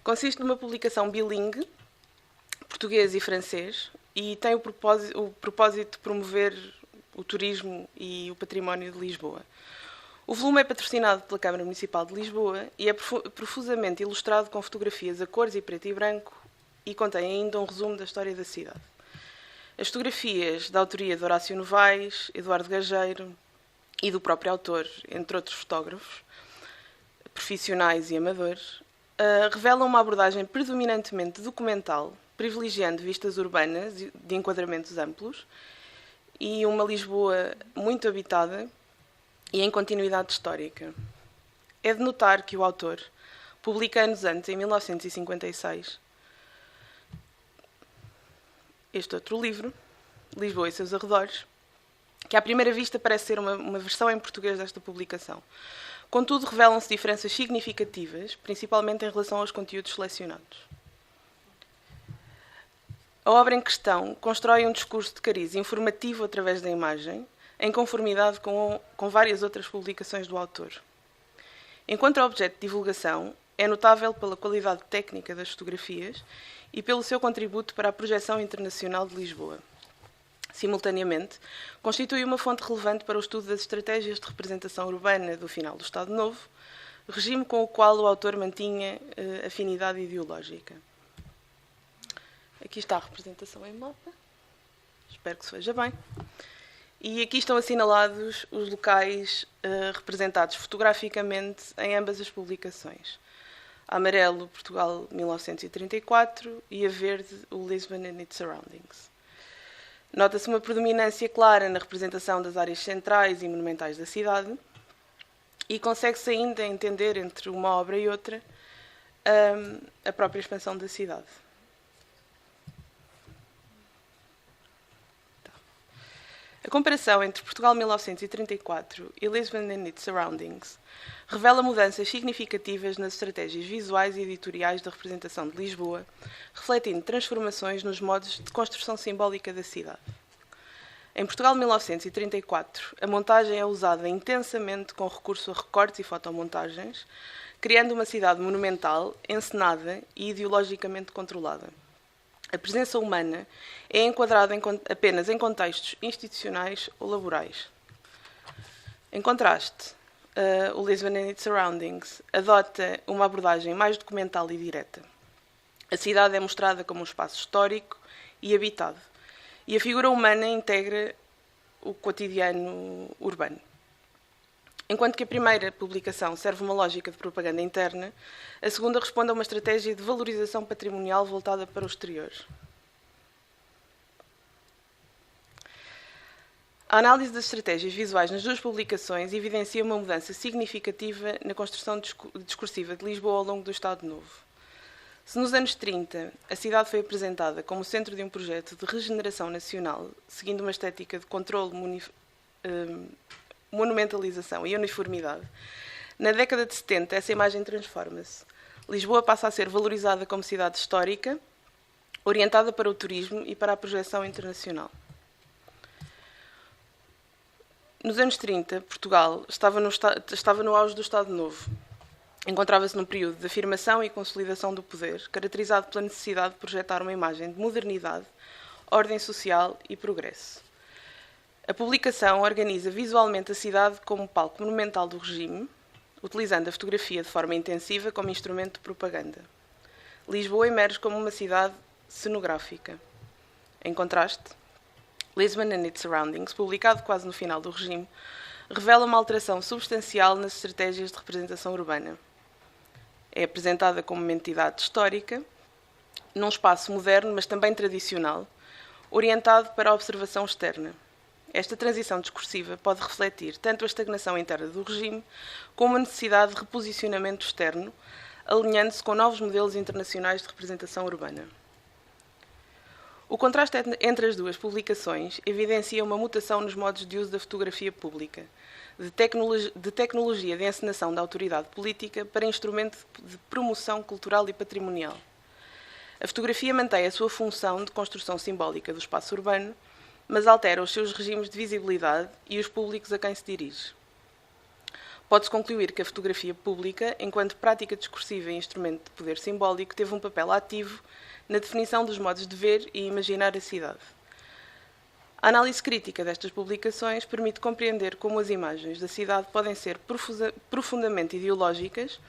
Consiste numa publicação bilingue, português e francês, e tem o propósito de promover o turismo e o património de Lisboa. O volume é patrocinado pela Câmara Municipal de Lisboa e é profusamente ilustrado com fotografias a cores e preto e branco e contém ainda um resumo da história da cidade. As fotografias da autoria de Horácio Novaes, Eduardo Gageiro e do próprio autor, entre outros fotógrafos, profissionais e amadores, revelam uma abordagem predominantemente documental, privilegiando vistas urbanas de enquadramentos amplos e uma Lisboa muito habitada e em continuidade histórica. É de notar que o autor publica anos antes, em 1956, este outro livro, Lisboa e seus arredores, que à primeira vista parece ser uma versão em português desta publicação. Contudo, revelam-se diferenças significativas, principalmente em relação aos conteúdos selecionados. A obra em questão constrói um discurso de cariz informativo através da imagem, em conformidade com várias outras publicações do autor. Enquanto a objeto de divulgação, é notável pela qualidade técnica das fotografias e pelo seu contributo para a projeção internacional de Lisboa. Simultaneamente, constitui uma fonte relevante para o estudo das estratégias de representação urbana do final do Estado Novo, regime com o qual o autor mantinha afinidade ideológica. Aqui está a representação em mapa. Espero que se veja bem. E aqui estão assinalados os locais representados fotograficamente em ambas as publicações. A amarelo, Portugal 1934, e a verde, o Lisbon and its surroundings. Nota-se uma predominância clara na representação das áreas centrais e monumentais da cidade, e consegue-se ainda entender entre uma obra e outra a própria expansão da cidade. A comparação entre Portugal 1934 e Lisbon and its surroundings revela mudanças significativas nas estratégias visuais e editoriais da representação de Lisboa, refletindo transformações nos modos de construção simbólica da cidade. Em Portugal 1934, a montagem é usada intensamente com recurso a recortes e fotomontagens, criando uma cidade monumental, encenada e ideologicamente controlada. A presença humana é enquadrada apenas em contextos institucionais ou laborais. Em contraste, o Lisbon and its surroundings adota uma abordagem mais documental e direta. A cidade é mostrada como um espaço histórico e habitado, e a figura humana integra o cotidiano urbano. Enquanto que a primeira publicação serve uma lógica de propaganda interna, a segunda responde a uma estratégia de valorização patrimonial voltada para o exterior. A análise das estratégias visuais nas duas publicações evidencia uma mudança significativa na construção discursiva de Lisboa ao longo do Estado Novo. Se nos anos 30 a cidade foi apresentada como centro de um projeto de regeneração nacional, seguindo uma estética de controle, monumentalização e uniformidade, na década de 70 essa imagem transforma-se. Lisboa passa a ser valorizada como cidade histórica, orientada para o turismo e para a projeção internacional. Nos anos 30, Portugal estava no auge do Estado Novo. Encontrava-se num período de afirmação e consolidação do poder, caracterizado pela necessidade de projetar uma imagem de modernidade, ordem social e progresso. A publicação organiza visualmente a cidade como palco monumental do regime, utilizando a fotografia de forma intensiva como instrumento de propaganda. Lisboa emerge como uma cidade cenográfica. Em contraste, Lisbon and its surroundings, publicado quase no final do regime, revela uma alteração substancial nas estratégias de representação urbana. É apresentada como uma entidade histórica, num espaço moderno, mas também tradicional, orientado para a observação externa. Esta transição discursiva pode refletir tanto a estagnação interna do regime, como a necessidade de reposicionamento externo, alinhando-se com novos modelos internacionais de representação urbana. O contraste entre as duas publicações evidencia uma mutação nos modos de uso da fotografia pública, de tecnologia de encenação da autoridade política para instrumento de promoção cultural e patrimonial. A fotografia mantém a sua função de construção simbólica do espaço urbano, mas altera os seus regimes de visibilidade e os públicos a quem se dirige. Pode-se concluir que a fotografia pública, enquanto prática discursiva e instrumento de poder simbólico, teve um papel ativo na definição dos modos de ver e imaginar a cidade. A análise crítica destas publicações permite compreender como as imagens da cidade podem ser profundamente ideológicas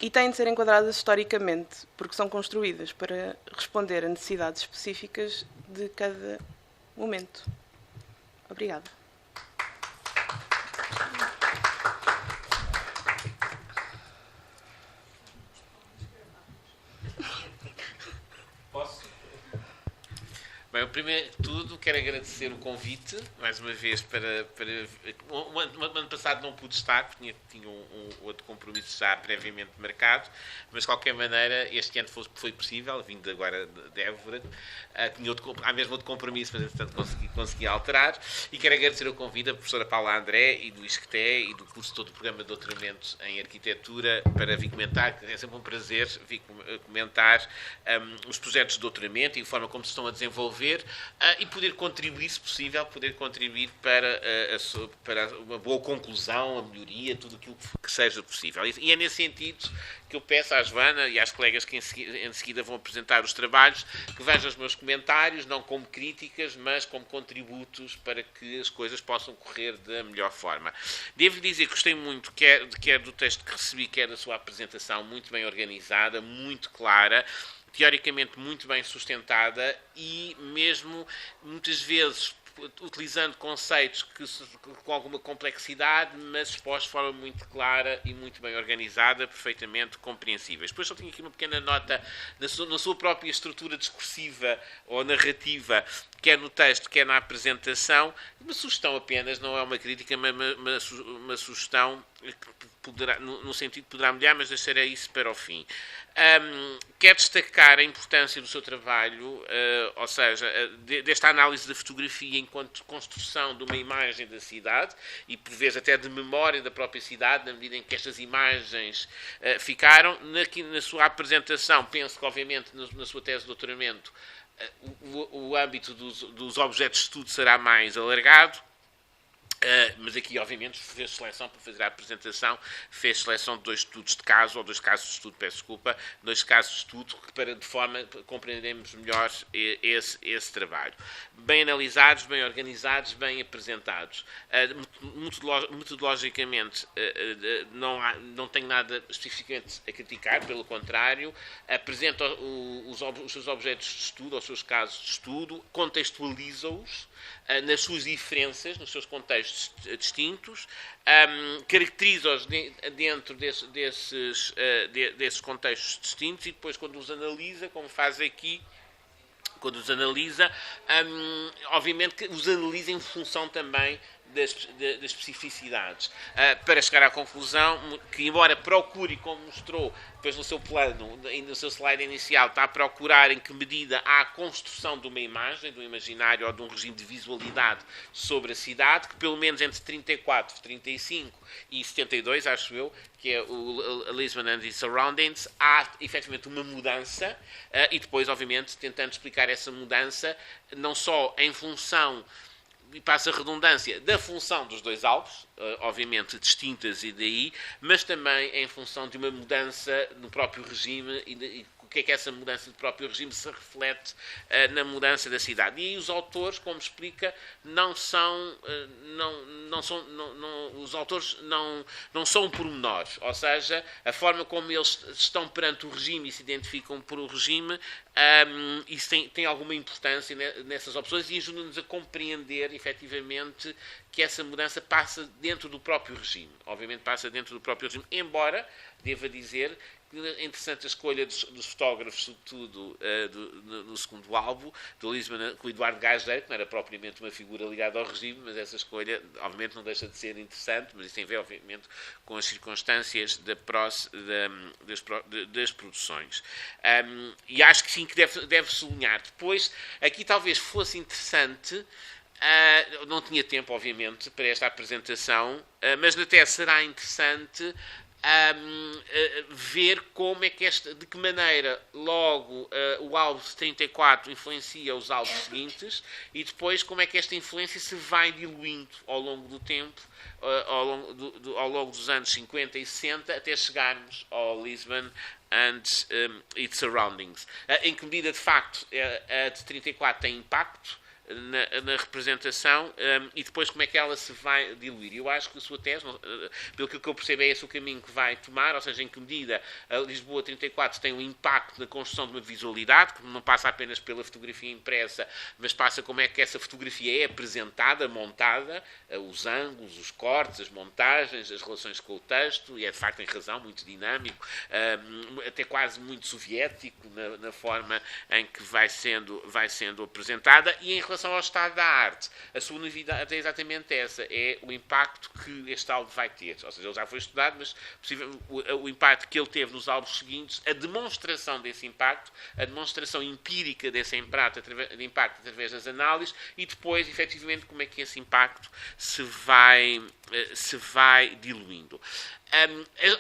e têm de ser enquadradas historicamente, porque são construídas para responder a necessidades específicas de cada momento. Obrigada. Bem, eu, primeiro de tudo, quero agradecer o convite, mais uma vez, o ano passado não pude estar, porque tinha um outro compromisso já previamente marcado, mas, de qualquer maneira, este ano foi possível, vindo agora de Évora, há mesmo outro compromisso, mas, entretanto, consegui alterar, e quero agradecer o convite da professora Paula André e do ISCTE e do curso todo o Programa de Doutoramento em Arquitetura para vir comentar, é sempre um prazer vir comentar os projetos de doutoramento e a forma como se estão a desenvolver, e poder contribuir, se possível, para uma boa conclusão, a melhoria, tudo aquilo que seja possível. E é nesse sentido que eu peço à Joana e às colegas que em seguida vão apresentar os trabalhos, que vejam os meus comentários, não como críticas, mas como contributos para que as coisas possam correr da melhor forma. Devo dizer que gostei muito, quer do texto que recebi, quer da sua apresentação, muito bem organizada, muito clara, teoricamente muito bem sustentada e mesmo, muitas vezes, utilizando conceitos com alguma complexidade, mas expostos de forma muito clara e muito bem organizada, perfeitamente compreensíveis. Depois só tenho aqui uma pequena nota na sua própria estrutura discursiva ou narrativa, quer no texto, quer na apresentação, uma sugestão apenas, não é uma crítica, mas uma sugestão que poderá, no sentido que poderá melhorar, mas deixarei isso para o fim. Quero destacar a importância do seu trabalho, ou seja, desta análise da fotografia enquanto construção de uma imagem da cidade e, por vezes, até de memória da própria cidade, na medida em que estas imagens ficaram. Na sua apresentação, penso que, obviamente, na sua tese de doutoramento, o âmbito dos objetos de estudo será mais alargado. Mas aqui, obviamente, fez seleção para fazer a apresentação, fez seleção de 2 estudos de caso, ou 2 casos de estudo, peço desculpa, 2 casos de estudo, de forma a compreendermos melhor esse trabalho. Bem analisados, bem organizados, bem apresentados. Metodologicamente, não tenho nada especificamente a criticar, pelo contrário, apresenta os seus objetos de estudo, os seus casos de estudo, contextualiza-os nas suas diferenças, nos seus contextos distintos, caracteriza-os dentro desses contextos distintos e depois, quando os analisa, como faz aqui, obviamente que os analisa em função também das especificidades, para chegar à conclusão que, embora procure, como mostrou depois no seu plano, no seu slide inicial, está a procurar em que medida há a construção de uma imagem, de um imaginário ou de um regime de visualidade sobre a cidade, que pelo menos entre 34, 35 e 72, acho eu, que é o Lisbon and its Surroundings, há efetivamente uma mudança, e depois, obviamente, tentando explicar essa mudança, não só em função, e passa a redundância, da função dos 2 alvos, obviamente distintas e daí, mas também em função de uma mudança no próprio regime e o que é que essa mudança do próprio regime se reflete na mudança da cidade. E aí os autores, como explica, os autores não são pormenores, ou seja, a forma como eles estão perante o regime e se identificam por o regime, isso tem alguma importância nessas opções e ajuda-nos a compreender, efetivamente, que essa mudança passa dentro do próprio regime. Obviamente passa dentro do próprio regime, embora, deva dizer, é interessante a escolha dos fotógrafos, sobretudo no segundo álbum, do Lisbon, com o Eduardo Gageiro, que não era propriamente uma figura ligada ao regime, mas essa escolha, obviamente, não deixa de ser interessante, mas isso tem a ver, obviamente, com as circunstâncias das produções. E acho que sim, que deve sublinhar. Depois, aqui talvez fosse interessante, não tinha tempo, obviamente, para esta apresentação, mas até será interessante ver como é que de que maneira logo o álbum 34 influencia os álbuns seguintes e depois como é que esta influência se vai diluindo ao longo do tempo, ao longo dos anos 50 e 60, até chegarmos ao Lisbon and its Surroundings. Em que medida, de facto, a de 34 tem impacto na representação e depois como é que ela se vai diluir. Eu acho que a sua tese, pelo que eu percebo, é esse o caminho que vai tomar, ou seja, em que medida a Lisboa 34 tem um impacto na construção de uma visualidade, que não passa apenas pela fotografia impressa, mas passa como é que essa fotografia é apresentada, montada, os ângulos, os cortes, as montagens, as relações com o texto, e é de facto, tem razão, muito dinâmico, até quase muito soviético na forma em que vai sendo apresentada. E em relação ao estado da arte, a sua novidade é exatamente essa, é o impacto que este álbum vai ter. Ou seja, ele já foi estudado, mas o impacto que ele teve nos álbuns seguintes, a demonstração desse impacto, a demonstração empírica desse impacto através das análises e depois, efetivamente, como é que esse impacto se vai diluindo.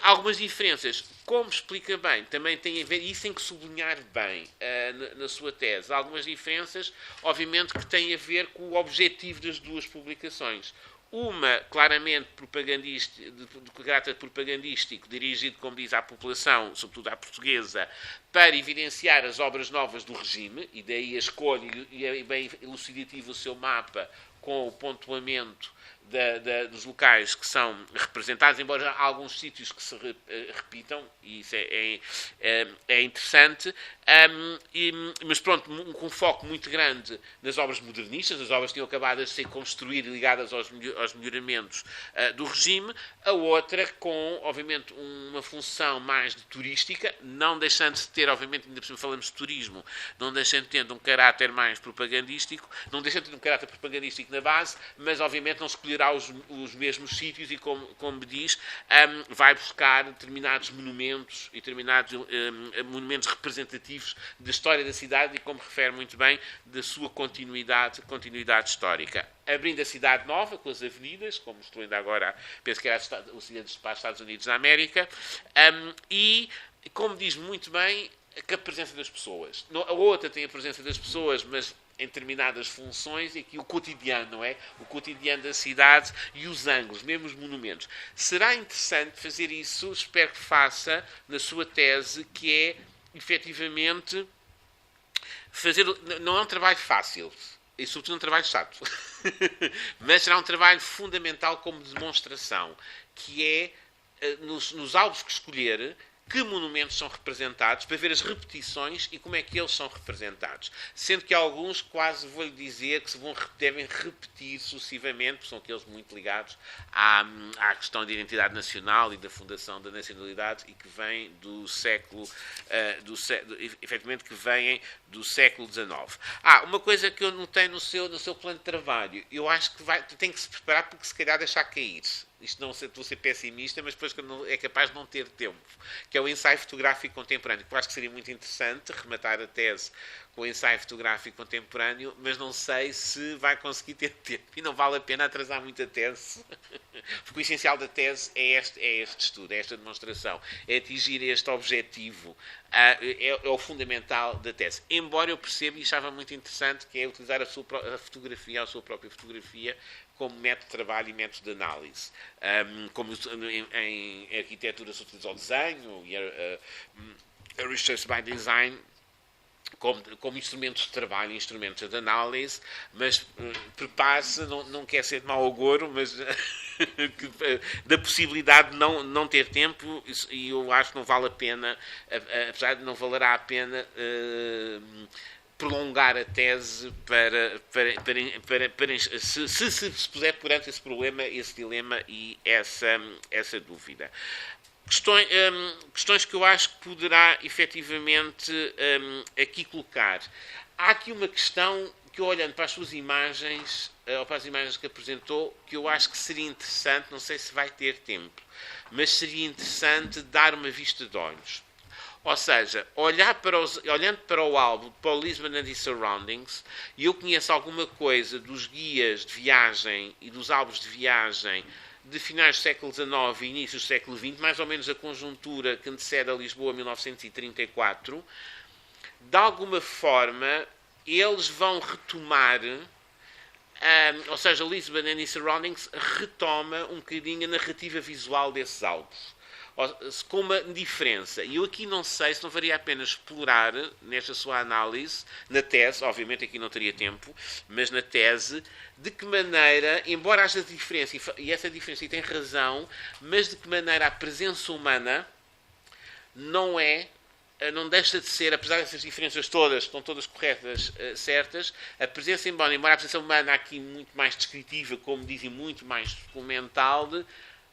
Algumas diferenças, como explica bem, também têm a ver, isso tem que sublinhar bem na sua tese, algumas diferenças, obviamente, que têm a ver com o objetivo das 2 publicações. Uma, claramente, de caráter propagandístico, dirigido, como diz, à população, sobretudo à portuguesa, para evidenciar as obras novas do regime, e daí a escolha e bem elucidativo o seu mapa com o pontuamento dos locais que são representados, embora há alguns sítios que se repitam, e isso é interessante, mas pronto, com um foco muito grande nas obras modernistas, as obras que tinham acabado de ser construídas e ligadas aos melhoramentos do regime, a outra com, obviamente, uma função mais de turística, não deixando de ter, obviamente, ainda por cima falamos de turismo, não deixando de ter um caráter mais propagandístico, não deixando de ter um caráter propagandístico na base, mas obviamente não escolherá os mesmos sítios e, como me diz, vai buscar determinados monumentos e determinados monumentos representativos da história da cidade e, como refere muito bem, da sua continuidade histórica. Abrindo a cidade nova, com as avenidas, como mostrou ainda agora, penso que era o Ocidente para os Estados Unidos da América, e, como diz muito bem, com a presença das pessoas. A outra tem a presença das pessoas, mas em determinadas funções, e aqui o cotidiano, não é? O cotidiano da cidade e os ângulos, mesmo os monumentos. Será interessante fazer isso, espero que faça, na sua tese, que é, efetivamente, fazer... Não é um trabalho fácil, e sobretudo um trabalho chato, mas será um trabalho fundamental como demonstração, que é, nos álbuns que escolher, que monumentos são representados, para ver as repetições e como é que eles são representados. Sendo que alguns, quase vou-lhe dizer, que devem repetir sucessivamente, porque são aqueles muito ligados à questão da identidade nacional e da fundação da nacionalidade e que vêm do século, efetivamente, que vêm do século XIX. Uma coisa que eu notei no seu plano de trabalho, eu acho que tem que se preparar porque se calhar deixar cair. Isto não estou a ser pessimista, mas depois é capaz de não ter tempo, que é o ensaio fotográfico contemporâneo, que eu acho que seria muito interessante rematar a tese com o ensaio fotográfico contemporâneo, mas não sei se vai conseguir ter tempo e não vale a pena atrasar muito a tese, porque o essencial da tese é este estudo, é esta demonstração, é atingir este objetivo, é o fundamental da tese. Embora eu perceba e achava muito interessante que é utilizar a sua própria fotografia como método de trabalho e método de análise. Como em arquitetura se utiliza o desenho e a research by design como instrumentos de trabalho, instrumentos de análise, mas prepare-se, não quer ser de mau agouro, mas da possibilidade de não ter tempo, e eu acho que não vale a pena, apesar de não valerá a pena prolongar a tese se puser perante esse problema, esse dilema e essa dúvida. Questões que eu acho que poderá efetivamente aqui colocar. Há aqui uma questão que, olhando para as suas imagens, ou para as imagens que apresentou, que eu acho que seria interessante, não sei se vai ter tempo, mas seria interessante dar uma vista de olhos. Ou seja, olhando para o álbum, para o Lisbon and its Surroundings, e eu conheço alguma coisa dos guias de viagem e dos álbuns de viagem de finais do século XIX e início do século XX, mais ou menos a conjuntura que antecede a Lisboa 1934, de alguma forma, eles vão retomar, ou seja, Lisbon and its Surroundings retoma um bocadinho a narrativa visual desses álbuns, com uma diferença. E eu aqui não sei se não valia a pena explorar, nesta sua análise, na tese, obviamente aqui não teria tempo, mas na tese, de que maneira, embora haja diferença, e essa diferença e tem razão, mas de que maneira a presença humana não deixa de ser, apesar dessas diferenças todas, estão todas corretas, certas, a presença, embora a presença humana aqui muito mais descritiva, como dizem, muito mais documental,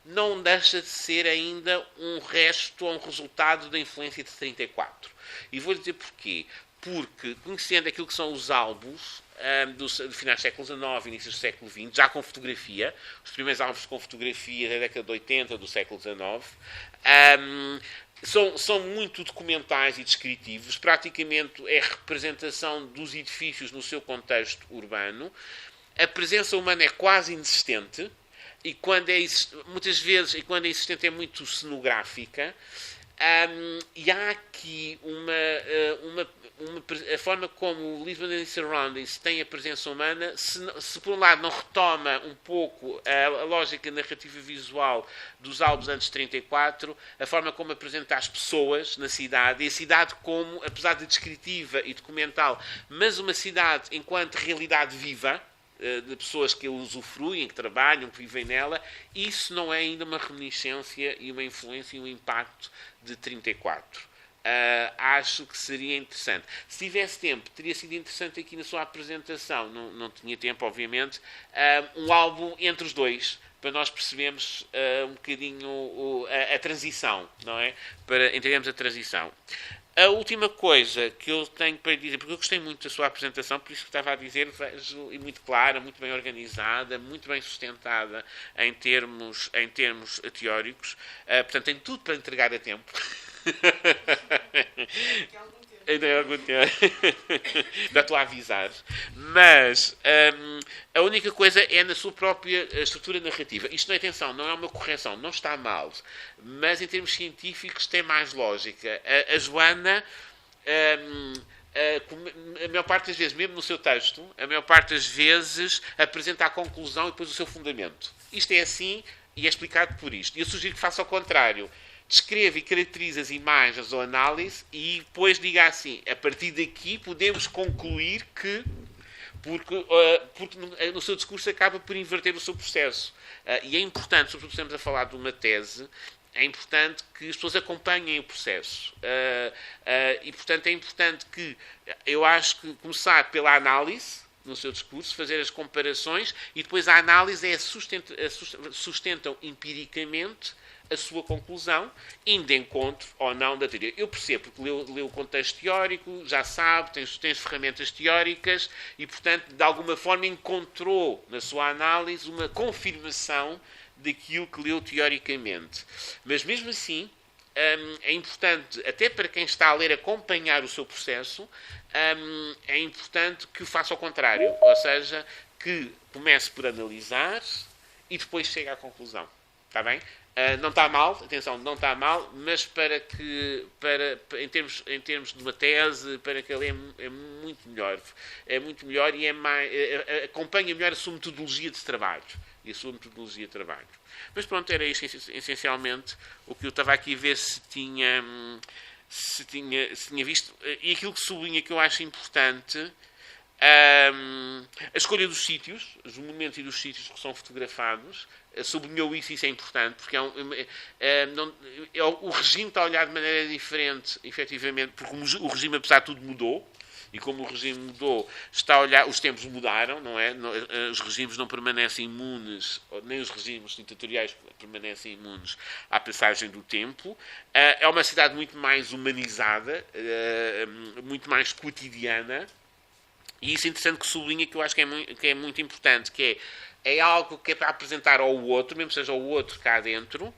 não deixa de ser ainda um resto ou um resultado da influência de 34. E vou-lhe dizer porquê. Porque, conhecendo aquilo que são os álbuns do final do século XIX e início do século XX, já com fotografia, os primeiros álbuns com fotografia da década de 80 do século XIX, são muito documentais e descritivos, praticamente é representação dos edifícios no seu contexto urbano, a presença humana é quase inexistente, e quando muitas vezes, quando é existente, é muito cenográfica, e há aqui a forma como o Lisbon and its Surroundings tem a presença humana, se por um lado não retoma um pouco a lógica narrativa visual dos álbuns antes de 34, a forma como apresenta as pessoas na cidade, e a cidade como, apesar de descritiva e documental, mas uma cidade enquanto realidade viva, de pessoas que a usufruem, que trabalham, que vivem nela, isso não é ainda uma reminiscência e uma influência e um impacto de 34. Acho que seria interessante. Se tivesse tempo, teria sido interessante aqui na sua apresentação, não tinha tempo, obviamente, um álbum entre os dois, para nós percebermos um bocadinho a transição, não é? Para entendermos a transição. A última coisa que eu tenho para dizer, porque eu gostei muito da sua apresentação, por isso que estava a dizer, vejo, e muito clara, muito bem organizada, muito bem sustentada em termos teóricos. Portanto, tem tudo para entregar a tempo. Ainda é algum tempo. Já estou a avisar. Mas a única coisa é na sua própria estrutura narrativa. Isto, não é atenção, não é uma correção, não está mal. Mas em termos científicos tem mais lógica. A Joana, a maior parte das vezes, mesmo no seu texto, a maior parte das vezes apresenta a conclusão e depois o seu fundamento. Isto é assim e é explicado por isto. E eu sugiro que faça ao contrário. Descreve e caracteriza as imagens ou análise e depois diga assim, a partir daqui podemos concluir que, porque no seu discurso acaba por inverter o seu processo. E é importante, sobretudo se estamos a falar de uma tese, é importante que as pessoas acompanhem o processo. E, portanto, é importante que, eu acho que começar pela análise, no seu discurso, fazer as comparações e depois a análise sustentam empiricamente a sua conclusão, indo de encontro ou não da teoria. Eu percebo, porque leu o contexto teórico, já sabe, tem as ferramentas teóricas e, portanto, de alguma forma encontrou na sua análise uma confirmação daquilo que leu teoricamente. Mas, mesmo assim, é importante, até para quem está a ler, acompanhar o seu processo, é importante que o faça ao contrário, ou seja, que comece por analisar e depois chegue à conclusão. Está bem? Não está mal, atenção, não está mal, mas em termos de uma tese, para que ele é muito melhor. É muito melhor e acompanha melhor a sua metodologia de trabalho. Mas pronto, era isto essencialmente o que eu estava aqui a ver se tinha visto. E aquilo que sublinha que eu acho importante, a escolha dos sítios, os monumentos e dos sítios que são fotografados, sublinhou isso é importante, porque o regime está a olhar de maneira diferente, efetivamente, porque o regime, apesar de tudo, mudou, e como o regime mudou, está a olhar, os tempos mudaram, não é? Os regimes não permanecem imunes, nem os regimes ditatoriais permanecem imunes à passagem do tempo. É uma cidade muito mais humanizada, muito mais cotidiana, e isso é interessante que sublinha, que eu acho que é muito importante, que é algo que é para apresentar ao outro, mesmo que seja ao outro cá dentro,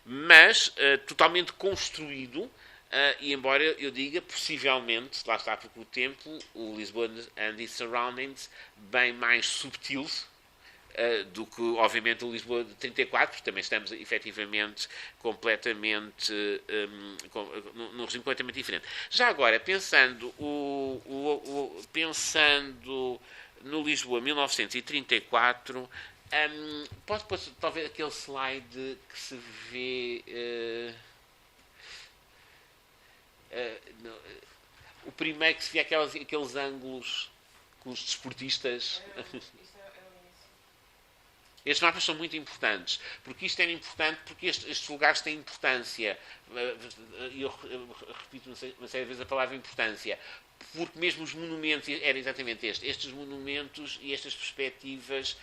mas totalmente construído, e embora eu diga, possivelmente, lá está porque o tempo, o Lisboa and its Surroundings, bem mais subtil do que, obviamente, o Lisboa de 34, porque também estamos, efetivamente, completamente num regime completamente diferente. Já agora, pensando no Lisboa 1934, pode pôr talvez aquele slide que se vê... o primeiro que se vê aqueles ângulos com os desportistas. Estes mapas são muito importantes, porque isto é importante, porque estes lugares têm importância. E eu repito uma série de vezes a palavra importância, porque mesmo os monumentos, era exatamente estes monumentos e estas perspectivas,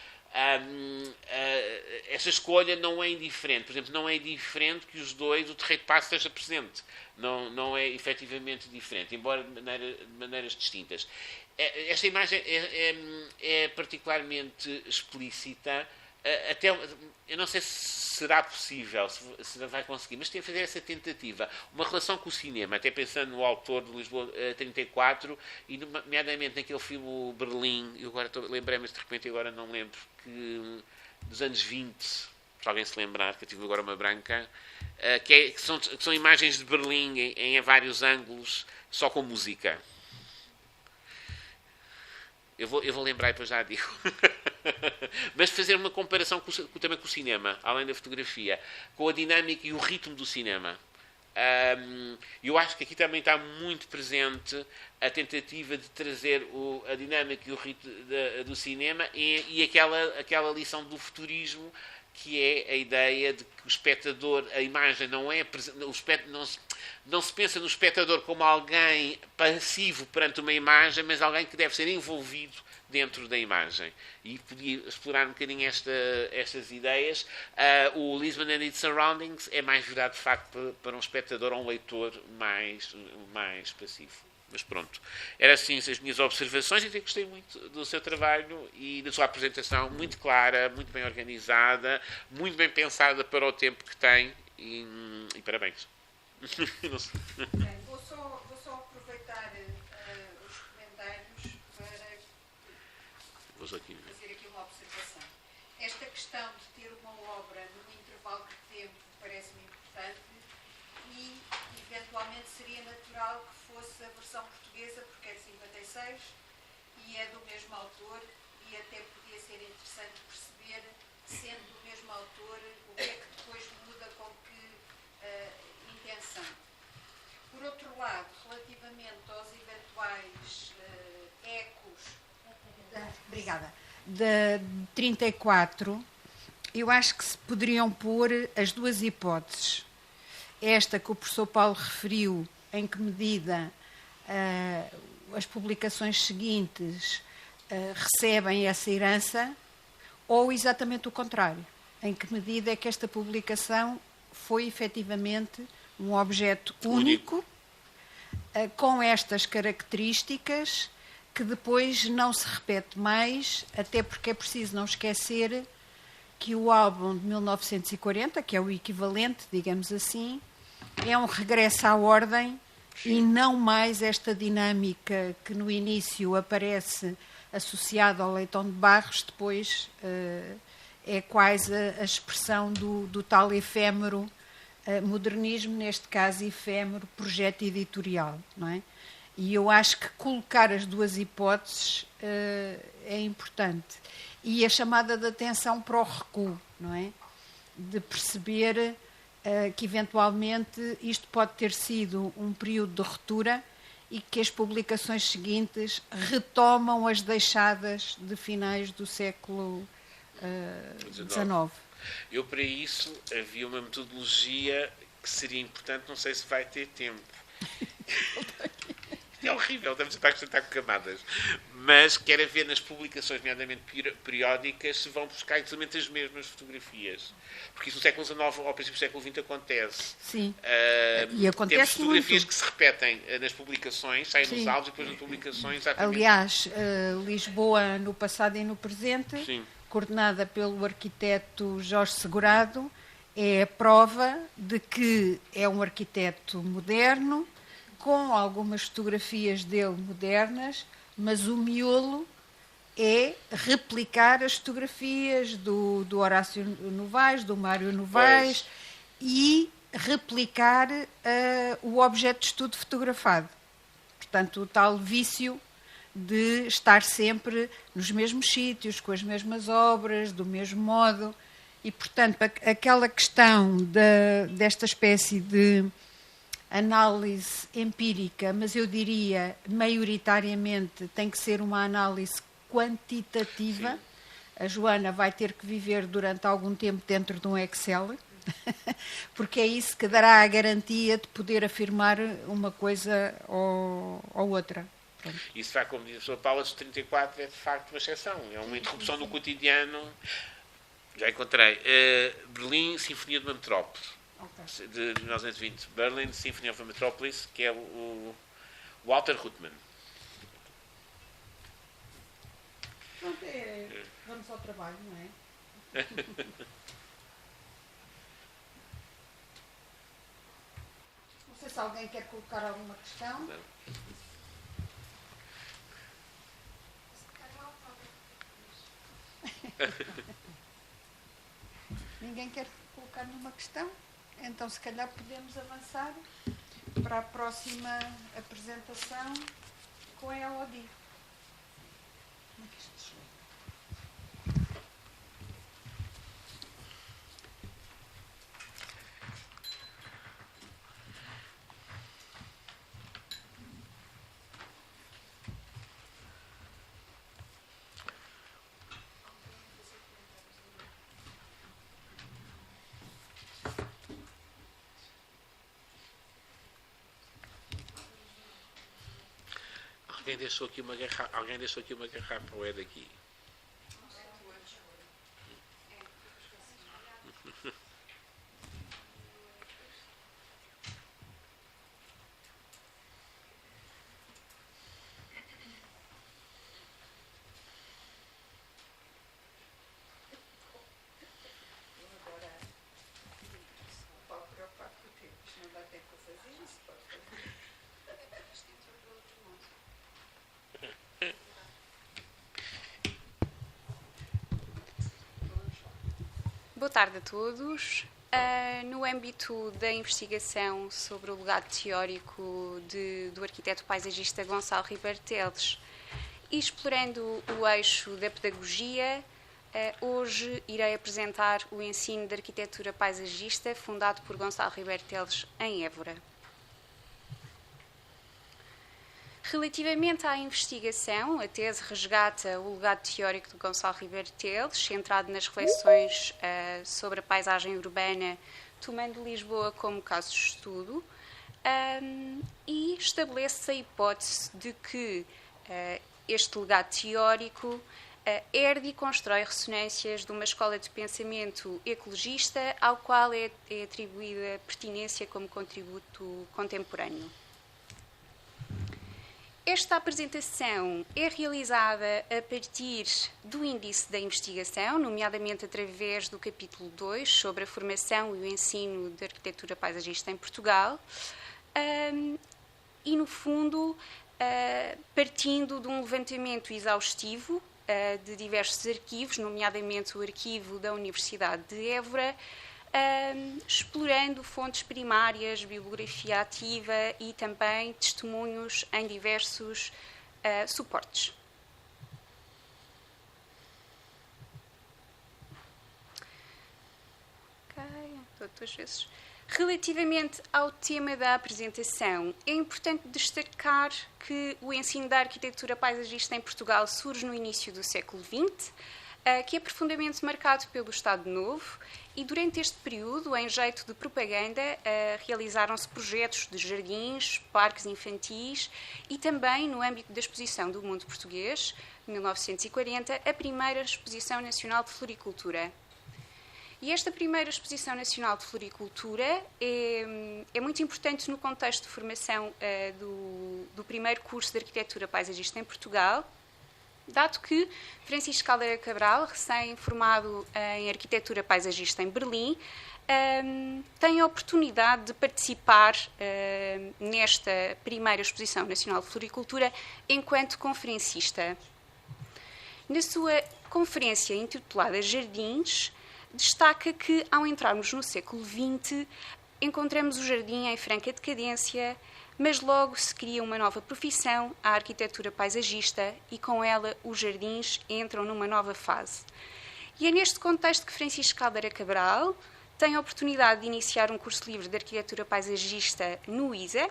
esta escolha não é indiferente. Por exemplo, não é indiferente que os dois, o Terreiro de Paço esteja presente. Não é efetivamente diferente, embora de maneiras distintas. Esta imagem é particularmente explícita. Até, eu não sei se será possível, se vai conseguir, mas tem a fazer essa tentativa. Uma relação com o cinema, até pensando no autor de Lisboa 34, e nomeadamente naquele filme Berlim, eu agora lembrei-me, mas de repente agora não lembro, que dos anos 20, se alguém se lembrar, que eu tive agora uma branca, que são imagens de Berlim em vários ângulos, só com música. Eu vou lembrar e depois já digo. Mas fazer uma comparação também com o cinema, além da fotografia, com a dinâmica e o ritmo do cinema. Eu acho que aqui também está muito presente a tentativa de trazer a dinâmica e o ritmo do cinema e aquela lição do futurismo, que é a ideia de que o espectador, a imagem não é... Não se pensa no espectador como alguém passivo perante uma imagem, mas alguém que deve ser envolvido dentro da imagem. E podia explorar um bocadinho estas ideias. O Lisbon and its Surroundings é mais virado, de facto, para um espectador ou um leitor mais passivo. Mas pronto, eram assim as minhas observações, e gostei muito do seu trabalho e da sua apresentação, muito clara, muito bem organizada, muito bem pensada para o tempo que tem, e parabéns. Bem, vou só aproveitar os comentários para fazer aqui uma observação. Esta questão de ter uma obra num intervalo de tempo parece-me importante e, eventualmente, seria natural que fosse a versão portuguesa, porque é de 56 e é do mesmo autor, e até podia ser interessante perceber, sendo do mesmo autor, o que é que depois muda, com que intenção. Por outro lado, relativamente aos eventuais ecos de 34, eu acho que se poderiam pôr as duas hipóteses. Esta que o professor Paulo referiu, em que medida as publicações seguintes recebem essa herança, ou exatamente o contrário, em que medida é que esta publicação foi efetivamente um objeto único, com estas características, que depois não se repete mais, até porque é preciso não esquecer que o álbum de 1940, que é o equivalente, digamos assim, é um regresso à ordem. Sim. E não mais esta dinâmica que no início aparece associada ao Leitão de Barros, depois é quase a expressão do tal efêmero modernismo, neste caso efêmero projeto editorial, não é? E eu acho que colocar as duas hipóteses é importante. E a chamada de atenção para o recuo, não é? De perceber que eventualmente isto pode ter sido um período de ruptura e que as publicações seguintes retomam as deixadas de finais do século XIX. Eu, para isso, havia uma metodologia que seria importante, não sei se vai ter tempo. É horrível, estamos a acrescentar camadas. Mas quero ver nas publicações, nomeadamente periódicas, se vão buscar exatamente as mesmas fotografias. Porque isso no século XIX, ao princípio do século XX, acontece. Sim. E acontece temos fotografias muito. Que se repetem nas publicações, saem nos álbuns e depois nas publicações. Exatamente. Aliás, Lisboa no passado e no presente, sim, coordenada pelo arquiteto Jorge Segurado, é a prova de que é um arquiteto moderno, com algumas fotografias dele modernas, mas o miolo é replicar as fotografias do Horácio Novaes, do Mário Novaes, e replicar o objeto de estudo fotografado. Portanto, o tal vício de estar sempre nos mesmos sítios, com as mesmas obras, do mesmo modo. E, portanto, aquela questão desta espécie de análise empírica, mas eu diria, maioritariamente, tem que ser uma análise quantitativa. Sim. A Joana vai ter que viver durante algum tempo dentro de um Excel, porque é isso que dará a garantia de poder afirmar uma coisa ou outra. Pronto. Isso vai, como diz a professora Paula, de 34 é de facto uma exceção, é uma interrupção no cotidiano. Já encontrei. Berlim, Sinfonia de uma Metrópole. Okay. De 1920, Berlin Symphony of a Metropolis, que é o Walter Ruttmann. Pronto, vamos ao trabalho, não é? Não sei se alguém quer colocar alguma questão. Não. Ninguém quer colocar nenhuma questão? Então, se calhar, podemos avançar para a próxima apresentação com a Elodie. Como é que isto se lê? Alguém deixou aqui uma garrafa, ou é daqui? Boa tarde a todos. No âmbito da investigação sobre o legado teórico do arquiteto paisagista Gonçalo Ribeiro Teles e explorando o eixo da pedagogia, hoje irei apresentar o ensino de arquitetura paisagista fundado por Gonçalo Ribeiro Teles em Évora. Relativamente à investigação, a tese resgata o legado teórico de Gonçalo Ribeiro Teles, centrado nas reflexões sobre a paisagem urbana, tomando Lisboa como caso de estudo, e estabelece a hipótese de que este legado teórico herde e constrói ressonâncias de uma escola de pensamento ecologista, ao qual é atribuída pertinência como contributo contemporâneo. Esta apresentação é realizada a partir do índice da investigação, nomeadamente através do capítulo 2 sobre a formação e o ensino de arquitetura paisagista em Portugal, e, no fundo, partindo de um levantamento exaustivo de diversos arquivos, nomeadamente o arquivo da Universidade de Évora, explorando fontes primárias, bibliografia ativa e também testemunhos em diversos suportes. Duas vezes. Relativamente ao tema da apresentação, é importante destacar que o ensino da arquitetura paisagista em Portugal surge no início do século XX, que é profundamente marcado pelo Estado Novo, e durante este período, em jeito de propaganda, realizaram-se projetos de jardins, parques infantis e também, no âmbito da Exposição do Mundo Português, de 1940, a primeira Exposição Nacional de Floricultura. E esta primeira Exposição Nacional de Floricultura é muito importante no contexto de formação do primeiro curso de Arquitetura Paisagista em Portugal, dado que Francisco Caldeira Cabral, recém-formado em Arquitetura Paisagista em Berlim, tem a oportunidade de participar nesta primeira Exposição Nacional de Floricultura enquanto conferencista. Na sua conferência intitulada Jardins, destaca que, ao entrarmos no século XX, encontramos o jardim em franca decadência, mas logo se cria uma nova profissão, a arquitetura paisagista, e com ela os jardins entram numa nova fase. E é neste contexto que Francisco Caldeira Cabral tem a oportunidade de iniciar um curso livre de arquitetura paisagista no ISA,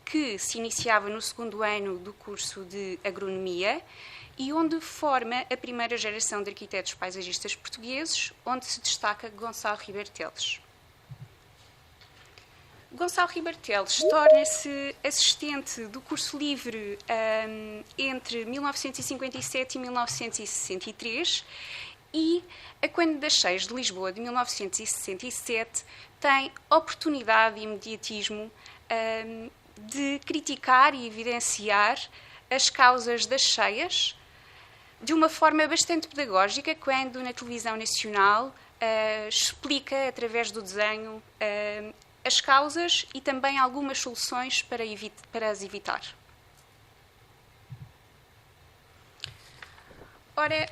que se iniciava no segundo ano do curso de agronomia, e onde forma a primeira geração de arquitetos paisagistas portugueses, onde se destaca Gonçalo Ribeiro Teles. Gonçalo Ribeiro Teles torna-se assistente do curso livre entre 1957 e 1963 e, a quando das Cheias de Lisboa de 1967, tem oportunidade e imediatismo de criticar e evidenciar as causas das cheias de uma forma bastante pedagógica, quando na televisão nacional explica, através do desenho, as causas e também algumas soluções para as evitar. Ora,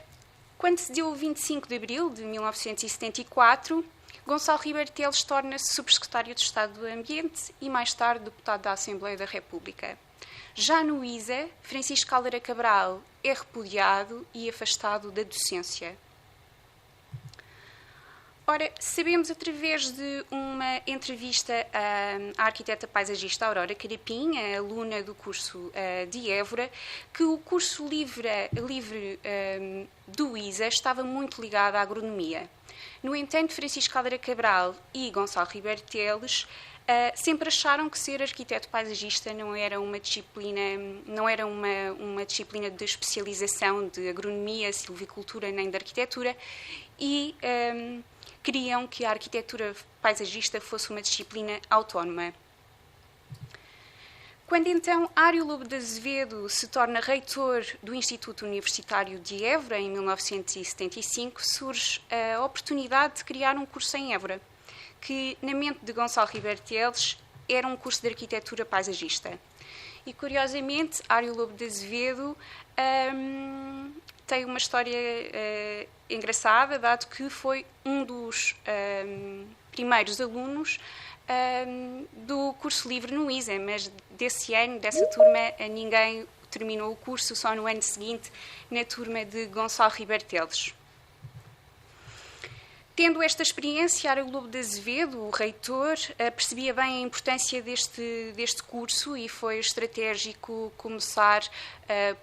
quando se deu o 25 de abril de 1974, Gonçalo Ribeiro Teles torna-se subsecretário de Estado do Ambiente e, mais tarde, deputado da Assembleia da República. Já no ISA, Francisco Caldeira Cabral é repudiado e afastado da docência. Ora, sabemos através de uma entrevista à arquiteta paisagista Aurora Carapim, a aluna do curso de Évora, que o curso livre do ISA estava muito ligado à agronomia. No entanto, Francisco Caldeira Cabral e Gonçalo Ribeiro Teles sempre acharam que ser arquiteto paisagista não era uma disciplina, uma disciplina de especialização de agronomia, silvicultura nem de arquitetura, e queriam que a arquitetura paisagista fosse uma disciplina autónoma. Quando então Ário Lobo de Azevedo se torna reitor do Instituto Universitário de Évora, em 1975, surge a oportunidade de criar um curso em Évora, que, na mente de Gonçalo Ribeiro Teles, era um curso de arquitetura paisagista. E, curiosamente, Ário Lobo de Azevedo tem uma história engraçada, dado que foi um dos primeiros alunos do curso livre no ISA, mas desse ano, dessa turma, ninguém terminou o curso, só no ano seguinte, na turma de Gonçalo Ribeiro Teles. Tendo esta experiência, Ário Lobo de Azevedo, o reitor, percebia bem a importância deste curso e foi estratégico começar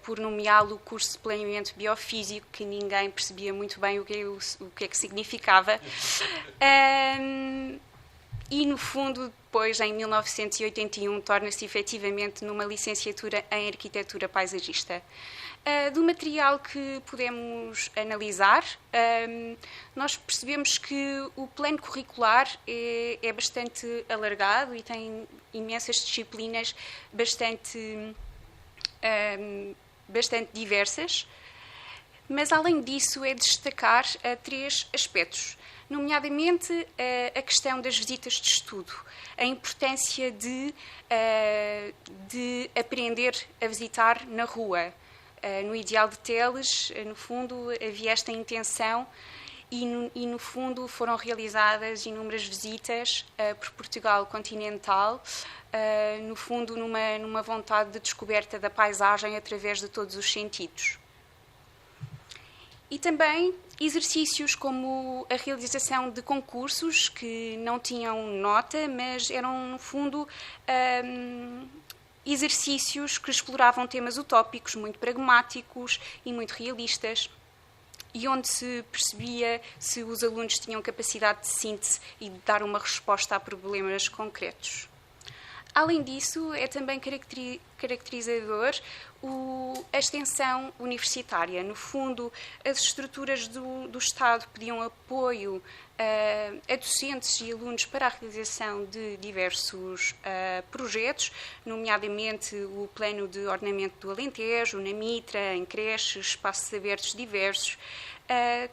por nomeá-lo curso de planeamento biofísico, que ninguém percebia muito bem o que é que significava. E, no fundo, depois, em 1981, torna-se efetivamente numa licenciatura em arquitetura paisagista. Do material que podemos analisar, nós percebemos que o plano curricular é bastante alargado e tem imensas disciplinas bastante diversas, mas, além disso, é de destacar 3 aspectos, nomeadamente a questão das visitas de estudo, a importância de aprender a visitar na rua. No ideal de Teles, no fundo, havia esta intenção e no fundo, foram realizadas inúmeras visitas por Portugal continental, no fundo, numa vontade de descoberta da paisagem através de todos os sentidos. E também exercícios como a realização de concursos que não tinham nota, mas eram, no fundo, exercícios que exploravam temas utópicos, muito pragmáticos e muito realistas, e onde se percebia se os alunos tinham capacidade de síntese e de dar uma resposta a problemas concretos. Além disso, é também caracterizador a extensão universitária. No fundo, as estruturas do Estado pediam apoio a docentes e alunos para a realização de diversos projetos, nomeadamente o Plano de Ordenamento do Alentejo, na Mitra, em creches, espaços abertos diversos,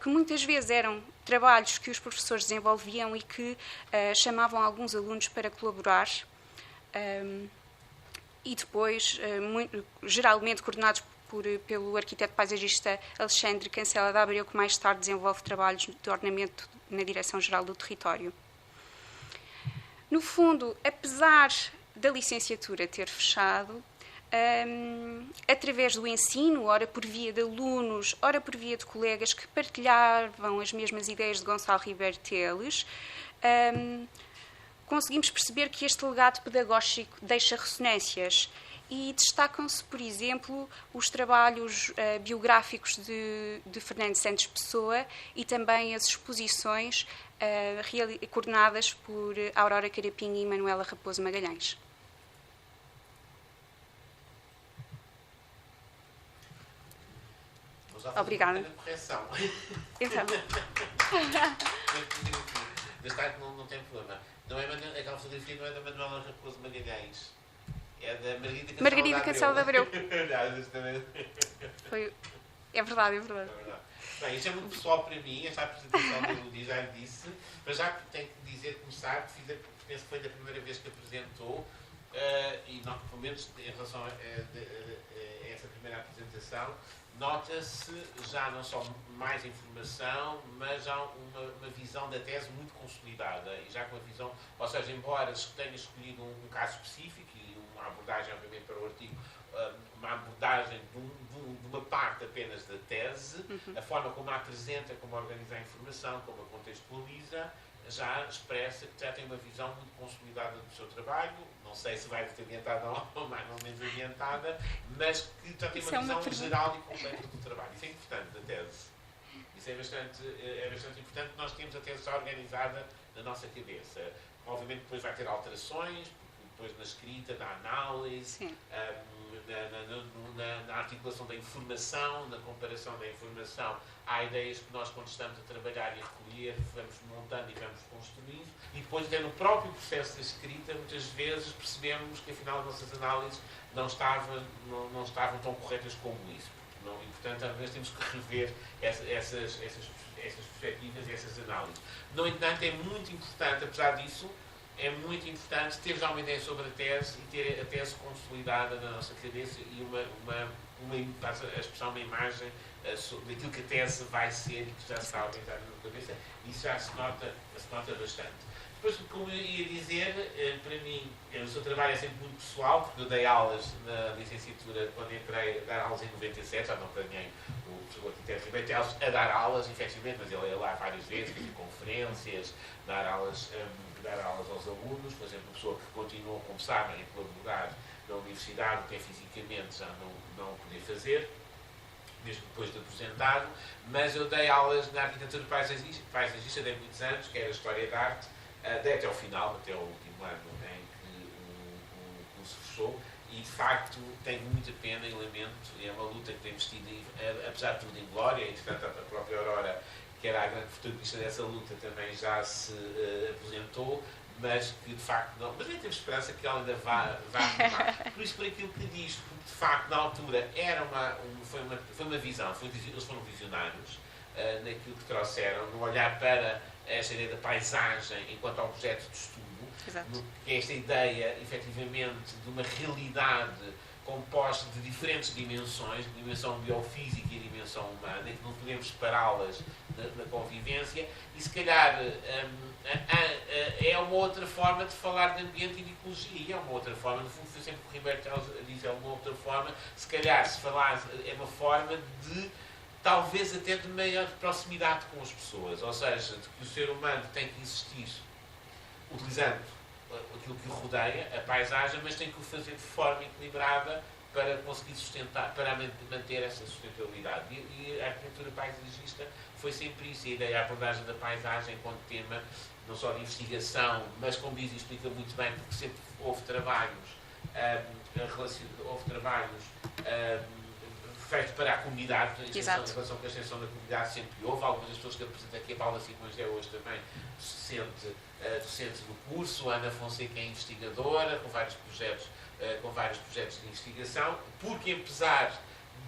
que muitas vezes eram trabalhos que os professores desenvolviam e que chamavam alguns alunos para colaborar. E depois, geralmente coordenados pelo arquiteto paisagista Alexandre Cancela de Abreu, que mais tarde desenvolve trabalhos de ordenamento na Direção-Geral do Território. No fundo, apesar da licenciatura ter fechado, através do ensino, ora por via de alunos, ora por via de colegas que partilhavam as mesmas ideias de Gonçalo Ribeiro Teles, conseguimos perceber que este legado pedagógico deixa ressonâncias e destacam-se, por exemplo, os trabalhos biográficos de Fernando Santos Pessoa e também as exposições coordenadas por Aurora Carapinha e Manuela Raposo Magalhães. Obrigada. Correção. Então. Não tem problema. Não é aquela fotografia não é da Manuela Raposo Magalhães. É da Margarida Cancela de Abreu. É verdade. Bem, isto é muito pessoal para mim, esta apresentação do Ludi já lhe disse, mas já tenho que dizer, começar, penso que foi da primeira vez que apresentou, e não, pelo menos em relação a essa primeira apresentação, nota-se já não só mais informação, mas já uma visão da tese muito consolidada, e já com a visão, ou seja, embora tenha escolhido um caso específico e uma abordagem, obviamente, para o artigo, uma abordagem de uma parte apenas da tese, a forma como a apresenta, como organiza a informação, como a contextualiza, já expressa que já tem uma visão muito consolidada do seu trabalho, não sei se vai ter adiantada ou mais ou menos adiantada, mas que já tem uma visão geral e completa do trabalho. Isso é importante da tese. Isso é bastante importante. Nós temos a tese já organizada na nossa cabeça, obviamente depois vai ter alterações, depois na escrita, na análise, na articulação da informação, na comparação da informação. Há ideias que nós, quando estamos a trabalhar e recolher, vamos montando e vamos construindo, e depois até no próprio processo de escrita, muitas vezes percebemos que afinal as nossas análises não estavam tão corretas como isso. E, portanto, às vezes temos que rever essas perspectivas e essas análises. No entanto, é muito importante, apesar disso, é muito importante ter já uma ideia sobre a tese e ter a tese consolidada na nossa cabeça e passa a expressar uma imagem daquilo que a tese vai ser e que já está organizada na cabeça. Isso já se nota bastante. Depois, como eu ia dizer, para mim, o seu trabalho é sempre muito pessoal, porque eu dei aulas na licenciatura, quando entrei a dar aulas em 97, já não apanhei o professor arquiteto Ribetelos a dar aulas, efetivamente, mas ele ia lá várias vezes, fazer conferências, dar aulas aos alunos. Por exemplo, uma pessoa que continua, como sabem, a colaborar na universidade, até fisicamente já não podia fazer, mesmo depois de aposentado, mas eu dei aulas na arquitetura paisagista de muitos anos, que era a história da arte, até ao final, até o último ano em que o curso fechou, e de facto tenho muita pena e lamento, é uma luta que temos tido, apesar de tudo, em glória, e entretanto a própria Aurora, que era a grande protagonista dessa luta, também já se aposentou, mas que de facto não. Mas nem temos esperança que ela ainda vá retomar. Por isso, por aquilo que diz, porque de facto na altura foi uma visão, eles foram visionários naquilo que trouxeram, no olhar para esta ideia da paisagem enquanto objeto de estudo, que é esta ideia, efetivamente, de uma realidade composta de diferentes dimensões, a dimensão biofísica e a dimensão humana, e que não podemos separá-las na convivência, e se calhar é uma outra forma de falar de ambiente e de ecologia, é uma outra forma, no fundo foi sempre o que o Ribetelos diz, é uma outra forma, se calhar se falar, é uma forma de talvez até de maior proximidade com as pessoas, ou seja, de que o ser humano tem que existir utilizando aquilo que o rodeia, a paisagem, mas tem que o fazer de forma equilibrada para conseguir sustentar, para manter essa sustentabilidade. E a arquitetura paisagista foi sempre isso, a ideia, a abordagem da paisagem enquanto tema, não só de investigação, mas como diz e explica muito bem, porque sempre houve trabalhos feitos para a comunidade, em relação com a extensão da comunidade sempre houve. Algumas das pessoas que apresentam aqui, a Paula Simões é hoje também docente do curso, a Ana Fonseca é investigadora, com vários projetos de investigação, porque apesar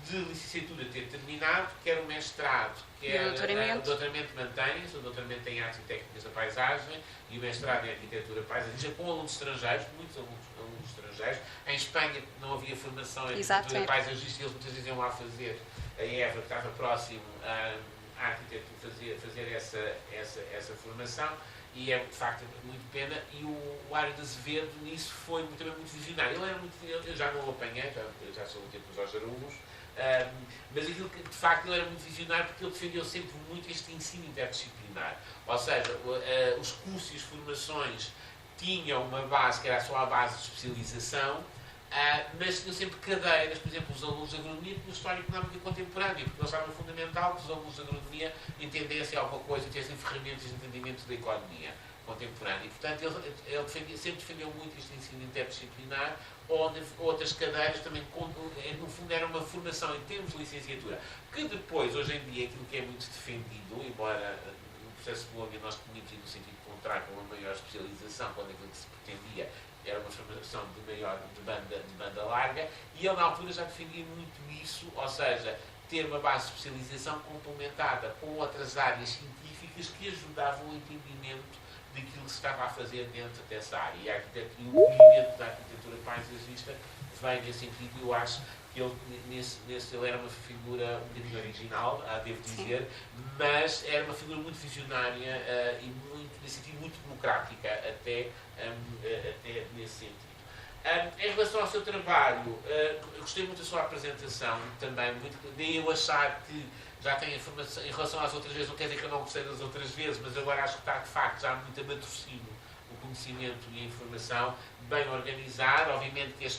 de licenciatura ter terminado, quer o mestrado, quer o doutoramento mantém-se, o doutoramento em Artes e Técnicas da Paisagem e o mestrado em Arquitetura Paisagista, com alunos estrangeiros, muitos alunos estrangeiros. Em Espanha não havia formação em Arquitetura Paisagista e eles muitas vezes iam lá fazer, a Eva, que estava próximo à arquitetura, fazer essa formação. E é de facto muito pena, e o Mário de Azevedo nisso foi também muito visionário. Eu já não o apanhei, já sou o tempo dos Jorge Araújos, mas aquilo que de facto ele era muito visionário porque ele defendeu sempre muito este ensino interdisciplinar. Ou seja, os cursos e as formações tinham uma base que era só a base de especialização, mas tinham sempre cadeiras, por exemplo, os alunos de agronomia tinham história económica contemporânea, porque eles achavam fundamental que os alunos de agronomia entendessem alguma coisa e tivessem ferramentas de entendimento da economia contemporânea. E, portanto, ele sempre defendeu muito este ensino interdisciplinar, onde outras cadeiras também, no fundo, era uma formação em termos de licenciatura, que depois, hoje em dia, aquilo que é muito defendido, embora no processo de Bolonha nós tínhamos ido no sentido contrário, com uma maior especialização, quando aquilo que se pretendia era uma formação de banda larga, e ele na altura já defendia muito isso, ou seja, ter uma base de especialização complementada com outras áreas científicas que ajudavam o entendimento daquilo que se estava a fazer dentro dessa área. E o movimento da arquitetura paisagista vem nesse sentido, e eu acho que ele, ele era uma figura um bocadinho original, devo dizer, mas era uma figura muito visionária e nesse sentido muito democrática, até nesse sentido. Em relação ao seu trabalho, gostei muito da sua apresentação também, daí eu achar que já tem informação em relação às outras vezes, não quer dizer que eu não gostei das outras vezes, mas agora acho que está de facto já muito amaduecido o conhecimento e a informação, bem organizado. Obviamente que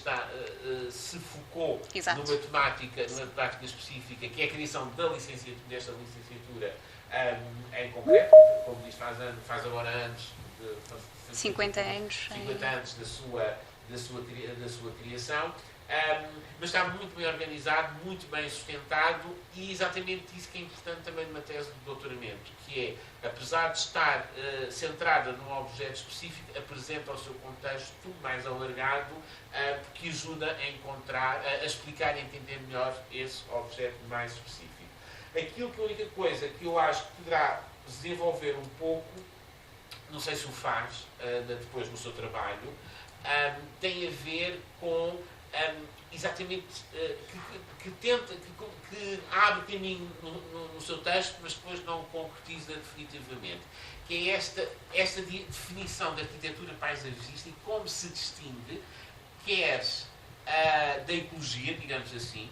se focou numa temática específica, que é a criação desta licenciatura em concreto, como diz, faz agora anos 50 anos. 50 anos da sua criação. Mas está muito bem organizado, muito bem sustentado, e exatamente isso que é importante também numa tese de doutoramento, que é, apesar de estar centrada num objeto específico, apresenta o seu contexto mais alargado, que ajuda a encontrar, a explicar e entender melhor esse objeto mais específico. Aquilo que a única coisa que eu acho que poderá desenvolver um pouco, não sei se o faz depois no seu trabalho, tem a ver com exatamente que abre caminho no seu texto, mas depois não o concretiza definitivamente, que é esta definição da arquitetura paisagista e como se distingue, quer da ecologia, digamos assim,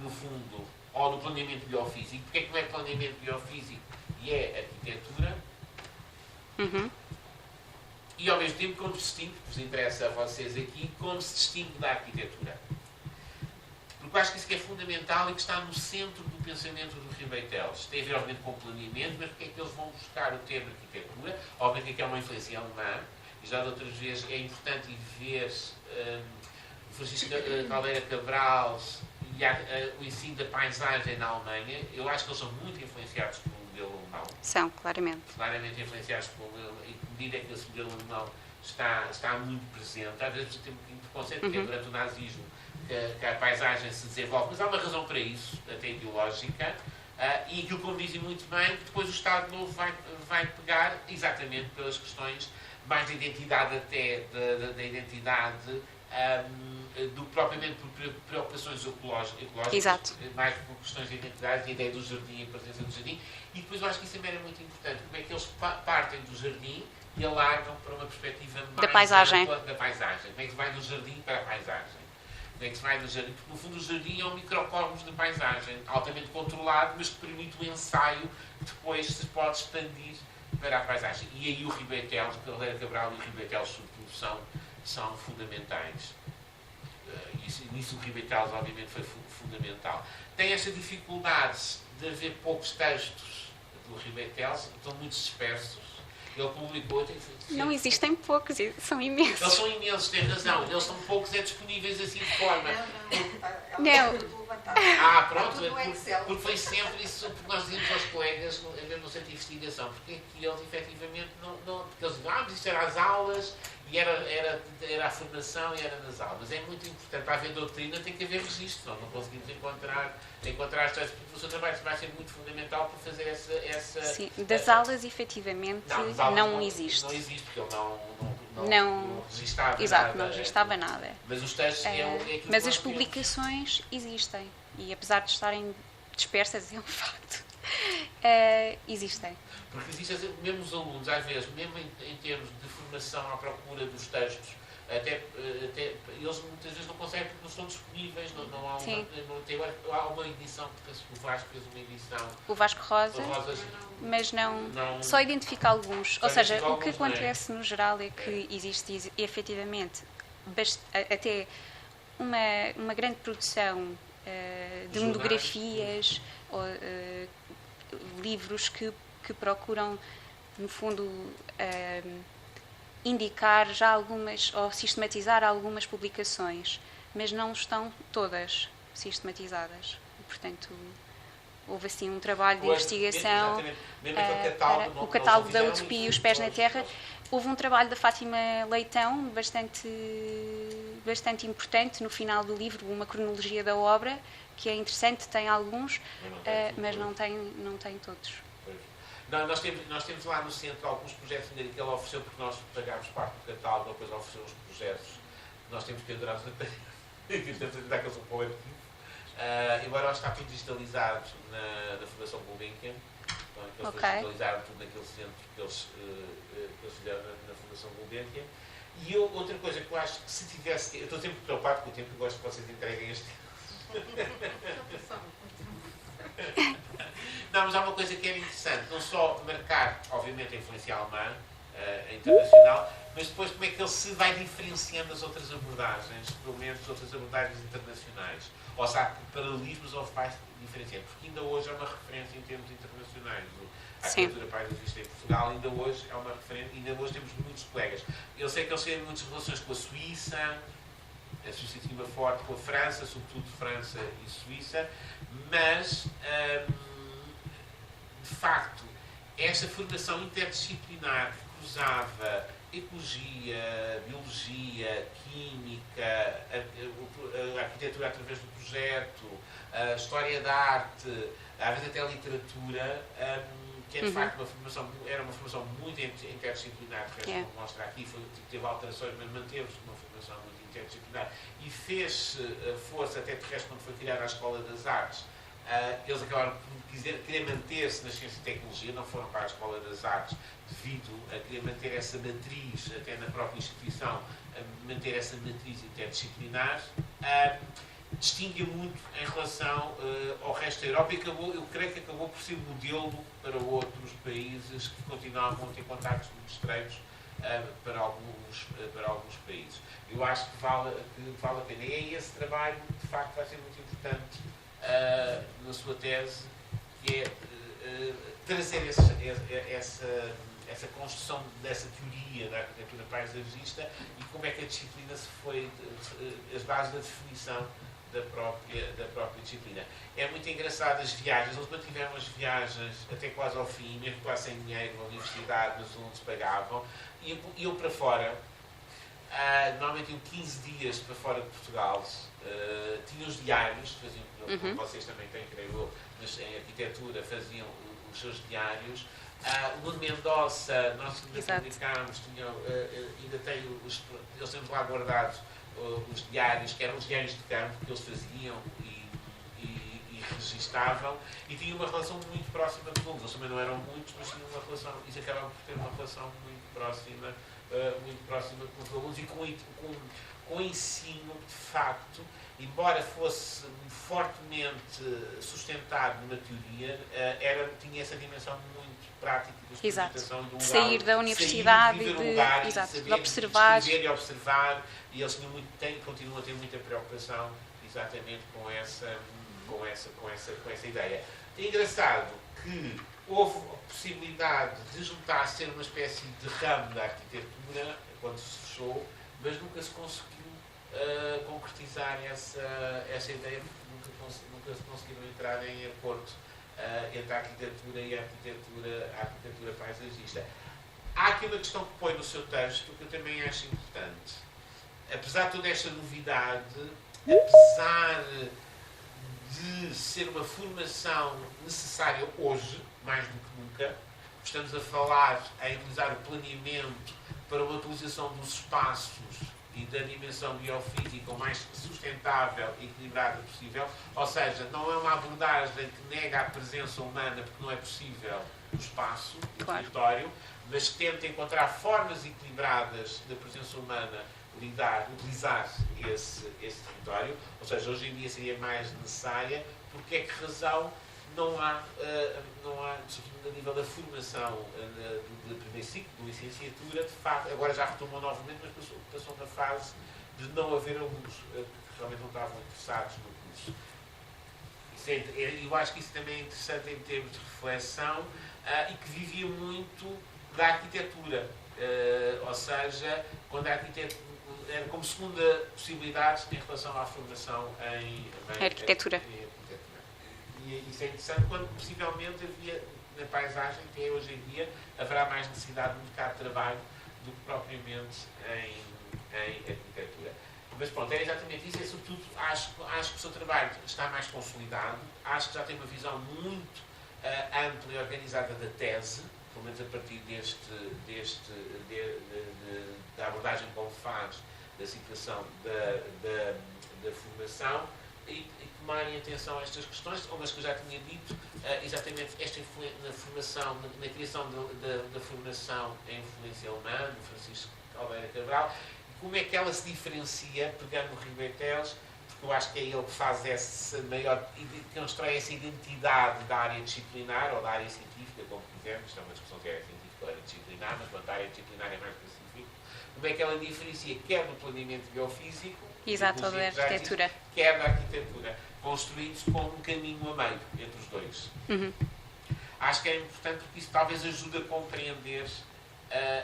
no fundo, ou do planeamento biofísico. Porque é que não é planeamento biofísico e é arquitetura? E ao mesmo tempo como se distingue, que vos interessa a vocês aqui, como se distingue da arquitetura. Porque eu acho que isso que é fundamental e que está no centro do pensamento do Ribeitelos. Tem a ver, obviamente, com o planeamento, mas porque é que eles vão buscar o termo arquitetura? Obviamente que é uma influência alemã, e já de outras vezes é importante ver o Francisco Caldeira Cabral e o ensino da paisagem na Alemanha. Eu acho que eles são muito influenciados pelo modelo alemão. São, claramente. Claramente influenciados pelo modelo, e que medida é que esse modelo alemão está muito presente. Às vezes tem um bocadinho de preconceito, porque é durante o nazismo que a paisagem se desenvolve, mas há uma razão para isso, até ideológica, e aquilo, como dizem muito bem, que depois o Estado Novo vai pegar exatamente pelas questões mais de identidade, até da identidade, do propriamente por preocupações ecológicas, exato, mais por questões de identidade, de ideia do jardim e a presença do jardim, e depois eu acho que isso também é muito importante, como é que eles partem do jardim e alargam para uma perspectiva mais da paisagem. Ampla da paisagem. Como é que se vai do jardim para a paisagem? Como é que se vai do jardim? Porque, no fundo, o jardim é um microcosmos de paisagem, altamente controlado, mas que permite o ensaio que depois se pode expandir para a paisagem. E aí o Ribeitelos, o Caldeira Cabral e o Ribeitelos, sobretudo, são fundamentais. Nisso o Ribeitelos, obviamente, foi fundamental. Tem esta dificuldade de haver poucos textos do Ribeitelos, estão muito dispersos. Ele publicou... Não existem poucos, são imensos. Eles são imensos, tem razão. Eles são poucos, disponíveis assim de forma... Não. Pronto, porque foi sempre isso, porque nós dizíamos aos colegas, no centro de investigação, porque é que eles efetivamente não porque eles diziam, mas isto era as aulas, e era a formação e era nas aulas. É muito importante, para haver doutrina tem que haver registro, não conseguimos encontrar as coisas, porque o seu trabalho vai ser muito fundamental para fazer essa... Sim, das aulas efetivamente não existe. Não existe, porque ele não registava exato, nada. Não registava nada. Mas os textos mas as publicações existem. E apesar de estarem dispersas, é um facto, existem. Porque existem, mesmo os alunos, às vezes, mesmo em termos de formação à procura dos textos, até eles muitas vezes não conseguem porque não estão disponíveis, não há há uma edição, porque o Vasco fez uma edição. O Vasco Rosa, mas não só identifica alguns. Ou seja, o que acontece no geral é que existe efetivamente até uma grande produção de monografias, ou, livros que procuram, no fundo, indicar já algumas, ou sistematizar algumas publicações, mas não estão todas sistematizadas. Portanto, houve assim um trabalho de investigação para o catálogo da Utopia e os Pés na Terra. Houve um trabalho da Fátima Leitão bastante importante no final do livro, uma cronologia da obra, que é interessante, tem alguns, mas não tem todos. Não, nós temos lá no centro alguns projetos que ele ofereceu, porque nós pagámos parte do catálogo, depois ofereceu uns projetos que nós temos pendurados na parede, que temos a tentar que eles são coletivo. Embora está tudo digitalizado na Fundação Gulbenkian, eles digitalizaram tudo naquele centro que eles fizeram na Fundação Gulbenkian. E outra coisa que eu acho que se tivesse... Eu estou sempre preocupado com o tempo, que gosto que vocês entreguem este Não, mas há uma coisa que era interessante, não só marcar, obviamente, a influência alemã, internacional, mas depois como é que ele se vai diferenciando das outras abordagens, pelo menos das outras abordagens internacionais. Ou se há paralelismos ou vai diferenciando. Porque ainda hoje é uma referência em termos internacionais. A arquitetura paisagista em Portugal ainda hoje é uma referência, ainda hoje temos muitos colegas. Eu sei que eles têm muitas relações com a Suíça tinha forte com a França, sobretudo França e Suíça, mas, de facto, esta formação interdisciplinar que cruzava ecologia, biologia, química, a arquitetura através do projeto, a história da arte, às vezes até a literatura, que é de facto era uma formação muito interdisciplinar, de resto não mostra aqui, teve alterações, mas manteve-se uma formação muito interdisciplinar e fez força até de resto quando foi criada a Escola das Artes. Eles acabaram por querer manter-se na ciência e tecnologia, não foram para a Escola das Artes devido a querer manter essa matriz, até na própria instituição, manter essa matriz interdisciplinar. Distingue muito em relação ao resto da Europa e eu creio que acabou por ser modelo para outros países que continuavam a ter contactos muito estreitos para alguns países. Eu acho que vale a pena. E é esse trabalho que, de facto, vai ser muito importante na sua tese, que é trazer essa construção dessa teoria da arquitetura paisagista e como é que a disciplina as bases da definição da própria disciplina. É muito engraçado as viagens, eles mantiveram as viagens até quase ao fim, mesmo quase sem dinheiro na universidade, mas os alunos pagavam, e eu para fora, normalmente iam 15 dias para fora de Portugal, tinham os diários, faziam, como vocês também têm, creio eu, mas em arquitetura faziam os seus diários. O Nuno Mendonça, nós ainda publicámos, ainda tem eles temos lá guardados os diários, que eram os diários de campo que eles faziam e registavam, e tinham uma relação muito próxima dos alunos. Eles também não eram muitos, mas tinham uma relação, isso acabava por ter uma relação muito próxima com os alunos e com o ensino, de facto, embora fosse fortemente sustentado numa teoria, tinha essa dimensão muito prática de experimentação do lugar. Sair da universidade de observar. De observar, e eles continuam a ter muita preocupação exatamente com essa ideia. É engraçado que houve a possibilidade de juntar-se ser uma espécie de ramo da arquitetura quando se fechou, mas nunca se conseguiu concretizar essa ideia, porque nunca se conseguiram entrar em acordo entre a arquitetura e a arquitetura paisagista. Há aqui uma questão que põe no seu texto que eu também acho importante. Apesar de toda esta novidade, apesar de ser uma formação necessária hoje, mais do que nunca, estamos a falar em utilizar o planeamento para uma utilização dos espaços e da dimensão biofísica o mais sustentável e equilibrada possível, ou seja, não é uma abordagem que nega a presença humana porque não é possível no espaço, no território, mas que tenta encontrar formas equilibradas da presença humana utilizar esse território, ou seja, hoje em dia seria mais necessária, porque é que razão não há, sobretudo a nível da formação do primeiro ciclo, da licenciatura, de facto, agora já retomou novamente, mas passou na fase de não haver alunos que realmente não estavam interessados no curso. Eu acho que isso também é interessante em termos de reflexão e que vivia muito da arquitetura, ou seja, quando a arquitetura era como segunda possibilidade em relação à formação em arquitetura. E isso é interessante quando possivelmente havia na paisagem, que é hoje em dia, haverá mais necessidade no mercado de trabalho do que propriamente em arquitetura. Mas pronto, é exatamente isso, e sobretudo acho que o seu trabalho está mais consolidado, acho que já tem uma visão muito ampla e organizada da tese, pelo menos a partir da abordagem como faz da situação da formação, e tomarem atenção a estas questões, como as que eu já tinha dito, exatamente esta na formação, na criação da formação em influência alemã, do Francisco Alveira Cabral, e como é que ela se diferencia, pegando no Ribeiro Teles, porque eu acho que é ele que faz essa maior, que constrói essa identidade da área disciplinar, ou da área científica, como quisermos, isto é uma discussão que é científica ou área disciplinar, mas quanto à área disciplinar é mais específico, como é que ela diferencia quer do planeamento biofísico, exato, ou da arquitetura, quer da arquitetura, construindo-se com um caminho a meio entre os dois. Acho que é importante porque isso talvez ajude a compreender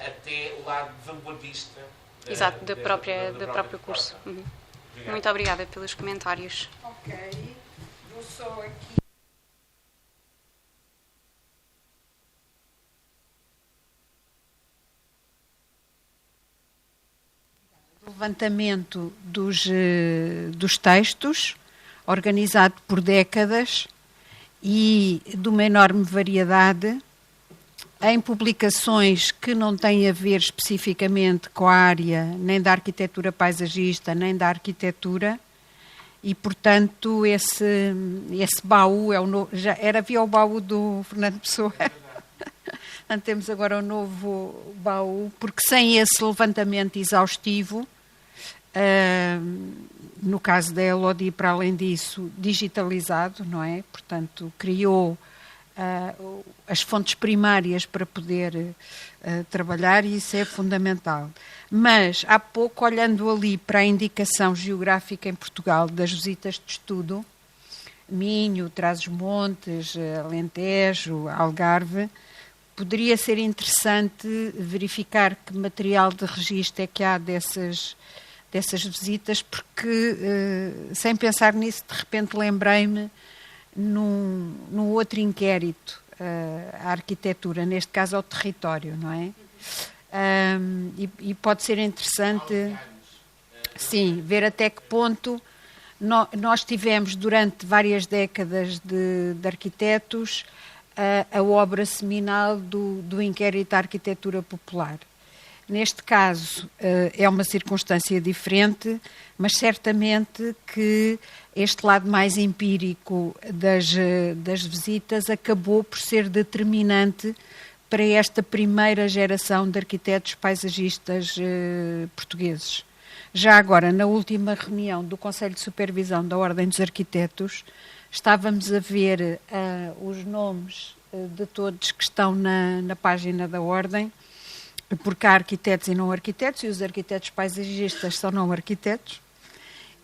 até o lado vanguardista exato, do próprio curso. Muito obrigada pelos comentários. Ok, vou só aqui. Levantamento dos textos, organizado por décadas e de uma enorme variedade, em publicações que não têm a ver especificamente com a área nem da arquitetura paisagista, nem da arquitetura, e, portanto, esse baú é o novo. Havia o baú do Fernando Pessoa. Temos agora o novo baú, porque sem esse levantamento exaustivo, no caso da Elodie, para além disso, digitalizado, não é? Portanto, criou as fontes primárias para poder trabalhar, e isso é fundamental. Mas, há pouco, olhando ali para a indicação geográfica em Portugal das visitas de estudo, Minho, Trás-os-Montes, Alentejo, Algarve, poderia ser interessante verificar que material de registro é que há dessas visitas, porque, sem pensar nisso, de repente lembrei-me num outro inquérito, a arquitetura, neste caso ao território, não é? E pode ser interessante, sim, ver até que ponto nós tivemos durante várias décadas de arquitetos a obra seminal do inquérito à arquitetura popular. Neste caso é uma circunstância diferente, mas certamente que este lado mais empírico das visitas acabou por ser determinante para esta primeira geração de arquitetos paisagistas portugueses. Já agora, na última reunião do Conselho de Supervisão da Ordem dos Arquitetos, estávamos a ver os nomes de todos que estão na página da Ordem, porque há arquitetos e não arquitetos, e os arquitetos paisagistas são não arquitetos,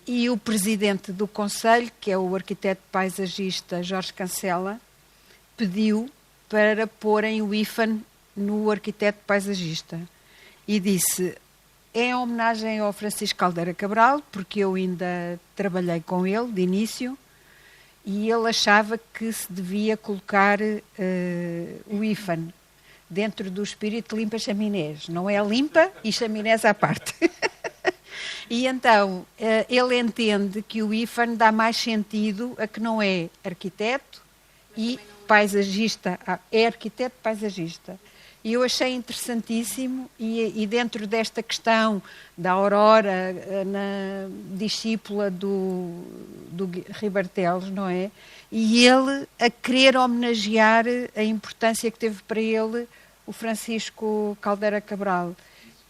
e o presidente do Conselho, que é o arquiteto paisagista Jorge Cancela, pediu para porem o IFAN no arquiteto paisagista. E disse, é em homenagem ao Francisco Caldeira Cabral, porque eu ainda trabalhei com ele de início, e ele achava que se devia colocar o IFAN dentro do espírito limpa chaminés. Não é limpa e chaminés à parte. E então, ele entende que o IFAN dá mais sentido a que não é arquiteto e paisagista. É arquiteto paisagista. E eu achei interessantíssimo, e dentro desta questão da Aurora, na discípula do Ribartelos, não é? E ele a querer homenagear a importância que teve para ele o Francisco Caldeira Cabral.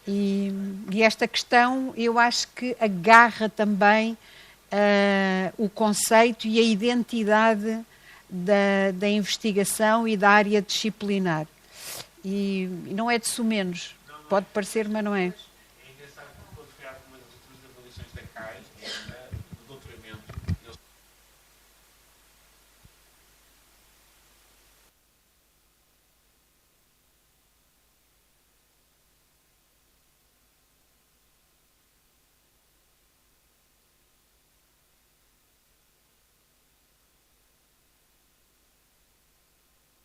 E esta questão, eu acho que agarra também o conceito e a identidade da investigação e da área disciplinar. E não é de sumenos. Pode parecer, mas não é. É engraçado que quando foi algumas das avaliações da CAI, do doutoramento, eles...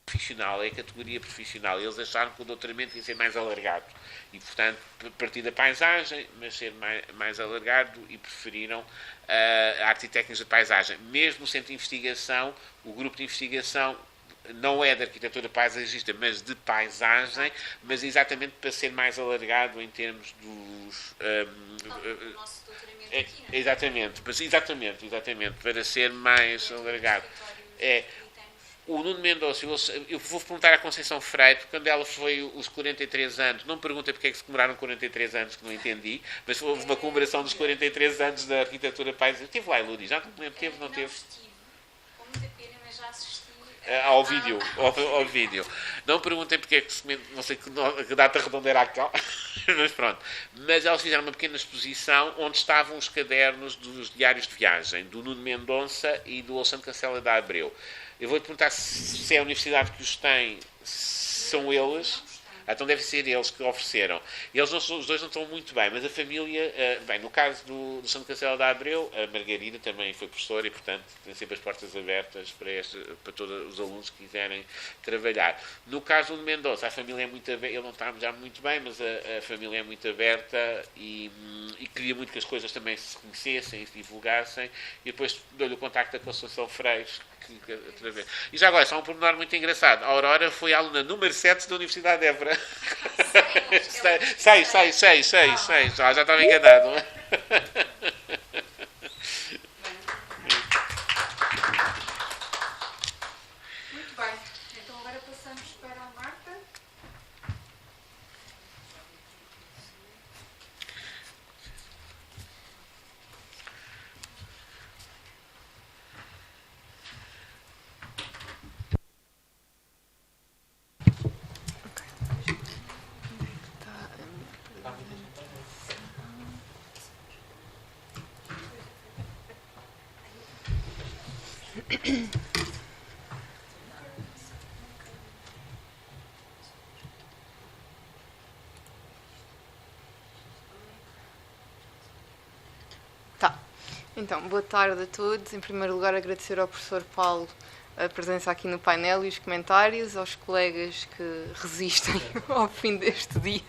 Profissional, é a categoria profissional. Eles acharam que o doutoramento ia ser mais alargado e, portanto, partir da paisagem, mas ser mais alargado, e preferiram a arte e técnicas de paisagem. Mesmo o centro de investigação, o grupo de investigação não é de arquitetura paisagista, mas de paisagem, mas exatamente para ser mais alargado em termos dos... nosso doutoramento aqui, não é? Exatamente, para ser mais alargado. O Nuno Mendonça, eu vou perguntar à Conceição Freire, porque quando ela foi os 43 anos, não me pergunta porque é que se comemoraram 43 anos, que não entendi, mas houve uma comemoração dos 43 anos da arquitetura paisagista. Estive lá, Elodie, já não me lembro, teve, não teve? Não estive, com muita pena, mas já assisti ao vídeo. Não perguntem porque é que não sei que data redonda era aquela, mas pronto. Mas elas fizeram uma pequena exposição onde estavam os cadernos dos diários de viagem, do Nuno Mendonça e do Alexandre Cancela da Abreu. Eu vou-te perguntar se é a universidade que os tem, são eles. Então deve ser eles que ofereceram. Eles os dois não estão muito bem, mas a família, bem, no caso do Centro Cancela da Abreu, a Margarida também foi professora e, portanto, tem sempre as portas abertas para todos os alunos que quiserem trabalhar. No caso do Mendonça, a família é muito aberta, ele não está já muito bem, mas a família é muito aberta e queria muito que as coisas também se conhecessem e se divulgassem, e depois dou-lhe o contacto da Conceição Freios. E já agora, só um pormenor muito engraçado. A Aurora foi a aluna número 7 da Universidade de Évora. Sei. Já estava enganado. Muito bem. Então agora passamos para a Marta. Então, boa tarde a todos. Em primeiro lugar, agradecer ao professor Paulo a presença aqui no painel e os comentários, aos colegas que resistem ao fim deste dia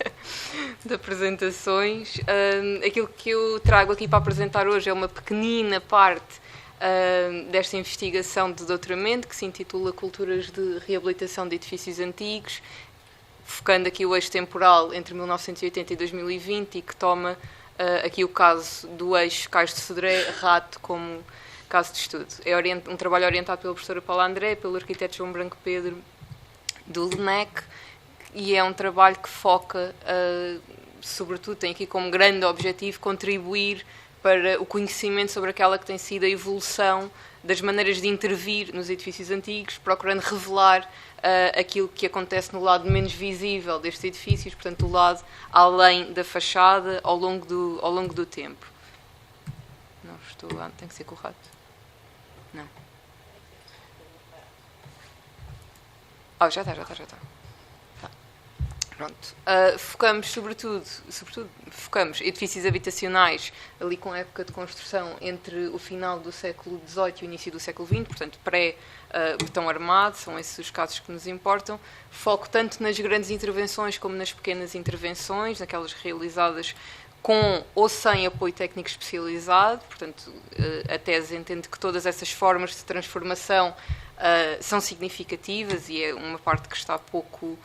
de apresentações. Aquilo que eu trago aqui para apresentar hoje é uma pequenina parte desta investigação de doutoramento, que se intitula Culturas de Reabilitação de Edifícios Antigos, focando aqui o eixo temporal entre 1980 e 2020 e que toma aqui o caso do eixo Cais de Sodré, Rato, como caso de estudo. É um trabalho orientado pela professora Paula André, pelo arquiteto João Branco Pedro, do LNEC, e é um trabalho que foca, sobretudo, tem aqui como grande objetivo contribuir para o conhecimento sobre aquela que tem sido a evolução das maneiras de intervir nos edifícios antigos, procurando revelar aquilo que acontece no lado menos visível destes edifícios, portanto, o lado além da fachada, ao longo do tempo. Não estou lá, tem que ser correto. Não. Já está. Tá. Pronto. Focamos, sobretudo, focamos edifícios habitacionais ali com a época de construção entre o final do século XVIII e o início do século XX, portanto, pré-betão armado, são esses os casos que nos importam. Foco tanto nas grandes intervenções como nas pequenas intervenções, naquelas realizadas com ou sem apoio técnico especializado. Portanto, a tese entende que todas essas formas de transformação são significativas e é uma parte que está pouco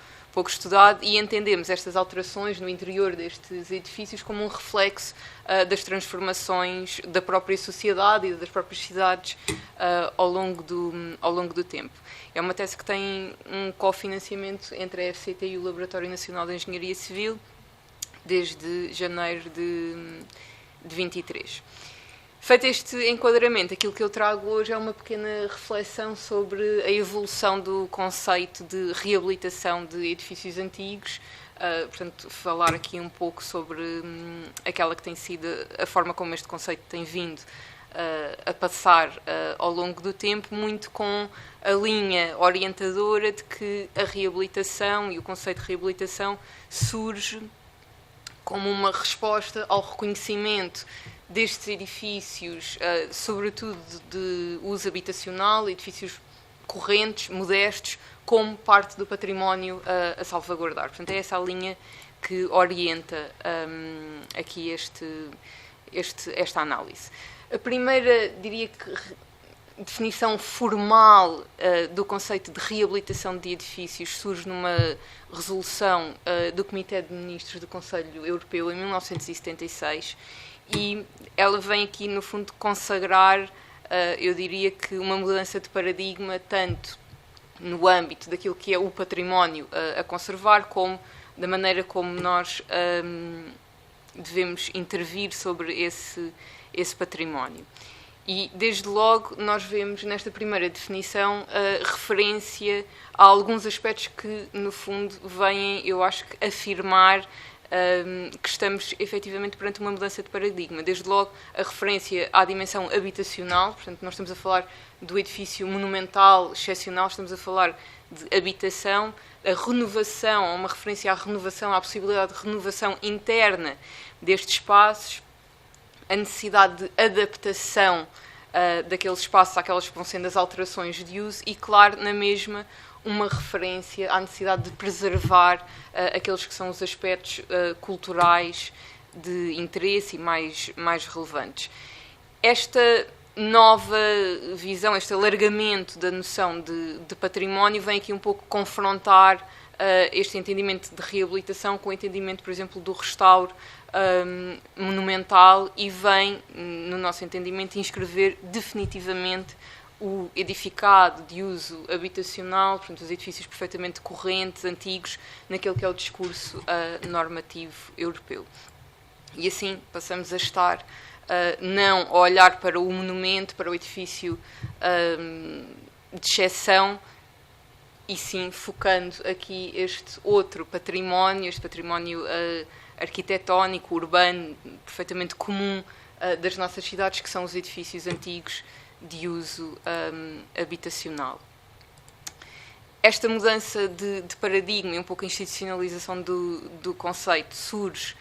estudado, e entendemos estas alterações no interior destes edifícios como um reflexo das transformações da própria sociedade e das próprias cidades ao longo do tempo. É uma tese que tem um cofinanciamento entre a ISCTE e o Laboratório Nacional de Engenharia Civil desde janeiro de 23. Feito este enquadramento, aquilo que eu trago hoje é uma pequena reflexão sobre a evolução do conceito de reabilitação de edifícios antigos, portanto, falar aqui um pouco sobre aquela que tem sido a forma como este conceito tem vindo a passar ao longo do tempo, muito com a linha orientadora de que a reabilitação e o conceito de reabilitação surge como uma resposta ao reconhecimento destes edifícios, sobretudo de uso habitacional, edifícios correntes, modestos, como parte do património a salvaguardar. Portanto, é essa a linha que orienta aqui esta análise. A primeira, diria que, definição formal do conceito de reabilitação de edifícios surge numa resolução do Comitê de Ministros do Conselho Europeu em 1976, e ela vem aqui, no fundo, consagrar, eu diria que uma mudança de paradigma, tanto no âmbito daquilo que é o património a conservar, como da maneira como nós devemos intervir sobre esse património. E, desde logo, nós vemos nesta primeira definição a referência a alguns aspectos que, no fundo, vêm, eu acho, afirmar que estamos efetivamente perante uma mudança de paradigma. Desde logo, a referência à dimensão habitacional, portanto, nós estamos a falar do edifício monumental, excepcional, estamos a falar de habitação, a renovação, uma referência à renovação, à possibilidade de renovação interna destes espaços, a necessidade de adaptação daqueles espaços àquelas que vão sendo as alterações de uso e, claro, na mesma, uma referência à necessidade de preservar aqueles que são os aspectos culturais de interesse e mais relevantes. Esta nova visão, este alargamento da noção de património vem aqui um pouco confrontar este entendimento de reabilitação com o entendimento, por exemplo, do restauro monumental e vem, no nosso entendimento, inscrever definitivamente o edificado de uso habitacional, portanto, os edifícios perfeitamente correntes, antigos, naquele que é o discurso normativo europeu. E assim passamos a estar não a olhar para o monumento, para o edifício de exceção, e sim focando aqui este outro património, este património arquitetónico, urbano, perfeitamente comum das nossas cidades, que são os edifícios antigos de uso habitacional. Esta mudança de paradigma e um pouco a institucionalização do conceito surge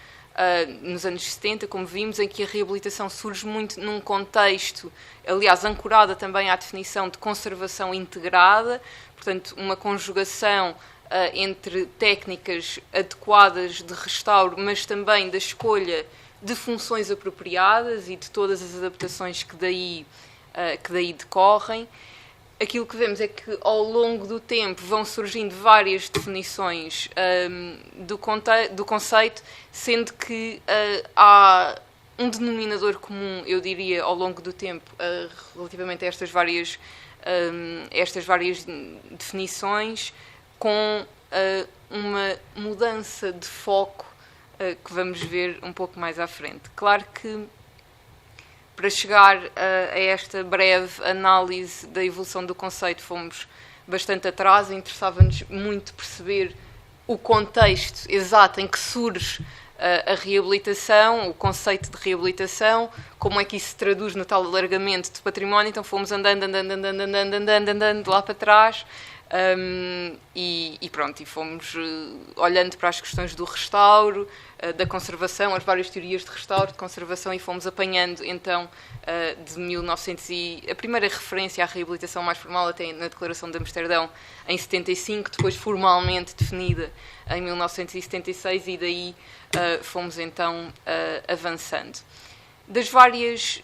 nos anos 70, como vimos, em que a reabilitação surge muito num contexto, aliás, ancorada também à definição de conservação integrada, portanto, uma conjugação entre técnicas adequadas de restauro, mas também da escolha de funções apropriadas e de todas as adaptações que daí decorrem. Aquilo que vemos é que, ao longo do tempo, vão surgindo várias definições do conceito, sendo que há um denominador comum, eu diria, ao longo do tempo, relativamente a estas várias definições, com uma mudança de foco que vamos ver um pouco mais à frente. Claro que, para chegar a esta breve análise da evolução do conceito, fomos bastante atrás, interessava-nos muito perceber o contexto exato em que surge a reabilitação, o conceito de reabilitação, como é que isso se traduz no tal alargamento de património. Então fomos andando lá para trás e pronto, e fomos olhando para as questões do restauro, da conservação, as várias teorias de restauro, de conservação, e fomos apanhando então de 1900 a primeira referência à reabilitação mais formal até na Declaração de Amsterdão em 75, depois formalmente definida em 1976, e daí fomos então avançando. Das várias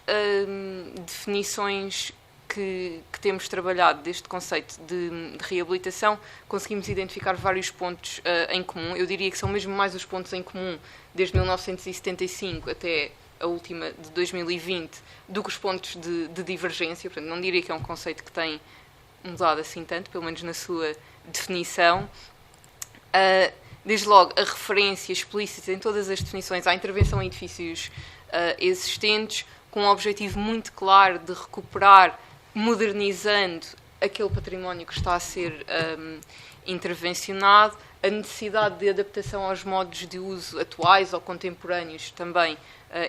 definições que temos trabalhado deste conceito de reabilitação, conseguimos identificar vários pontos em comum. Eu diria que são mesmo mais os pontos em comum desde 1975 até a última de 2020 do que os pontos de divergência. Portanto, não diria que é um conceito que tem mudado assim tanto, pelo menos na sua definição. Desde logo, a referência explícita em todas as definições à intervenção em edifícios existentes, com um objetivo muito claro de recuperar, modernizando aquele património que está a ser intervencionado, a necessidade de adaptação aos modos de uso atuais ou contemporâneos, também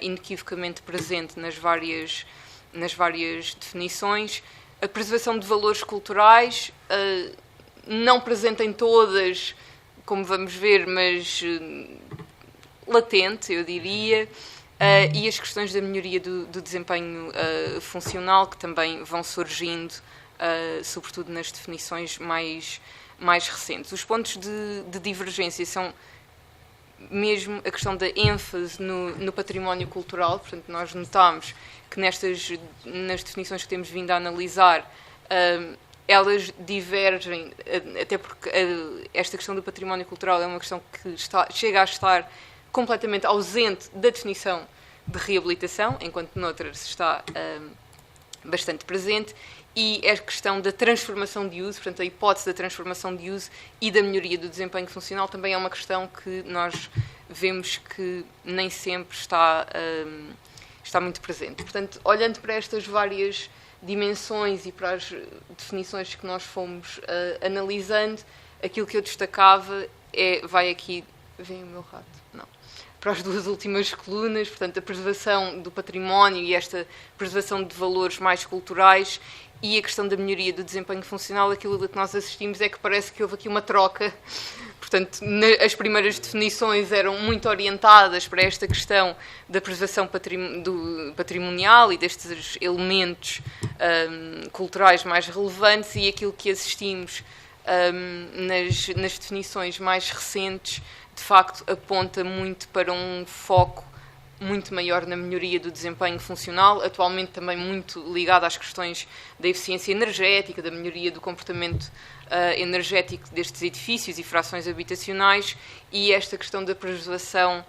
inequivocamente presente nas várias definições, a preservação de valores culturais, não presente em todas, como vamos ver, mas latente, eu diria, e as questões da melhoria do desempenho funcional, que também vão surgindo, sobretudo nas definições mais recentes. Os pontos de divergência são mesmo a questão da ênfase no património cultural. Portanto, nós notamos que nas definições que temos vindo a analisar, elas divergem, até porque esta questão do património cultural é uma questão que chega a estar completamente ausente da definição de reabilitação, enquanto noutras está bastante presente, e a questão da transformação de uso, portanto, a hipótese da transformação de uso e da melhoria do desempenho funcional também é uma questão que nós vemos que nem sempre está está muito presente. Portanto, olhando para estas várias dimensões e para as definições que nós fomos analisando, aquilo que eu destacava vai aqui, vem o meu rato, não, para as duas últimas colunas, portanto, a preservação do património e esta preservação de valores mais culturais e a questão da melhoria do desempenho funcional. Aquilo que nós assistimos é que parece que houve aqui uma troca. Portanto, as primeiras definições eram muito orientadas para esta questão da preservação patrimonial e destes elementos culturais mais relevantes, e aquilo que assistimos nas definições mais recentes, de facto, aponta muito para um foco muito maior na melhoria do desempenho funcional, atualmente também muito ligado às questões da eficiência energética, da melhoria do comportamento energético destes edifícios e frações habitacionais, e esta questão da preservação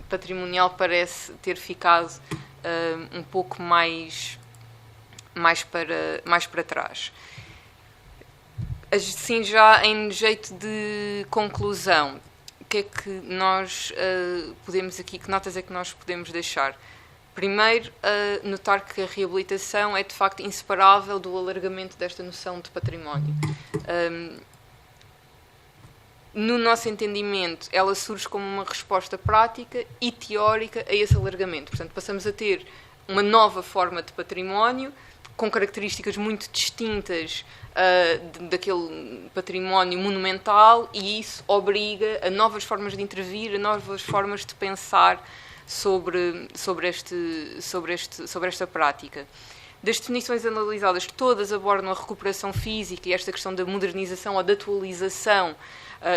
patrimonial parece ter ficado um pouco mais para trás. Assim, já em jeito de conclusão, o que é que nós podemos aqui, que notas é que nós podemos deixar? Primeiro, notar que a reabilitação é de facto inseparável do alargamento desta noção de património. No nosso entendimento, ela surge como uma resposta prática e teórica a esse alargamento. Portanto, passamos a ter uma nova forma de património, com características muito distintas daquele património monumental, e isso obriga a novas formas de intervir, a novas formas de pensar sobre esta prática. Das definições analisadas, todas abordam a recuperação física e esta questão da modernização ou da atualização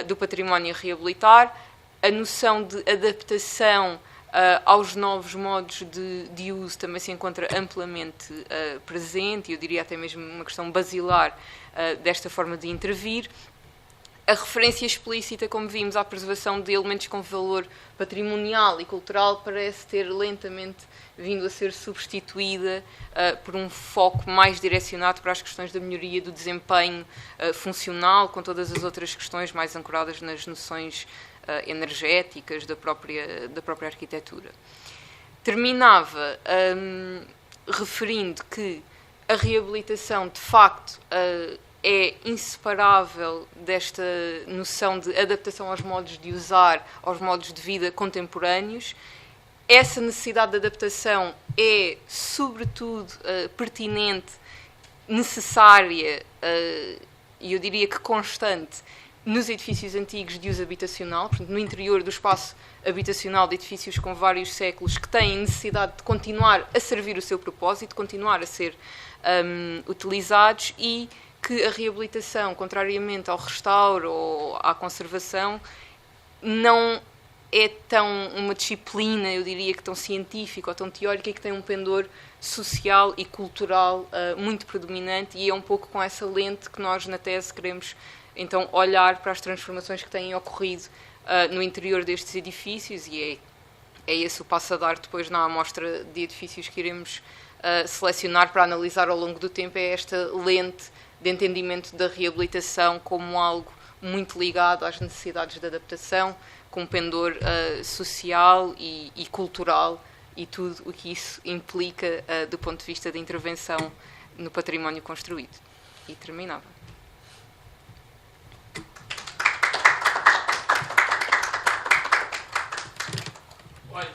do património a reabilitar, a noção de adaptação aos novos modos de uso também se encontra amplamente presente, e eu diria até mesmo uma questão basilar desta forma de intervir. A referência explícita, como vimos, à preservação de elementos com valor patrimonial e cultural parece ter lentamente vindo a ser substituída por um foco mais direcionado para as questões da melhoria do desempenho funcional, com todas as outras questões mais ancoradas nas noções energéticas da própria arquitetura. Terminava referindo que a reabilitação, de facto, é inseparável desta noção de adaptação aos modos de usar, aos modos de vida contemporâneos. Essa necessidade de adaptação é, sobretudo, pertinente, necessária e eu diria que constante nos edifícios antigos de uso habitacional, portanto, no interior do espaço habitacional de edifícios com vários séculos que têm necessidade de continuar a servir o seu propósito, continuar a ser utilizados, e que a reabilitação, contrariamente ao restauro ou à conservação, não é tão uma disciplina, eu diria que tão científica ou tão teórica, e que tem um pendor social e cultural muito predominante, e é um pouco com essa lente que nós na tese queremos então olhar para as transformações que têm ocorrido no interior destes edifícios, e é esse o passo a dar depois na amostra de edifícios que iremos selecionar para analisar ao longo do tempo, é esta lente de entendimento da reabilitação como algo muito ligado às necessidades de adaptação, com pendor social e cultural, e tudo o que isso implica do ponto de vista da intervenção no património construído. E terminava. Olha,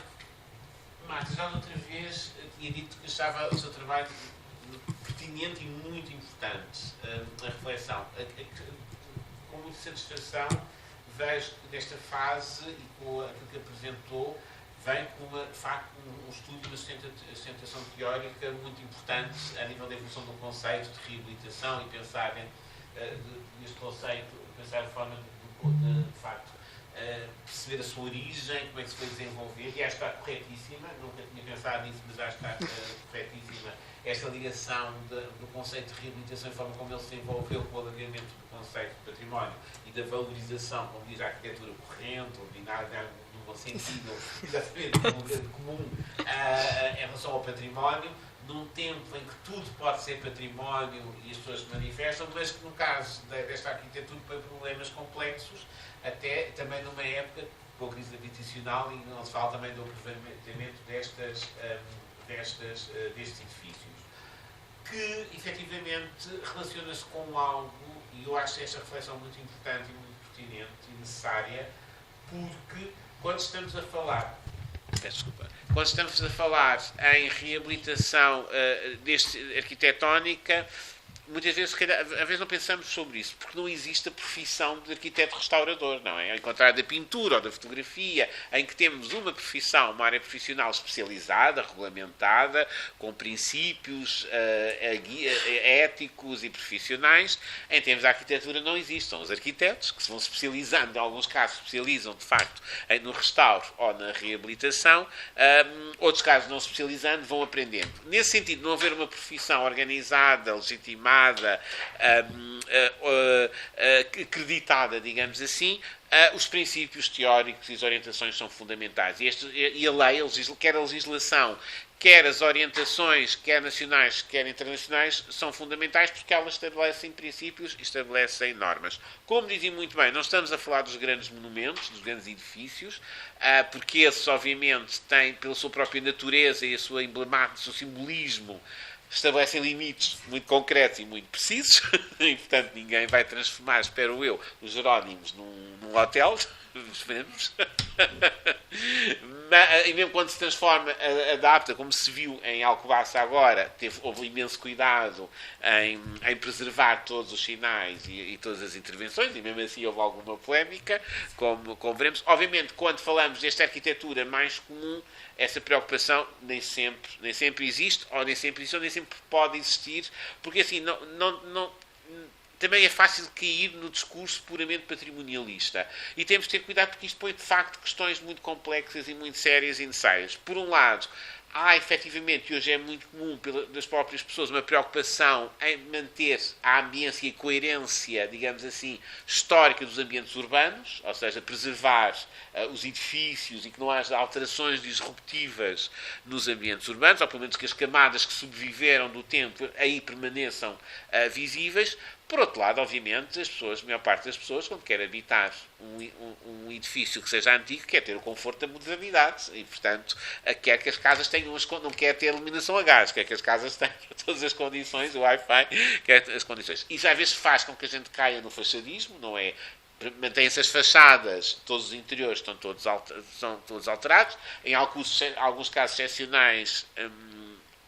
Marta, já outra vez tinha dito que achava o seu trabalho pertinente e muito importante, a reflexão. Com muita satisfação vejo que desta fase, e com aquilo que apresentou, vem com de facto um estudo, uma sustentação teórica muito importante a nível da evolução do conceito de reabilitação, e pensar neste conceito, pensar a forma de facto perceber a sua origem, como é que se foi desenvolver, e acho que está corretíssima, nunca tinha pensado nisso, mas acho que está corretíssima esta ligação do conceito de reabilitação e a forma como ele se envolveu com o alargamento do conceito de património e da valorização, como diz a arquitetura corrente, ordinária, no bom sentido, exatamente comum, em relação ao património, num tempo em que tudo pode ser património e as pessoas se manifestam, mas que no caso desta arquitetura, para problemas complexos, até também numa época com a crise habitacional e não se fala também do aproveitamento destes edifícios, que efetivamente relaciona-se com algo, e eu acho esta reflexão muito importante e muito pertinente e necessária, porque quando estamos a falar, em reabilitação arquitetónica, muitas vezes, às vezes não pensamos sobre isso, porque não existe a profissão de arquiteto restaurador, não é? Ao contrário da pintura ou da fotografia, em que temos uma profissão, uma área profissional especializada, regulamentada, com princípios éticos e profissionais. Em termos de arquitetura não existem. São os arquitetos que se vão especializando, em alguns casos especializam de facto no restauro ou na reabilitação, outros casos não se especializando, vão aprendendo. Nesse sentido, não haver uma profissão organizada, legitimada, acreditada, digamos assim, os princípios teóricos e as orientações são fundamentais. E a lei, quer a legislação, quer as orientações, quer nacionais, quer internacionais, são fundamentais porque elas estabelecem princípios e estabelecem normas. Como dizem muito bem, não estamos a falar dos grandes monumentos, dos grandes edifícios, porque esses, obviamente, têm, pela sua própria natureza e a sua emblemática, o seu simbolismo, estabelecem limites muito concretos e muito precisos, e, portanto, ninguém vai transformar, espero eu, os Jerónimos num hotel, esperemos. E mesmo quando se transforma, adapta, como se viu em Alcobaça agora, houve imenso cuidado em preservar todos os sinais e todas as intervenções, e mesmo assim houve alguma polémica, como veremos. Obviamente, quando falamos desta arquitetura mais comum, essa preocupação nem sempre existe, ou nem sempre pode existir, porque assim, também é fácil cair no discurso puramente patrimonialista. E temos de ter cuidado porque isto põe, de facto, questões muito complexas e muito sérias e necessárias. Por um lado, há, efetivamente, e hoje é muito comum das próprias pessoas, uma preocupação em manter a ambiência e coerência, digamos assim, histórica dos ambientes urbanos, ou seja, preservar os edifícios e que não haja alterações disruptivas nos ambientes urbanos, ou pelo menos que as camadas que sobreviveram do tempo aí permaneçam visíveis. Por outro lado, obviamente, a maior parte das pessoas, quando quer habitar um edifício que seja antigo, quer ter o conforto da modernidade e, portanto, quer que as casas tenham não quer ter iluminação a gás, quer que as casas tenham todas as condições, o Wi-Fi, quer as condições. Isso às vezes faz com que a gente caia no fachadismo, não é? Mantém-se as fachadas, todos os interiores são todos alterados, em alguns casos excepcionais,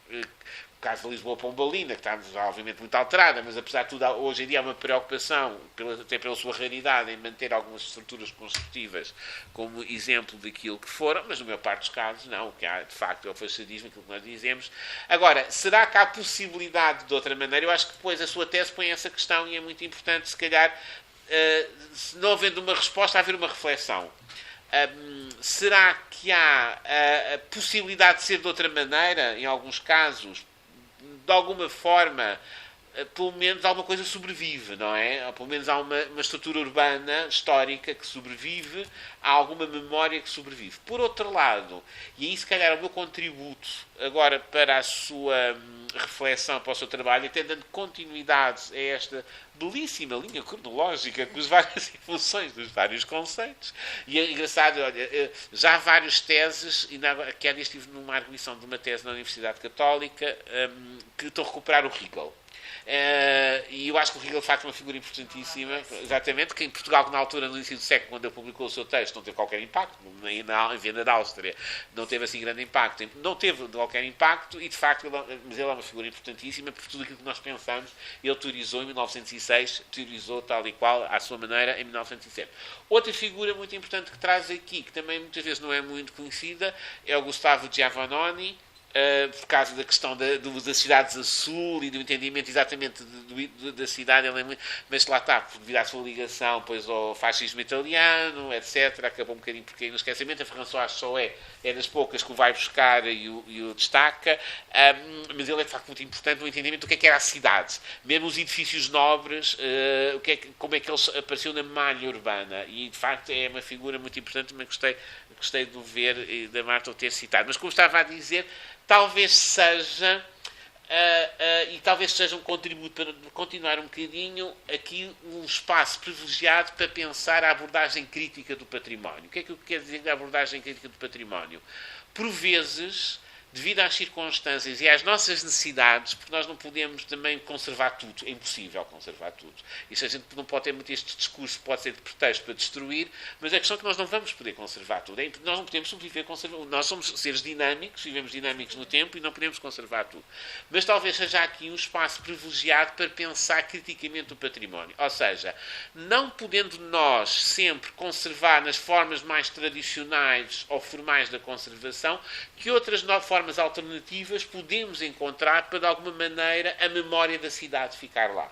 o caso de Lisboa Pombalina, que está obviamente muito alterada, mas apesar de tudo, hoje em dia há uma preocupação, até pela sua raridade, em manter algumas estruturas construtivas como exemplo daquilo que foram, mas na maior parte dos casos não, o que há de facto é o fachadismo, aquilo que nós dizemos. Agora, será que há possibilidade de outra maneira? Eu acho que depois a sua tese põe essa questão e é muito importante, se calhar, não havendo uma resposta, haver uma reflexão. Será que há a possibilidade de ser de outra maneira, em alguns casos? De alguma forma, pelo menos alguma coisa sobrevive, não é? Ou pelo menos há uma estrutura urbana, histórica, que sobrevive, há alguma memória que sobrevive. Por outro lado, e aí se calhar o meu contributo agora para a sua reflexão, para o seu trabalho, até dando continuidade a esta belíssima linha cronológica com as várias evoluções dos vários conceitos. E é engraçado, olha, já há várias teses, e que há dias estive numa arguição de uma tese na Universidade Católica que estou a recuperar o Hegel. E eu acho que o Hegel, de facto, é uma figura importantíssima, exatamente, que em Portugal, na altura, no início do século, quando ele publicou o seu texto, não teve qualquer impacto, nem em Viena da Áustria, não teve assim grande impacto, não teve qualquer impacto, e de facto, mas ele é uma figura importantíssima, por tudo aquilo que nós pensamos, ele teorizou em 1906, teorizou tal e qual, à sua maneira, em 1907. Outra figura muito importante que traz aqui, que também muitas vezes não é muito conhecida, é o Gustavo Giovannoni, por causa da questão das cidades a sul e do entendimento exatamente da cidade, mas lá está, devido à sua ligação pois, ao fascismo italiano, etc., acabou um bocadinho porque no esquecimento. A François só é das poucas que o vai buscar e o destaca, mas ele é de facto muito importante no entendimento do que era a cidade, mesmo os edifícios nobres, como é que eles apareciam na malha urbana, e de facto é uma figura muito importante. Também gostei de o ver e da Marta o ter citado, mas como estava a dizer, talvez seja e talvez seja um contributo para continuar um bocadinho aqui um espaço privilegiado para pensar a abordagem crítica do património. O que é que eu quero dizer da abordagem crítica do património? Por vezes, devido às circunstâncias e às nossas necessidades, porque nós não podemos também conservar tudo, é impossível conservar tudo. Isso a gente não pode ter muito este discurso, pode ser de pretexto para destruir, mas a questão é que nós não vamos poder conservar tudo. Nós não podemos sobreviver conservar. Nós somos seres dinâmicos, vivemos dinâmicos no tempo e não podemos conservar tudo. Mas talvez seja aqui um espaço privilegiado para pensar criticamente o património. Ou seja, não podendo nós sempre conservar nas formas mais tradicionais ou formais da conservação, que outras formas alternativas podemos encontrar para, de alguma maneira, a memória da cidade ficar lá.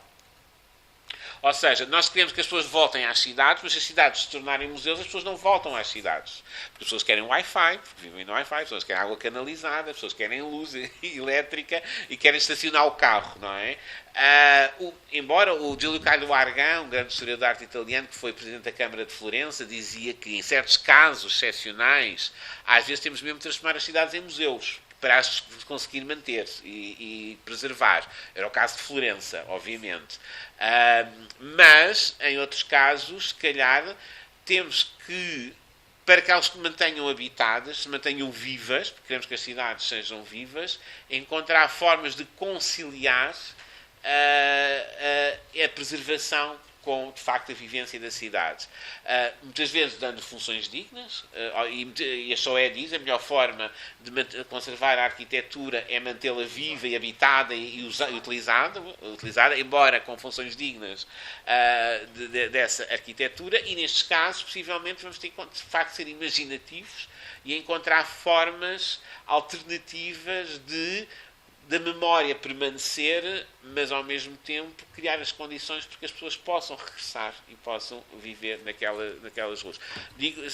Ou seja, nós queremos que as pessoas voltem às cidades, mas se as cidades se tornarem museus, as pessoas não voltam às cidades. Porque as pessoas querem Wi-Fi, porque vivem no Wi-Fi, as pessoas querem água canalizada, as pessoas querem luz elétrica e querem estacionar o carro, não é? Embora o Giulio Caio Argan, um grande historiador de arte italiano que foi presidente da Câmara de Florença, dizia que em certos casos excepcionais, às vezes temos mesmo de transformar as cidades em museus para as conseguir manter e preservar. Era o caso de Florença, obviamente. Mas, em outros casos, se calhar, temos que, para que elas se mantenham habitadas, se mantenham vivas, porque queremos que as cidades sejam vivas, encontrar formas de conciliar a preservação com, de facto, a vivência da cidade. Muitas vezes dando funções dignas, e a SOE diz, a melhor forma de conservar a arquitetura é mantê-la viva e habitada e utilizada, embora com funções dignas dessa arquitetura, e nestes casos, possivelmente, vamos ter que, de facto, ser imaginativos e encontrar formas alternativas da memória permanecer, mas ao mesmo tempo criar as condições para que as pessoas possam regressar e possam viver naquelas ruas.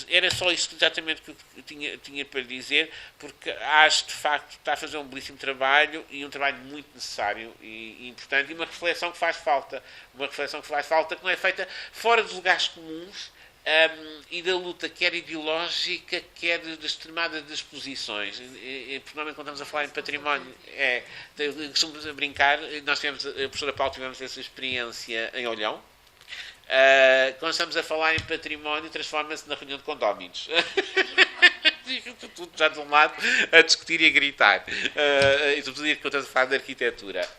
Era só isto exatamente que eu tinha para dizer, porque acho de facto que está a fazer um belíssimo trabalho e um trabalho muito necessário e importante, e uma reflexão que faz falta, que não é feita fora dos lugares comuns, e da luta quer ideológica, quer das extremadas das posições. Porque normalmente quando estamos a falar em património, costumamos brincar, nós tivemos, a professora Paulo, tivemos essa experiência em Olhão. Quando estamos a falar em património, transforma-se na reunião de condóminos. Tudo já de um lado a discutir e a gritar. E sobretudo quando estamos a falar de arquitetura.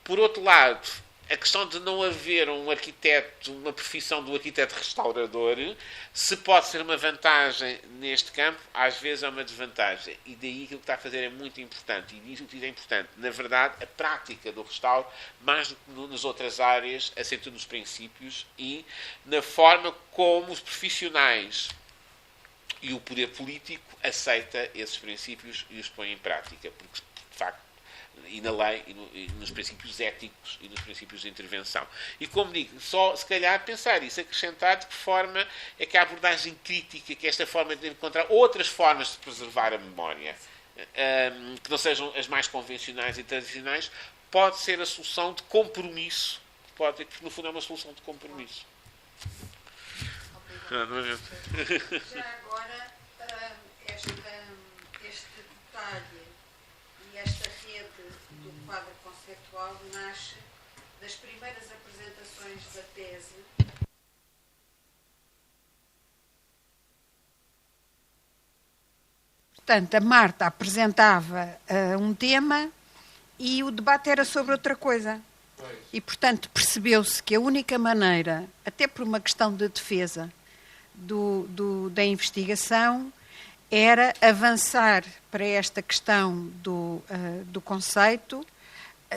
Por outro lado, a questão de não haver um arquiteto, uma profissão do arquiteto restaurador, se pode ser uma vantagem neste campo, às vezes é uma desvantagem. E daí aquilo que está a fazer é muito importante. E diz o que é importante. Na verdade, a prática do restauro, mais do que nas outras áreas, assenta nos princípios e na forma como os profissionais e o poder político aceita esses princípios e os põe em prática. Porque, de facto, e na lei, e nos princípios éticos e nos princípios de intervenção. E como digo, só se calhar pensar isso, acrescentar de que forma é que a abordagem crítica, que esta forma de encontrar outras formas de preservar a memória, que não sejam as mais convencionais e tradicionais, pode ser a solução de compromisso, porque no fundo é uma solução de compromisso. Já agora, este detalhe e esta rede do quadro conceptual nasce das primeiras apresentações da tese. Portanto, a Marta apresentava um tema e o debate era sobre outra coisa. E, portanto, percebeu-se que a única maneira, até por uma questão de defesa da investigação, era avançar para esta questão do conceito,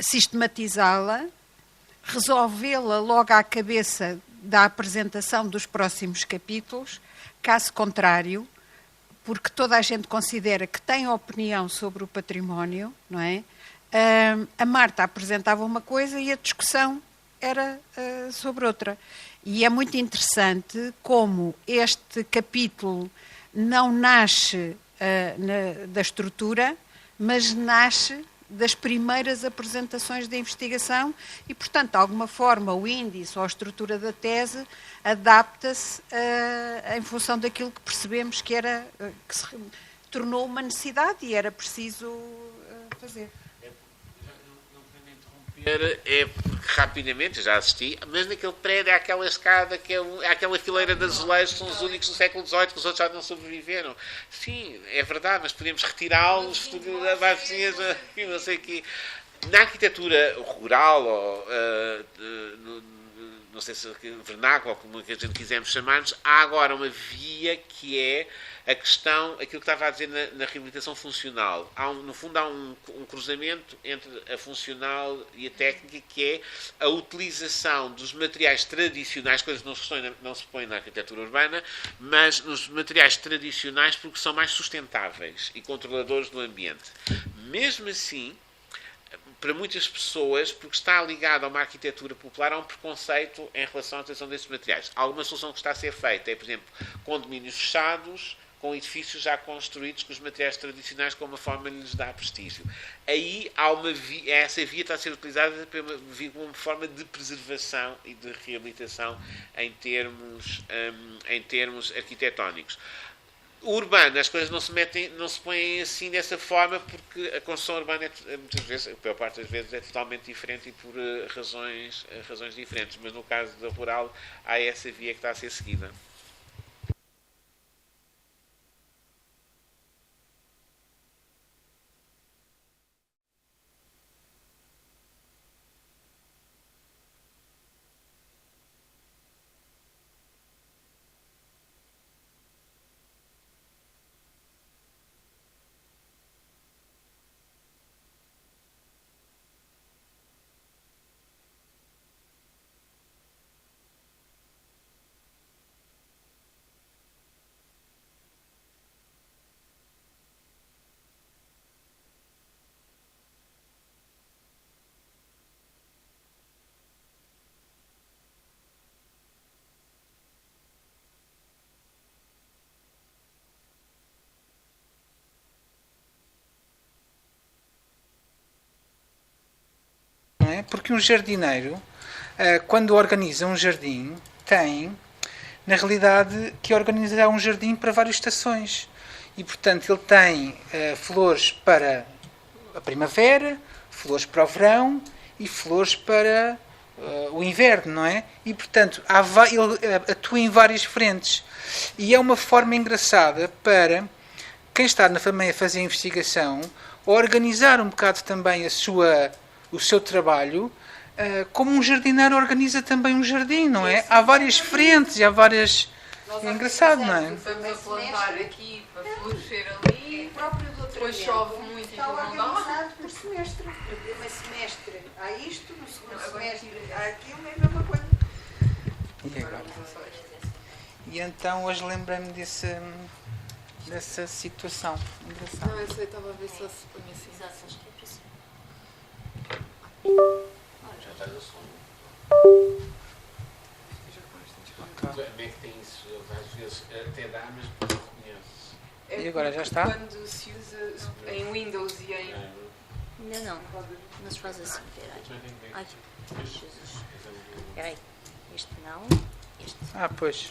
sistematizá-la, resolvê-la logo à cabeça da apresentação dos próximos capítulos, caso contrário, porque toda a gente considera que tem opinião sobre o património, não é? A Marta apresentava uma coisa e a discussão era sobre outra. E é muito interessante como este capítulo não nasce da estrutura, mas nasce das primeiras apresentações da investigação e, portanto, de alguma forma, o índice ou a estrutura da tese adapta-se em função daquilo que percebemos que se tornou uma necessidade e era preciso fazer. É porque rapidamente, já assisti, mas naquele prédio há aquela escada, há aquela fileira de azulejos que são os únicos do século XVIII, que os outros já não sobreviveram. Sim, é verdade, mas podemos retirá-los, não sei o quê. Na arquitetura rural, ou não sei se vernácula, ou como a gente quisermos chamar-nos, há agora uma via que é a questão, aquilo que estava a dizer na reabilitação funcional. No fundo, há um cruzamento entre a funcional e a técnica, que é a utilização dos materiais tradicionais, coisas que não se põem na arquitetura urbana, mas nos materiais tradicionais, porque são mais sustentáveis e controladores do ambiente. Mesmo assim, para muitas pessoas, porque está ligado a uma arquitetura popular, há um preconceito em relação à utilização desses materiais. Alguma solução que está a ser feita é, por exemplo, condomínios fechados, com edifícios já construídos com os materiais tradicionais, como uma forma de lhes dar prestígio. Aí há essa via está a ser utilizada como uma forma de preservação e de reabilitação em termos arquitetónicos. Urbana, as coisas não se põem assim dessa forma, porque a construção urbana muitas vezes, a maior parte das vezes, é totalmente diferente e por razões diferentes. Mas no caso da rural, há essa via que está a ser seguida. Porque um jardineiro, quando organiza um jardim, tem, na realidade, que organizar um jardim para várias estações. E, portanto, ele tem flores para a primavera, flores para o verão e flores para o inverno, não é? E, portanto, ele atua em várias frentes. E é uma forma engraçada para quem está também a fazer a investigação organizar um bocado também o seu trabalho, como um jardineiro organiza também um jardim, não é? Há várias frentes e há várias... É engraçado, não é? Estamos a plantar aqui para florescer ali, depois chove muito e não dá. Por semestre. No primeiro semestre há isto, no segundo semestre há aquilo, é a mesma coisa. E agora? E então hoje lembrei-me dessa situação engraçada. Não, eu sei, estava a ver se se põe assim. Já estás a som. Como é que tem isso? Às vezes até dá, mas não reconheces. E agora já está? Quando se usa em Windows e em... Ainda não. Não se faz assim. Ai, Jesus. Espera aí. Este não. Este. Pois.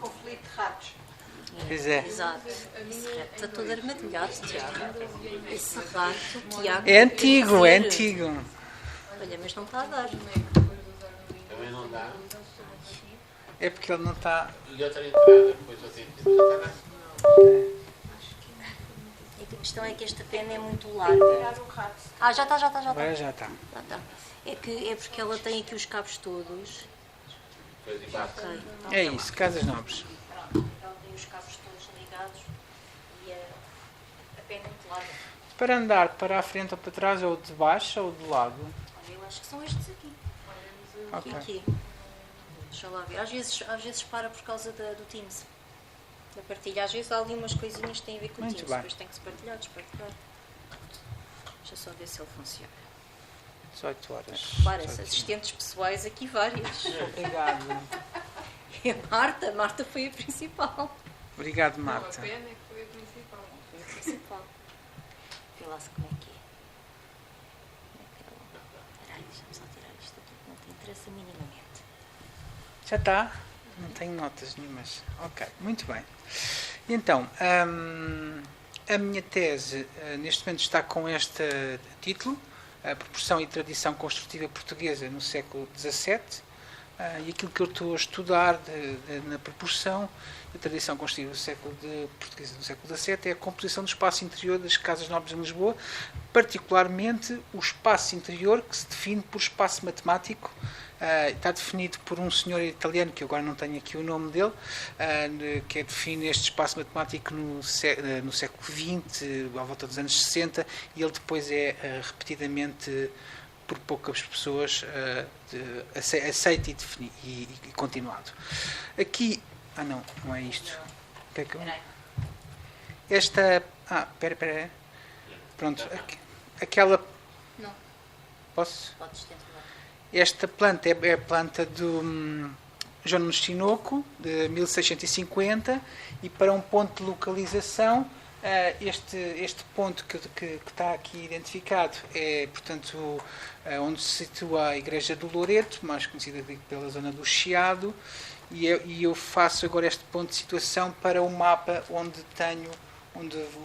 Conflito de ratos. Pois é. Exato. Esse rato está todo armadilhado, Tiago. Esse rato, Tiago. É antigo, é antigo. Olha, mas não está a dar. Também não dá. É porque ele não está... E outra entrada, depois outra entrada. A questão é que esta pena é muito larga. Já está. Agora já está. É porque ela tem aqui os cabos todos. Okay. É isso, casas nobres. Ela tem os cabos todos ligados e a pena é muito larga. Para andar para a frente ou para trás, ou de baixo ou de lado? Olha, eu acho que são estes aqui. Aqui. Deixa lá ver. Às vezes para por causa do Teams. Da partilha. Às vezes há ali umas coisinhas que têm a ver com o Teams. Depois tem que se partilhar, despartilhar. Deixa só ver se ele funciona. 18 horas. Repara, assistentes pessoais aqui várias. Obrigado. A Marta foi a principal. Obrigado, Marta. A pena é que foi a principal. Foi a principal. Vê lá como é que é. Espera aí, deixa-me só tirar isto aqui que não te interessa minimamente. Já está? Não tenho notas nenhumas. Ok, muito bem. Então, a minha tese neste momento está com este título, a proporção e tradição construtiva portuguesa no século XVII, e aquilo que eu estou a estudar na proporção da tradição construtiva portuguesa do século XVII é a composição do espaço interior das casas nobres em Lisboa, particularmente o espaço interior, que se define por espaço matemático. Está definido por um senhor italiano, que eu agora não tenho aqui o nome dele, que define este espaço matemático no século XX, à volta dos anos 60, e ele depois é repetidamente, por poucas pessoas, aceito e continuado. Aqui, não é isto. Esta, espera. Pronto, aquela... Não. Posso? Podes tentar. Esta planta é a planta do João Nunes Tinoco, de 1650, e para um ponto de localização, este ponto que está aqui identificado é, portanto, onde se situa a Igreja do Loreto, mais conhecida pela zona do Chiado, e eu faço agora este ponto de situação para o mapa onde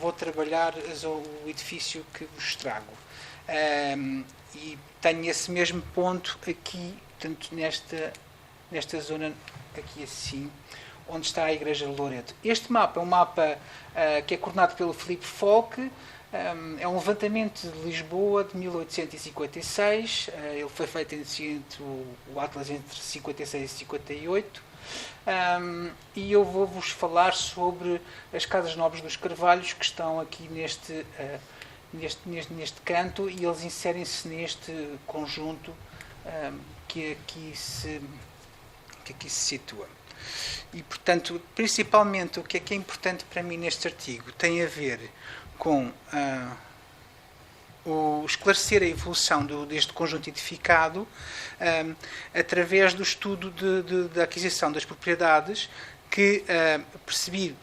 vou trabalhar o edifício que vos trago. E tenho esse mesmo ponto aqui, portanto, nesta zona, aqui assim, onde está a Igreja de Loreto. Este mapa é um mapa que é coordenado pelo Filipe Folk, é um levantamento de Lisboa de 1856, ele foi feito entre o Atlas entre 56 e 58, e eu vou-vos falar sobre as Casas Nobres dos Carvalhos, que estão aqui neste canto, e eles inserem-se neste conjunto que aqui se situa. E, portanto, principalmente o que é importante para mim neste artigo tem a ver com o esclarecer a evolução deste conjunto edificado através do estudo da aquisição das propriedades, que percebi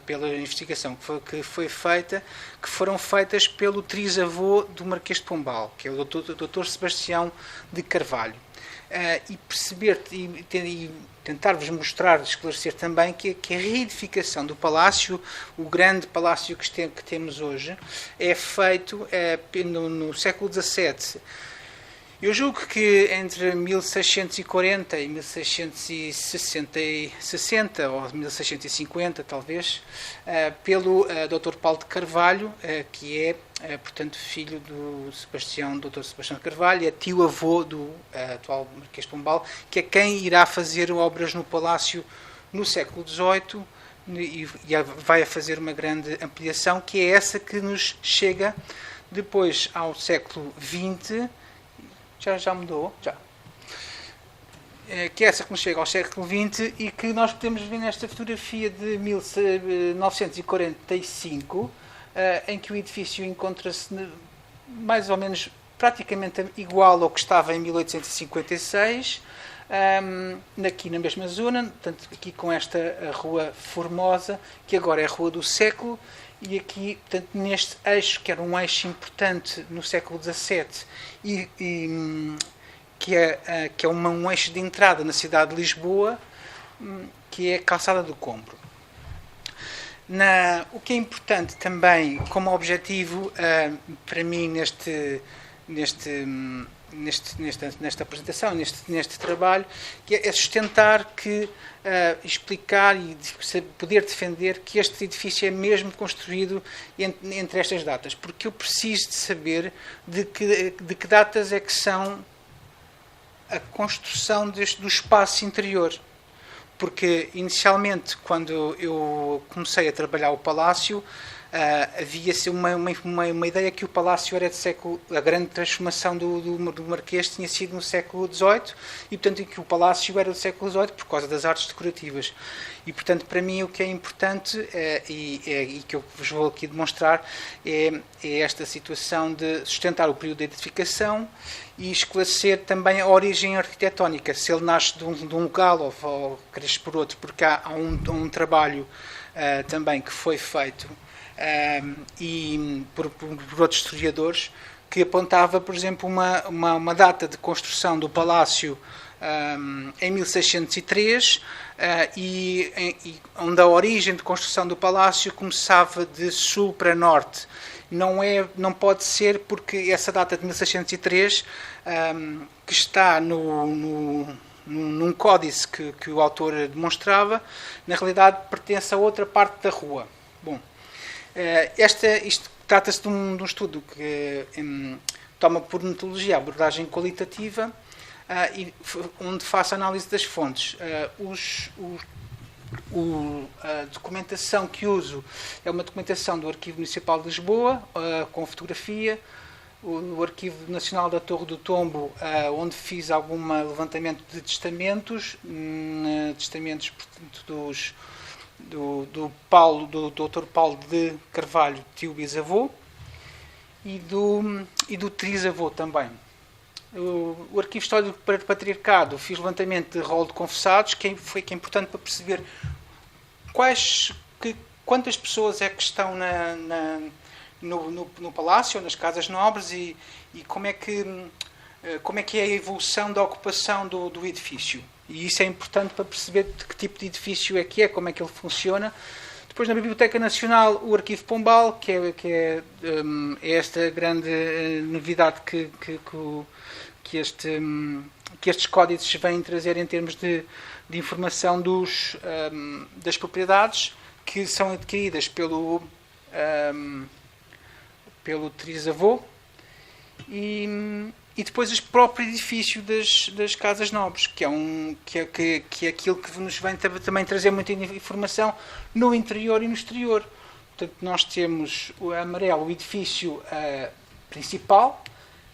pela investigação que foi feita, que foram feitas pelo trisavô do Marquês de Pombal, que é o Dr. Sebastião de Carvalho. E perceber e tentar-vos mostrar, esclarecer também que a reedificação do palácio, o grande palácio que temos hoje, é feito no século XVII. Eu julgo que entre 1640 e 1660 ou 1650, talvez, pelo Dr. Paulo de Carvalho, que é, portanto, filho do Dr. Sebastião de Carvalho, é tio-avô do atual Marquês de Pombal, que é quem irá fazer obras no palácio no século XVIII e vai fazer uma grande ampliação, que é essa que nos chega depois ao século XX. Já mudou, já. Que é essa que nos chega ao século XX e que nós podemos ver nesta fotografia de 1945, em que o edifício encontra-se mais ou menos praticamente igual ao que estava em 1856, aqui na mesma zona, portanto, aqui com esta Rua Formosa, que agora é a Rua do Século, e aqui, portanto, neste eixo, que era um eixo importante no século XVII, que é um eixo de entrada na cidade de Lisboa, que é a Calçada do Combro. O que é importante também, como objetivo, para mim, nesta apresentação, neste trabalho, que é sustentar explicar e poder defender que este edifício é mesmo construído entre estas datas, porque eu preciso de saber de que datas é que são a construção do espaço interior. Porque, inicialmente, quando eu comecei a trabalhar o palácio, havia-se uma ideia que o palácio era a grande transformação do Marquês tinha sido no século XVIII, e, portanto, que o palácio era do século XVIII por causa das artes decorativas. E, portanto, para mim, o que é importante, e que eu vos vou aqui demonstrar, é esta situação de sustentar o período de edificação e esclarecer também a origem arquitetónica, se ele nasce de um local ou cresce por outro, porque há um trabalho também que foi feito e por outros historiadores, que apontava, por exemplo, uma data de construção do palácio em 1603, e onde a origem de construção do palácio começava de sul para norte. Não pode ser, porque essa data de 1603, que está num códice que o autor demonstrava, na realidade pertence a outra parte da rua. Bom, isto trata-se de um estudo que toma por metodologia a abordagem qualitativa, onde faço análise das fontes. A documentação que uso é uma documentação do Arquivo Municipal de Lisboa, com fotografia, o Arquivo Nacional da Torre do Tombo, onde fiz algum levantamento de testamentos, portanto, do Dr. Paulo de Carvalho, tio-bisavô, e do trisavô também. O Arquivo Histórico para o Patriarcado, fiz levantamento de rol de confessados, que é importante para perceber quantas pessoas é que estão no palácio ou nas casas nobres, e como é que é a evolução da ocupação do edifício. E isso é importante para perceber de que tipo de edifício é que é, como é que ele funciona. Depois, na Biblioteca Nacional, o Arquivo Pombal, que é esta grande novidade que estes códices vêm trazer em termos de informação das propriedades que são adquiridas pelo trisavô, e depois o próprio edifício das casas nobres, que é aquilo que nos vem também trazer muita informação no interior e no exterior. Portanto, nós temos o amarelo, o edifício principal,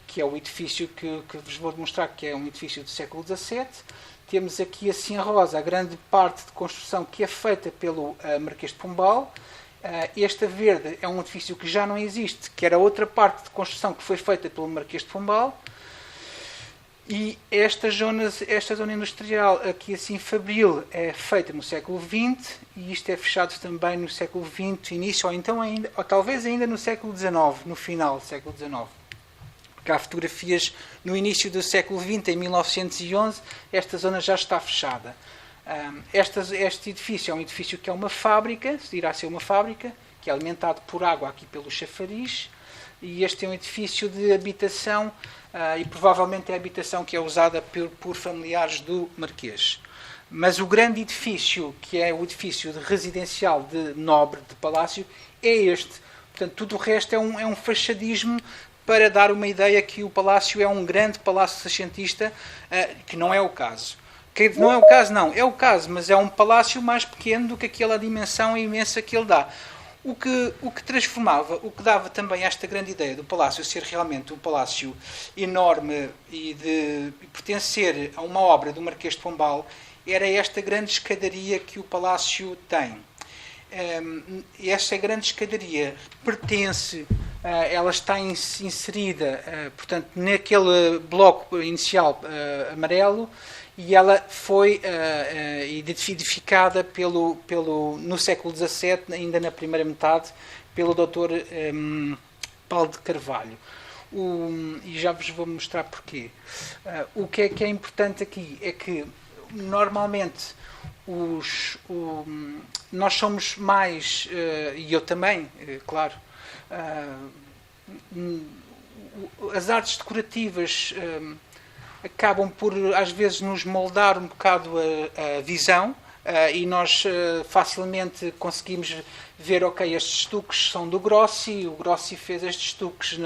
que é o edifício que vos vou demonstrar, que é um edifício do século XVII. Temos aqui assim a rosa, a grande parte de construção que é feita pelo Marquês de Pombal. Este verde é um edifício que já não existe, que era outra parte de construção que foi feita pelo Marquês de Pombal. E esta zona industrial aqui assim fabril é feita no século XX, e isto é fechado também no século XX, início, ou talvez ainda no século XIX, no final do século XIX. Porque há fotografias no início do século XX, em 1911, esta zona já está fechada. Este edifício é um edifício que é uma fábrica, se irá ser uma fábrica, que é alimentado por água aqui pelo chafariz, e este é um edifício de habitação, e provavelmente é a habitação que é usada por familiares do Marquês. Mas o grande edifício, que é o edifício residencial de nobre, de palácio, é este. Portanto, tudo o resto é um fachadismo para dar uma ideia que o palácio é um grande palácio sessentista, que não é o caso. Que não é o caso, não. É o caso, mas é um palácio mais pequeno do que aquela dimensão imensa que ele dá. O que transformava, o que dava também esta grande ideia do palácio ser realmente um palácio enorme e de pertencer a uma obra do Marquês de Pombal, era esta grande escadaria que o palácio tem. Esta grande escadaria pertence, ela está inserida, portanto, naquele bloco inicial amarelo, e ela foi edificada no século XVII, ainda na primeira metade, pelo Dr. Paulo de Carvalho. E já vos vou mostrar porquê. O que é importante aqui é que, normalmente, nós somos mais, e eu também, claro, as artes decorativas acabam por, às vezes, nos moldar um bocado a visão, e nós facilmente conseguimos ver, ok, estes estuques são do Grossi, o Grossi fez estes estuques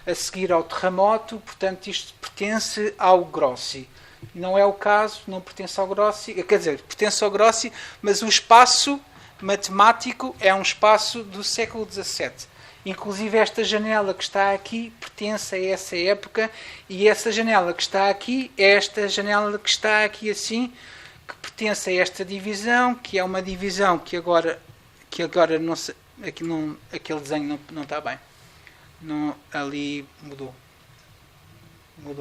a seguir ao terremoto, portanto isto pertence ao Grossi. Não é o caso, não pertence ao Grossi, quer dizer, pertence ao Grossi, mas o espaço matemático é um espaço do século XVII. Inclusive esta janela que está aqui pertence a essa época, e essa janela que está aqui é esta janela que está aqui assim, que pertence a esta divisão, que é uma divisão que agora não sei, aquele desenho não está bem. Ali mudou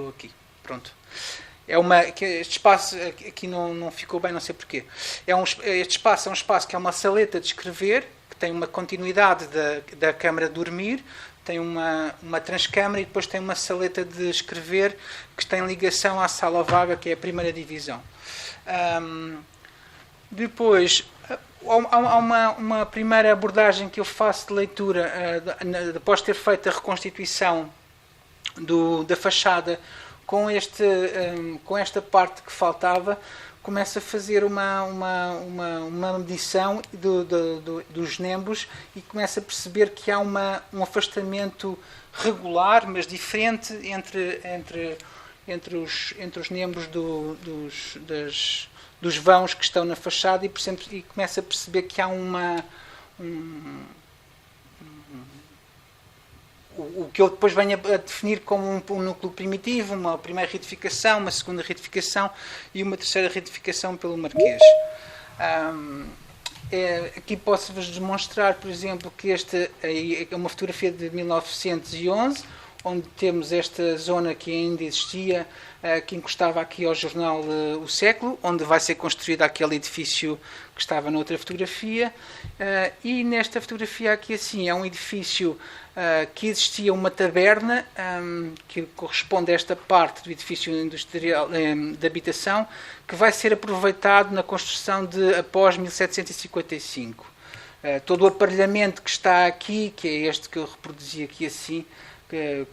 aqui, pronto. Este espaço aqui não ficou bem, não sei porquê. Este espaço é um espaço que é uma saleta de escrever, que tem uma continuidade da câmara de dormir, tem uma transcâmara e depois tem uma saleta de escrever que tem ligação à sala vaga, que é a primeira divisão. Depois, há uma primeira abordagem que eu faço de leitura, após ter feito a reconstituição da fachada com esta parte que faltava, começo a fazer uma medição dos nembos e começo a perceber que há um afastamento regular, mas diferente entre os nembos dos vãos que estão na fachada e começo a perceber que há o que eu depois venho a definir como um núcleo primitivo, uma primeira retificação, uma segunda retificação e uma terceira retificação pelo Marquês. Aqui posso-vos demonstrar, por exemplo, que esta é uma fotografia de 1911, onde temos esta zona que ainda existia, que encostava aqui ao jornal O Século, onde vai ser construído aquele edifício que estava noutra fotografia. E nesta fotografia aqui, assim, é um edifício que existia uma taberna, que corresponde a esta parte do edifício industrial de habitação, que vai ser aproveitado na construção após 1755. Todo o aparelhamento que está aqui, que é este que eu reproduzi aqui assim, que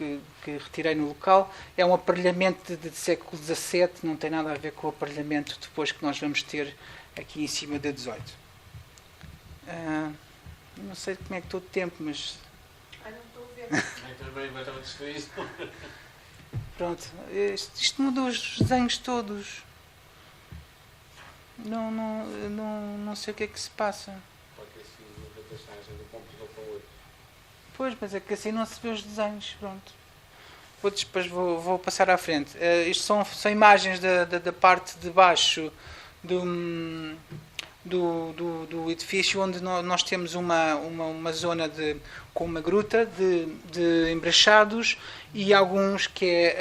retirei no local, é um aparelhamento de século XVII, não tem nada a ver com o aparelhamento depois que nós vamos ter aqui em cima da 18. Não sei como é que estou de tempo, mas... não estou a ver. Também vai estar desfeito. Pronto, isto mudou os desenhos todos. Não sei o que é que se passa. Porque assim, a passagem de um computador para o outro. Pois, mas é que assim não se vê os desenhos, pronto. Depois vou passar à frente. Isto são imagens da parte de baixo do edifício, onde nós temos uma zona com uma gruta de embrachados e alguns que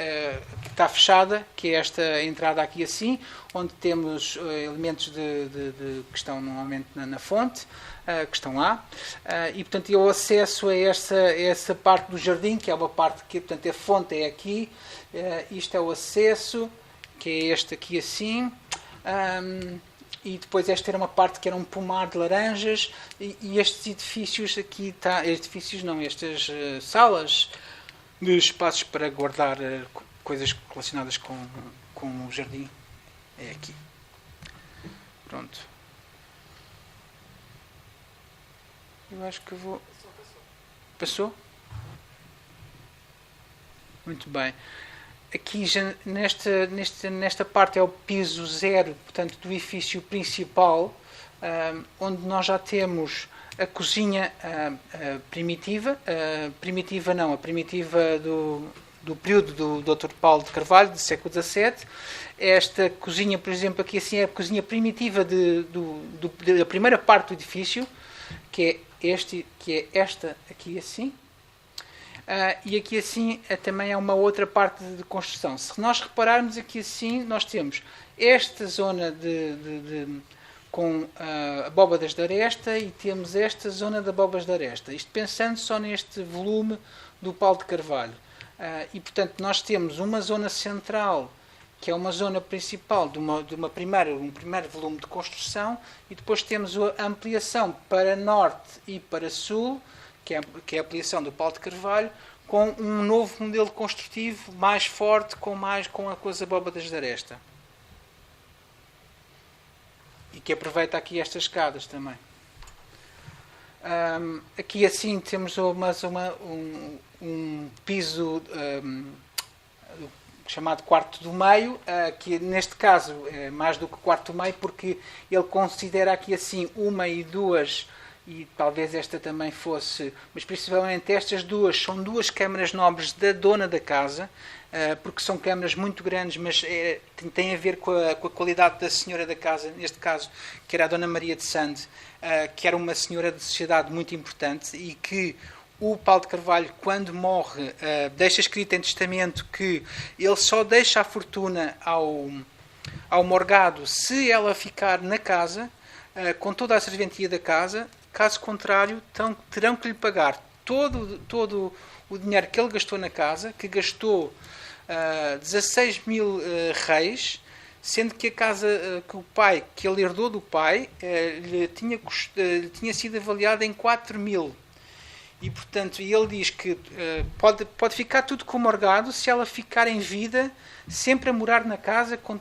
está fechada, que é esta entrada aqui assim, onde temos elementos que estão normalmente na fonte, que estão lá, e portanto eu acesso a essa parte do jardim, que é uma parte que, portanto, a fonte é aqui, isto é o acesso, que é este aqui assim, e depois esta era uma parte que era um pomar de laranjas, e estes edifícios aqui, estas salas de espaços para guardar coisas relacionadas com o jardim, é aqui. Pronto. Eu acho que eu vou... Passou? Muito bem. Aqui, já nesta parte, é o piso 0, portanto, do edifício principal, onde nós já temos a cozinha primitiva. A primitiva do período do Dr. Paulo de Carvalho, do século XVII. Esta cozinha, por exemplo, aqui assim, é a cozinha primitiva da primeira parte do edifício, que é esta aqui assim, e aqui assim também é uma outra parte de construção. Se nós repararmos aqui assim, nós temos esta zona com abóbadas de aresta e temos esta zona de abóbadas de aresta. Isto pensando só neste volume do Paulo de Carvalho. E portanto nós temos uma zona central, que é uma zona principal de um primeiro volume de construção, e depois temos a ampliação para norte e para sul, que é a ampliação do Paulo de Carvalho, com um novo modelo construtivo mais forte, com as abóbadas de aresta. E que aproveita aqui estas escadas também. Aqui assim temos um piso chamado quarto do meio, que neste caso é mais do que quarto do meio, porque ele considera aqui assim uma e duas, e talvez esta também fosse, mas principalmente estas duas são duas câmaras nobres da dona da casa, porque são câmaras muito grandes, mas tem a ver com a qualidade da senhora da casa, neste caso, que era a Dona Maria de Sande, que era uma senhora de sociedade muito importante, e que o Paulo de Carvalho, quando morre, deixa escrito em testamento que ele só deixa a fortuna ao morgado se ela ficar na casa, com toda a serventia da casa. Caso contrário, terão que lhe pagar todo o dinheiro que ele gastou na casa, que gastou 16 mil reis, sendo que a casa que ele herdou do pai lhe tinha sido avaliada em 4 mil. E, portanto, ele diz que pode ficar tudo comorgado se ela ficar em vida, sempre a morar na casa, com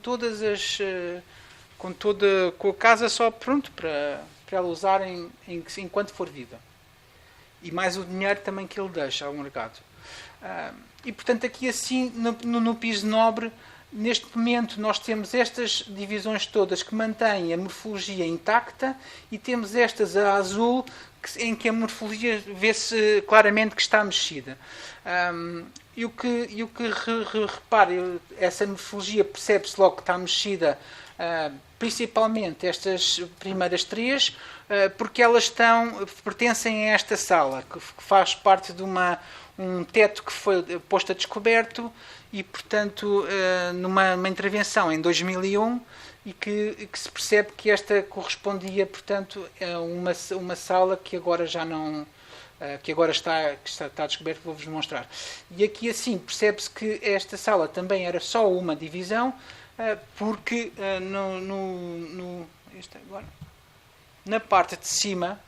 a casa só pronto para ela usar enquanto for viva. E mais o dinheiro também que ele deixa ao mercado. E, portanto, aqui assim, no piso nobre, neste momento nós temos estas divisões todas que mantêm a morfologia intacta e temos estas a azul em que a morfologia vê-se claramente que está mexida. E o que repare, essa morfologia percebe-se logo que está mexida, principalmente estas primeiras três, porque elas pertencem a esta sala, que faz parte de um teto que foi posto a descoberto e, portanto, numa intervenção em 2001, e que se percebe que esta correspondia, portanto, a uma sala que agora já não... que agora está descoberto, vou-vos mostrar. E aqui, assim, percebe-se que esta sala também era só uma divisão, porque na parte de cima,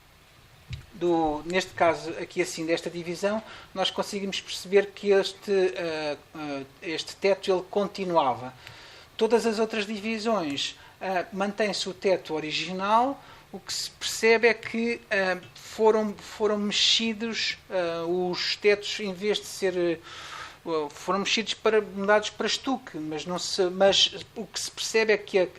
neste caso aqui assim desta divisão, nós conseguimos perceber que este teto ele continuava. Todas as outras divisões mantém-se o teto original. O que se percebe é que foram mexidos os tetos, em vez de ser foram mexidos mudados para estuque, mas o que se percebe é que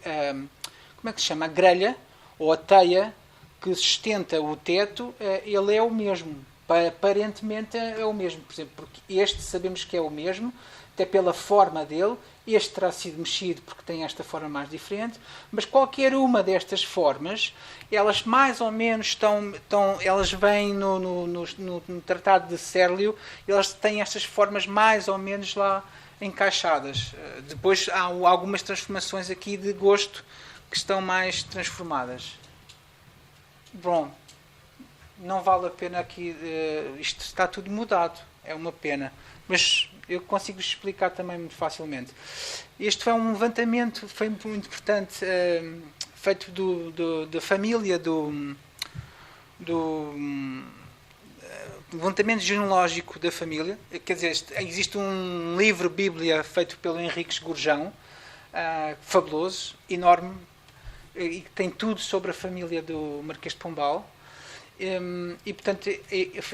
como é que se chama? A grelha ou a teia que sustenta o teto, ele é o mesmo. Aparentemente é o mesmo, por exemplo, porque este sabemos que é o mesmo, até pela forma dele. Este terá sido mexido porque tem esta forma mais diferente, mas qualquer uma destas formas, elas mais ou menos elas vêm no Tratado de Cérlio, elas têm estas formas mais ou menos lá encaixadas. Depois há algumas transformações aqui de gosto que estão mais transformadas. Bom, não vale a pena aqui, isto está tudo mudado, é uma pena, mas eu consigo explicar também muito facilmente. Este foi um levantamento, foi muito importante, feito da família do levantamento genealógico da família. Quer dizer, existe um livro Bíblia feito pelo Henriques Gurjão, fabuloso, enorme, e que tem tudo sobre a família do Marquês de Pombal. E, portanto,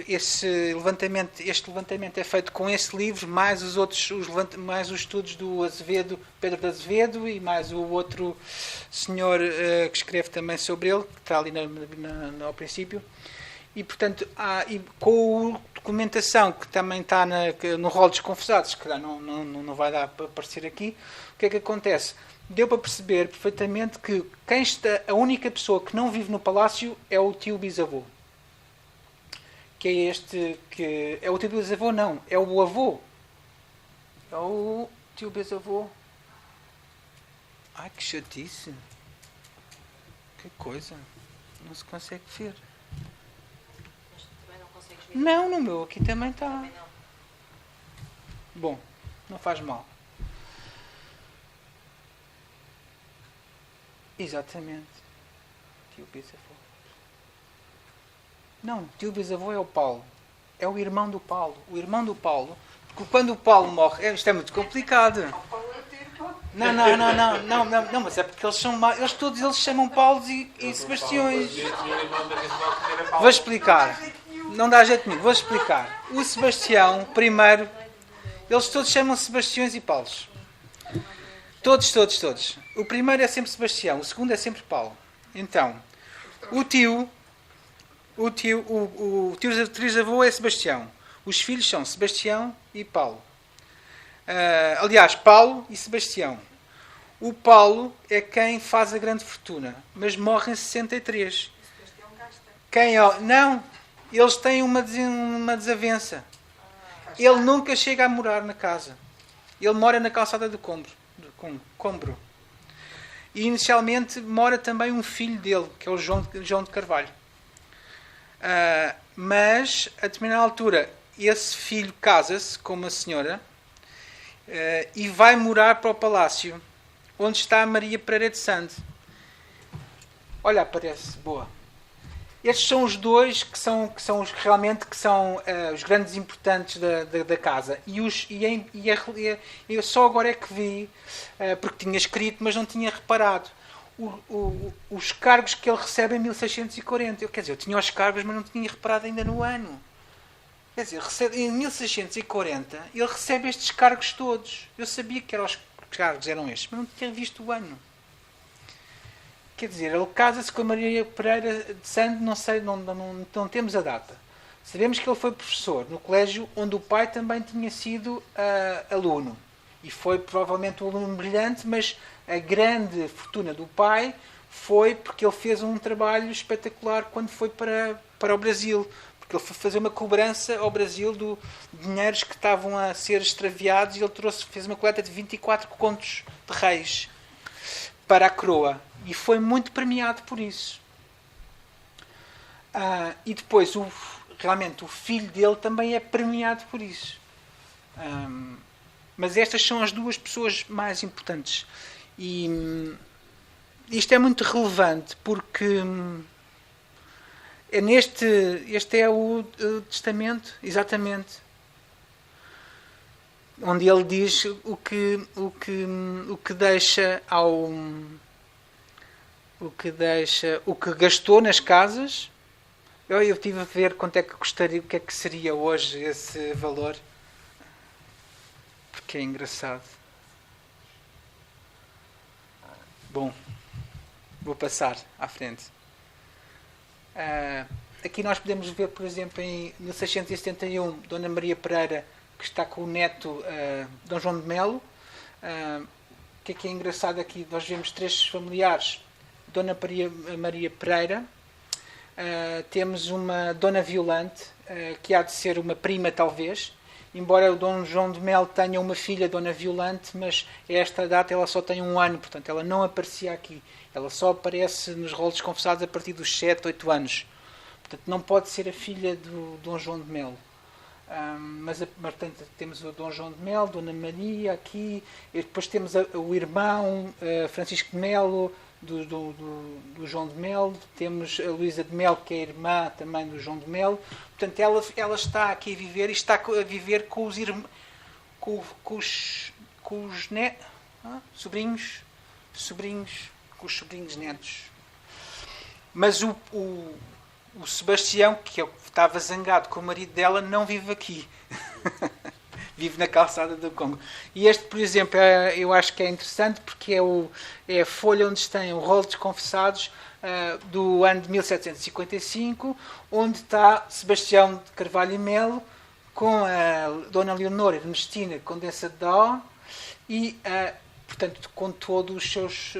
este levantamento é feito com esse livro, mais mais os estudos do Azevedo, Pedro de Azevedo, e mais o outro senhor que escreve também sobre ele, que está ali ao princípio. E, portanto, com a documentação que também está no rol dos confessados, que não vai dar para aparecer aqui, o que é que acontece? Deu para perceber perfeitamente que a única pessoa que não vive no palácio é o tio bisavô. Que é este, que é o tio bisavô, não, é o avô. É o tio bisavô. Ai, que chatice. Que coisa. Não se consegue ver. Mas também não consegues ver? Não, no meu aqui também está. Também não. Bom, não faz mal. Exatamente. Tio bisavô. Não, tio bisavô é o Paulo. É o irmão do Paulo. O irmão do Paulo. Porque quando o Paulo morre... Isto é muito complicado. Não, mas é porque todos eles chamam Paulo e Sebastiões. Vou explicar. Não dá jeito nenhum. Vou explicar. O Sebastião, primeiro, eles todos chamam Sebastiões e Paulos. Todos. O primeiro é sempre Sebastião, o segundo é sempre Paulo. Então, o tio trisavô é Sebastião. Os filhos são Sebastião e Paulo. Aliás, Paulo e Sebastião. O Paulo é quem faz a grande fortuna, mas morre em 63. Não, eles têm uma desavença. Ele nunca chega a morar na casa. Ele mora na calçada do Combro. E inicialmente mora também um filho dele, que é o João de Carvalho. mas, a determinada altura, esse filho casa-se com uma senhora e vai morar para o palácio, onde está a Maria Pereira de Sande. Olha, aparece, boa. Estes são os dois que são realmente os grandes importantes da casa. Eu só agora é que vi, porque tinha escrito, mas não tinha reparado, os cargos que ele recebe em 1640. Eu tinha os cargos, mas não tinha reparado ainda no ano. Quer dizer, em 1640, ele recebe estes cargos todos. Eu sabia que os cargos eram estes, mas não tinha visto o ano. Quer dizer, ele casa-se com a Maria Pereira de Sande, não temos a data. Sabemos que ele foi professor no colégio onde o pai também tinha sido aluno. E foi provavelmente um aluno brilhante, mas a grande fortuna do pai foi porque ele fez um trabalho espetacular quando foi para o Brasil. Porque ele foi fazer uma cobrança ao Brasil de dinheiros que estavam a ser extraviados e ele fez uma coleta de 24 contos de reis para a coroa. E foi muito premiado por isso. E depois, realmente, o filho dele também é premiado por isso. Mas estas são as duas pessoas mais importantes. E isto é muito relevante porque este é o testamento, exatamente, onde ele diz o que deixa o que gastou nas casas. Eu estive a ver quanto é que gostaria, o que é que seria hoje esse valor, porque é engraçado. Bom, vou passar à frente. Aqui nós podemos ver, por exemplo, em 1671, Dona Maria Pereira, que está com o neto Dom João de Melo. O que é engraçado aqui? Nós vemos três familiares. Dona Maria Pereira, temos uma Dona Violante, que há de ser uma prima talvez, embora o Dom João de Melo tenha uma filha, Dona Violante, mas a esta data ela só tem 1 ano, portanto ela não aparecia aqui. Ela só aparece nos rolos confessados a partir dos 7, 8 anos. Portanto não pode ser a filha do Dom João de Melo. Mas portanto, temos o Dom João de Melo, Dona Maria aqui, e depois temos o irmão Francisco de Melo, do João de Melo, temos a Luísa de Melo, que é a irmã também do João de Melo. Portanto, ela está aqui a viver e está a viver com os irmãos, com os sobrinhos, com os sobrinhos netos. Mas o Sebastião, que estava zangado com o marido dela, não vive aqui. Vive na calçada do Congo. E este, por exemplo, eu acho que é interessante porque é a folha onde tem o rolo de confessados do ano de 1755, onde está Sebastião de Carvalho e Melo com a Dona Leonor Ernestina Condessa de Dó e, portanto, com todos os seus...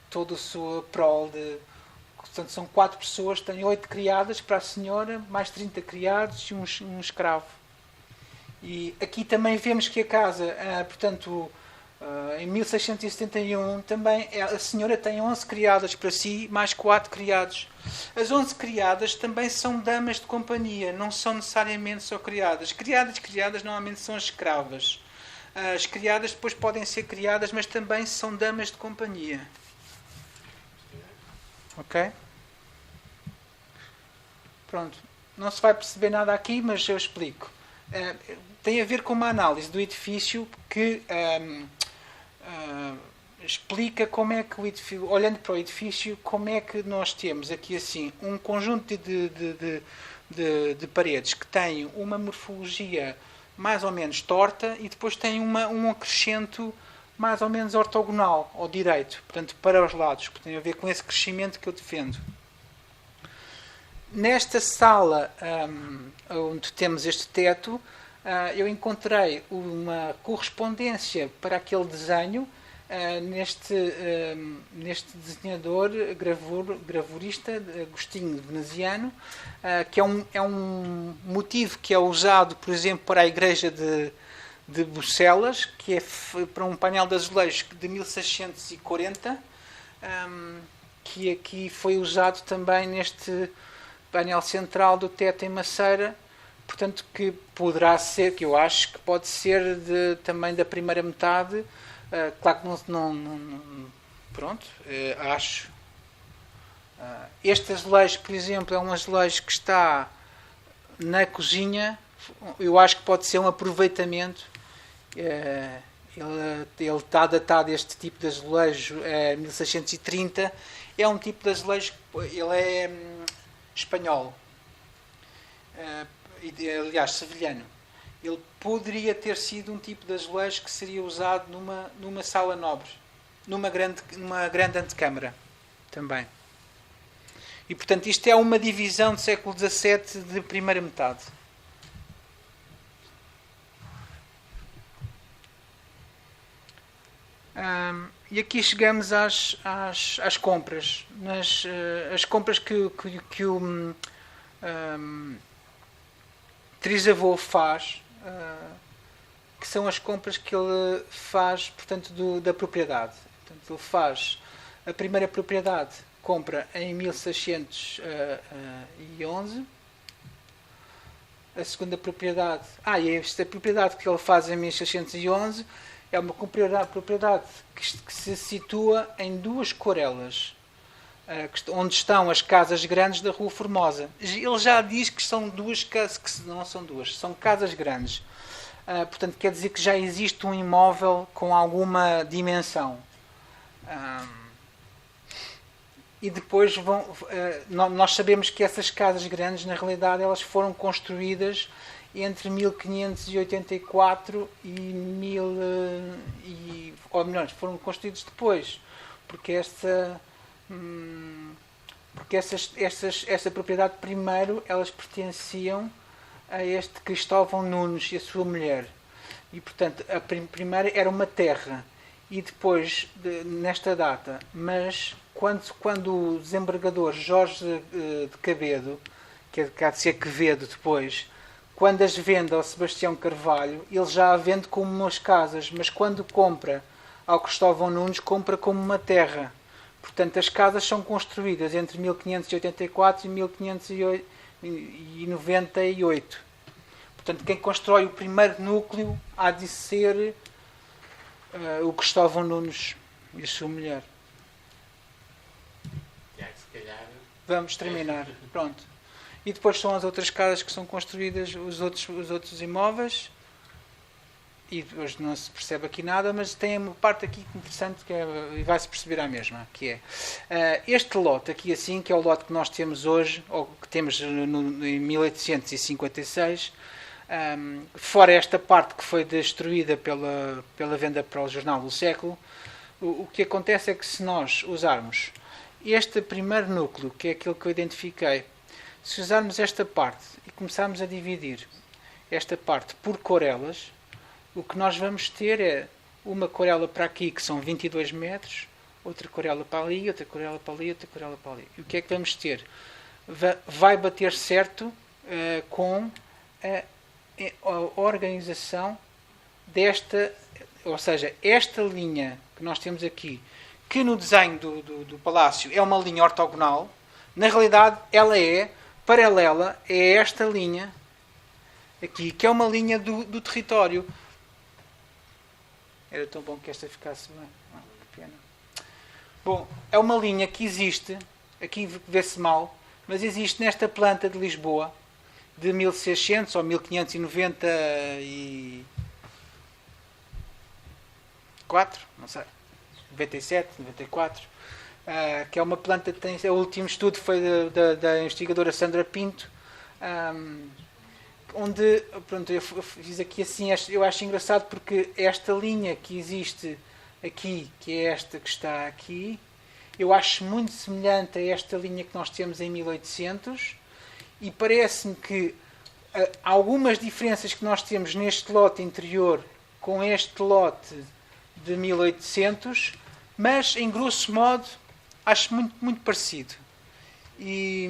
todo o seu prol de... Portanto, são 4 pessoas, tem 8 criadas para a senhora, mais 30 criados e um escravo. E aqui também vemos que a casa, portanto, em 1671, também a senhora tem 11 criadas para si, mais 4 criados. As 11 criadas também são damas de companhia, não são necessariamente só criadas. Criadas normalmente são as escravas. As criadas depois podem ser criadas, mas também são damas de companhia. Ok? Pronto. Não se vai perceber nada aqui, mas eu explico. Tem a ver com uma análise do edifício que explica como é que o edifício, olhando para o edifício, como é que nós temos aqui assim um conjunto de paredes que tem uma morfologia mais ou menos torta e depois tem um acrescento mais ou menos ortogonal ao direito, portanto para os lados, que tem a ver com esse crescimento que eu defendo. Nesta sala onde temos este teto, eu encontrei uma correspondência para aquele desenho neste desenhador gravurista Agostinho Veneziano, que é um motivo que é usado, por exemplo, para a igreja de Bucelas, que é para um painel de azulejos de 1640, que aqui foi usado também painel central do teto em maceira, portanto, que poderá ser, que eu acho que pode ser também da primeira metade. Claro que pronto, acho. Este azulejo, por exemplo, é um azulejo que está na cozinha. Eu acho que pode ser um aproveitamento. Ele está datado, este tipo de azulejo, 1630. É um tipo de azulejo, ele é espanhol. Aliás, sevilhano. Ele poderia ter sido um tipo de azulejo que seria usado numa sala nobre, numa grande antecâmara também. E, portanto, isto é uma divisão do século XVII de primeira metade. E aqui chegamos às compras. As compras que o trisavô faz, que são as compras que ele faz, portanto, da propriedade. Portanto, ele faz a primeira propriedade, compra em 1611. A segunda propriedade... e esta propriedade que ele faz em 1611 é uma propriedade que se situa em duas corelas, onde estão as casas grandes da Rua Formosa. Ele já diz que são duas casas, que não são duas, são casas grandes. Portanto, quer dizer que já existe um imóvel com alguma dimensão. E depois nós sabemos que essas casas grandes, na realidade, elas foram construídas entre 1584 ou melhor, foram construídos depois, porque essa propriedade, primeiro, elas pertenciam a este Cristóvão Nunes e a sua mulher. E, portanto, a primeira era uma terra. E depois, nesta data, mas quando o desembargador Jorge de Cabedo, que há de ser Quevedo depois, quando as vende ao Sebastião Carvalho, ele já a vende como umas casas, mas quando compra ao Cristóvão Nunes, compra como uma terra. Portanto, as casas são construídas entre 1584 e 1598. Portanto, quem constrói o primeiro núcleo há de ser o Cristóvão Nunes e a sua mulher. Vamos terminar. Pronto. E depois são as outras casas que são construídas, os outros imóveis. E hoje não se percebe aqui nada, mas tem uma parte aqui interessante que e vai-se perceber a mesma, que é este lote aqui assim, que é o lote que nós temos hoje, ou que temos em 1856, fora esta parte que foi destruída pela venda para o Jornal do Século, o que acontece é que se nós usarmos este primeiro núcleo, que é aquele que eu identifiquei, se usarmos esta parte e começarmos a dividir esta parte por corelas, o que nós vamos ter é uma corela para aqui, que são 22 metros, outra corela para ali, outra corela para ali, outra corela para ali. E o que é que vamos ter? Vai bater certo com a organização desta, ou seja, esta linha que nós temos aqui, que no desenho do palácio é uma linha ortogonal, na realidade ela é paralela a esta linha aqui, que é uma linha do território. Era tão bom que esta ficasse bem. Que pena. Bom, é uma linha que existe, aqui vê-se mal, mas existe nesta planta de Lisboa, de 1600 ou 1594, não sei, 97, 94, que é uma planta que tem... O último estudo foi da investigadora Sandra Pinto, onde, pronto, eu fiz aqui assim, eu acho engraçado porque esta linha que existe aqui, que é esta que está aqui, eu acho muito semelhante a esta linha que nós temos em 1800, e parece-me que algumas diferenças que nós temos neste lote interior com este lote de 1800, mas em grosso modo acho muito, muito parecido. E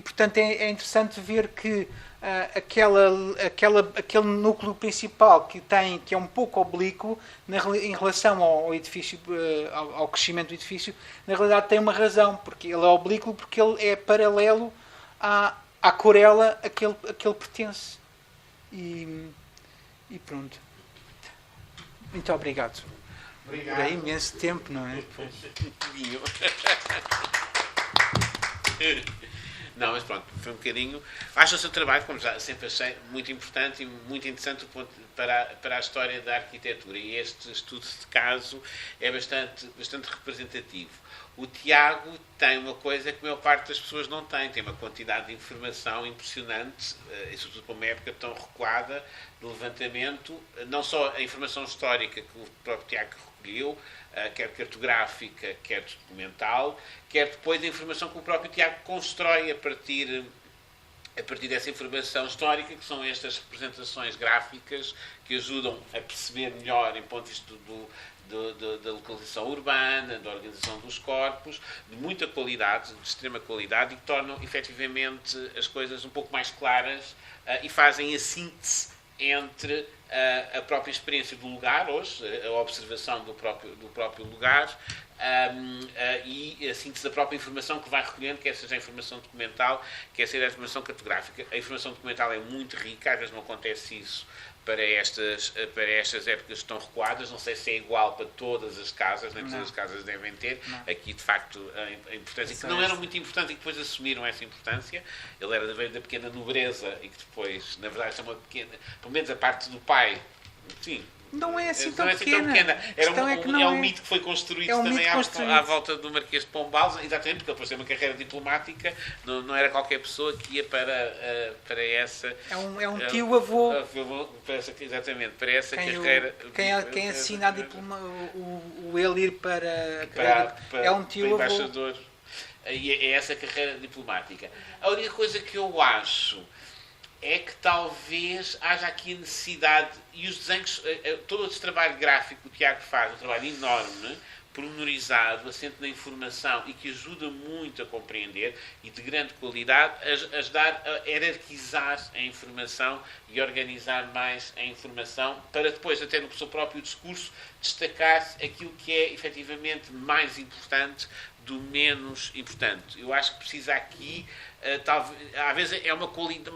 portanto é interessante ver que aquele núcleo principal que é um pouco oblíquo em relação ao edifício, ao crescimento do edifício, na realidade tem uma razão, porque ele é oblíquo porque ele é paralelo à aquarela a que ele pertence. E pronto. Muito obrigado. Obrigado. É imenso tempo, não é? Não, mas pronto, foi um bocadinho. Acho o seu trabalho, como já sempre achei, muito importante e muito interessante para a história da arquitetura. E este estudo de caso é bastante representativo. O Tiago tem uma coisa que a maior parte das pessoas não tem uma quantidade de informação impressionante, e sobretudo para uma época tão recuada de levantamento, não só a informação histórica que o próprio Tiago recolheu, quer cartográfica, quer documental, quer depois a informação que o próprio Tiago constrói a partir dessa informação histórica, que são estas representações gráficas que ajudam a perceber melhor, em ponto de vista da localização urbana, da organização dos corpos, de muita qualidade, de extrema qualidade, e que tornam efetivamente as coisas um pouco mais claras e fazem a síntese entre a própria experiência do lugar, hoje, a observação do próprio lugar, e a síntese da própria informação que vai recolhendo, quer seja a informação documental, quer seja a informação cartográfica. A informação documental é muito rica, às vezes não acontece isso para estas épocas que estão recuadas. Não sei se é igual para todas as casas, nem todas as casas devem ter. Não. Aqui, de facto, a importância, que não era muito importante e que depois assumiram essa importância. Ele veio da pequena nobreza e que depois, na verdade, é uma pequena, pelo menos a parte do pai, sim. Não é assim tão pequena. É um mito que foi construído também à volta do Marquês de Pombal, exatamente, porque ele depois tem uma carreira diplomática, não era qualquer pessoa que ia para essa... É um tio-avô. Exatamente, para essa carreira... Quem assina ele ir para é um tio-avô. Embaixador. E é essa carreira diplomática. A única coisa que eu acho é que talvez haja aqui a necessidade, e os desenhos, todo esse trabalho gráfico que o Tiago faz, um trabalho enorme, pormenorizado, assente na informação e que ajuda muito a compreender e de grande qualidade, ajudar a hierarquizar a informação e organizar mais a informação para depois, até no seu próprio discurso, destacar aquilo que é efetivamente mais importante do menos importante. Eu acho que precisa aqui, talvez, às vezes é uma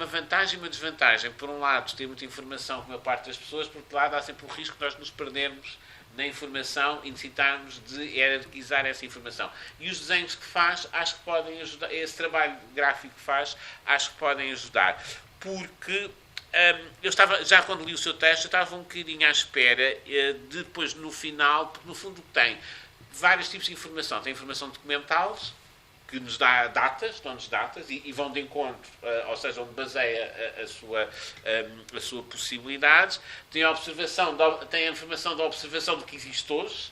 vantagem e uma desvantagem. Por um lado, ter muita informação com a parte das pessoas, por outro lado, há sempre o risco de nós nos perdermos na informação e necessitarmos de hierarquizar essa informação. E os desenhos que faz, acho que podem ajudar, esse trabalho gráfico que faz, acho que podem ajudar. Porque eu estava, já quando li o seu texto, eu estava um bocadinho à espera, depois no final, porque no fundo tem vários tipos de informação. Tem informação documental, que nos dá datas, dão-nos datas e vão de encontro, ou seja, onde baseia a sua possibilidade. Tem a informação da observação do que existe hoje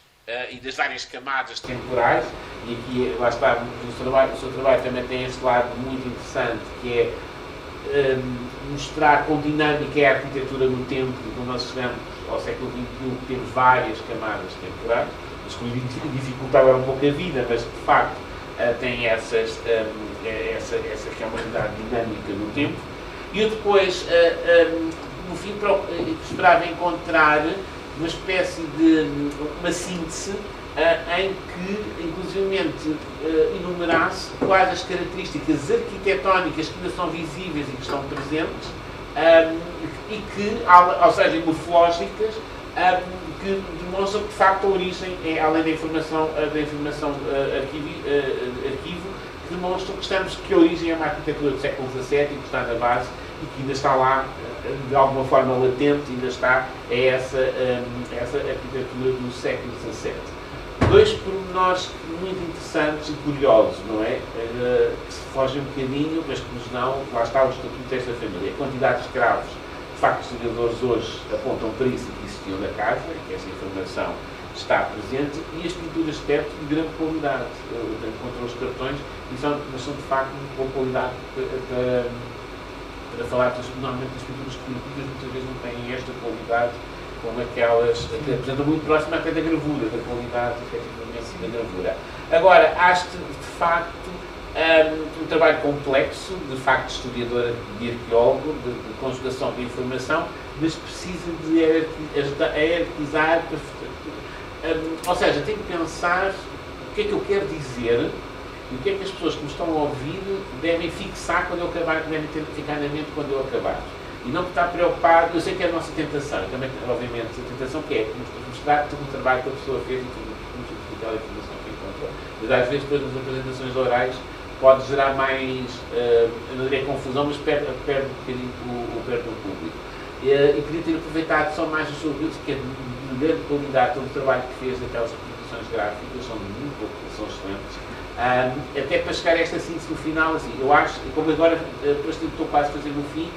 e das várias camadas temporais. E aqui, lá está, o seu trabalho também tem este lado muito interessante, que é mostrar com dinâmica a arquitetura no tempo, quando nós chegamos ao século XXI, temos várias camadas temporais. As que dificultavam um pouco a vida, mas de facto tem essa que é uma realidade dinâmica no tempo. E eu depois, no fim, esperava encontrar uma espécie de uma síntese em que, inclusivamente, enumerasse quais as características arquitetónicas que ainda são visíveis e que estão presentes e que, ou seja, morfológicas, que demonstram que, de facto, a origem é, além da informação arquivo, que demonstram que a origem é uma arquitetura do século XVII e que está na base e que ainda está lá, de alguma forma latente, ainda está, é essa arquitetura do século XVII. Dois pormenores muito interessantes e curiosos, não é? Que se fogem um bocadinho, mas que nos dão, lá está o estatuto desta família. A quantidade de escravos, de facto, os historiadores hoje apontam para isso que existiam na casa, que essa informação está presente, e as pinturas de teto de grande qualidade. Encontram os cartões, mas são de facto de boa qualidade para falar, normalmente as pinturas políticas muitas vezes não têm esta qualidade, como aquelas que apresentam muito próxima até da gravura, da qualidade efetivamente da gravura. Agora, acho de facto um trabalho complexo, de facto historiador, de arqueólogo, de conjugação de informação, mas precisa de hierarquizar, ou seja, tem que pensar o que é que eu quero dizer E o que é que as pessoas que me estão a ouvir devem fixar quando eu acabar, devem ter que ficar na mente quando eu acabar. E não estar preocupado, eu sei que é a nossa tentação, e também, obviamente, a tentação que é mostrar todo o trabalho que a pessoa fez e tudo aquela informação que encontrou. Mas às vezes, depois das apresentações orais, pode gerar mais, eu não diria confusão, mas perde um bocadinho o público. E queria ter aproveitado só mais o seu vídeo, que é de grande qualidade, todo o trabalho que fez daquelas apresentações gráficas, são muito poucas, são excelentes. Até para chegar a esta síntese no final, assim, eu acho, como agora, depois estou quase a fazer no fim,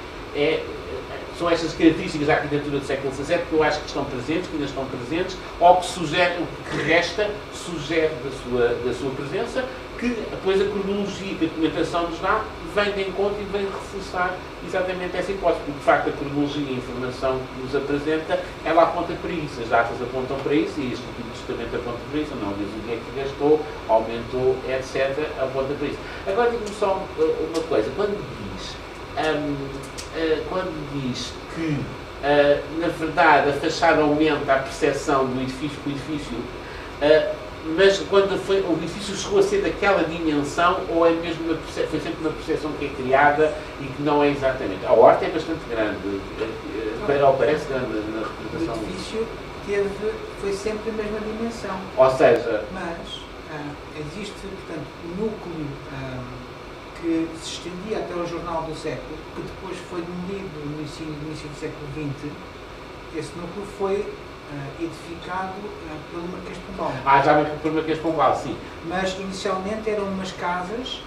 são estas características da arquitetura do século XVII que eu acho que estão presentes, que ainda estão presentes, ou que sugere, o que resta, sugere da sua presença, que depois a cronologia que a documentação nos dá vem de encontro e vem reforçar exatamente essa hipótese, porque de facto a cronologia e a informação que nos apresenta, ela aponta para isso, as datas apontam para isso e este tipo de justamente aponta para isso, não diz o que é que gastou, aumentou, etc., aponta para isso. Agora digo-me só uma coisa, quando diz que na verdade a fachada aumenta a percepção do edifício com o edifício, mas quando o edifício chegou a ser daquela dimensão, ou é mesmo foi sempre uma percepção que é criada e que não é exatamente. A horta é bastante grande, parece grande na representação. O edifício foi sempre a mesma dimensão. Ou seja... Mas existe, portanto, um núcleo que se estendia até ao Jornal do Século, que depois foi demolido no início do século XX. Esse núcleo foi edificado pelo Marquês de Pombal. Já pelo Marquês de Pombal, sim. Mas inicialmente eram umas casas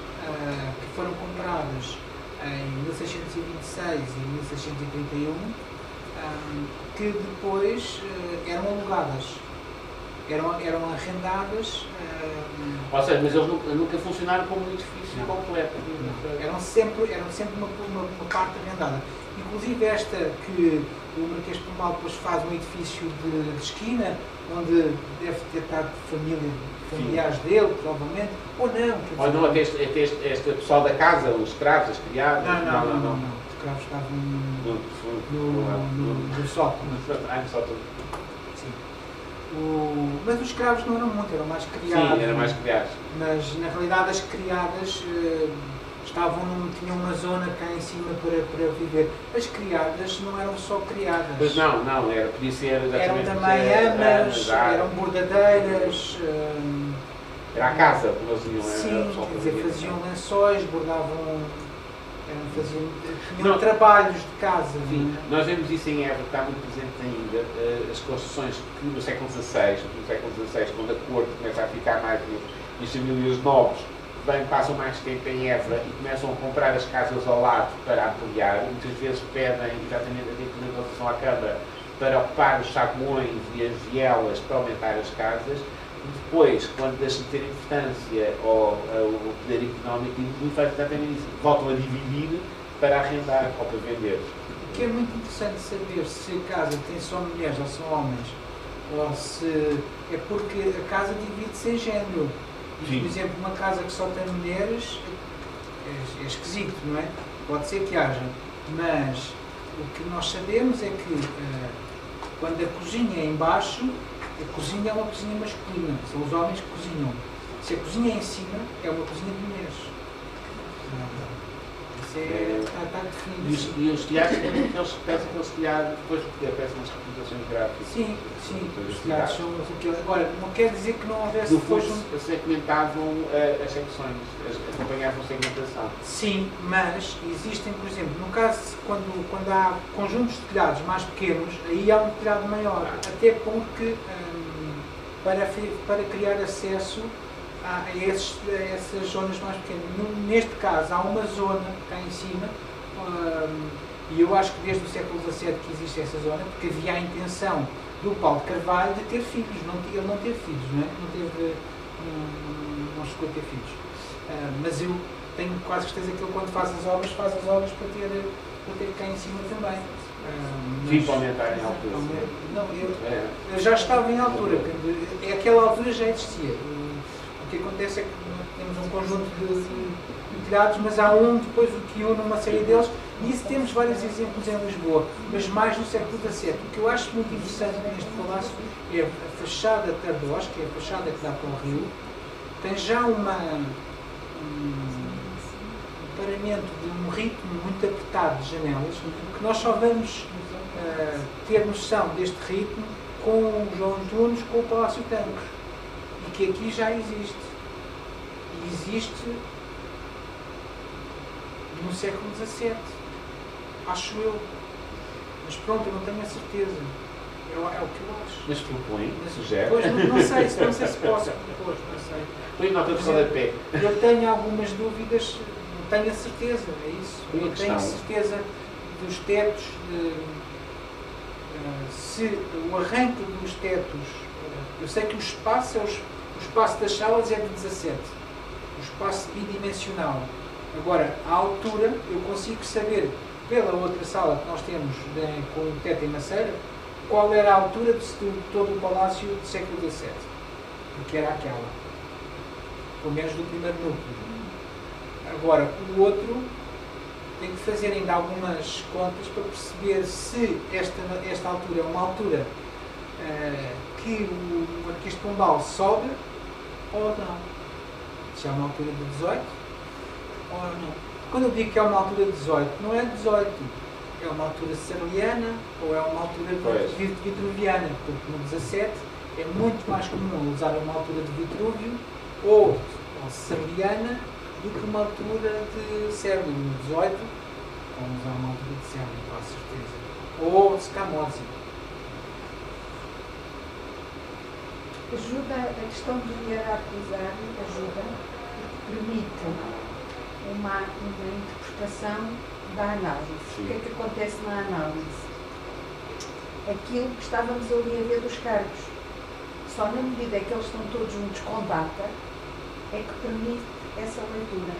que foram compradas em 1626 e 1631, que depois eram alugadas. Eram arrendadas. Ou seja, mas eles nunca funcionaram como um edifício completo. Eram sempre uma parte arrendada. Inclusive esta que o Marquês de Pombal depois faz um edifício de esquina, onde deve ter estado familiares dele, provavelmente, ou não. Ou não, até este pessoal da casa, os escravos, as criadas? Não. Os escravos estavam no sótão. No sótão. Mas os escravos não eram muito, eram mais criados. Sim, eram mais criados. Mas na realidade as criadas tinham uma zona cá em cima para viver. As criadas não eram só criadas. Pois não, podia ser eram também amas, eram bordadeiras. Era a casa que eles iam. Sim, quer dizer, faziam lençóis, bordavam. Tinham trabalhos de casa. Sim, nós vemos isso em Évora, está muito presente ainda, as construções que no século XVI, quando a corte começa a ficar mais e as famílias nobres passam mais tempo em Évora e começam a comprar as casas ao lado para ampliar, muitas vezes pedem exatamente a título de autorização à Câmara para ocupar os saguões e as vielas para aumentar as casas. Depois, quando deixam de ter importância o poder económico, faz exatamente isso. Voltam a dividir para arrendar ou para vender. O que é muito interessante saber se a casa tem só mulheres ou só homens, ou se é porque a casa divide-se em género. E, por exemplo, uma casa que só tem mulheres é esquisito, não é? Pode ser que haja, mas o que nós sabemos é que quando a cozinha é em baixo, a cozinha é uma cozinha masculina, são os homens que cozinham. Se a cozinha é em cima, é uma cozinha de mulheres. Isso está definido. E os telhados, eles peçam aqueles telhados, depois aparecem nas representações gráficas. Sim, os telhados são aquilo. Agora, não quer dizer que não houvesse depois segmentavam as secções, acompanhavam a segmentação. Sim, mas existem, por exemplo, no caso, quando há conjuntos de telhados mais pequenos, aí há um telhado maior, até porque para criar acesso a essas zonas mais pequenas. Neste caso, há uma zona cá em cima, e eu acho que desde o século XVII que existe essa zona, porque havia a intenção do Paulo de Carvalho de ter filhos. Ele não teve filhos, não é? Não chegou a ter filhos. Mas eu tenho quase certeza que ele, quando faz as obras para ter cá em cima também. Sim, para aumentar em altura. Não, eu já estava em altura. Aquela altura já existia. O que acontece é que temos um conjunto de telhados, mas há depois o que une uma série deles, e isso temos vários exemplos em Lisboa, mas mais no século XVII. O que eu acho muito interessante neste palácio é a fachada Territórios, que é a fachada que dá para o rio, tem já paramento de um ritmo muito apertado de janelas, que nós só vamos ter noção deste ritmo com o João Antunes, com o Palácio Tanques, e que aqui já existe. E existe no século XVII, acho eu. Mas pronto, eu não tenho a certeza. É o que eu acho. Mas propõe, sugere. Pois, não sei se posso propor, não sei. Põe nota de rodapé. Eu tenho algumas dúvidas, não tenho a certeza, é isso. Eu tenho certeza dos tetos, se o arranque dos tetos, eu sei que o espaço, o espaço das salas é de 17, o espaço bidimensional. Agora, a altura, eu consigo saber, pela outra sala que nós temos com o teto em maceira, qual era a altura de todo o palácio do século XVII, porque era aquela, pelo menos do primeiro núcleo. Agora, o outro tem que fazer ainda algumas contas para perceber se esta altura é uma altura que o Marquês de Pombal sobe ou não. Se é uma altura de 18 ou não. Quando eu digo que é uma altura de 18, não é 18. É uma altura serliana ou é uma altura vitruviana, porque no 17 é muito mais comum usar uma altura de Vitrúvio ou serliana do que uma altura de Sérvio. No 18 vamos usar uma altura de Sérvio, com certeza. Ou Scamozzi. Ajuda a questão de hierarquizar, ajuda, permite uma interpretação da análise. Sim. O que é que acontece na análise? Aquilo que estávamos ali a ver dos cargos. Só na medida em que eles estão todos juntos com data é que permite essa leitura.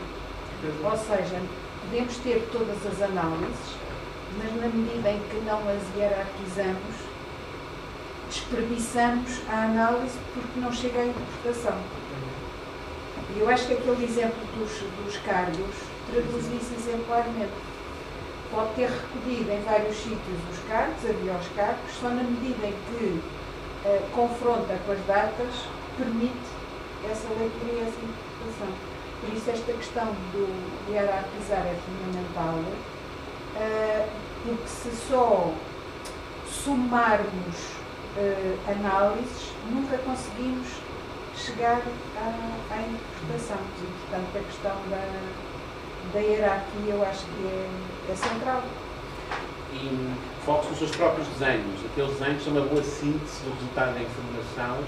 Ou seja, podemos ter todas as análises, mas na medida em que não as hierarquizamos, desperdiçamos a análise porque não chega à interpretação. E eu acho que aquele exemplo dos cargos traduz isso exemplarmente. Pode ter recolhido em vários sítios os cargos, havia os cargos, só na medida em que confronta com as datas, permite essa leitura e essa interpretação. Por isso esta questão de hierarquizar é fundamental, porque se só somarmos análises, nunca conseguimos chegar à interpretação. E, portanto, a questão da hierarquia eu acho que é central. E foque-se nos seus próprios desenhos. Aqueles desenhos são uma boa síntese do resultado da informação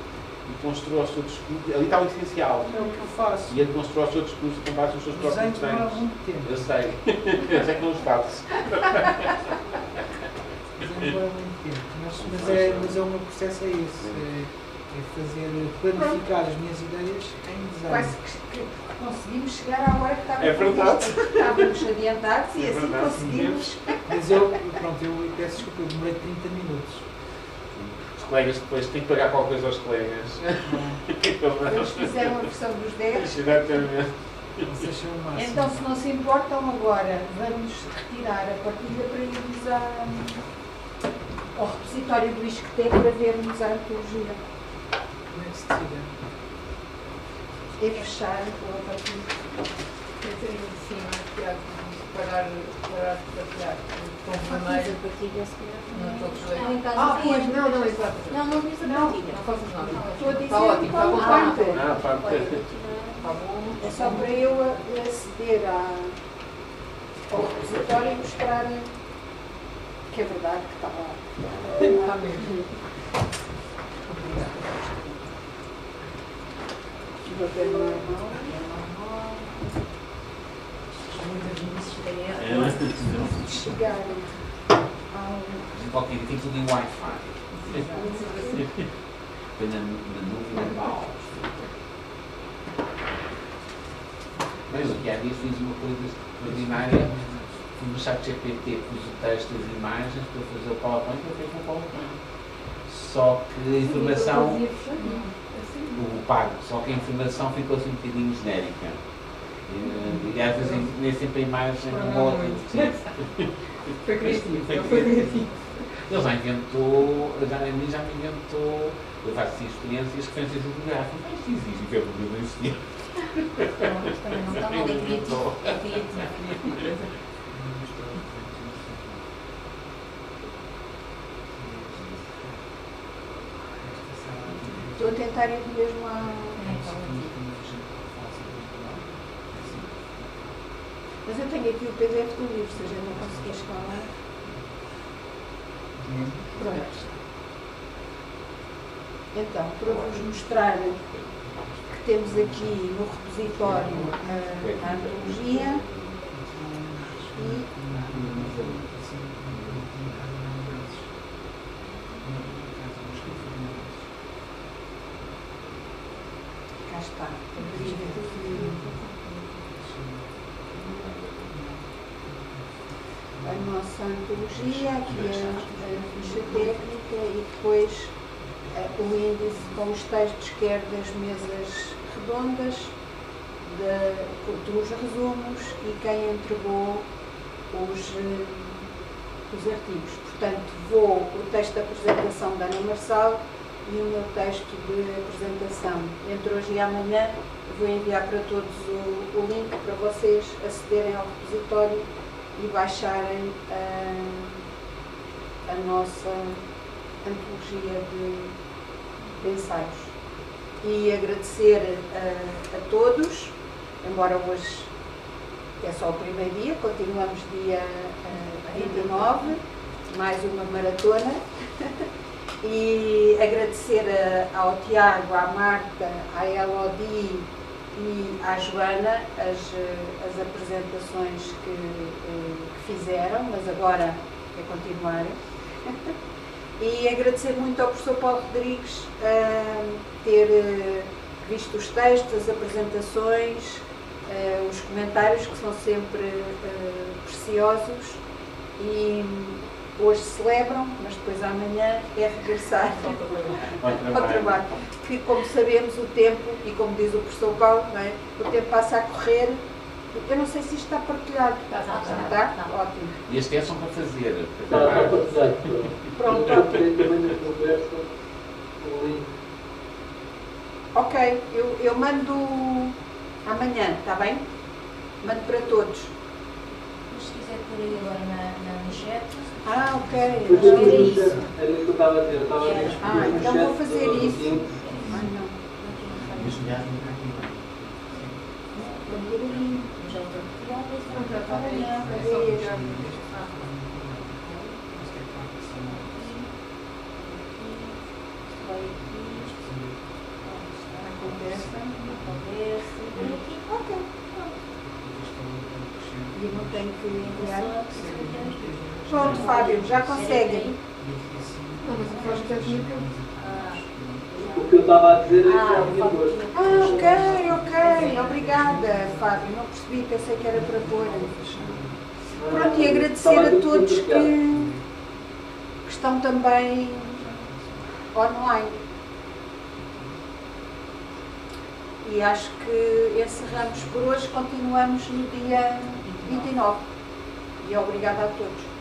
e construa o seu discurso. Ali está o essencial. É o que eu faço. E ele construa o seu discurso com base nos seus próprios desenhos. Muito tempo. Eu sei. Eu sei que não os faço. Demora muito tempo. Mas o meu processo é esse. É planificar as minhas ideias em design. Quase que conseguimos chegar à hora que estávamos. É verdade. Estávamos adiantados e assim conseguimos. Mas eu peço desculpa, eu demorei 30 minutos. Os colegas depois têm que pagar qualquer coisa aos colegas. Eles fizeram a versão dos 10. Exatamente. Então, se não se importam agora, vamos retirar a partilha para irmos ao repositório do ISCTE para vermos a antologia. Como é que se tira? É fechar a partilha. Em cima, parar de partilhar. Com vermelho. Não estou a perceber. Pois, não, exato. Não diz a partilha. Não faças nada. Estou a dizer está ótimo, está bom. Está bom. É só para eu aceder ao repositório e mostrar que é verdade que está lá. Está mesmo. O papel não é mau, chegar Qualquer tem tudo em Wi-Fi. Foi na nuvem da Mas aqui há dias fiz uma coisa extraordinária. Fui no chat GPT, pus o texto e as imagens para fazer o PowerPoint e eu fiz um PowerPoint. Só que a informação, o pago, só que a informação ficou assim um bocadinho genérica. E às vezes nem sempre a imagem é uma outra. Foi criativo. Ele já inventou, já me inventou, eu faço assim experiências, referências bibliográficas. Mas isto existe, foi porque não existia. Estou a tentar ir mesmo a... Mas eu tenho aqui o PDF do livro, se a gente não conseguir chegar lá. Pronto. Então, para vos mostrar que temos aqui no repositório a antologia e cá está. A nossa antologia, aqui a ficha técnica e depois o índice com os textos, quer das mesas redondas, dos resumos e quem entregou os artigos. Portanto, o texto de apresentação da Ana Marçal e o meu texto de apresentação. Entre hoje e amanhã vou enviar para todos o link para vocês acederem ao repositório e baixarem a nossa antologia de ensaios. E agradecer a todos, embora hoje é só o primeiro dia, continuamos dia 29, mais uma maratona, e agradecer ao Tiago, à Marta, à Elodie e à Joana as apresentações que fizeram, mas agora é continuar. E agradecer muito ao professor Paulo Rodrigues ter visto os textos, as apresentações, os comentários que são sempre preciosos e hoje celebram, mas depois amanhã é regressar ao trabalho. Que, como sabemos, o tempo, e como diz o professor Paulo, não é? O tempo passa a correr. Eu não sei se isto está partilhado. Está? Ótimo. E as testes são para fazer. Está partilhado. Pronto. Ok, eu mando amanhã, está bem? Mando para todos. Mas se quiser pôr aí agora na manchete. Ah, ok. Era isso que eu estava a dizer. Então vou fazer isso. Ah, não. E não tenho que enviar. Pronto, Fábio, já conseguem. O que eu estava a dizer é que já tinha posto. Ok. Obrigada, Fábio. Não percebi, pensei que era para pôr. Pronto, e agradecer a todos que estão também online. E acho que encerramos por hoje, continuamos no dia 29. E obrigada a todos.